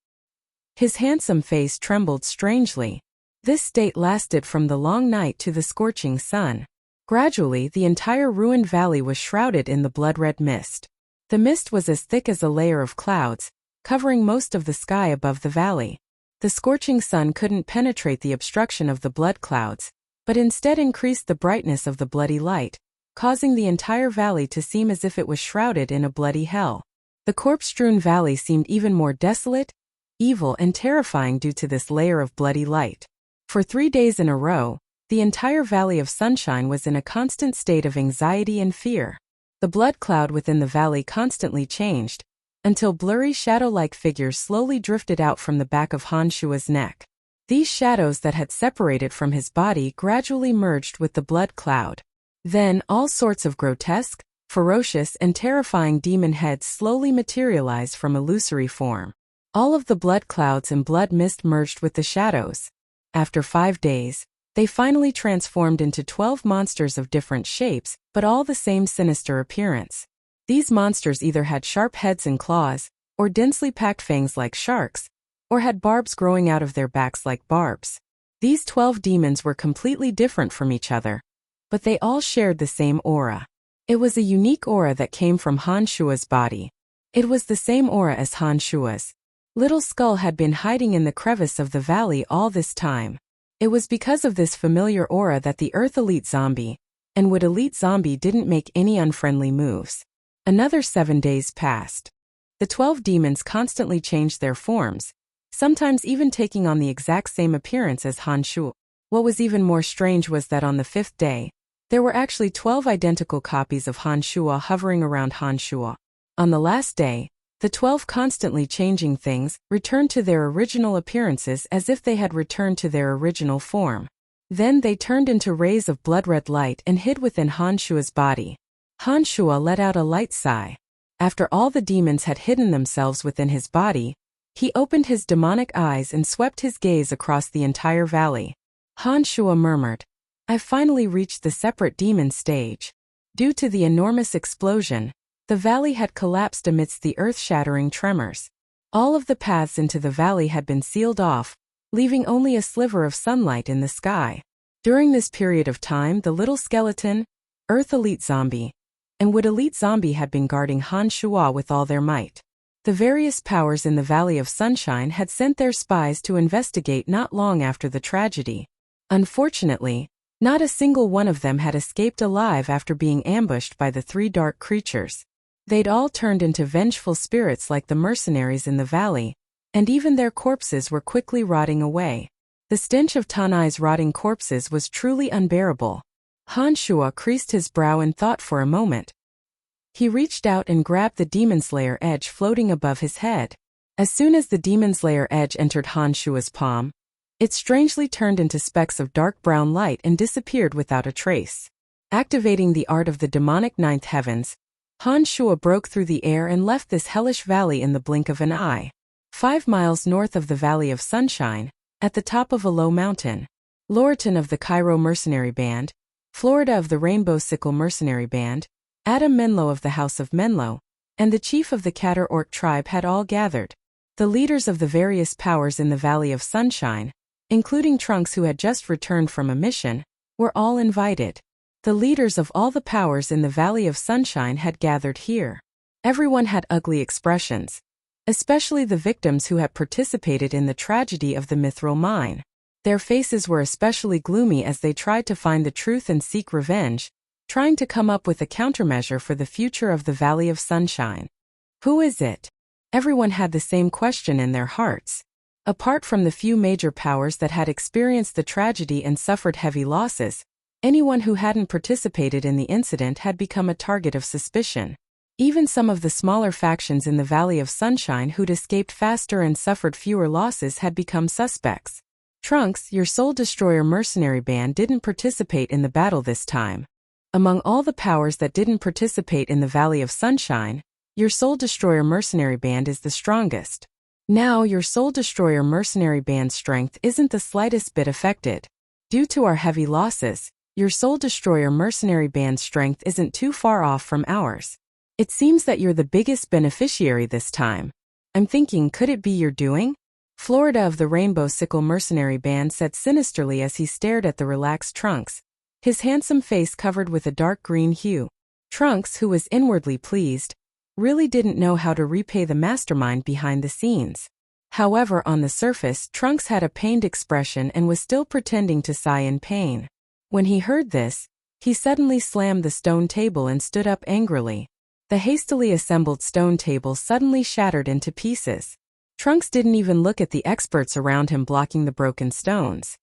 Speaker 1: His handsome face trembled strangely. This state lasted from the long night to the scorching sun. Gradually, the entire ruined valley was shrouded in the blood-red mist. The mist was as thick as a layer of clouds, covering most of the sky above the valley. The scorching sun couldn't penetrate the obstruction of the blood clouds, but instead increased the brightness of the bloody light, causing the entire valley to seem as if it was shrouded in a bloody hell. The corpse-strewn valley seemed even more desolate, evil, and terrifying due to this layer of bloody light. For 3 days in a row, the entire Valley of Sunshine was in a constant state of anxiety and fear. The blood cloud within the valley constantly changed, until blurry shadow-like figures slowly drifted out from the back of Han Shua's neck. These shadows that had separated from his body gradually merged with the blood cloud. Then, all sorts of grotesque, ferocious, and terrifying demon heads slowly materialized from illusory form. All of the blood clouds and blood mist merged with the shadows. After 5 days, they finally transformed into 12 monsters of different shapes, but all the same sinister appearance. These monsters either had sharp heads and claws, or densely packed fangs like sharks, or had barbs growing out of their backs like barbs. These 12 demons were completely different from each other, but they all shared the same aura. It was a unique aura that came from Han Shua's body. It was the same aura as Han Shua's. Little Skull had been hiding in the crevice of the valley all this time. It was because of this familiar aura that the Earth Elite Zombie and Wood Elite Zombie didn't make any unfriendly moves. Another 7 days passed. The 12 demons constantly changed their forms, sometimes even taking on the exact same appearance as Han Shua. What was even more strange was that on the 5th day, there were actually 12 identical copies of Han Shua hovering around Han Shua. On the last day, the 12 constantly changing things returned to their original appearances as if they had returned to their original form. Then they turned into rays of blood-red light and hid within Han Shua's body. Han Shua let out a light sigh. After all the demons had hidden themselves within his body, he opened his demonic eyes and swept his gaze across the entire valley. Han Shua murmured, "I've finally reached the separate demon stage." Due to the enormous explosion, the valley had collapsed amidst the earth-shattering tremors. All of the paths into the valley had been sealed off, leaving only a sliver of sunlight in the sky. During this period of time, the little skeleton, Earth Elite Zombie, and Wood Elite Zombie had been guarding Han Shua with all their might. The various powers in the Valley of Sunshine had sent their spies to investigate not long after the tragedy. Unfortunately, not a single one of them had escaped alive after being ambushed by the 3 dark creatures. They'd all turned into vengeful spirits like the mercenaries in the valley, and even their corpses were quickly rotting away. The stench of Tanai's rotting corpses was truly unbearable. Han Shua creased his brow in thought for a moment. He reached out and grabbed the demon's lair edge floating above his head. As soon as the demon's lair edge entered Han Shua's palm, it strangely turned into specks of dark brown light and disappeared without a trace. Activating the art of the demonic ninth heavens, Han Shuo broke through the air and left this hellish valley in the blink of an eye. 5 miles north of the Valley of Sunshine, at the top of a low mountain, Lorton of the Cairo Mercenary Band, Florida of the Rainbow Sickle Mercenary Band, Adam Menlo of the House of Menlo, and the chief of the Katter Orc tribe had all gathered. The leaders of the various powers in the Valley of Sunshine, including Trunks who had just returned from a mission, were all invited. The leaders of all the powers in the Valley of Sunshine had gathered here. Everyone had ugly expressions, especially the victims who had participated in the tragedy of the Mithril mine. Their faces were especially gloomy as they tried to find the truth and seek revenge, trying to come up with a countermeasure for the future of the Valley of Sunshine. Who is it? Everyone had the same question in their hearts. Apart from the few major powers that had experienced the tragedy and suffered heavy losses, anyone who hadn't participated in the incident had become a target of suspicion. Even some of the smaller factions in the Valley of Sunshine who'd escaped faster and suffered fewer losses had become suspects. Trunks, your Soul Destroyer mercenary band didn't participate in the battle this time. Among all the powers that didn't participate in the Valley of Sunshine, your Soul Destroyer mercenary band is the strongest. Now your Soul Destroyer mercenary band's strength isn't the slightest bit affected. Due to our heavy losses, your Soul Destroyer mercenary band's strength isn't too far off from ours. It seems that you're the biggest beneficiary this time. I'm thinking, could it be your doing? Florida of the Rainbow Sickle Mercenary Band said sinisterly as he stared at the relaxed Trunks, his handsome face covered with a dark green hue. Trunks, who was inwardly pleased, really didn't know how to repay the mastermind behind the scenes. However, on the surface, Trunks had a pained expression and was still pretending to sigh in pain. When he heard this, he suddenly slammed the stone table and stood up angrily. The hastily assembled stone table suddenly shattered into pieces. Trunks didn't even look at the experts around him blocking the broken stones.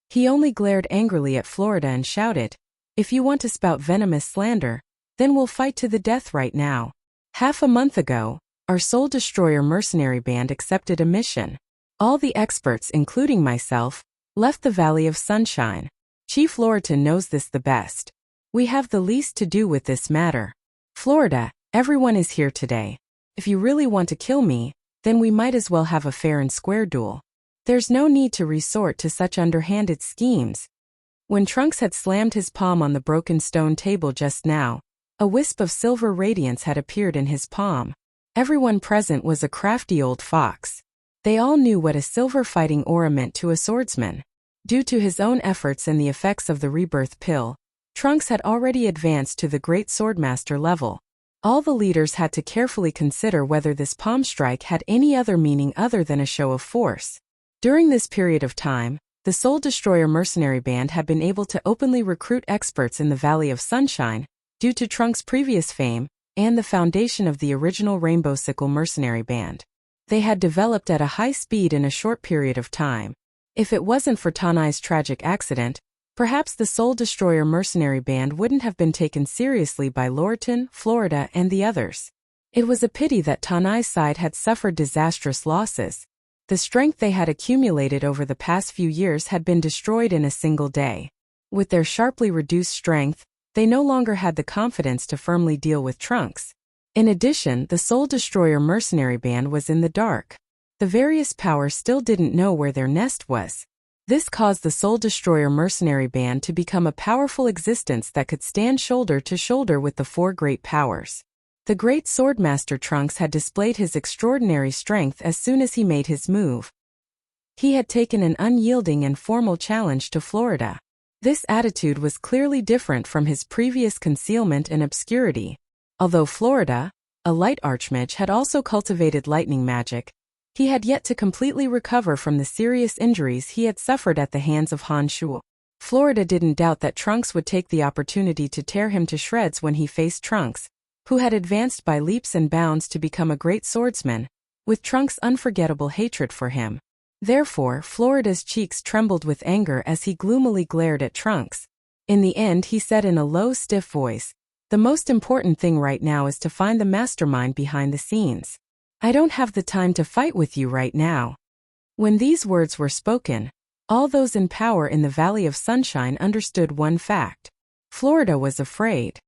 Speaker 1: He only glared angrily at Florida and shouted, "If you want to spout venomous slander, then we'll fight to the death right now." Half a month ago, our Soul Destroyer mercenary band accepted a mission. All the experts, including myself, left the Valley of Sunshine. Chief Lorton knows this the best. We have the least to do with this matter. Florida, everyone is here today. If you really want to kill me, then we might as well have a fair and square duel. There's no need to resort to such underhanded schemes. When Trunks had slammed his palm on the broken stone table just now, a wisp of silver radiance had appeared in his palm. Everyone present was a crafty old fox. They all knew what a silver fighting aura meant to a swordsman. Due to his own efforts and the effects of the rebirth pill, Trunks had already advanced to the Great Swordmaster level. All the leaders had to carefully consider whether this palm strike had any other meaning other than a show of force. During this period of time, the Soul Destroyer mercenary band had been able to openly recruit experts in the Valley of Sunshine, due to Trunks' previous fame, and the foundation of the original Rainbow Sickle mercenary band. They had developed at a high speed in a short period of time. If it wasn't for Tanai's tragic accident, perhaps the Soul Destroyer mercenary band wouldn't have been taken seriously by Lorton, Florida, and the others. It was a pity that Tanai's side had suffered disastrous losses. The strength they had accumulated over the past few years had been destroyed in a single day. With their sharply reduced strength, they no longer had the confidence to firmly deal with Trunks. In addition, the Soul Destroyer mercenary band was in the dark. The various powers still didn't know where their nest was. This caused the Soul Destroyer mercenary band to become a powerful existence that could stand shoulder to shoulder with the 4 great powers. The great Swordmaster Trunks had displayed his extraordinary strength as soon as he made his move. He had taken an unyielding and formal challenge to Florida. This attitude was clearly different from his previous concealment and obscurity. Although Florida, a light archmage, had also cultivated lightning magic, he had yet to completely recover from the serious injuries he had suffered at the hands of Han Shuo. Florida didn't doubt that Trunks would take the opportunity to tear him to shreds when he faced Trunks, who had advanced by leaps and bounds to become a great swordsman, with Trunks' unforgettable hatred for him. Therefore, Florida's cheeks trembled with anger as he gloomily glared at Trunks. In the end, he said in a low, stiff voice, "The most important thing right now is to find the mastermind behind the scenes. I don't have the time to fight with you right now." When these words were spoken, all those in power in the Valley of Sunshine understood one fact. Florida was afraid.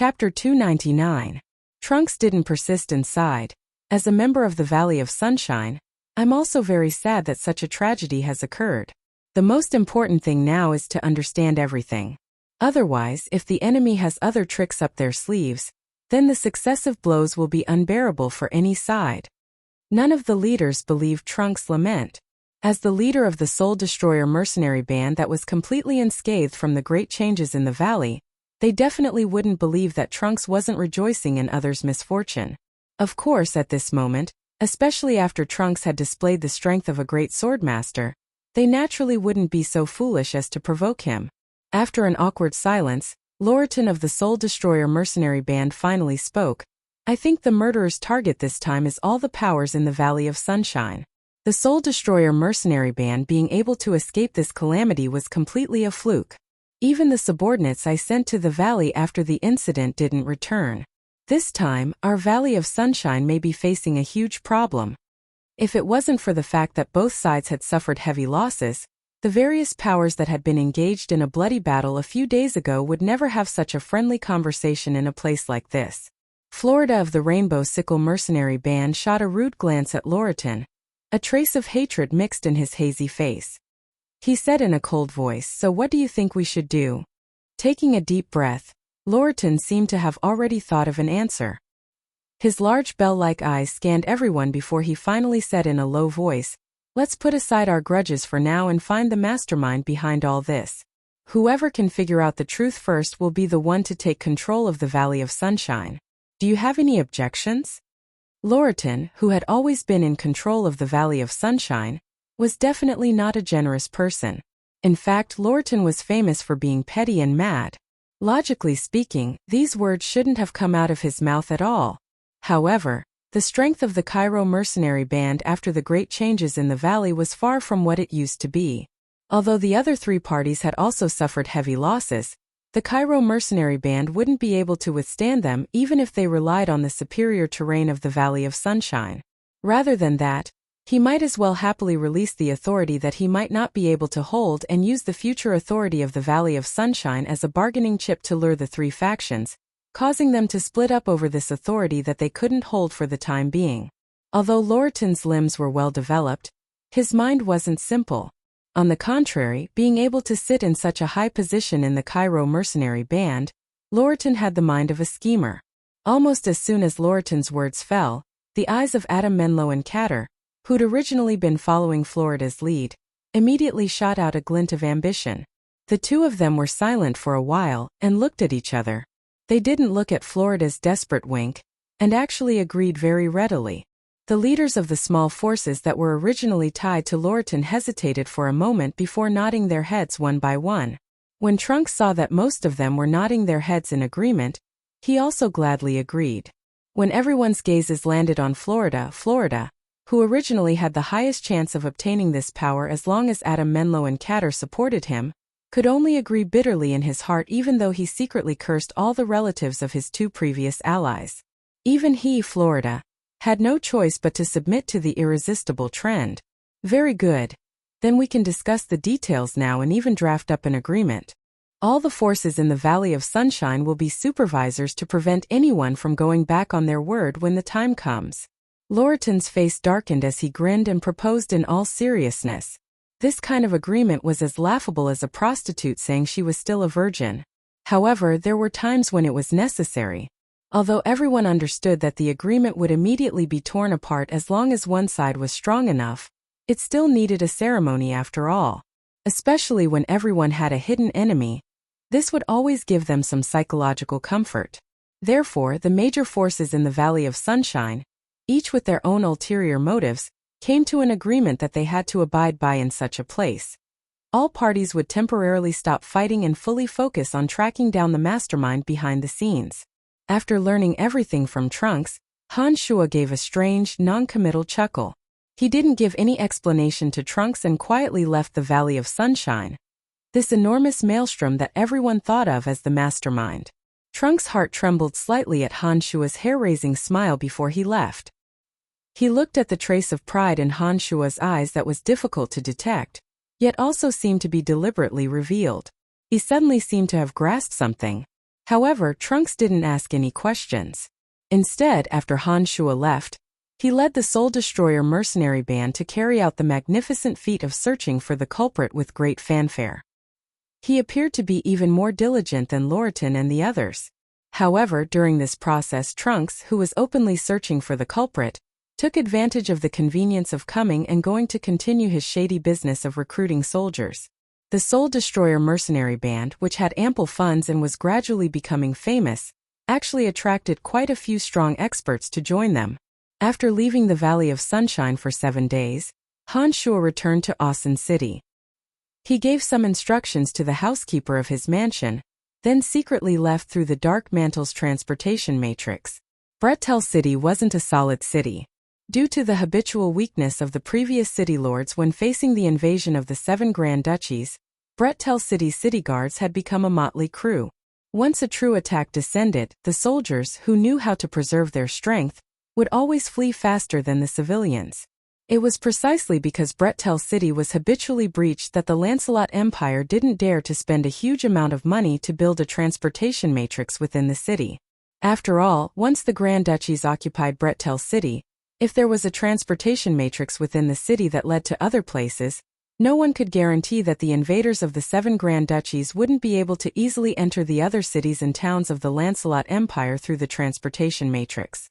Speaker 1: Chapter 299. Trunks didn't persist and sighed. As a member of the Valley of Sunshine, I'm also very sad that such a tragedy has occurred. The most important thing now is to understand everything. Otherwise, if the enemy has other tricks up their sleeves, then the successive blows will be unbearable for any side. None of the leaders believed Trunks' lament. As the leader of the Soul Destroyer mercenary band that was completely unscathed from the great changes in the valley, they definitely wouldn't believe that Trunks wasn't rejoicing in others' misfortune. Of course, at this moment, especially after Trunks had displayed the strength of a great swordmaster, they naturally wouldn't be so foolish as to provoke him. After an awkward silence, Loriton of the Soul Destroyer mercenary band finally spoke. I think the murderer's target this time is all the powers in the Valley of Sunshine. The Soul Destroyer mercenary band being able to escape this calamity was completely a fluke. Even the subordinates I sent to the valley after the incident didn't return. This time, our Valley of Sunshine may be facing a huge problem. If it wasn't for the fact that both sides had suffered heavy losses, the various powers that had been engaged in a bloody battle a few days ago would never have such a friendly conversation in a place like this. Florida of the Rainbow Sickle mercenary band shot a rude glance at Loriton. A trace of hatred mixed in his hazy face. He said in a cold voice, "So what do you think we should do?" Taking a deep breath, Loriton seemed to have already thought of an answer. His large bell-like eyes scanned everyone before he finally said in a low voice, "Let's put aside our grudges for now and find the mastermind behind all this. Whoever can figure out the truth first will be the one to take control of the Valley of Sunshine. Do you have any objections?" Loriton, who had always been in control of the Valley of Sunshine, was definitely not a generous person. In fact, Loriton was famous for being petty and mad. Logically speaking, these words shouldn't have come out of his mouth at all. However, the strength of the Cairo mercenary band after the great changes in the valley was far from what it used to be. Although the other three parties had also suffered heavy losses, the Cairo mercenary band wouldn't be able to withstand them even if they relied on the superior terrain of the Valley of Sunshine. Rather than that, he might as well happily release the authority that he might not be able to hold and use the future authority of the Valley of Sunshine as a bargaining chip to lure the three factions, causing them to split up over this authority that they couldn't hold for the time being. Although Loriton's limbs were well developed, his mind wasn't simple. On the contrary, being able to sit in such a high position in the Cairo mercenary band, Loriton had the mind of a schemer. Almost as soon as Loriton's words fell, the eyes of Adam Menlo and Catter, who'd originally been following Florida's lead, immediately shot out a glint of ambition. The two of them were silent for a while and looked at each other. They didn't look at Florida's desperate wink, and actually agreed very readily. The leaders of the small forces that were originally tied to Loriton hesitated for a moment before nodding their heads one by one. When Trunks saw that most of them were nodding their heads in agreement, he also gladly agreed. When everyone's gazes landed on Florida, who originally had the highest chance of obtaining this power as long as Adam Menlo and Catter supported him, could only agree bitterly in his heart even though he secretly cursed all the relatives of his two previous allies. Even he, Florida, had no choice but to submit to the irresistible trend. Very good. Then we can discuss the details now and even draft up an agreement. All the forces in the Valley of Sunshine will be supervisors to prevent anyone from going back on their word when the time comes. Loriton's face darkened as he grinned and proposed in all seriousness. This kind of agreement was as laughable as a prostitute saying she was still a virgin. However, there were times when it was necessary. Although everyone understood that the agreement would immediately be torn apart as long as one side was strong enough, it still needed a ceremony after all. Especially when everyone had a hidden enemy, this would always give them some psychological comfort. Therefore, the major forces in the Valley of Sunshine, each with their own ulterior motives, came to an agreement that they had to abide by in such a place. All parties would temporarily stop fighting and fully focus on tracking down the mastermind behind the scenes. After learning everything from Trunks, Han Shua gave a strange, non-committal chuckle. He didn't give any explanation to Trunks and quietly left the Valley of Sunshine, this enormous maelstrom that everyone thought of as the mastermind. Trunks' heart trembled slightly at Han Shua's hair-raising smile before he left. He looked at the trace of pride in Han Shua's eyes that was difficult to detect, yet also seemed to be deliberately revealed. He suddenly seemed to have grasped something. However, Trunks didn't ask any questions. Instead, after Han Shuo left, he led the Soul Destroyer mercenary band to carry out the magnificent feat of searching for the culprit with great fanfare. He appeared to be even more diligent than Loriton and the others. However, during this process, Trunks, who was openly searching for the culprit, took advantage of the convenience of coming and going to continue his shady business of recruiting soldiers. The Soul Destroyer mercenary band, which had ample funds and was gradually becoming famous, actually attracted quite a few strong experts to join them. After leaving the Valley of Sunshine for 7 days, Han Shuo returned to Asen City. He gave some instructions to the housekeeper of his mansion, then secretly left through the Dark Mantle's transportation matrix. Bretel City wasn't a solid city. Due to the habitual weakness of the previous city lords when facing the invasion of the 7 Grand Duchies, Bretel City's city guards had become a motley crew. Once a true attack descended, the soldiers, who knew how to preserve their strength, would always flee faster than the civilians. It was precisely because Bretel City was habitually breached that the Lancelot Empire didn't dare to spend a huge amount of money to build a transportation matrix within the city. After all, once the Grand Duchies occupied Bretel City, if there was a transportation matrix within the city that led to other places, no one could guarantee that the invaders of the 7 Grand Duchies wouldn't be able to easily enter the other cities and towns of the Lancelot Empire through the transportation matrix.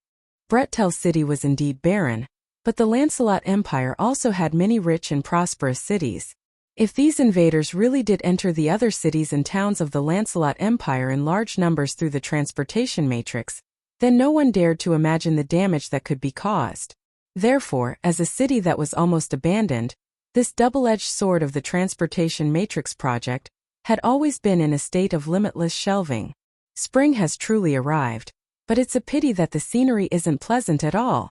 Speaker 1: Bretel City was indeed barren, but the Lancelot Empire also had many rich and prosperous cities. If these invaders really did enter the other cities and towns of the Lancelot Empire in large numbers through the transportation matrix, then no one dared to imagine the damage that could be caused. Therefore, as a city that was almost abandoned, this double-edged sword of the transportation matrix project had always been in a state of limitless shelving. Spring has truly arrived, but it's a pity that the scenery isn't pleasant at all.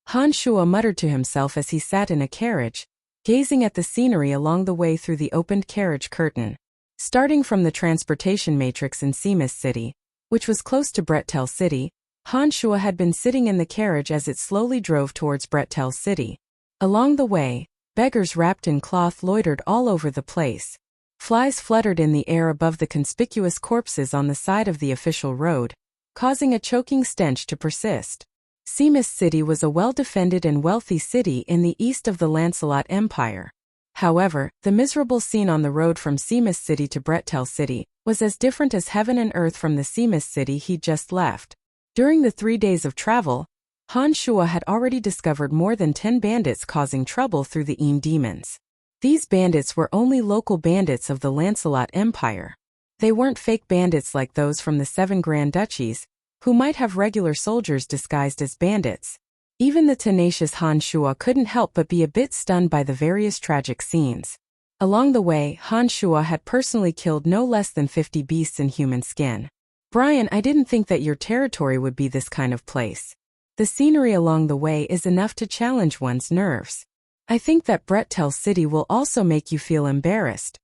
Speaker 1: Han Shuo muttered to himself as he sat in a carriage, gazing at the scenery along the way through the opened carriage curtain. Starting from the transportation matrix in Seamus City, which was close to Bretel City, Han Shuo had been sitting in the carriage as it slowly drove towards Bretel City. Along the way, beggars wrapped in cloth loitered all over the place. Flies fluttered in the air above the conspicuous corpses on the side of the official road, causing a choking stench to persist. Seamus City was a well-defended and wealthy city in the east of the Lancelot Empire. However, the miserable scene on the road from Seamus City to Bretel City was as different as heaven and earth from the Seamus City he'd just left. During the 3 days of travel, Han Shuo had already discovered more than 10 bandits causing trouble through the Eam demons. These bandits were only local bandits of the Lancelot Empire. They weren't fake bandits like those from the 7 Grand Duchies, who might have regular soldiers disguised as bandits. Even the tenacious Han Shuo couldn't help but be a bit stunned by the various tragic scenes. Along the way, Han Shuo had personally killed no less than 50 beasts in human skin. Brian, I didn't think that your territory would be this kind of place. The scenery along the way is enough to challenge one's nerves. I think that Bretel City will also make you feel embarrassed.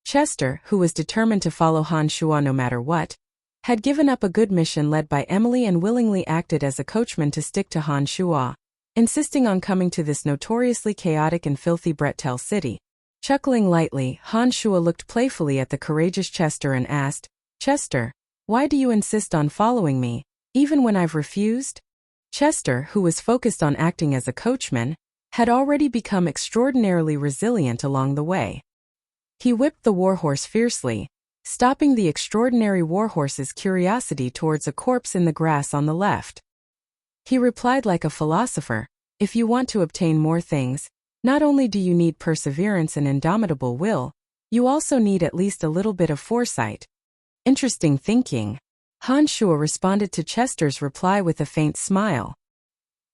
Speaker 1: Chester, who was determined to follow Han Shuo no matter what, had given up a good mission led by Emily and willingly acted as a coachman to stick to Han Shuo, insisting on coming to this notoriously chaotic and filthy Bretel City. Chuckling lightly, Han Shuo looked playfully at the courageous Chester and asked, "Chester, why do you insist on following me, even when I've refused?" Chester, who was focused on acting as a coachman, had already become extraordinarily resilient along the way. He whipped the warhorse fiercely, stopping the extraordinary warhorse's curiosity towards a corpse in the grass on the left. He replied like a philosopher, "If you want to obtain more things, not only do you need perseverance and indomitable will, you also need at least a little bit of foresight." Interesting thinking. Han Shuo responded to Chester's reply with a faint smile.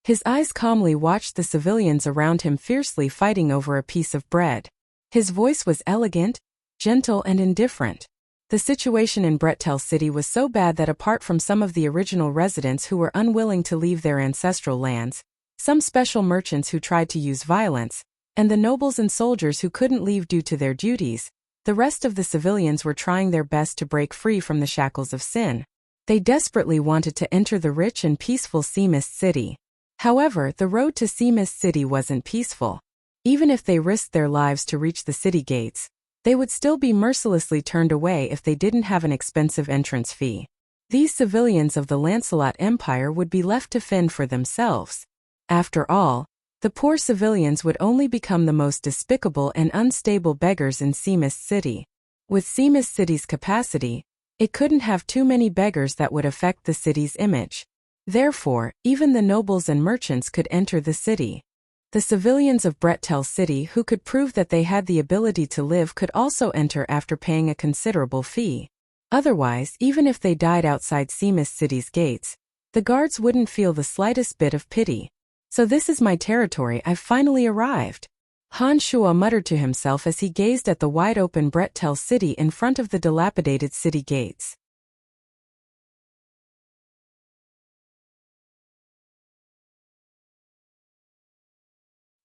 Speaker 1: His eyes calmly watched the civilians around him fiercely fighting over a piece of bread. His voice was elegant, gentle and indifferent. The situation in Bretel City was so bad that apart from some of the original residents who were unwilling to leave their ancestral lands, some special merchants who tried to use violence, and the nobles and soldiers who couldn't leave due to their duties, the rest of the civilians were trying their best to break free from the shackles of sin. They desperately wanted to enter the rich and peaceful Seamus City. However, the road to Seamus City wasn't peaceful. Even if they risked their lives to reach the city gates, they would still be mercilessly turned away if they didn't have an expensive entrance fee. These civilians of the Lancelot Empire would be left to fend for themselves. After all, the poor civilians would only become the most despicable and unstable beggars in Seamus City. With Seamus City's capacity, it couldn't have too many beggars that would affect the city's image. Therefore, even the nobles and merchants could enter the city. The civilians of Brettel City who could prove that they had the ability to live could also enter after paying a considerable fee. Otherwise, even if they died outside Seamus City's gates, the guards wouldn't feel the slightest bit of pity. So this is my territory, I've finally arrived. Han Shuo muttered to himself as he gazed at the wide-open Brettel City in front of the dilapidated city gates.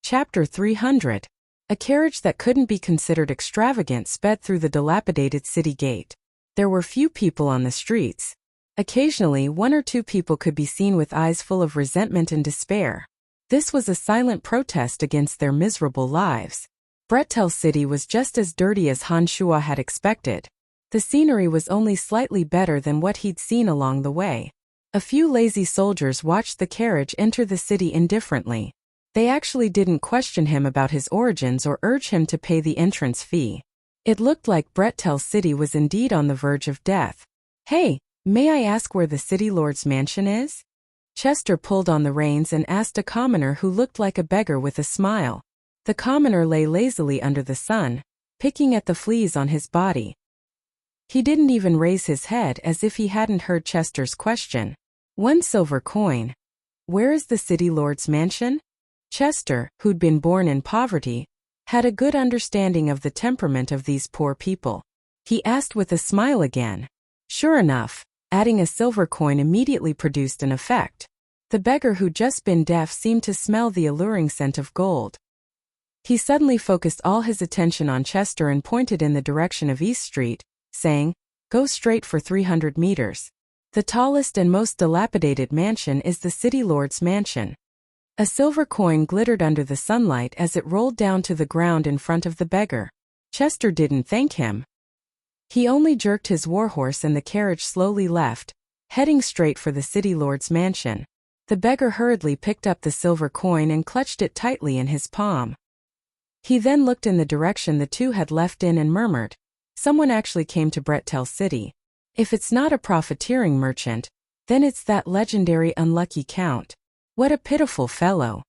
Speaker 1: Chapter 300. A carriage that couldn't be considered extravagant sped through the dilapidated city gate. There were few people on the streets. Occasionally, one or two people could be seen with eyes full of resentment and despair. This was a silent protest against their miserable lives. Brettel City was just as dirty as Han Shuo had expected. The scenery was only slightly better than what he'd seen along the way. A few lazy soldiers watched the carriage enter the city indifferently. They actually didn't question him about his origins or urge him to pay the entrance fee. It looked like Brettel City was indeed on the verge of death. "Hey, may I ask where the city lord's mansion is?" Chester pulled on the reins and asked a commoner who looked like a beggar with a smile. The commoner lay lazily under the sun, picking at the fleas on his body. He didn't even raise his head as if he hadn't heard Chester's question. "1 silver coin. Where is the city lord's mansion?" Chester, who'd been born in poverty, had a good understanding of the temperament of these poor people. He asked with a smile again. Sure enough, adding a silver coin immediately produced an effect. The beggar who'd just been deaf seemed to smell the alluring scent of gold. He suddenly focused all his attention on Chester and pointed in the direction of East Street, saying, "Go straight for 300 meters. The tallest and most dilapidated mansion is the city lord's mansion." A silver coin glittered under the sunlight as it rolled down to the ground in front of the beggar. Chester didn't thank him. He only jerked his warhorse and the carriage slowly left, heading straight for the city lord's mansion. The beggar hurriedly picked up the silver coin and clutched it tightly in his palm. He then looked in the direction the two had left in and murmured, "Someone actually came to Brettel City. If it's not a profiteering merchant, then it's that legendary unlucky count. What a pitiful fellow."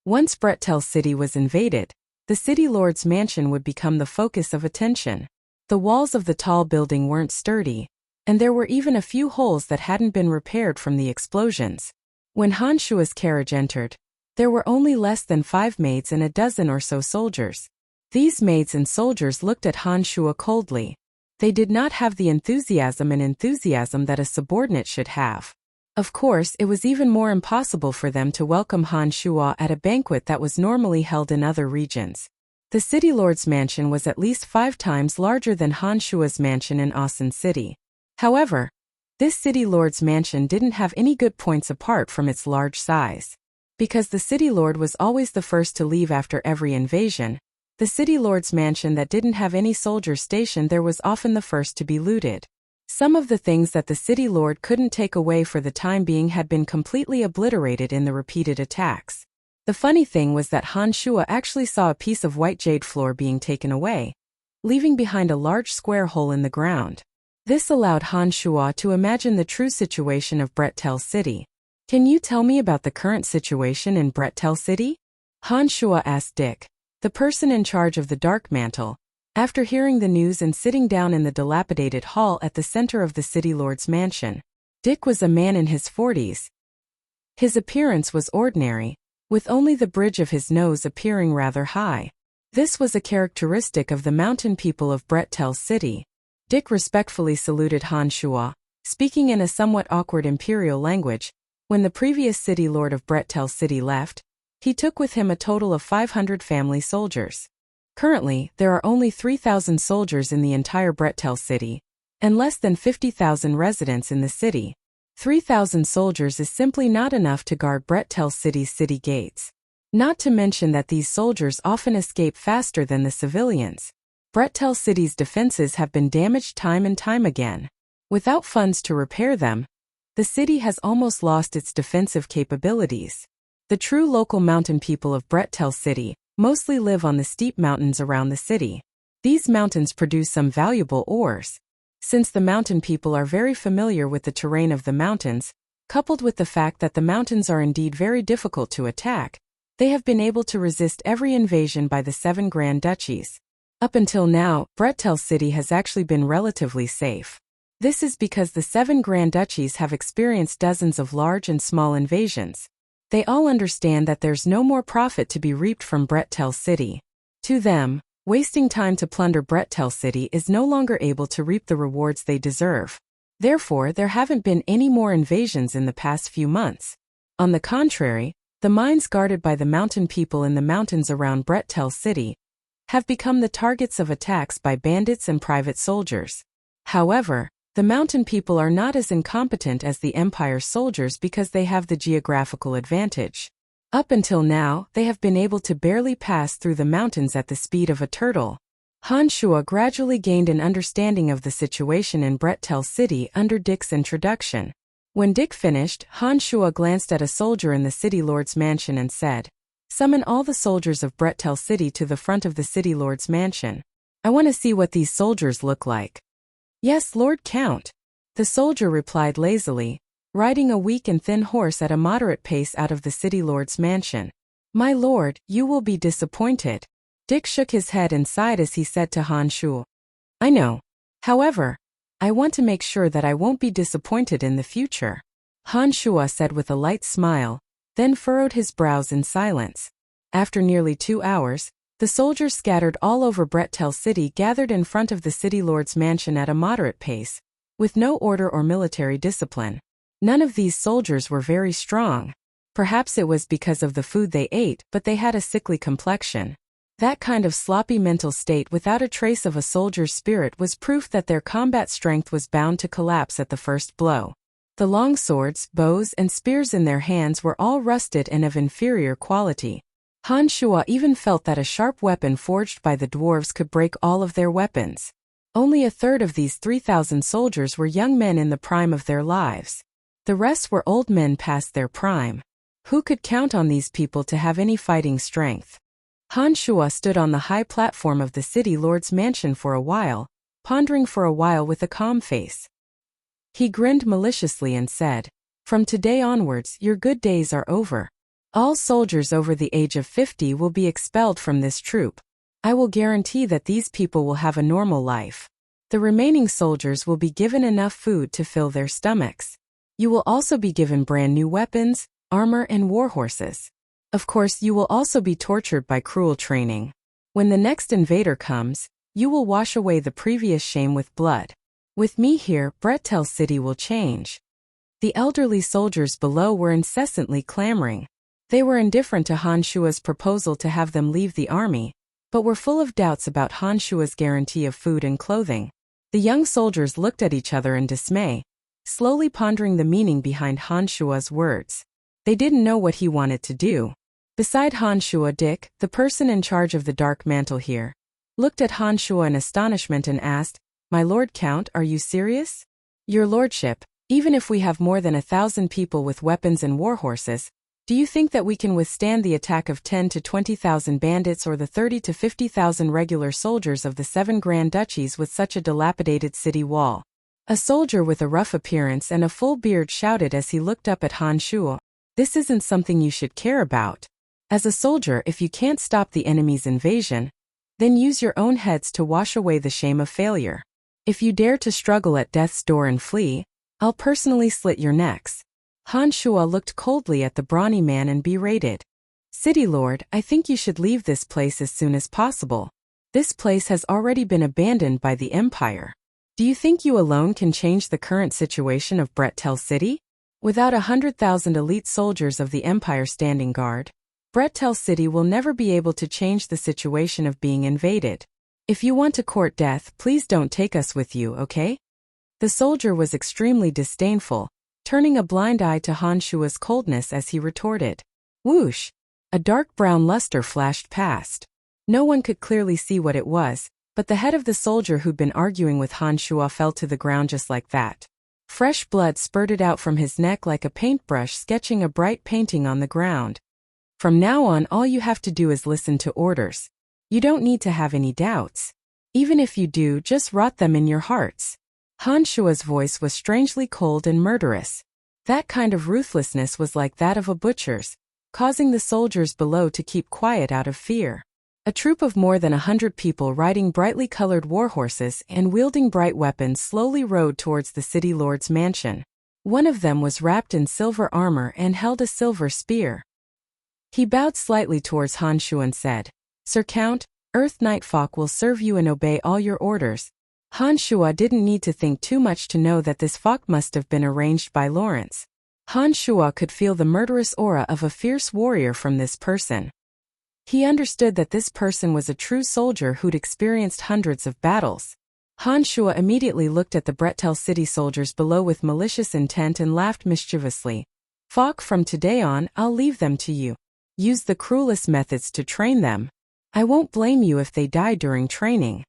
Speaker 1: Once Brettel City was invaded, the city lord's mansion would become the focus of attention. The walls of the tall building weren't sturdy, and there were even a few holes that hadn't been repaired from the explosions. When Han Shua's carriage entered, there were only less than 5 maids and a dozen or so soldiers. These maids and soldiers looked at Han Shua coldly. They did not have the enthusiasm that a subordinate should have. Of course, it was even more impossible for them to welcome Han Shua at a banquet that was normally held in other regions. The city lord's mansion was at least 5 times larger than Han Shua's mansion in Asen City. However, this city lord's mansion didn't have any good points apart from its large size. Because the city lord was always the first to leave after every invasion, the city lord's mansion that didn't have any soldiers stationed there was often the first to be looted. Some of the things that the city lord couldn't take away for the time being had been completely obliterated in the repeated attacks. The funny thing was that Han Shua actually saw a piece of white jade floor being taken away, leaving behind a large square hole in the ground. This allowed Han Shua to imagine the true situation of Brettel City. "Can you tell me about the current situation in Brettel City?" Han Shua asked Dick, the person in charge of the Dark Mantle, after hearing the news and sitting down in the dilapidated hall at the center of the city lord's mansion. Dick was a man in his 40s. His appearance was ordinary, with only the bridge of his nose appearing rather high. This was a characteristic of the mountain people of Brettel City. Dick respectfully saluted Han Shua, speaking in a somewhat awkward imperial language. When the previous city lord of Brettel City left, he took with him a total of 500 family soldiers. Currently, there are only 3,000 soldiers in the entire Brettel City, and less than 50,000 residents in the city. 3,000 soldiers is simply not enough to guard Brettel City's city gates. Not to mention that these soldiers often escape faster than the civilians. Brettel City's defenses have been damaged time and time again. Without funds to repair them, the city has almost lost its defensive capabilities. The true local mountain people of Brettel City mostly live on the steep mountains around the city. These mountains produce some valuable ores. Since the mountain people are very familiar with the terrain of the mountains, coupled with the fact that the mountains are indeed very difficult to attack, they have been able to resist every invasion by the 7 Grand Duchies. Up until now, Brettel City has actually been relatively safe. This is because the 7 Grand Duchies have experienced dozens of large and small invasions. They all understand that there's no more profit to be reaped from Brettel City. To them, wasting time to plunder Brettel City is no longer able to reap the rewards they deserve. Therefore, there haven't been any more invasions in the past few months. On the contrary, the mines guarded by the mountain people in the mountains around Brettel City have become the targets of attacks by bandits and private soldiers. However, the mountain people are not as incompetent as the Empire's soldiers because they have the geographical advantage. Up until now, they have been able to barely pass through the mountains at the speed of a turtle. Han Shuo gradually gained an understanding of the situation in Brettel City under Dick's introduction. When Dick finished, Han Shuo glanced at a soldier in the city lord's mansion and said, "Summon all the soldiers of Brettel City to the front of the city lord's mansion. I want to see what these soldiers look like." "Yes, Lord Count," the soldier replied lazily, riding a weak and thin horse at a moderate pace out of the city lord's mansion. "My lord, you will be disappointed." Dick shook his head and sighed as he said to Han Shuo, "I know. However, I want to make sure that I won't be disappointed in the future." Han Shuo said with a light smile, then furrowed his brows in silence. After nearly 2 hours, the soldiers scattered all over Brettel City gathered in front of the city lord's mansion at a moderate pace, with no order or military discipline. None of these soldiers were very strong. Perhaps it was because of the food they ate, but they had a sickly complexion. That kind of sloppy mental state without a trace of a soldier's spirit was proof that their combat strength was bound to collapse at the first blow. The long swords, bows, and spears in their hands were all rusted and of inferior quality. Han Shuo even felt that a sharp weapon forged by the dwarves could break all of their weapons. Only a third of these 3,000 soldiers were young men in the prime of their lives. The rest were old men past their prime. Who could count on these people to have any fighting strength? Han Shuo stood on the high platform of the city lord's mansion for a while, pondering for a while with a calm face. He grinned maliciously and said, "From today onwards, your good days are over. All soldiers over the age of 50 will be expelled from this troop. I will guarantee that these people will have a normal life. The remaining soldiers will be given enough food to fill their stomachs. You will also be given brand new weapons, armor, and war horses. Of course, you will also be tortured by cruel training. When the next invader comes, you will wash away the previous shame with blood. With me here, Brettel City will change." The elderly soldiers below were incessantly clamoring. They were indifferent to Han Shuo's proposal to have them leave the army, but were full of doubts about Han Shuo's guarantee of food and clothing. The young soldiers looked at each other in dismay, slowly pondering the meaning behind Han Shuo's words. They didn't know what he wanted to do. Beside Han Shuo, Dick, the person in charge of the Dark Mantle here, looked at Han Shuo in astonishment and asked, "My Lord Count, are you serious?" "Your Lordship, even if we have more than 1,000 people with weapons and war horses, do you think that we can withstand the attack of 10 to 20,000 bandits or the 30 to 50,000 regular soldiers of the 7 Grand Duchies with such a dilapidated city wall?" A soldier with a rough appearance and a full beard shouted as he looked up at Han Shuo, "This isn't something you should care about. As a soldier, if you can't stop the enemy's invasion, then use your own heads to wash away the shame of failure. If you dare to struggle at death's door and flee, I'll personally slit your necks." Han Shuo looked coldly at the brawny man and berated, "City Lord, I think you should leave this place as soon as possible. This place has already been abandoned by the Empire. Do you think you alone can change the current situation of Brettel City? Without 100,000 elite soldiers of the Empire standing guard, Brettel City will never be able to change the situation of being invaded. If you want to court death, please don't take us with you, okay?" The soldier was extremely disdainful, turning a blind eye to Han Shuo's coldness as he retorted. Whoosh! A dark brown luster flashed past. No one could clearly see what it was, But the head of the soldier who'd been arguing with Han Shuo fell to the ground just like that. Fresh blood spurted out from his neck like a paintbrush sketching a bright painting on the ground. From now on, all you have to do is listen to orders. You don't need to have any doubts. Even if you do, just rot them in your hearts. Han Shuo's voice was strangely cold and murderous. That kind of ruthlessness was like that of a butcher's, causing the soldiers below to keep quiet out of fear. A troop of more than 100 people riding brightly colored warhorses and wielding bright weapons slowly rode towards the city lord's mansion. One of them was wrapped in silver armor and held a silver spear. He bowed slightly towards Han Shuo and said, "Sir Count, Earth Knight Fok will serve you and obey all your orders." Han Shuo didn't need to think too much to know that this Fok must have been arranged by Lawrence. Han Shuo could feel the murderous aura of a fierce warrior from this person. He understood that this person was a true soldier who'd experienced hundreds of battles. Han Shuo immediately looked at the Bretel City soldiers below with malicious intent and laughed mischievously. "Fok, from today on, I'll leave them to you. Use the cruelest methods to train them. I won't blame you if they die during training."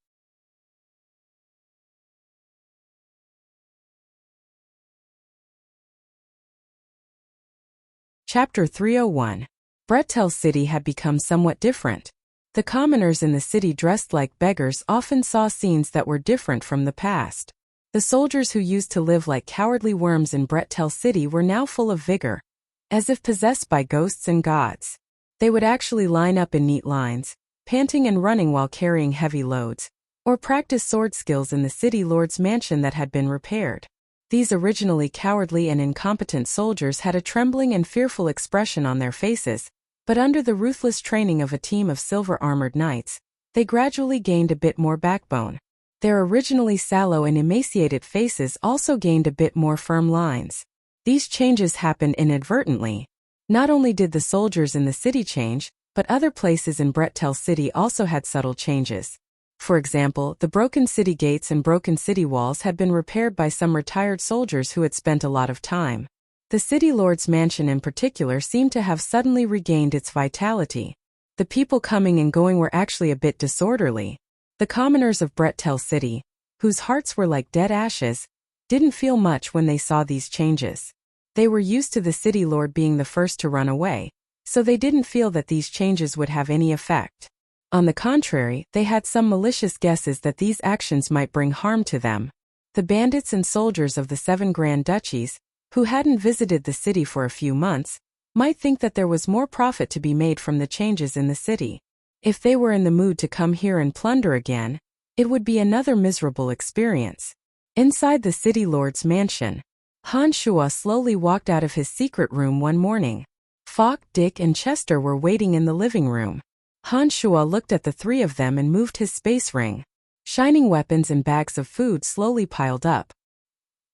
Speaker 1: Chapter 301. Bretel City had become somewhat different. The commoners in the city dressed like beggars often saw scenes that were different from the past. The soldiers who used to live like cowardly worms in Bretel City were now full of vigor, as if possessed by ghosts and gods. They would actually line up in neat lines, panting and running while carrying heavy loads, or practice sword skills in the city lord's mansion that had been repaired. These originally cowardly and incompetent soldiers had a trembling and fearful expression on their faces, but under the ruthless training of a team of silver-armored knights, they gradually gained a bit more backbone. Their originally sallow and emaciated faces also gained a bit more firm lines. These changes happened inadvertently. Not only did the soldiers in the city change, but other places in Bretel City also had subtle changes. For example, the broken city gates and broken city walls had been repaired by some retired soldiers who had spent a lot of time. The city lord's mansion in particular seemed to have suddenly regained its vitality. The people coming and going were actually a bit disorderly. The commoners of Bretel City, whose hearts were like dead ashes, didn't feel much when they saw these changes. They were used to the city lord being the first to run away, so they didn't feel that these changes would have any effect. On the contrary, they had some malicious guesses that these actions might bring harm to them. The bandits and soldiers of the 7 Grand Duchies, who hadn't visited the city for a few months, might think that there was more profit to be made from the changes in the city. If they were in the mood to come here and plunder again, it would be another miserable experience. Inside the city lord's mansion, Han Shuo slowly walked out of his secret room one morning. Fok, Dick, and Chester were waiting in the living room. Han Shuo looked at the 3 of them and moved his space ring. Shining weapons and bags of food slowly piled up.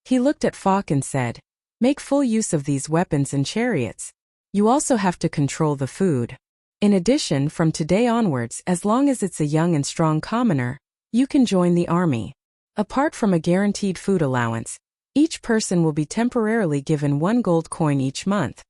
Speaker 1: He looked at Fok and said, "Make full use of these weapons and chariots. You also have to control the food. In addition, from today onwards, as long as it's a young and strong commoner, you can join the army. Apart from a guaranteed food allowance, each person will be temporarily given 1 gold coin each month."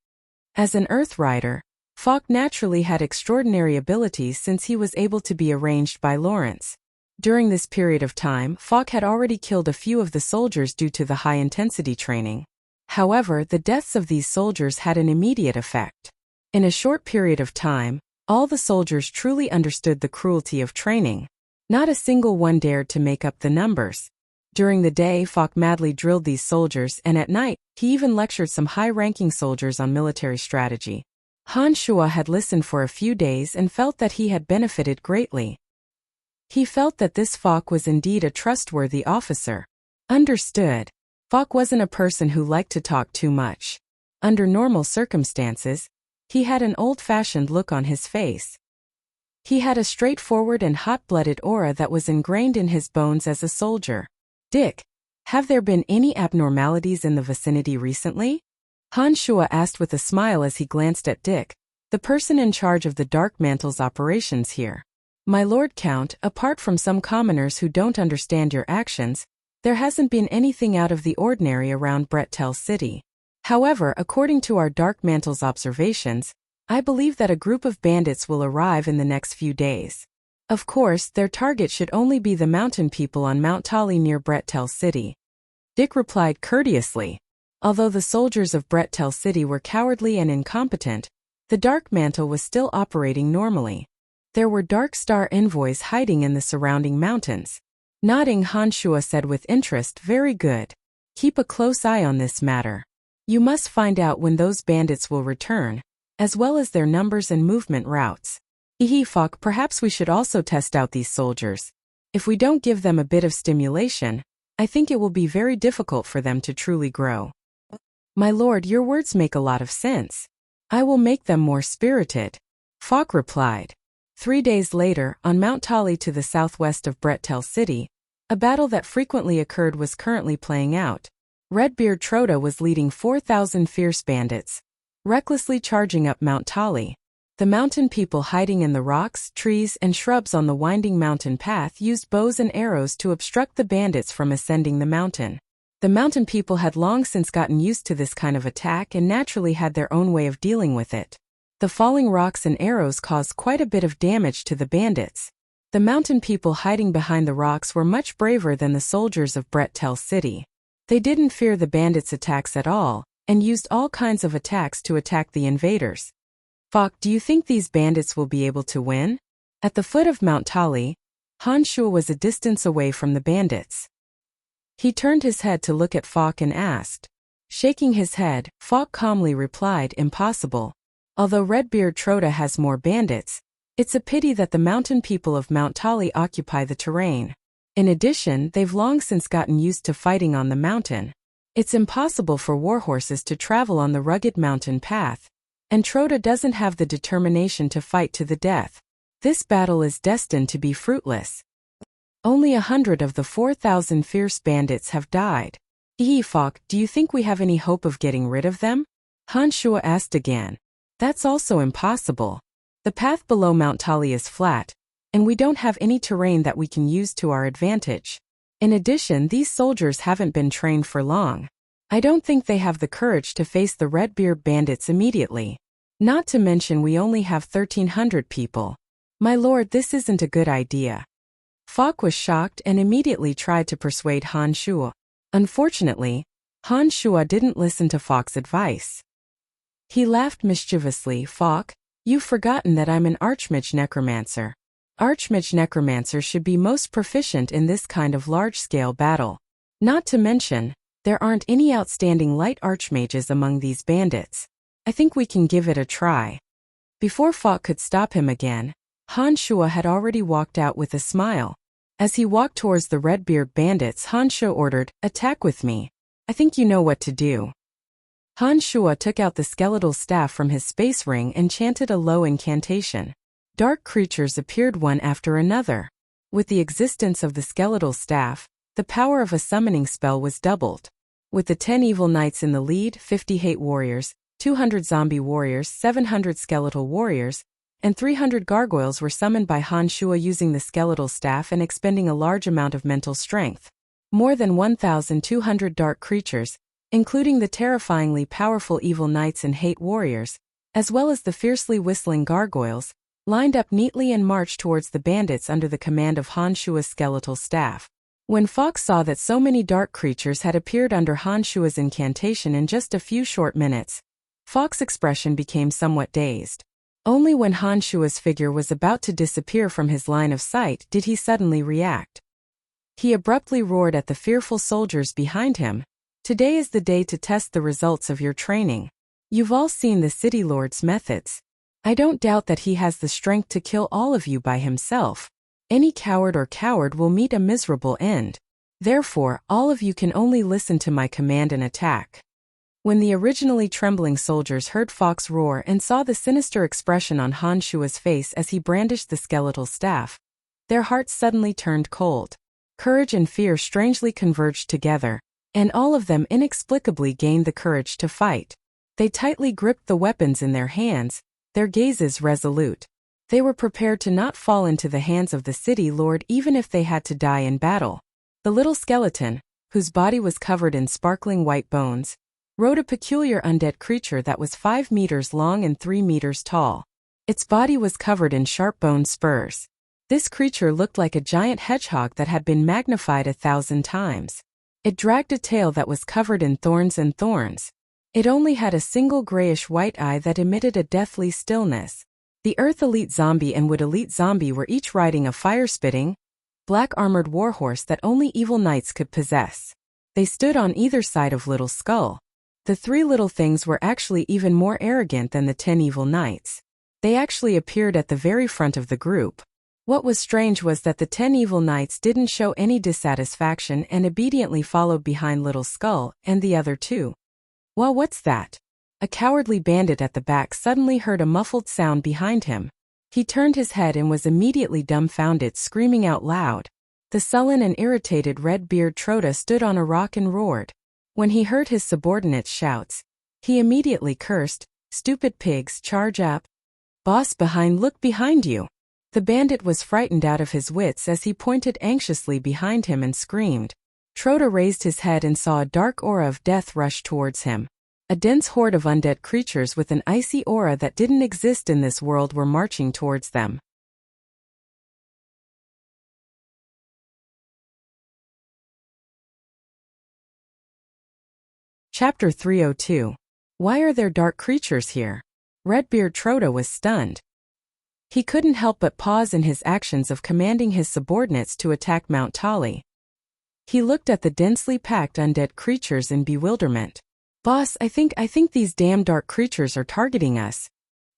Speaker 1: As an Earth Rider, Fok naturally had extraordinary abilities since he was able to be arranged by Lawrence. During this period of time, Fok had already killed a few of the soldiers due to the high-intensity training. However, the deaths of these soldiers had an immediate effect. In a short period of time, all the soldiers truly understood the cruelty of training. Not a single one dared to make up the numbers. During the day, Fok madly drilled these soldiers, and at night, he even lectured some high-ranking soldiers on military strategy. Han Shuo had listened for a few days and felt that he had benefited greatly. He felt that this Fok was indeed a trustworthy officer. Understood. Fok wasn't a person who liked to talk too much. Under normal circumstances, he had an old-fashioned look on his face. He had a straightforward and hot-blooded aura that was ingrained in his bones as a soldier. "Dick, have there been any abnormalities in the vicinity recently?" Han Shuo asked with a smile as he glanced at Dick, the person in charge of the Dark Mantle's operations here. "My Lord Count, apart from some commoners who don't understand your actions, there hasn't been anything out of the ordinary around Bretel City. However, according to our Dark Mantle's observations, I believe that a group of bandits will arrive in the next few days. Of course, their target should only be the mountain people on Mount Tali near Brettel City. Dick replied courteously. Although the soldiers of Brettel City were cowardly and incompetent, the Dark Mantle was still operating normally. There were Dark Star envoys hiding in the surrounding mountains. Nodding, Han Shuo said with interest, "Very good. Keep a close eye on this matter. You must find out when those bandits will return, as well as their numbers and movement routes. Fok, perhaps we should also test out these soldiers. If we don't give them a bit of stimulation, I think it will be very difficult for them to truly grow." "My lord, your words make a lot of sense. I will make them more spirited," Fok replied. 3 days later, on Mount Tali to the southwest of Brettel City, a battle that frequently occurred was currently playing out. Redbeard Troda was leading 4,000 fierce bandits, recklessly charging up Mount Tali. The mountain people hiding in the rocks, trees, and shrubs on the winding mountain path used bows and arrows to obstruct the bandits from ascending the mountain. The mountain people had long since gotten used to this kind of attack and naturally had their own way of dealing with it. The falling rocks and arrows caused quite a bit of damage to the bandits. The mountain people hiding behind the rocks were much braver than the soldiers of Brettel City. They didn't fear the bandits' attacks at all, and used all kinds of attacks to attack the invaders. "Fok, do you think these bandits will be able to win?" At the foot of Mount Tali, Han Shuo was a distance away from the bandits. He turned his head to look at Fok and asked. Shaking his head, Fok calmly replied, "Impossible. Although Redbeard Troda has more bandits, it's a pity that the mountain people of Mount Tali occupy the terrain. In addition, they've long since gotten used to fighting on the mountain. It's impossible for warhorses to travel on the rugged mountain path, and Troda doesn't have the determination to fight to the death. This battle is destined to be fruitless. Only 100 of the 4,000 fierce bandits have died. Fok, do you think we have any hope of getting rid of them?" Han Shuo asked again. "That's also impossible. The path below Mount Tali is flat, and we don't have any terrain that we can use to our advantage. In addition, these soldiers haven't been trained for long. I don't think they have the courage to face the Redbeard bandits immediately. Not to mention we only have 1,300 people. My lord, this isn't a good idea." Fok was shocked and immediately tried to persuade Han Shuo. Unfortunately, Han Shuo didn't listen to Fok's advice. He laughed mischievously. "Fok, you've forgotten that I'm an Archmage Necromancer. Archmage Necromancers should be most proficient in this kind of large-scale battle. Not to mention, there aren't any outstanding light Archmages among these bandits. I think we can give it a try." Before Fok could stop him again, Han Shuo had already walked out with a smile. As he walked towards the Redbeard bandits, Han Shuo ordered, "Attack with me. I think you know what to do." Han Shuo took out the skeletal staff from his space ring and chanted a low incantation. Dark creatures appeared one after another. With the existence of the skeletal staff, the power of a summoning spell was doubled. With the 10 evil knights in the lead, 50 hate warriors, 200 zombie warriors, 700 skeletal warriors, and 300 gargoyles were summoned by Han Shuo using the skeletal staff and expending a large amount of mental strength. More than 1,200 dark creatures, including the terrifyingly powerful evil knights and hate warriors, as well as the fiercely whistling gargoyles, lined up neatly and marched towards the bandits under the command of Han Shuo's skeletal staff. When Fok saw that so many dark creatures had appeared under Han Shuo's incantation in just a few short minutes, Fok's expression became somewhat dazed. Only when Han Shuo's figure was about to disappear from his line of sight did he suddenly react. He abruptly roared at the fearful soldiers behind him. "Today is the day to test the results of your training. You've all seen the City Lord's methods. I don't doubt that he has the strength to kill all of you by himself. Any coward will meet a miserable end. Therefore, all of you can only listen to my command and attack." When the originally trembling soldiers heard Fok's roar and saw the sinister expression on Han Shuo's face as he brandished the skeletal staff, their hearts suddenly turned cold. Courage and fear strangely converged together, and all of them inexplicably gained the courage to fight. They tightly gripped the weapons in their hands, their gazes resolute. They were prepared to not fall into the hands of the city lord even if they had to die in battle. The little skeleton, whose body was covered in sparkling white bones, rode a peculiar undead creature that was 5 meters long and 3 meters tall. Its body was covered in sharp bone spurs. This creature looked like a giant hedgehog that had been magnified 1,000 times. It dragged a tail that was covered in thorns and thorns. It only had a single grayish-white eye that emitted a deathly stillness. The Earth Elite Zombie and Wood Elite Zombie were each riding a fire-spitting, black-armored warhorse that only evil knights could possess. They stood on either side of Little Skull. The three little things were actually even more arrogant than the 10 evil knights. They actually appeared at the very front of the group. What was strange was that the 10 evil knights didn't show any dissatisfaction and obediently followed behind Little Skull and the other two. Well, what's that? A cowardly bandit at the back suddenly heard a muffled sound behind him. He turned his head and was immediately dumbfounded, screaming out loud. The sullen and irritated Red-Beard Troda stood on a rock and roared. When he heard his subordinates' shouts, he immediately cursed, "Stupid pigs, charge up! Boss behind, look behind you!" The bandit was frightened out of his wits as he pointed anxiously behind him and screamed. Troda raised his head and saw a dark aura of death rush towards him. A dense horde of undead creatures with an icy aura that didn't exist in this world were marching towards them. Chapter 302. Why are there dark creatures here? Redbeard Troda was stunned. He couldn't help but pause in his actions of commanding his subordinates to attack Mount Tali. He looked at the densely packed undead creatures in bewilderment. "Boss, I think these damn dark creatures are targeting us."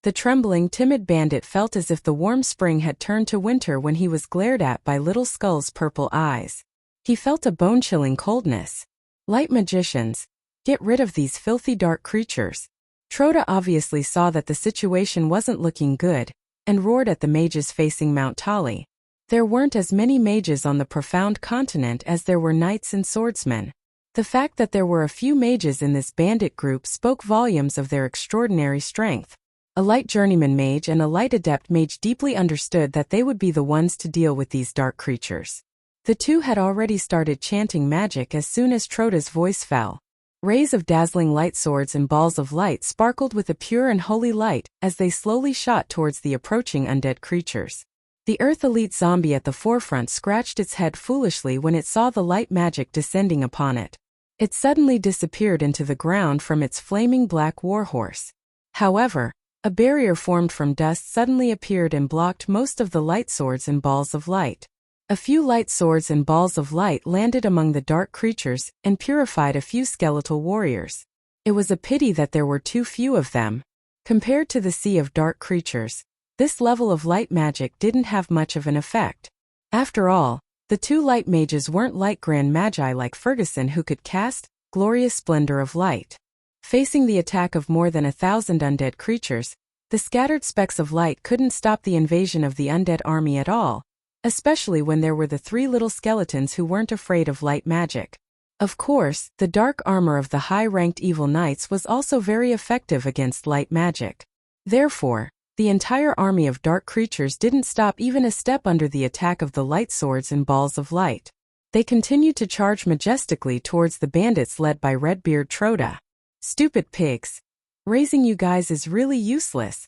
Speaker 1: The trembling, timid bandit felt as if the warm spring had turned to winter when he was glared at by Little Skull's purple eyes. He felt a bone-chilling coldness. Light magicians, get rid of these filthy dark creatures. Troda obviously saw that the situation wasn't looking good, and roared at the mages facing Mount Tali. There weren't as many mages on the profound continent as there were knights and swordsmen. The fact that there were a few mages in this bandit group spoke volumes of their extraordinary strength. A light journeyman mage and a light adept mage deeply understood that they would be the ones to deal with these dark creatures. The two had already started chanting magic as soon as Troda's voice fell. Rays of dazzling light swords and balls of light sparkled with a pure and holy light as they slowly shot towards the approaching undead creatures. The Earth Elite Zombie at the forefront scratched its head foolishly when it saw the light magic descending upon it. It suddenly disappeared into the ground from its flaming black warhorse. However, a barrier formed from dust suddenly appeared and blocked most of the light swords and balls of light. A few light swords and balls of light landed among the dark creatures and purified a few skeletal warriors. It was a pity that there were too few of them. Compared to the sea of dark creatures, this level of light magic didn't have much of an effect. After all, the two light mages weren't like Grand Magi like Ferguson who could cast glorious splendor of light. Facing the attack of more than 1,000 undead creatures, the scattered specks of light couldn't stop the invasion of the undead army at all. Especially when there were the three little skeletons who weren't afraid of light magic. Of course, the dark armor of the high-ranked evil knights was also very effective against light magic. Therefore, the entire army of dark creatures didn't stop even a step under the attack of the light swords and balls of light. They continued to charge majestically towards the bandits led by Redbeard Troda. "Stupid pigs. Raising you guys is really useless."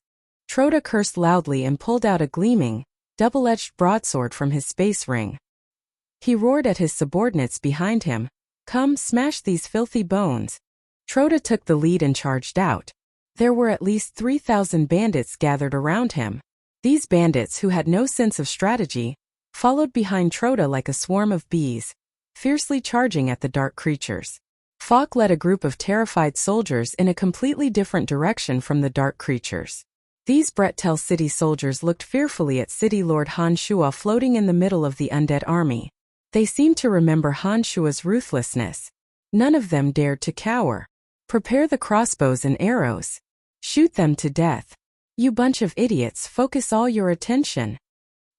Speaker 1: Troda cursed loudly and pulled out a gleaming, double-edged broadsword from his space ring. He roared at his subordinates behind him, "Come, smash these filthy bones." Troda took the lead and charged out. There were at least 3,000 bandits gathered around him. These bandits, who had no sense of strategy, followed behind Troda like a swarm of bees, fiercely charging at the dark creatures. Falk led a group of terrified soldiers in a completely different direction from the dark creatures. These Brettel city soldiers looked fearfully at City Lord Han Shua floating in the middle of the undead army. They seemed to remember Han Shua's ruthlessness. None of them dared to cower. "Prepare the crossbows and arrows. Shoot them to death. You bunch of idiots, focus all your attention."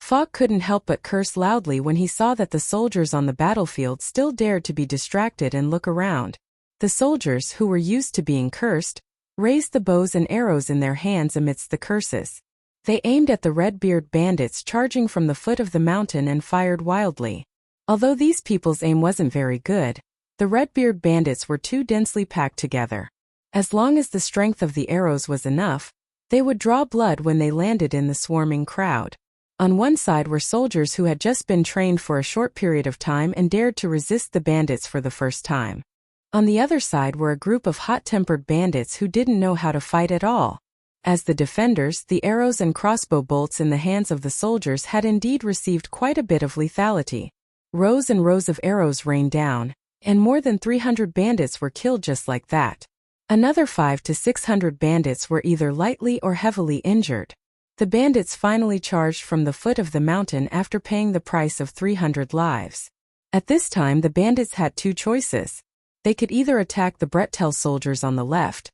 Speaker 1: Falk couldn't help but curse loudly when he saw that the soldiers on the battlefield still dared to be distracted and look around. The soldiers, who were used to being cursed, raised the bows and arrows in their hands amidst the curses. They aimed at the Redbeard bandits charging from the foot of the mountain and fired wildly. Although these people's aim wasn't very good, the Redbeard bandits were too densely packed together. As long as the strength of the arrows was enough, they would draw blood when they landed in the swarming crowd. On one side were soldiers who had just been trained for a short period of time and dared to resist the bandits for the first time. On the other side were a group of hot-tempered bandits who didn't know how to fight at all. As the defenders, the arrows and crossbow bolts in the hands of the soldiers had indeed received quite a bit of lethality. Rows and rows of arrows rained down, and more than 300 bandits were killed just like that. Another 500 to 600 bandits were either lightly or heavily injured. The bandits finally charged from the foot of the mountain after paying the price of 300 lives. At this time the bandits had two choices. They could either attack the Brettel soldiers on the left,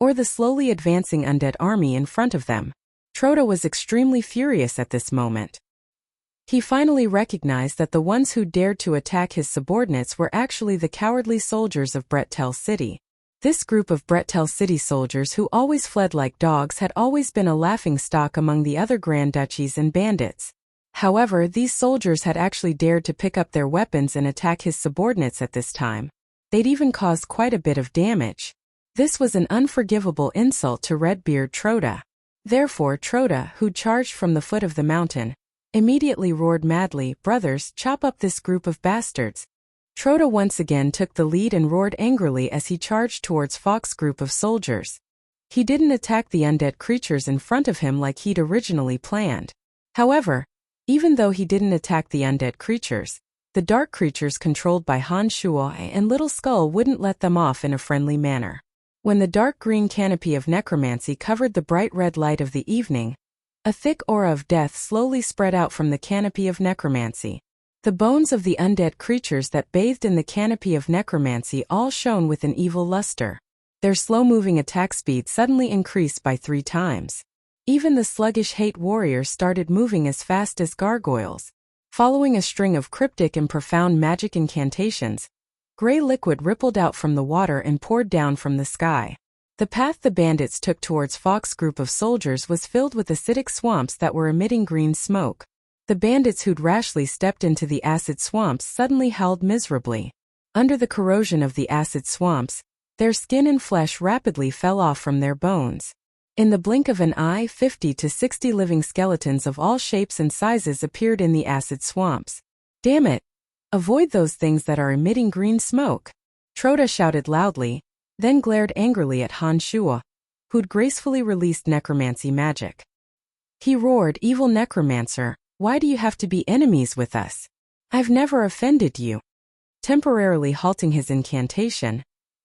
Speaker 1: or the slowly advancing undead army in front of them. Troda was extremely furious at this moment. He finally recognized that the ones who dared to attack his subordinates were actually the cowardly soldiers of Brettel City. This group of Brettel City soldiers who always fled like dogs had always been a laughingstock among the other Grand Duchies and bandits. However, these soldiers had actually dared to pick up their weapons and attack his subordinates at this time. They'd even caused quite a bit of damage. This was an unforgivable insult to Redbeard Troda. Therefore Troda, who charged from the foot of the mountain, immediately roared madly, "Brothers, chop up this group of bastards." Troda once again took the lead and roared angrily as he charged towards Fox's group of soldiers. He didn't attack the undead creatures in front of him like he'd originally planned. However, even though he didn't attack the undead creatures, the dark creatures controlled by Han Shuo and Little Skull wouldn't let them off in a friendly manner. When the dark green canopy of necromancy covered the bright red light of the evening, a thick aura of death slowly spread out from the canopy of necromancy. The bones of the undead creatures that bathed in the canopy of necromancy all shone with an evil luster. Their slow-moving attack speed suddenly increased by 3 times. Even the sluggish hate warriors started moving as fast as gargoyles. Following a string of cryptic and profound magic incantations, gray liquid rippled out from the water and poured down from the sky. The path the bandits took towards Fox's group of soldiers was filled with acidic swamps that were emitting green smoke. The bandits who'd rashly stepped into the acid swamps suddenly howled miserably. Under the corrosion of the acid swamps, their skin and flesh rapidly fell off from their bones. In the blink of an eye, 50 to 60 living skeletons of all shapes and sizes appeared in the acid swamps. "Damn it! Avoid those things that are emitting green smoke," Troda shouted loudly, then glared angrily at Han Shuo, who'd gracefully released necromancy magic. He roared, "Evil necromancer, why do you have to be enemies with us? I've never offended you." Temporarily halting his incantation,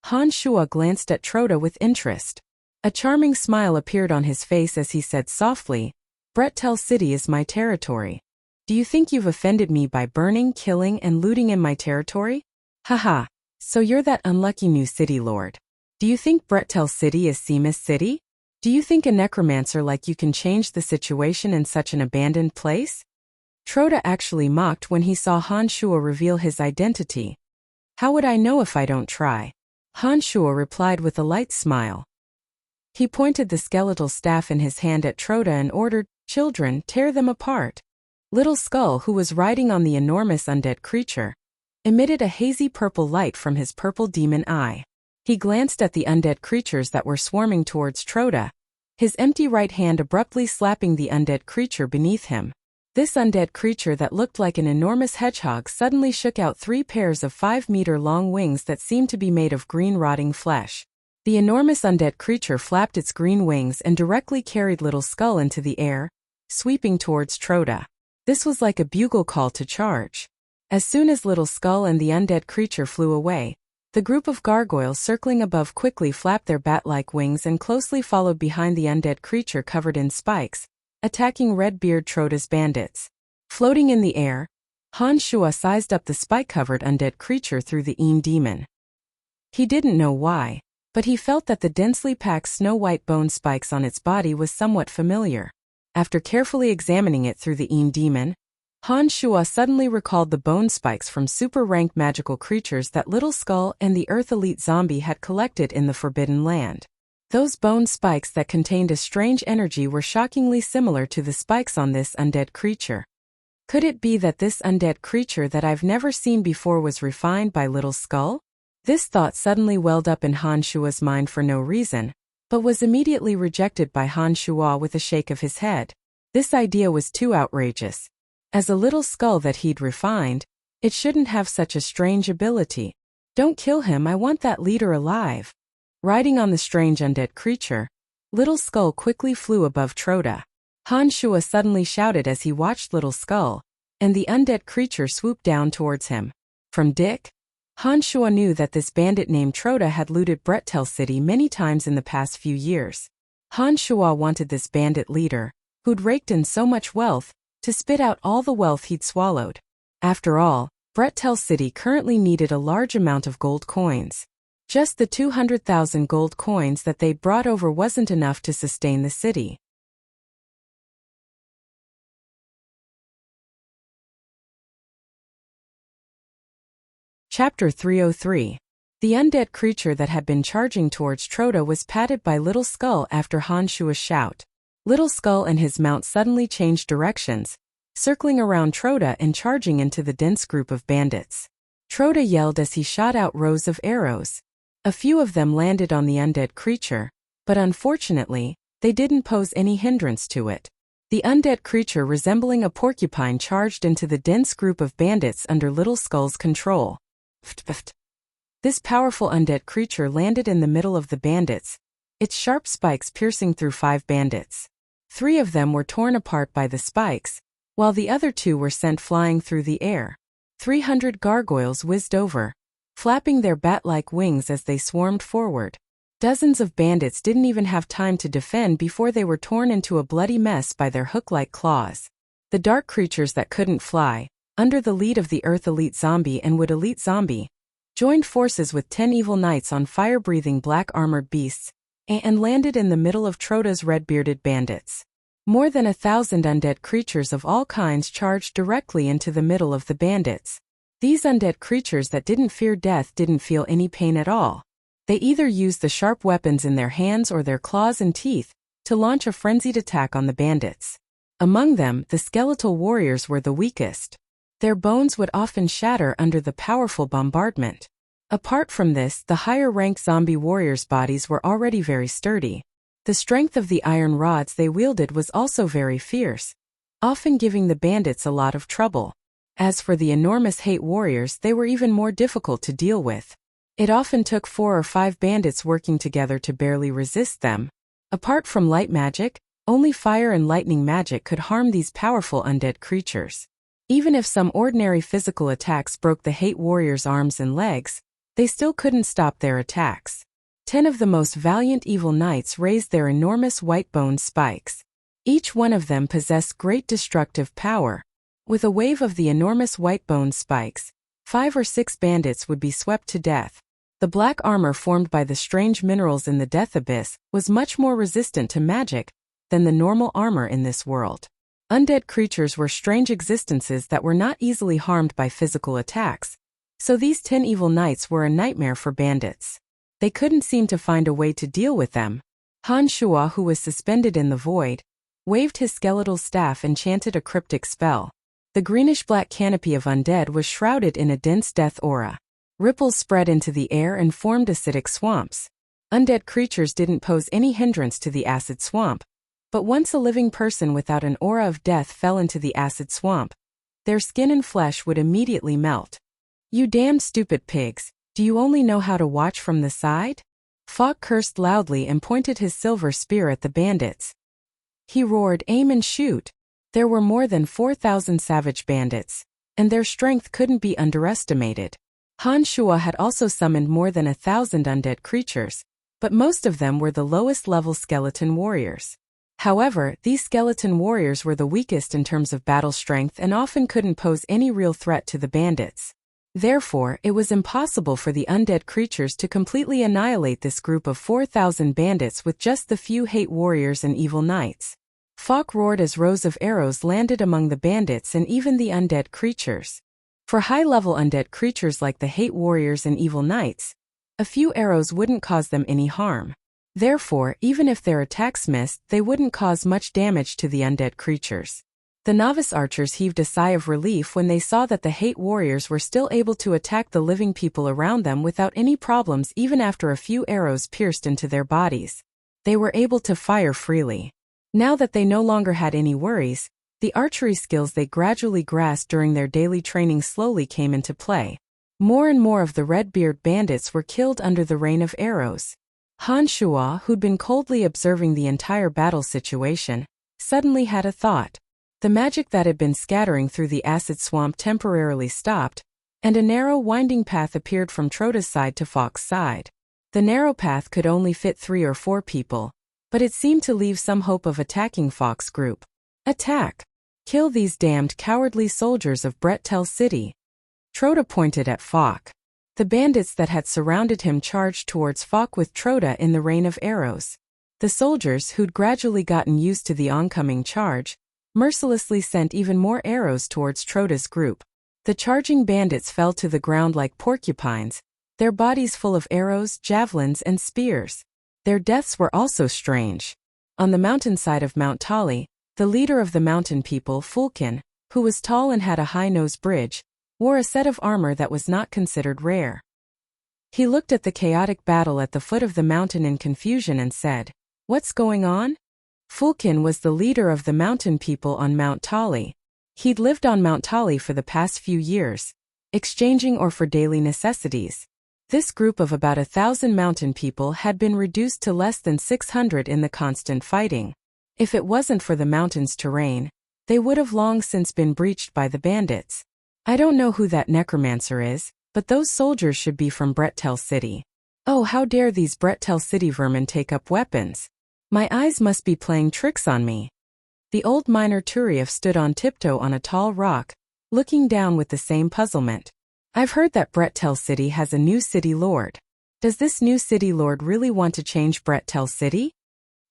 Speaker 1: Han Shuo glanced at Troda with interest. A charming smile appeared on his face as he said softly, "Brettel City is my territory. Do you think you've offended me by burning, killing, and looting in my territory? Haha, so you're that unlucky new city lord. Do you think Brettel City is Seamus City? Do you think a necromancer like you can change the situation in such an abandoned place?" Troda actually mocked when he saw Han Shuo reveal his identity. "How would I know if I don't try?" Han Shuo replied with a light smile. He pointed the skeletal staff in his hand at Troda and ordered, "Children, tear them apart." Little Skull, who was riding on the enormous undead creature, emitted a hazy purple light from his purple demon eye. He glanced at the undead creatures that were swarming towards Troda, his empty right hand abruptly slapping the undead creature beneath him. This undead creature that looked like an enormous hedgehog suddenly shook out 3 pairs of 5-meter-long wings that seemed to be made of green rotting flesh. The enormous undead creature flapped its green wings and directly carried Little Skull into the air, sweeping towards Troda. This was like a bugle call to charge. As soon as Little Skull and the undead creature flew away, the group of gargoyles circling above quickly flapped their bat-like wings and closely followed behind the undead creature covered in spikes, attacking Redbeard Troda's bandits. Floating in the air, Han Shuo sized up the spike-covered undead creature through the demon. He didn't know why, but he felt that the densely packed snow-white bone spikes on its body was somewhat familiar. After carefully examining it through the demon, Han Shuo suddenly recalled the bone spikes from super-ranked magical creatures that Little Skull and the Earth Elite Zombie had collected in the Forbidden Land. Those bone spikes that contained a strange energy were shockingly similar to the spikes on this undead creature. Could it be that this undead creature that I've never seen before was refined by Little Skull? This thought suddenly welled up in Han Shuo's mind for no reason, but was immediately rejected by Han Shuo with a shake of his head. This idea was too outrageous. As a little skull that he'd refined, it shouldn't have such a strange ability. Don't kill him, I want that leader alive. Riding on the strange undead creature, Little Skull quickly flew above Troda. Han Shua suddenly shouted as he watched Little Skull, and the undead creature swooped down towards him. From Dick? Han Shua knew that this bandit named Troda had looted Brettel City many times in the past few years. Han Shua wanted this bandit leader, who'd raked in so much wealth, to spit out all the wealth he'd swallowed. After all, Brettel City currently needed a large amount of gold coins. Just the 200,000 gold coins that they'd brought over wasn't enough to sustain the city. Chapter 303. The undead creature that had been charging towards Troda was patted by Little Skull after Han Shua's shout. Little Skull and his mount suddenly changed directions, circling around Troda and charging into the dense group of bandits. Troda yelled as he shot out rows of arrows. A few of them landed on the undead creature, but unfortunately, they didn't pose any hindrance to it. The undead creature resembling a porcupine charged into the dense group of bandits under Little Skull's control. This powerful undead creature landed in the middle of the bandits, its sharp spikes piercing through 5 bandits. 3 of them were torn apart by the spikes, while the other 2 were sent flying through the air. 300 gargoyles whizzed over, flapping their bat-like wings as they swarmed forward. Dozens of bandits didn't even have time to defend before they were torn into a bloody mess by their hook-like claws. The dark creatures that couldn't fly, under the lead of the Earth Elite Zombie and Wood Elite Zombie, joined forces with 10 evil knights on fire-breathing black armored beasts, and landed in the middle of Troda's red-bearded bandits. More than 1,000 undead creatures of all kinds charged directly into the middle of the bandits. These undead creatures that didn't fear death didn't feel any pain at all. They either used the sharp weapons in their hands or their claws and teeth to launch a frenzied attack on the bandits. Among them, the skeletal warriors were the weakest. Their bones would often shatter under the powerful bombardment. Apart from this, the higher-ranked zombie warriors' bodies were already very sturdy. The strength of the iron rods they wielded was also very fierce, often giving the bandits a lot of trouble. As for the enormous hate warriors, they were even more difficult to deal with. It often took 4 or 5 bandits working together to barely resist them. Apart from light magic, only fire and lightning magic could harm these powerful undead creatures. Even if some ordinary physical attacks broke the hate warriors' arms and legs, they still couldn't stop their attacks. 10 of the most valiant evil knights raised their enormous white-boned spikes. Each one of them possessed great destructive power. With a wave of the enormous white-boned spikes, 5 or 6 bandits would be swept to death. The black armor formed by the strange minerals in the Death Abyss was much more resistant to magic than the normal armor in this world. Undead creatures were strange existences that were not easily harmed by physical attacks, so these 10 evil knights were a nightmare for bandits. They couldn't seem to find a way to deal with them. Han Shua, who was suspended in the void, waved his skeletal staff and chanted a cryptic spell. The greenish-black canopy of undead was shrouded in a dense death aura. Ripples spread into the air and formed acidic swamps. Undead creatures didn't pose any hindrance to the acid swamp, but once a living person without an aura of death fell into the acid swamp, their skin and flesh would immediately melt. "You damned stupid pigs, do you only know how to watch from the side?" Fogg cursed loudly and pointed his silver spear at the bandits. He roared, "Aim and shoot!" There were more than 4,000 savage bandits, and their strength couldn't be underestimated. Han Shua had also summoned more than 1,000 undead creatures, but most of them were the lowest-level skeleton warriors. However, these skeleton warriors were the weakest in terms of battle strength and often couldn't pose any real threat to the bandits. Therefore, it was impossible for the undead creatures to completely annihilate this group of 4,000 bandits with just the few hate warriors and evil knights. Fogg roared as rows of arrows landed among the bandits and even the undead creatures. For high-level undead creatures like the hate warriors and evil knights, a few arrows wouldn't cause them any harm. Therefore, even if their attacks missed, they wouldn't cause much damage to the undead creatures. The novice archers heaved a sigh of relief when they saw that the hate warriors were still able to attack the living people around them without any problems even after a few arrows pierced into their bodies. They were able to fire freely. Now that they no longer had any worries, the archery skills they gradually grasped during their daily training slowly came into play. More and more of the Red-Beard bandits were killed under the rain of arrows. Han Shuo, who'd been coldly observing the entire battle situation, suddenly had a thought. The magic that had been scattering through the acid swamp temporarily stopped, and a narrow winding path appeared from Trota's side to Fok's side. The narrow path could only fit 3 or 4 people, but it seemed to leave some hope of attacking Fok's group. Attack! Kill these damned cowardly soldiers of Brettel City. Trota pointed at Fok. The bandits that had surrounded him charged towards Fok with Trota in the rain of arrows. The soldiers, who'd gradually gotten used to the oncoming charge, mercilessly sent even more arrows towards Trota's group. The charging bandits fell to the ground like porcupines, their bodies full of arrows, javelins, and spears. Their deaths were also strange. On the mountainside of Mount Tali, the leader of the mountain people, Fulkin, who was tall and had a high-nose bridge, wore a set of armor that was not considered rare. He looked at the chaotic battle at the foot of the mountain in confusion and said, "What's going on?" Fulkin was the leader of the mountain people on Mount Tali. He'd lived on Mount Tali for the past few years, exchanging ore for daily necessities. This group of about 1,000 mountain people had been reduced to less than 600 in the constant fighting. If it wasn't for the mountain's terrain, they would have long since been breached by the bandits. I don't know who that necromancer is, but those soldiers should be from Brettel City. Oh, how dare these Brettel City vermin take up weapons? My eyes must be playing tricks on me. The old miner Turiev stood on tiptoe on a tall rock, looking down with the same puzzlement. I've heard that Brettel City has a new city lord. Does this new city lord really want to change Brettel City?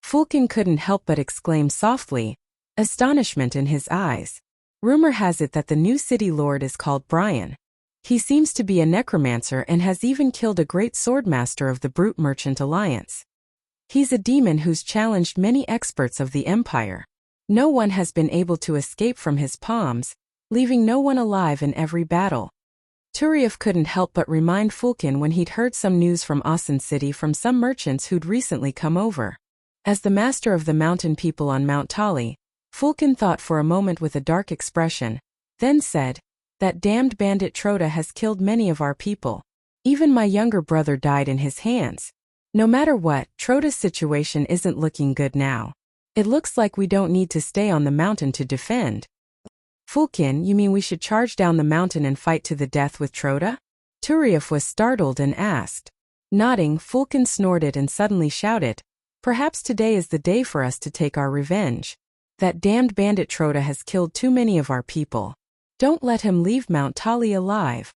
Speaker 1: Fulkin couldn't help but exclaim softly, astonishment in his eyes. Rumor has it that the new city lord is called Brian. He seems to be a necromancer and has even killed a great swordmaster of the Brute Merchant Alliance. He's a demon who's challenged many experts of the Empire. No one has been able to escape from his palms, leaving no one alive in every battle. Turiev couldn't help but remind Fulkin when he'd heard some news from Asen City from some merchants who'd recently come over. As the master of the mountain people on Mount Tali, Fulkin thought for a moment with a dark expression, then said, "That damned bandit Trota has killed many of our people. Even my younger brother died in his hands. No matter what, Trota's situation isn't looking good now. It looks like we don't need to stay on the mountain to defend." "Fulkin, you mean we should charge down the mountain and fight to the death with Trota?" Turiev was startled and asked. Nodding, Fulkin snorted and suddenly shouted, "Perhaps today is the day for us to take our revenge. That damned bandit Trota has killed too many of our people. Don't let him leave Mount Tali alive."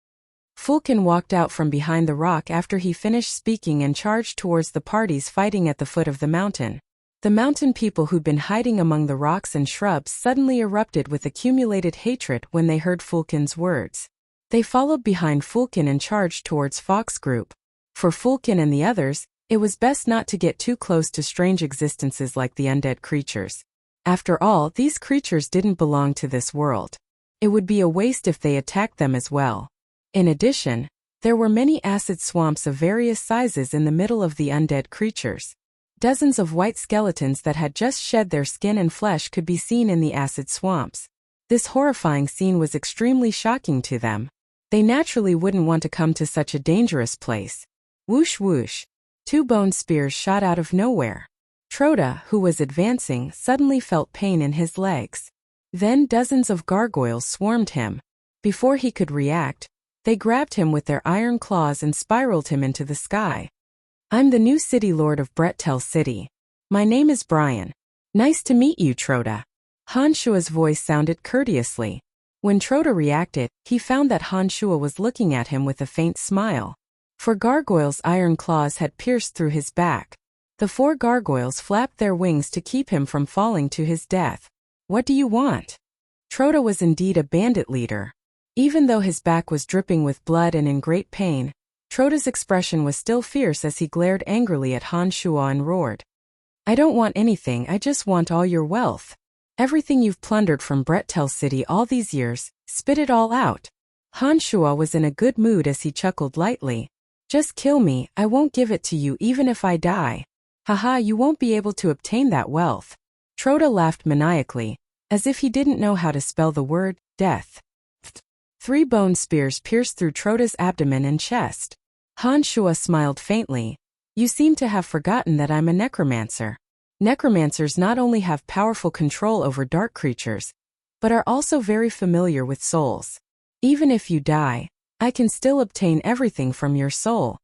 Speaker 1: Fulkin walked out from behind the rock after he finished speaking and charged towards the parties fighting at the foot of the mountain. The mountain people who'd been hiding among the rocks and shrubs suddenly erupted with accumulated hatred when they heard Fulkin's words. They followed behind Fulkin and charged towards Fok's group. For Fulkin and the others, it was best not to get too close to strange existences like the undead creatures. After all, these creatures didn't belong to this world. It would be a waste if they attacked them as well. In addition, there were many acid swamps of various sizes in the middle of the undead creatures. Dozens of white skeletons that had just shed their skin and flesh could be seen in the acid swamps. This horrifying scene was extremely shocking to them. They naturally wouldn't want to come to such a dangerous place. Whoosh whoosh. 2 bone spears shot out of nowhere. Trota, who was advancing, suddenly felt pain in his legs. Then dozens of gargoyles swarmed him. Before he could react, they grabbed him with their iron claws and spiraled him into the sky. "I'm the new city lord of Brettel City. My name is Brian. Nice to meet you, Trota." Han Shua's voice sounded courteously. When Trota reacted, he found that Han Shua was looking at him with a faint smile. For gargoyles' iron claws had pierced through his back. The 4 gargoyles flapped their wings to keep him from falling to his death. "What do you want?" Trota was indeed a bandit leader. Even though his back was dripping with blood and in great pain, Trota's expression was still fierce as he glared angrily at Han Shua and roared. "I don't want anything, I just want all your wealth. Everything you've plundered from Brettel City all these years, spit it all out." Han Shua was in a good mood as he chuckled lightly. "Just kill me, I won't give it to you even if I die. Haha, you won't be able to obtain that wealth. Troda laughed maniacally, as if he didn't know how to spell the word, death. 3 bone spears pierced through Troda's abdomen and chest. Han Shuo smiled faintly. You seem to have forgotten that I'm a necromancer. Necromancers not only have powerful control over dark creatures, but are also very familiar with souls. Even if you die, I can still obtain everything from your soul.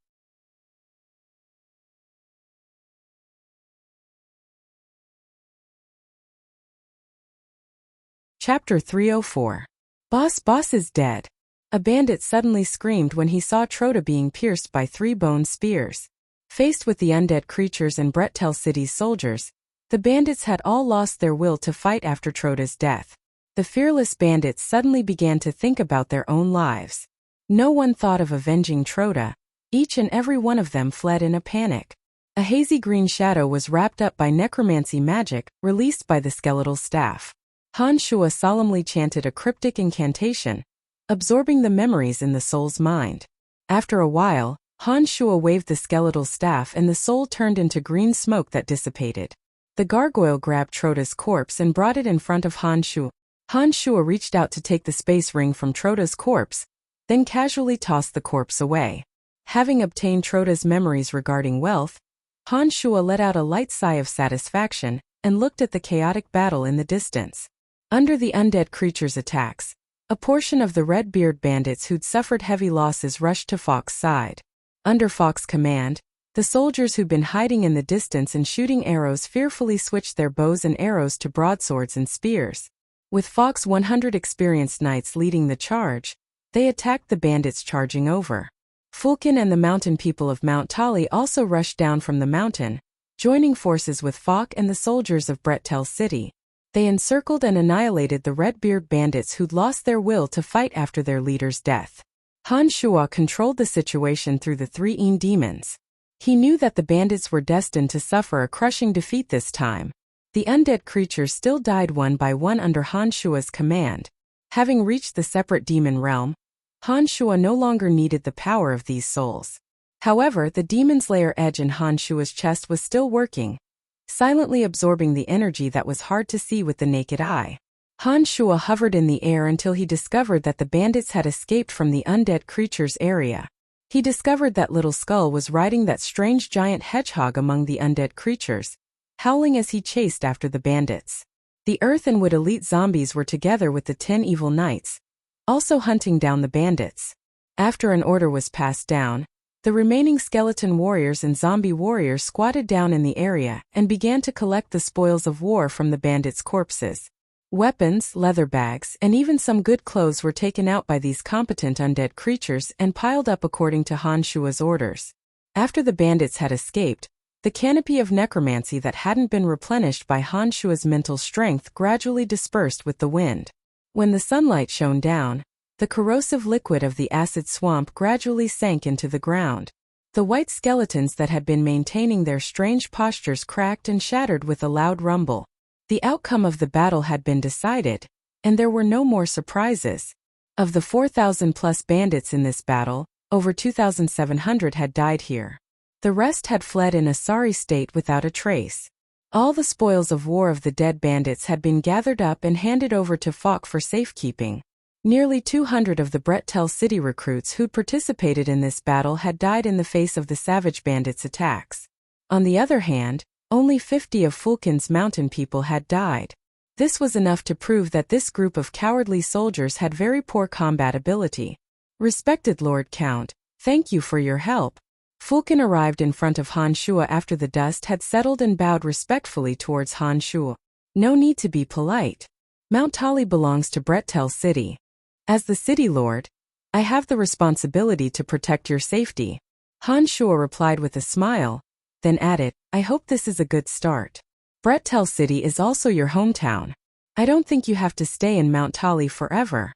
Speaker 1: Chapter 304. Boss is dead. A bandit suddenly screamed when he saw Troda being pierced by 3 bone spears. Faced with the undead creatures and Brettel City's soldiers, the bandits had all lost their will to fight after Troda's death. The fearless bandits suddenly began to think about their own lives. No one thought of avenging Troda. Each and every one of them fled in a panic. A hazy green shadow was wrapped up by necromancy magic, released by the skeletal staff. Han Shuo solemnly chanted a cryptic incantation, absorbing the memories in the soul's mind. After a while, Han Shuo waved the skeletal staff and the soul turned into green smoke that dissipated. The gargoyle grabbed Troda's corpse and brought it in front of Han Shuo. Han Shuo reached out to take the space ring from Troda's corpse, then casually tossed the corpse away. Having obtained Troda's memories regarding wealth, Han Shuo let out a light sigh of satisfaction and looked at the chaotic battle in the distance. Under the undead creature's attacks, a portion of the Red-Beard bandits who'd suffered heavy losses rushed to Fox's side. Under Fox's command, the soldiers who'd been hiding in the distance and shooting arrows fearfully switched their bows and arrows to broadswords and spears. With Fox's 100 experienced knights leading the charge, they attacked the bandits charging over. Fulkin and the mountain people of Mount Tali also rushed down from the mountain, joining forces with Fox and the soldiers of Brettel City. They encircled and annihilated the Red-Beard bandits who'd lost their will to fight after their leader's death. Han Shuo controlled the situation through the 3 Een demons. He knew that the bandits were destined to suffer a crushing defeat this time. The undead creatures still died one by one under Han Shuo's command. Having reached the separate demon realm, Han Shuo no longer needed the power of these souls. However, the demon's lair edge in Han Shuo's chest was still working, silently absorbing the energy that was hard to see with the naked eye. Han Shuo hovered in the air until he discovered that the bandits had escaped from the undead creature's area. He discovered that Little Skull was riding that strange giant hedgehog among the undead creatures, howling as he chased after the bandits. The Earth and Wood elite zombies were together with the 10 evil knights, also hunting down the bandits. After an order was passed down, the remaining skeleton warriors and zombie warriors squatted down in the area and began to collect the spoils of war from the bandits' corpses. Weapons, leather bags, and even some good clothes were taken out by these competent undead creatures and piled up according to Han Shuo's orders. After the bandits had escaped, the canopy of necromancy that hadn't been replenished by Han Shuo's mental strength gradually dispersed with the wind. When the sunlight shone down, the corrosive liquid of the acid swamp gradually sank into the ground. The white skeletons that had been maintaining their strange postures cracked and shattered with a loud rumble. The outcome of the battle had been decided, and there were no more surprises. Of the 4,000-plus bandits in this battle, over 2,700 had died here. The rest had fled in a sorry state without a trace. All the spoils of war of the dead bandits had been gathered up and handed over to Fox for safekeeping. Nearly 200 of the Brettel City recruits who'd participated in this battle had died in the face of the savage bandits' attacks. On the other hand, only 50 of Fulkin's mountain people had died. This was enough to prove that this group of cowardly soldiers had very poor combat ability. Respected Lord Count, thank you for your help. Fulkin arrived in front of Han Shuo after the dust had settled and bowed respectfully towards Han Shuo. No need to be polite. Mount Tali belongs to Brettel City. As the city lord, I have the responsibility to protect your safety. Han Shuo replied with a smile, then added, I hope this is a good start. Brettel City is also your hometown. I don't think you have to stay in Mount Tali forever.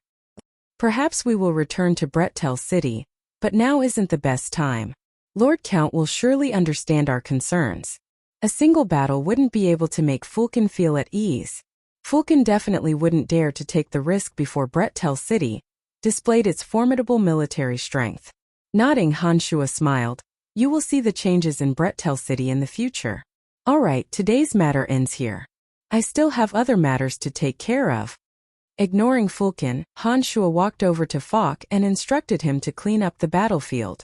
Speaker 1: Perhaps we will return to Brettel City, but now isn't the best time. Lord Count will surely understand our concerns. A single battle wouldn't be able to make Fulkin feel at ease. Fulkin definitely wouldn't dare to take the risk before Brettel City displayed its formidable military strength. Nodding, Han Shuo smiled. You will see the changes in Brettel City in the future. Alright, today's matter ends here. I still have other matters to take care of. Ignoring Fulkin, Han Shuo walked over to Falk and instructed him to clean up the battlefield.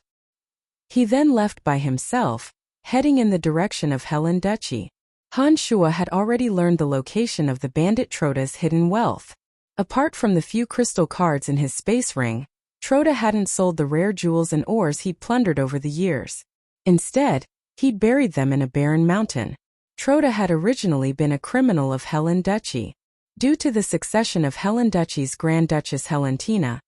Speaker 1: He then left by himself, heading in the direction of Helen Duchy. Han Shuo had already learned the location of the bandit Trota's hidden wealth. Apart from the few crystal cards in his space ring, Trota hadn't sold the rare jewels and ores he'd plundered over the years. Instead, he'd buried them in a barren mountain. Trota had originally been a criminal of Helen Duchy. Due to the succession of Helen Duchy's Grand Duchess Helentina,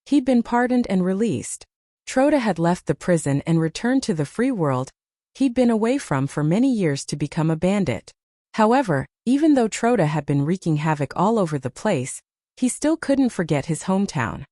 Speaker 1: he'd been pardoned and released. Trota had left the prison and returned to the free world he'd been away from for many years to become a bandit. However, even though Trota had been wreaking havoc all over the place, he still couldn't forget his hometown.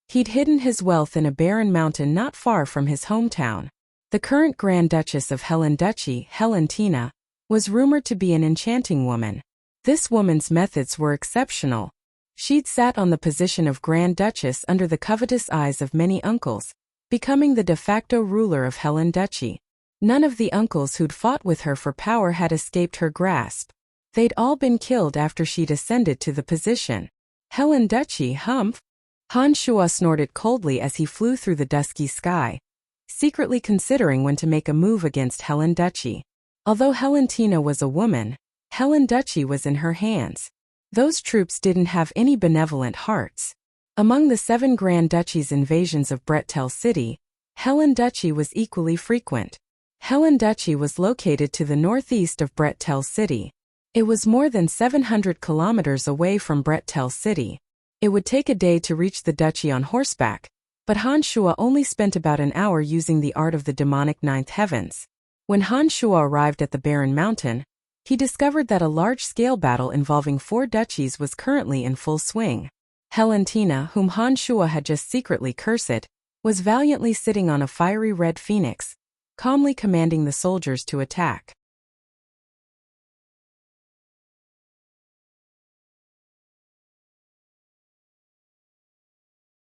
Speaker 1: He'd hidden his wealth in a barren mountain not far from his hometown. The current Grand Duchess of Helen Duchy, Helentina, was rumored to be an enchanting woman. This woman's methods were exceptional. She'd sat on the position of Grand Duchess under the covetous eyes of many uncles, becoming the de facto ruler of Helen Duchy. None of the uncles who'd fought with her for power had escaped her grasp. They'd all been killed after she'd ascended to the position. Helen Duchy, humph? Han Shuo snorted coldly as he flew through the dusky sky, secretly considering when to make a move against Helen Duchy. Although Helentina was a woman, Helen Duchy was in her hands. Those troops didn't have any benevolent hearts. Among the 7 Grand Duchies' invasions of Brettel City, Helen Duchy was equally frequent. Helen Duchy was located to the northeast of Brettel City. It was more than 700 kilometers away from Brettel City. It would take a day to reach the duchy on horseback, but Han Shuo only spent about an hour using the art of the demonic ninth heavens. When Han Shuo arrived at the barren mountain, he discovered that a large-scale battle involving 4 duchies was currently in full swing. Helentina, whom Han Shuo had just secretly cursed, was valiantly sitting on a fiery red phoenix, calmly commanding the soldiers to attack.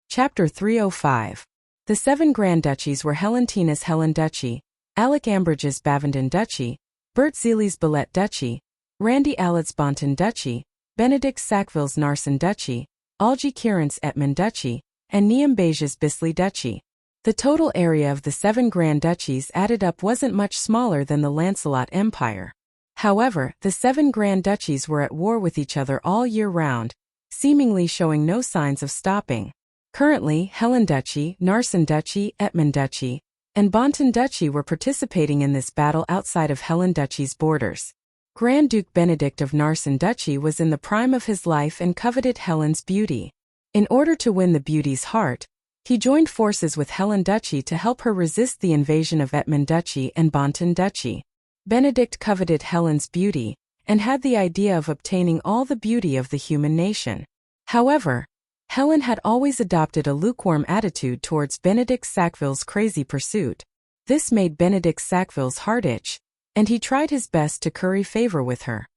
Speaker 1: Chapter 305. The 7 Grand Duchies were Helentina's Helen Duchy, Alec Ambridge's Bavenden Duchy, Bert Zeely's Ballet Duchy, Randy Allett's Bonton Duchy, Benedict Sackville's Narsen Duchy, Algie Kieran's Etman Duchy, and Niam Beige's Bisley Duchy. The total area of the 7 Grand Duchies added up wasn't much smaller than the Lancelot Empire. However, the 7 Grand Duchies were at war with each other all year round, seemingly showing no signs of stopping. Currently, Helen Duchy, Narsen Duchy, Etman Duchy, and Bonton Duchy were participating in this battle outside of Helen Duchy's borders. Grand Duke Benedict of Narsen Duchy was in the prime of his life and coveted Helen's beauty. In order to win the beauty's heart, he joined forces with Helen Duchy to help her resist the invasion of Etman Duchy and Bonton Duchy. Benedict coveted Helen's beauty, and had the idea of obtaining all the beauty of the human nation. However, Helen had always adopted a lukewarm attitude towards Benedict Sackville's crazy pursuit. This made Benedict Sackville's heart itch, and he tried his best to curry favor with her.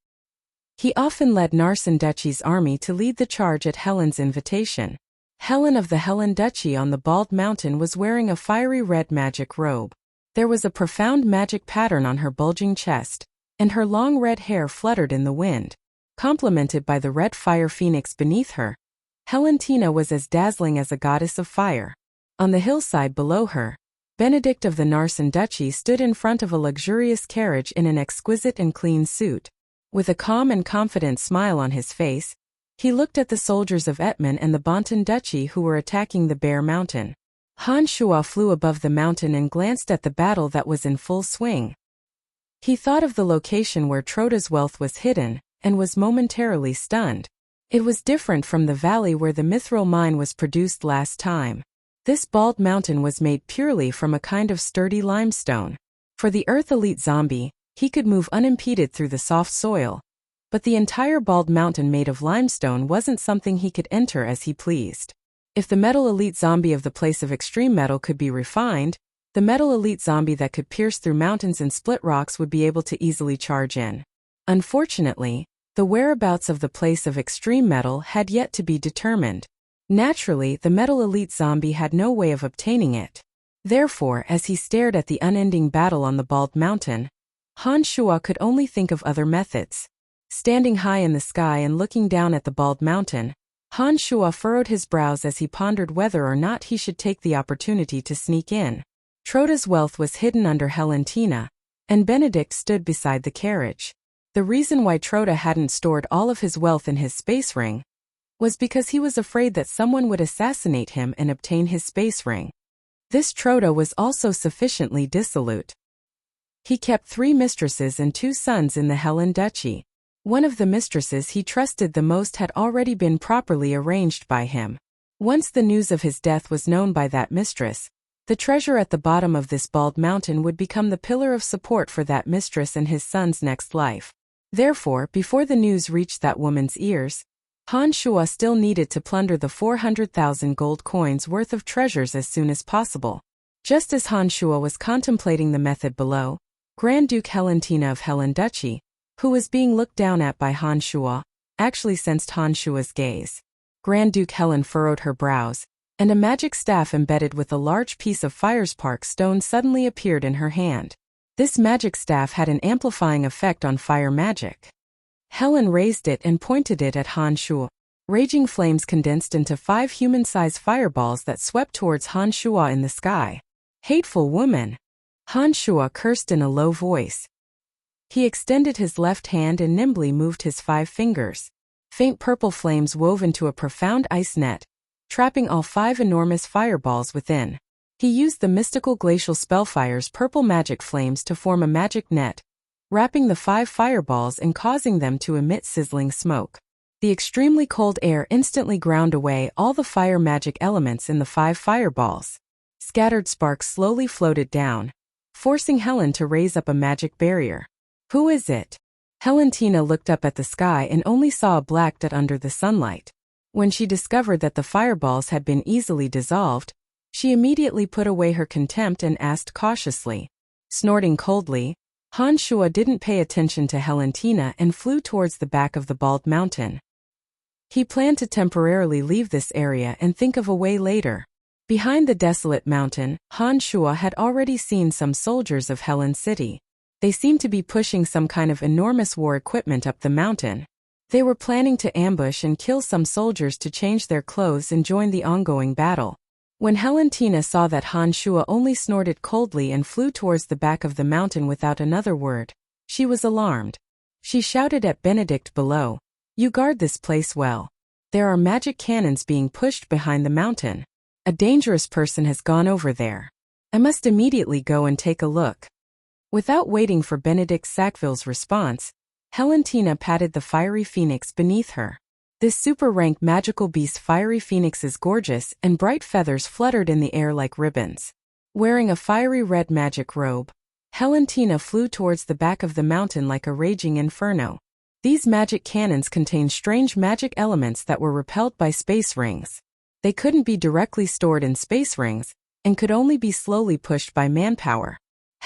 Speaker 1: He often led Narsen Duchy's army to lead the charge at Helen's invitation. Helen of the Helen Duchy on the Bald Mountain was wearing a fiery red magic robe. There was a profound magic pattern on her bulging chest, and her long red hair fluttered in the wind. Complemented by the red fire phoenix beneath her, Helentina was as dazzling as a goddess of fire. On the hillside below her, Benedict of the Narsen Duchy stood in front of a luxurious carriage in an exquisite and clean suit. With a calm and confident smile on his face, he looked at the soldiers of Etman and the Bonton Duchy who were attacking the bare mountain. Han Shuo flew above the mountain and glanced at the battle that was in full swing. He thought of the location where Trota's wealth was hidden, and was momentarily stunned. It was different from the valley where the mithril mine was produced last time. This bald mountain was made purely from a kind of sturdy limestone. For the Earth Elite zombie, he could move unimpeded through the soft soil, but the entire bald mountain made of limestone wasn't something he could enter as he pleased. If the Metal Elite zombie of the place of extreme metal could be refined, the Metal Elite zombie that could pierce through mountains and split rocks would be able to easily charge in. Unfortunately, the whereabouts of the place of extreme metal had yet to be determined. Naturally, the Metal Elite zombie had no way of obtaining it. Therefore, as he stared at the unending battle on the Bald Mountain, Han Shuo could only think of other methods. Standing high in the sky and looking down at the bald mountain, Han Shuo furrowed his brows as he pondered whether or not he should take the opportunity to sneak in. Trota's wealth was hidden under Helentina, and Benedict stood beside the carriage. The reason why Trota hadn't stored all of his wealth in his space ring was because he was afraid that someone would assassinate him and obtain his space ring. This Trota was also sufficiently dissolute. He kept 3 mistresses and 2 sons in the Helen Duchy. One of the mistresses he trusted the most had already been properly arranged by him. Once the news of his death was known by that mistress, the treasure at the bottom of this bald mountain would become the pillar of support for that mistress and his son's next life. Therefore, before the news reached that woman's ears, Han Shuo still needed to plunder the 400,000 gold coins worth of treasures as soon as possible. Just as Han Shuo was contemplating the method below, Grand Duke Helentina of Helen Duchy, who was being looked down at by Han Shuo, actually sensed Han Shuo's gaze. Grand Duke Helen furrowed her brows, and a magic staff embedded with a large piece of firespark stone suddenly appeared in her hand. This magic staff had an amplifying effect on fire magic. Helen raised it and pointed it at Han Shuo. Raging flames condensed into 5 human-sized fireballs that swept towards Han Shuo in the sky. Hateful woman! Han Shuo cursed in a low voice. He extended his left hand and nimbly moved his 5 fingers. Faint purple flames wove into a profound ice net, trapping all 5 enormous fireballs within. He used the mystical glacial spellfire's purple magic flames to form a magic net, wrapping the 5 fireballs and causing them to emit sizzling smoke. The extremely cold air instantly ground away all the fire magic elements in the 5 fireballs. Scattered sparks slowly floated down, forcing Helen to raise up a magic barrier. Who is it? Helentina looked up at the sky and only saw a black dot under the sunlight. When she discovered that the fireballs had been easily dissolved, she immediately put away her contempt and asked cautiously. Snorting coldly, Han Shuo didn't pay attention to Helentina and flew towards the back of the bald mountain. He planned to temporarily leave this area and think of a way later. Behind the desolate mountain, Han Shuo had already seen some soldiers of Helen City. They seemed to be pushing some kind of enormous war equipment up the mountain. They were planning to ambush and kill some soldiers to change their clothes and join the ongoing battle. When Helentina saw that Han Shuo only snorted coldly and flew towards the back of the mountain without another word, she was alarmed. She shouted at Benedict below, "You guard this place well. There are magic cannons being pushed behind the mountain. A dangerous person has gone over there. I must immediately go and take a look." Without waiting for Benedict Sackville's response, Helentina patted the fiery phoenix beneath her. This super-rank magical beast Fiery Phoenix is gorgeous, and bright feathers fluttered in the air like ribbons. Wearing a fiery red magic robe, Helentina flew towards the back of the mountain like a raging inferno. These magic cannons contained strange magic elements that were repelled by space rings. They couldn't be directly stored in space rings, and could only be slowly pushed by manpower.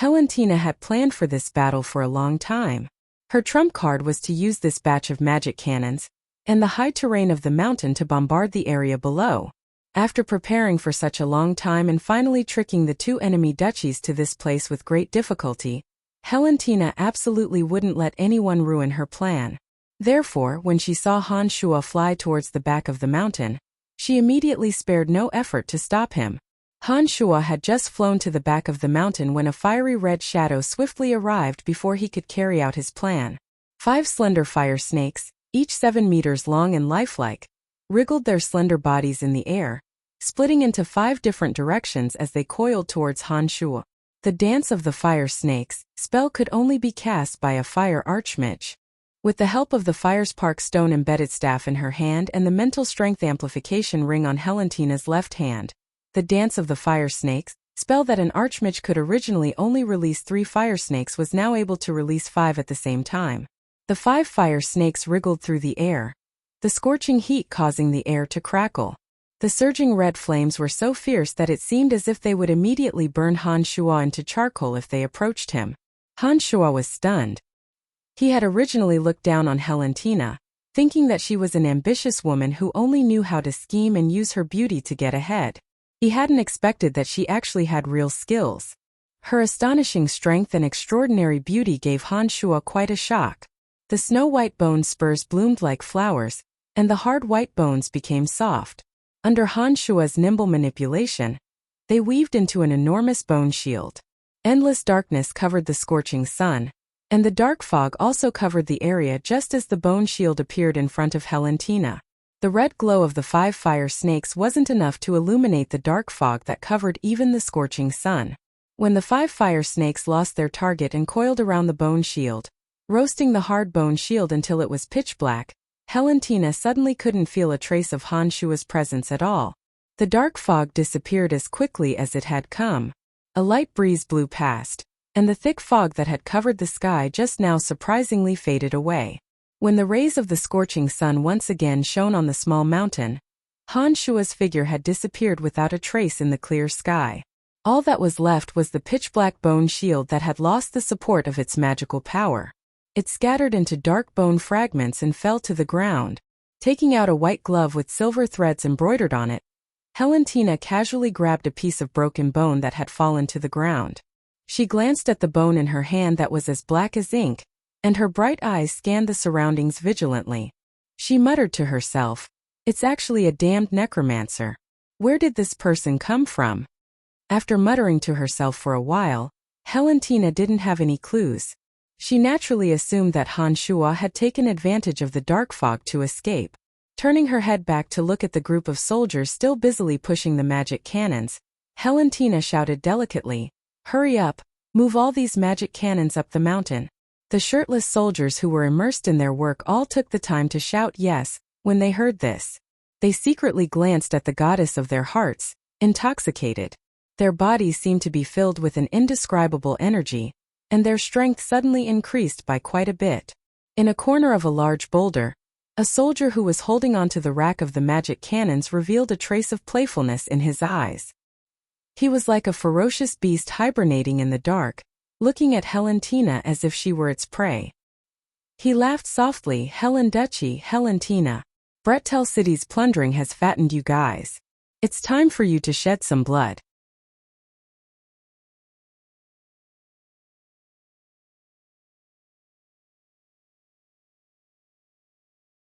Speaker 1: Helentina had planned for this battle for a long time. Her trump card was to use this batch of magic cannons and the high terrain of the mountain to bombard the area below. After preparing for such a long time and finally tricking the 2 enemy duchies to this place with great difficulty, Helentina absolutely wouldn't let anyone ruin her plan. Therefore, when she saw Han Shuo fly towards the back of the mountain, she immediately spared no effort to stop him. Han Shuo had just flown to the back of the mountain when a fiery red shadow swiftly arrived before he could carry out his plan. 5 slender fire snakes, each 7 meters long and lifelike, wriggled their slender bodies in the air, splitting into 5 different directions as they coiled towards Han Shuo. The dance of the fire snakes spell could only be cast by a fire archmage. With the help of the firespark stone embedded staff in her hand and the mental strength amplification ring on Helentina's left hand, the dance of the fire snakes, spell that an archmage could originally only release 3 fire snakes, was now able to release 5 at the same time. The 5 fire snakes wriggled through the air, the scorching heat causing the air to crackle. The surging red flames were so fierce that it seemed as if they would immediately burn Han Shuo into charcoal if they approached him. Han Shuo was stunned. He had originally looked down on Helentina, thinking that she was an ambitious woman who only knew how to scheme and use her beauty to get ahead. He hadn't expected that she actually had real skills. Her astonishing strength and extraordinary beauty gave Han Shuo quite a shock. The snow-white bone spurs bloomed like flowers, and the hard white bones became soft. Under Han Shua's nimble manipulation, they weaved into an enormous bone shield. Endless darkness covered the scorching sun, and the dark fog also covered the area just as the bone shield appeared in front of Helentina. The red glow of the 5 fire snakes wasn't enough to illuminate the dark fog that covered even the scorching sun. When the 5 fire snakes lost their target and coiled around the bone shield, roasting the hard bone shield until it was pitch black, Helentina suddenly couldn't feel a trace of Han Shua's presence at all. The dark fog disappeared as quickly as it had come. A light breeze blew past, and the thick fog that had covered the sky just now surprisingly faded away. When the rays of the scorching sun once again shone on the small mountain, Han Shua's figure had disappeared without a trace in the clear sky. All that was left was the pitch-black bone shield that had lost the support of its magical power. It scattered into dark bone fragments and fell to the ground. Taking out a white glove with silver threads embroidered on it, Helentina casually grabbed a piece of broken bone that had fallen to the ground. She glanced at the bone in her hand that was as black as ink, and her bright eyes scanned the surroundings vigilantly. She muttered to herself, "It's actually a damned necromancer. Where did this person come from?" After muttering to herself for a while, Helentina didn't have any clues. She naturally assumed that Han Shua had taken advantage of the dark fog to escape. Turning her head back to look at the group of soldiers still busily pushing the magic cannons, Helentina shouted delicately, "Hurry up, move all these magic cannons up the mountain." The shirtless soldiers who were immersed in their work all took the time to shout yes when they heard this. They secretly glanced at the goddess of their hearts, intoxicated. Their bodies seemed to be filled with an indescribable energy, and their strength suddenly increased by quite a bit. In a corner of a large boulder, a soldier who was holding onto the rack of the magic cannons revealed a trace of playfulness in his eyes. He was like a ferocious beast hibernating in the dark, looking at Helentina as if she were its prey. He laughed softly, Helentina. Brettel City's plundering has fattened you guys. It's time for you to shed some blood."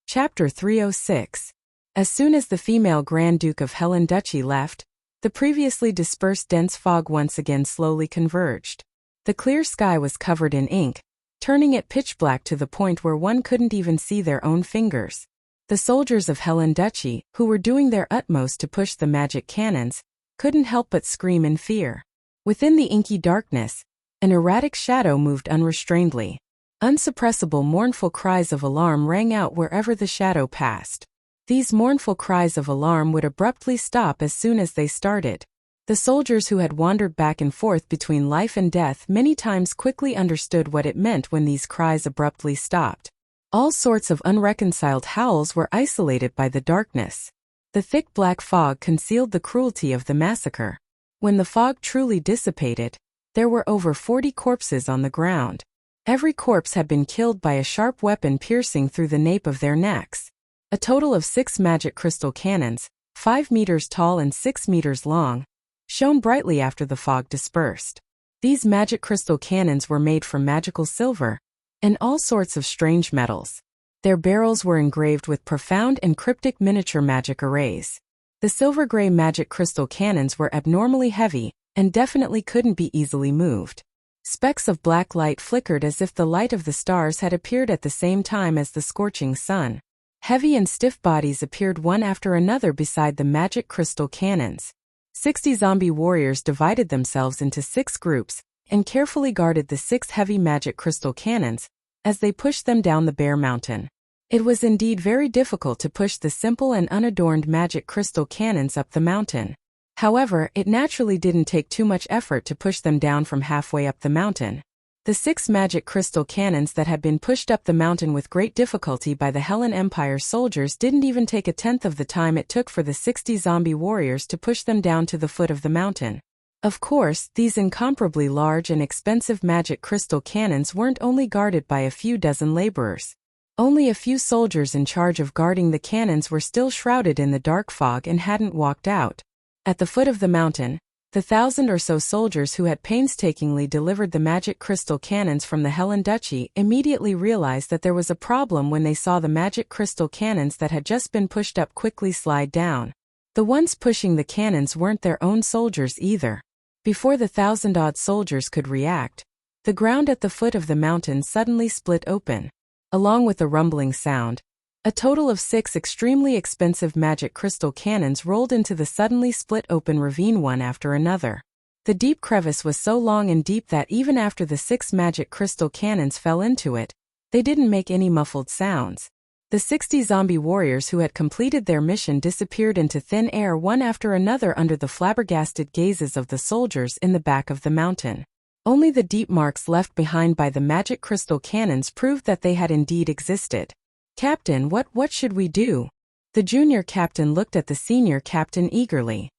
Speaker 1: Chapter 306. As soon as the female Grand Duke of Helenduchy left, the previously dispersed dense fog once again slowly converged. The clear sky was covered in ink, turning it pitch black to the point where one couldn't even see their own fingers. The soldiers of Helenduchy, who were doing their utmost to push the magic cannons, couldn't help but scream in fear. Within the inky darkness, an erratic shadow moved unrestrainedly. Unsuppressible mournful cries of alarm rang out wherever the shadow passed. These mournful cries of alarm would abruptly stop as soon as they started. The soldiers who had wandered back and forth between life and death many times quickly understood what it meant when these cries abruptly stopped. All sorts of unreconciled howls were isolated by the darkness. The thick black fog concealed the cruelty of the massacre. When the fog truly dissipated, there were over 40 corpses on the ground. Every corpse had been killed by a sharp weapon piercing through the nape of their necks. A total of 6 magic crystal cannons, 5 meters tall and 6 meters long, shone brightly after the fog dispersed. These magic crystal cannons were made from magical silver and all sorts of strange metals. Their barrels were engraved with profound and cryptic miniature magic arrays. The silver-gray magic crystal cannons were abnormally heavy and definitely couldn't be easily moved. Specks of black light flickered as if the light of the stars had appeared at the same time as the scorching sun. Heavy and stiff bodies appeared one after another beside the magic crystal cannons. 60 zombie warriors divided themselves into 6 groups and carefully guarded the 6 heavy magic crystal cannons as they pushed them down the bare mountain. It was indeed very difficult to push the simple and unadorned magic crystal cannons up the mountain. However, it naturally didn't take too much effort to push them down from halfway up the mountain. The 6 magic crystal cannons that had been pushed up the mountain with great difficulty by the Hellen Empire soldiers didn't even take a tenth of the time it took for the 60 zombie warriors to push them down to the foot of the mountain. Of course, these incomparably large and expensive magic crystal cannons weren't only guarded by a few dozen laborers. Only a few soldiers in charge of guarding the cannons were still shrouded in the dark fog and hadn't walked out. At the foot of the mountain, The 1,000 or so soldiers who had painstakingly delivered the magic crystal cannons from the Helen Duchy immediately realized that there was a problem when they saw the magic crystal cannons that had just been pushed up quickly slide down. The ones pushing the cannons weren't their own soldiers either. Before the 1,000-odd soldiers could react, the ground at the foot of the mountain suddenly split open. Along with a rumbling sound, a total of 6 extremely expensive magic crystal cannons rolled into the suddenly split open ravine one after another. The deep crevice was so long and deep that even after the 6 magic crystal cannons fell into it, they didn't make any muffled sounds. The 60 zombie warriors who had completed their mission disappeared into thin air one after another under the flabbergasted gazes of the soldiers in the back of the mountain. Only the deep marks left behind by the magic crystal cannons proved that they had indeed existed. "Captain, what should we do?" The junior captain looked at the senior captain eagerly.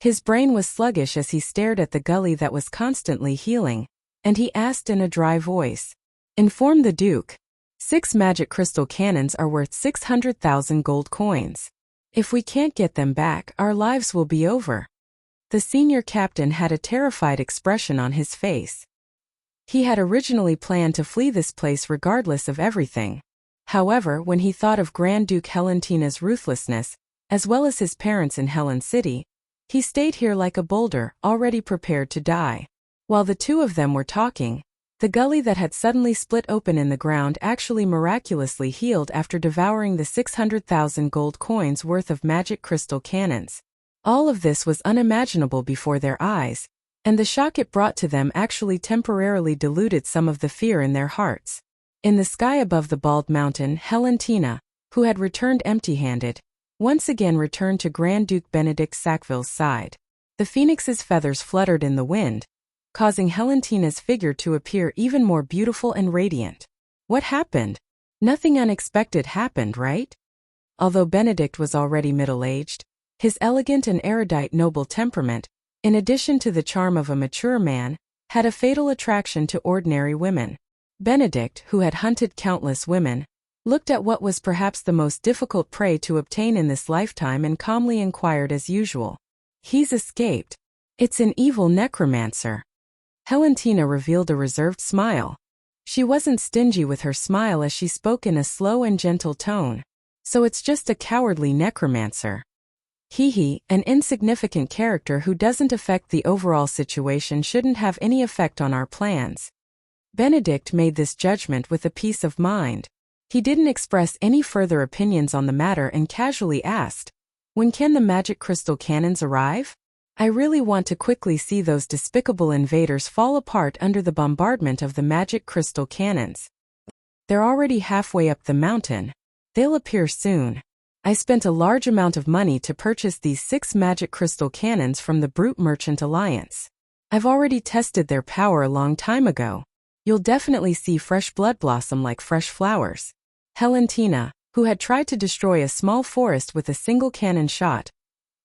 Speaker 1: His brain was sluggish as he stared at the gully that was constantly healing, and he asked in a dry voice, "Inform the Duke. 6 magic crystal cannons are worth 600,000 gold coins. If we can't get them back, our lives will be over." The senior captain had a terrified expression on his face. He had originally planned to flee this place regardless of everything. However, when he thought of Grand Duke Helentina's ruthlessness, as well as his parents in Helen City, he stayed here like a boulder, already prepared to die. While the two of them were talking, the gully that had suddenly split open in the ground actually miraculously healed after devouring the 600,000 gold coins worth of magic crystal cannons. All of this was unimaginable before their eyes, and the shock it brought to them actually temporarily diluted some of the fear in their hearts. In the sky above the bald mountain, Helentina, who had returned empty-handed, once again returned to Grand Duke Benedict Sackville's side. The phoenix's feathers fluttered in the wind, causing Helentina's figure to appear even more beautiful and radiant. What happened? Nothing unexpected happened, right? Although Benedict was already middle-aged, his elegant and erudite noble temperament, in addition to the charm of a mature man, had a fatal attraction to ordinary women. Benedict, who had hunted countless women, looked at what was perhaps the most difficult prey to obtain in this lifetime and calmly inquired as usual, "He's escaped. It's an evil necromancer." Helentina revealed a reserved smile. She wasn't stingy with her smile as she spoke in a slow and gentle tone. "So it's just a cowardly necromancer. An insignificant character who doesn't affect the overall situation, shouldn't have any effect on our plans." Benedict made this judgment with a peace of mind. He didn't express any further opinions on the matter and casually asked, "When can the magic crystal cannons arrive? I really want to quickly see those despicable invaders fall apart under the bombardment of the magic crystal cannons. They're already halfway up the mountain. They'll appear soon. I spent a large amount of money to purchase these 6 magic crystal cannons from the Brute Merchant Alliance. I've already tested their power a long time ago. You'll definitely see fresh blood blossom like fresh flowers." Helentina, who had tried to destroy a small forest with a single cannon shot,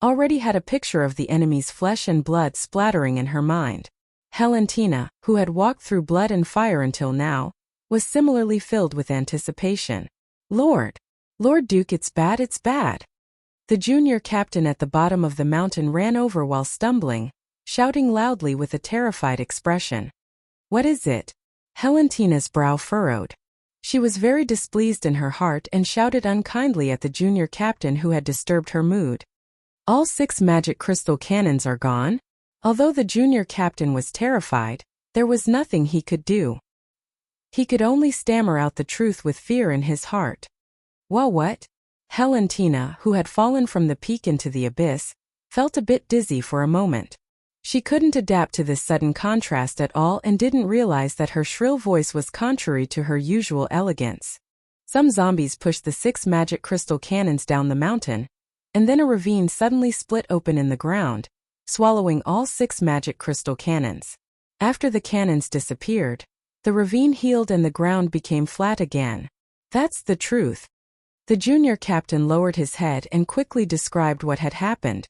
Speaker 1: already had a picture of the enemy's flesh and blood splattering in her mind. Helentina, who had walked through blood and fire until now, was similarly filled with anticipation. Lord Duke, it's bad, it's bad." The junior captain at the bottom of the mountain ran over while stumbling, shouting loudly with a terrified expression. "What is it?" Helentina's brow furrowed. She was very displeased in her heart and shouted unkindly at the junior captain who had disturbed her mood. "All 6 magic crystal cannons are gone?" Although the junior captain was terrified, there was nothing he could do. He could only stammer out the truth with fear in his heart. "Well, what?" Helentina, who had fallen from the peak into the abyss, felt a bit dizzy for a moment. She couldn't adapt to this sudden contrast at all and didn't realize that her shrill voice was contrary to her usual elegance. Some zombies pushed the 6 magic crystal cannons down the mountain, and then a ravine suddenly split open in the ground, swallowing all 6 magic crystal cannons. After the cannons disappeared, the ravine healed and the ground became flat again. "That's the truth." The junior captain lowered his head and quickly described what had happened.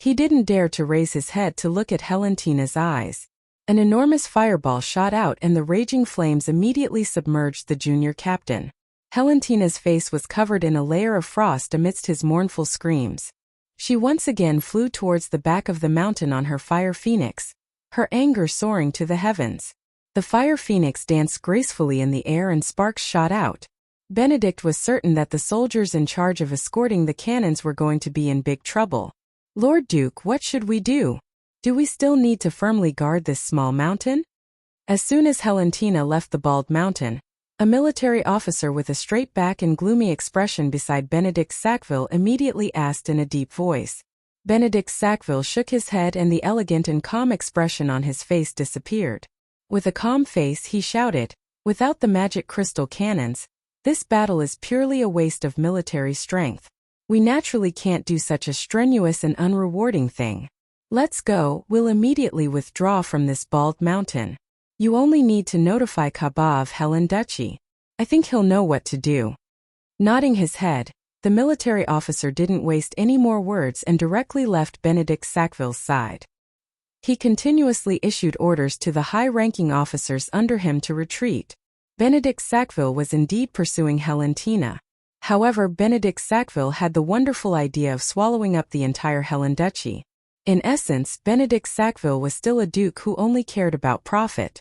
Speaker 1: He didn't dare to raise his head to look at Helentina's eyes. An enormous fireball shot out and the raging flames immediately submerged the junior captain. Helentina's face was covered in a layer of frost amidst his mournful screams. She once again flew towards the back of the mountain on her fire phoenix, her anger soaring to the heavens. The fire phoenix danced gracefully in the air and sparks shot out. Benedict was certain that the soldiers in charge of escorting the cannons were going to be in big trouble. "Lord Duke, what should we do? Do we still need to firmly guard this small mountain?" As soon as Helentina left the bald mountain, a military officer with a straight back and gloomy expression beside Benedict Sackville immediately asked in a deep voice. Benedict Sackville shook his head and the elegant and calm expression on his face disappeared. With a calm face he shouted, "Without the magic crystal cannons, this battle is purely a waste of military strength. We naturally can't do such a strenuous and unrewarding thing. Let's go, we'll immediately withdraw from this bald mountain. You only need to notify Kaba of Helen Duchy. I think he'll know what to do." Nodding his head, the military officer didn't waste any more words and directly left Benedict Sackville's side. He continuously issued orders to the high-ranking officers under him to retreat. Benedict Sackville was indeed pursuing Helentina. However, Benedict Sackville had the wonderful idea of swallowing up the entire Helen Duchy. In essence, Benedict Sackville was still a duke who only cared about profit.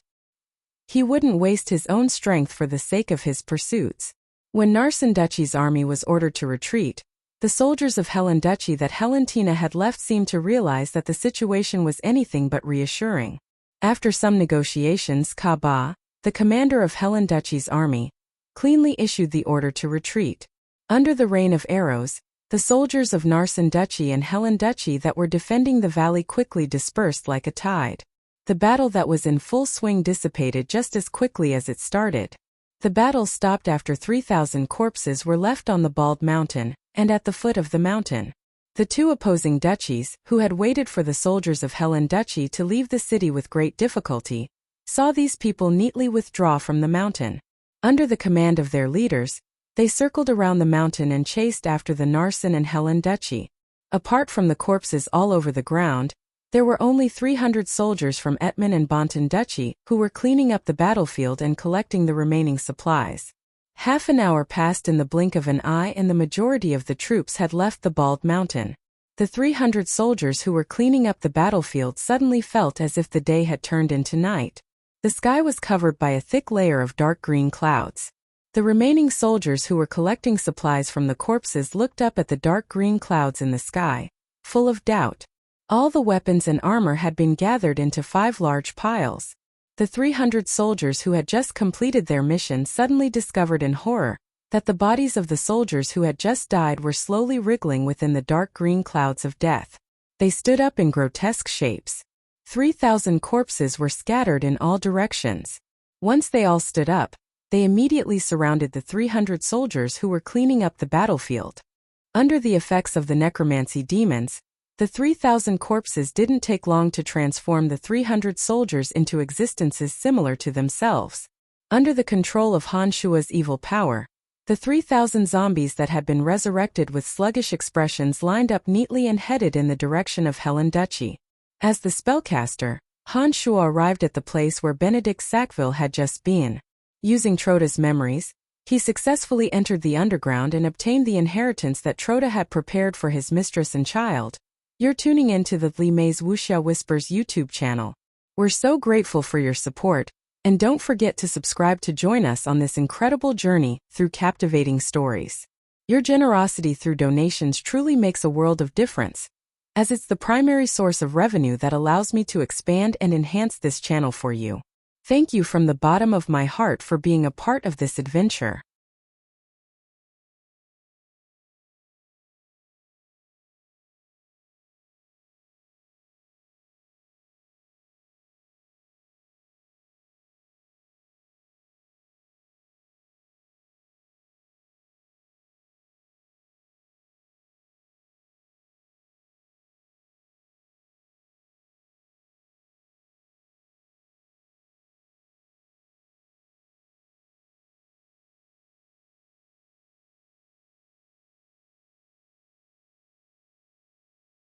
Speaker 1: He wouldn't waste his own strength for the sake of his pursuits. When Narsen Duchy's army was ordered to retreat, the soldiers of Helen Duchy that Helentina had left seemed to realize that the situation was anything but reassuring. After some negotiations, Kaba, the commander of Helen Duchy's army, cleanly issued the order to retreat. Under the rain of arrows, the soldiers of Narsen Duchy and Helen Duchy that were defending the valley quickly dispersed like a tide. The battle that was in full swing dissipated just as quickly as it started. The battle stopped after 3,000 corpses were left on the bald mountain, and at the foot of the mountain. The two opposing duchies, who had waited for the soldiers of Helen Duchy to leave the city with great difficulty, saw these people neatly withdraw from the mountain. Under the command of their leaders, they circled around the mountain and chased after the Narsen and Helen Duchy. Apart from the corpses all over the ground, there were only 300 soldiers from Etman and Bonton Duchy who were cleaning up the battlefield and collecting the remaining supplies. Half an hour passed in the blink of an eye and the majority of the troops had left the bald mountain. The 300 soldiers who were cleaning up the battlefield suddenly felt as if the day had turned into night. The sky was covered by a thick layer of dark green clouds. The remaining soldiers who were collecting supplies from the corpses looked up at the dark green clouds in the sky, full of doubt. All the weapons and armor had been gathered into 5 large piles. The 300 soldiers who had just completed their mission suddenly discovered in horror that the bodies of the soldiers who had just died were slowly wriggling within the dark green clouds of death. They stood up in grotesque shapes. 3,000 corpses were scattered in all directions. Once they all stood up, they immediately surrounded the 300 soldiers who were cleaning up the battlefield. Under the effects of the necromancy demons, the 3,000 corpses didn't take long to transform the 300 soldiers into existences similar to themselves. Under the control of Han Shua's evil power, the 3,000 zombies that had been resurrected with sluggish expressions lined up neatly and headed in the direction of Helen Duchy. As the spellcaster, Han Shua arrived at the place where Benedict Sackville had just been. Using Trota's memories, he successfully entered the underground and obtained the inheritance that Trota had prepared for his mistress and child. You're tuning in to the Li Mei's Wuxia Whispers YouTube channel. We're so grateful for your support, and don't forget to subscribe to join us on this incredible journey through captivating stories. Your generosity through donations truly makes a world of difference, as it's the primary source of revenue that allows me to expand and enhance this channel for you. Thank you from the bottom of my heart for being a part of this adventure.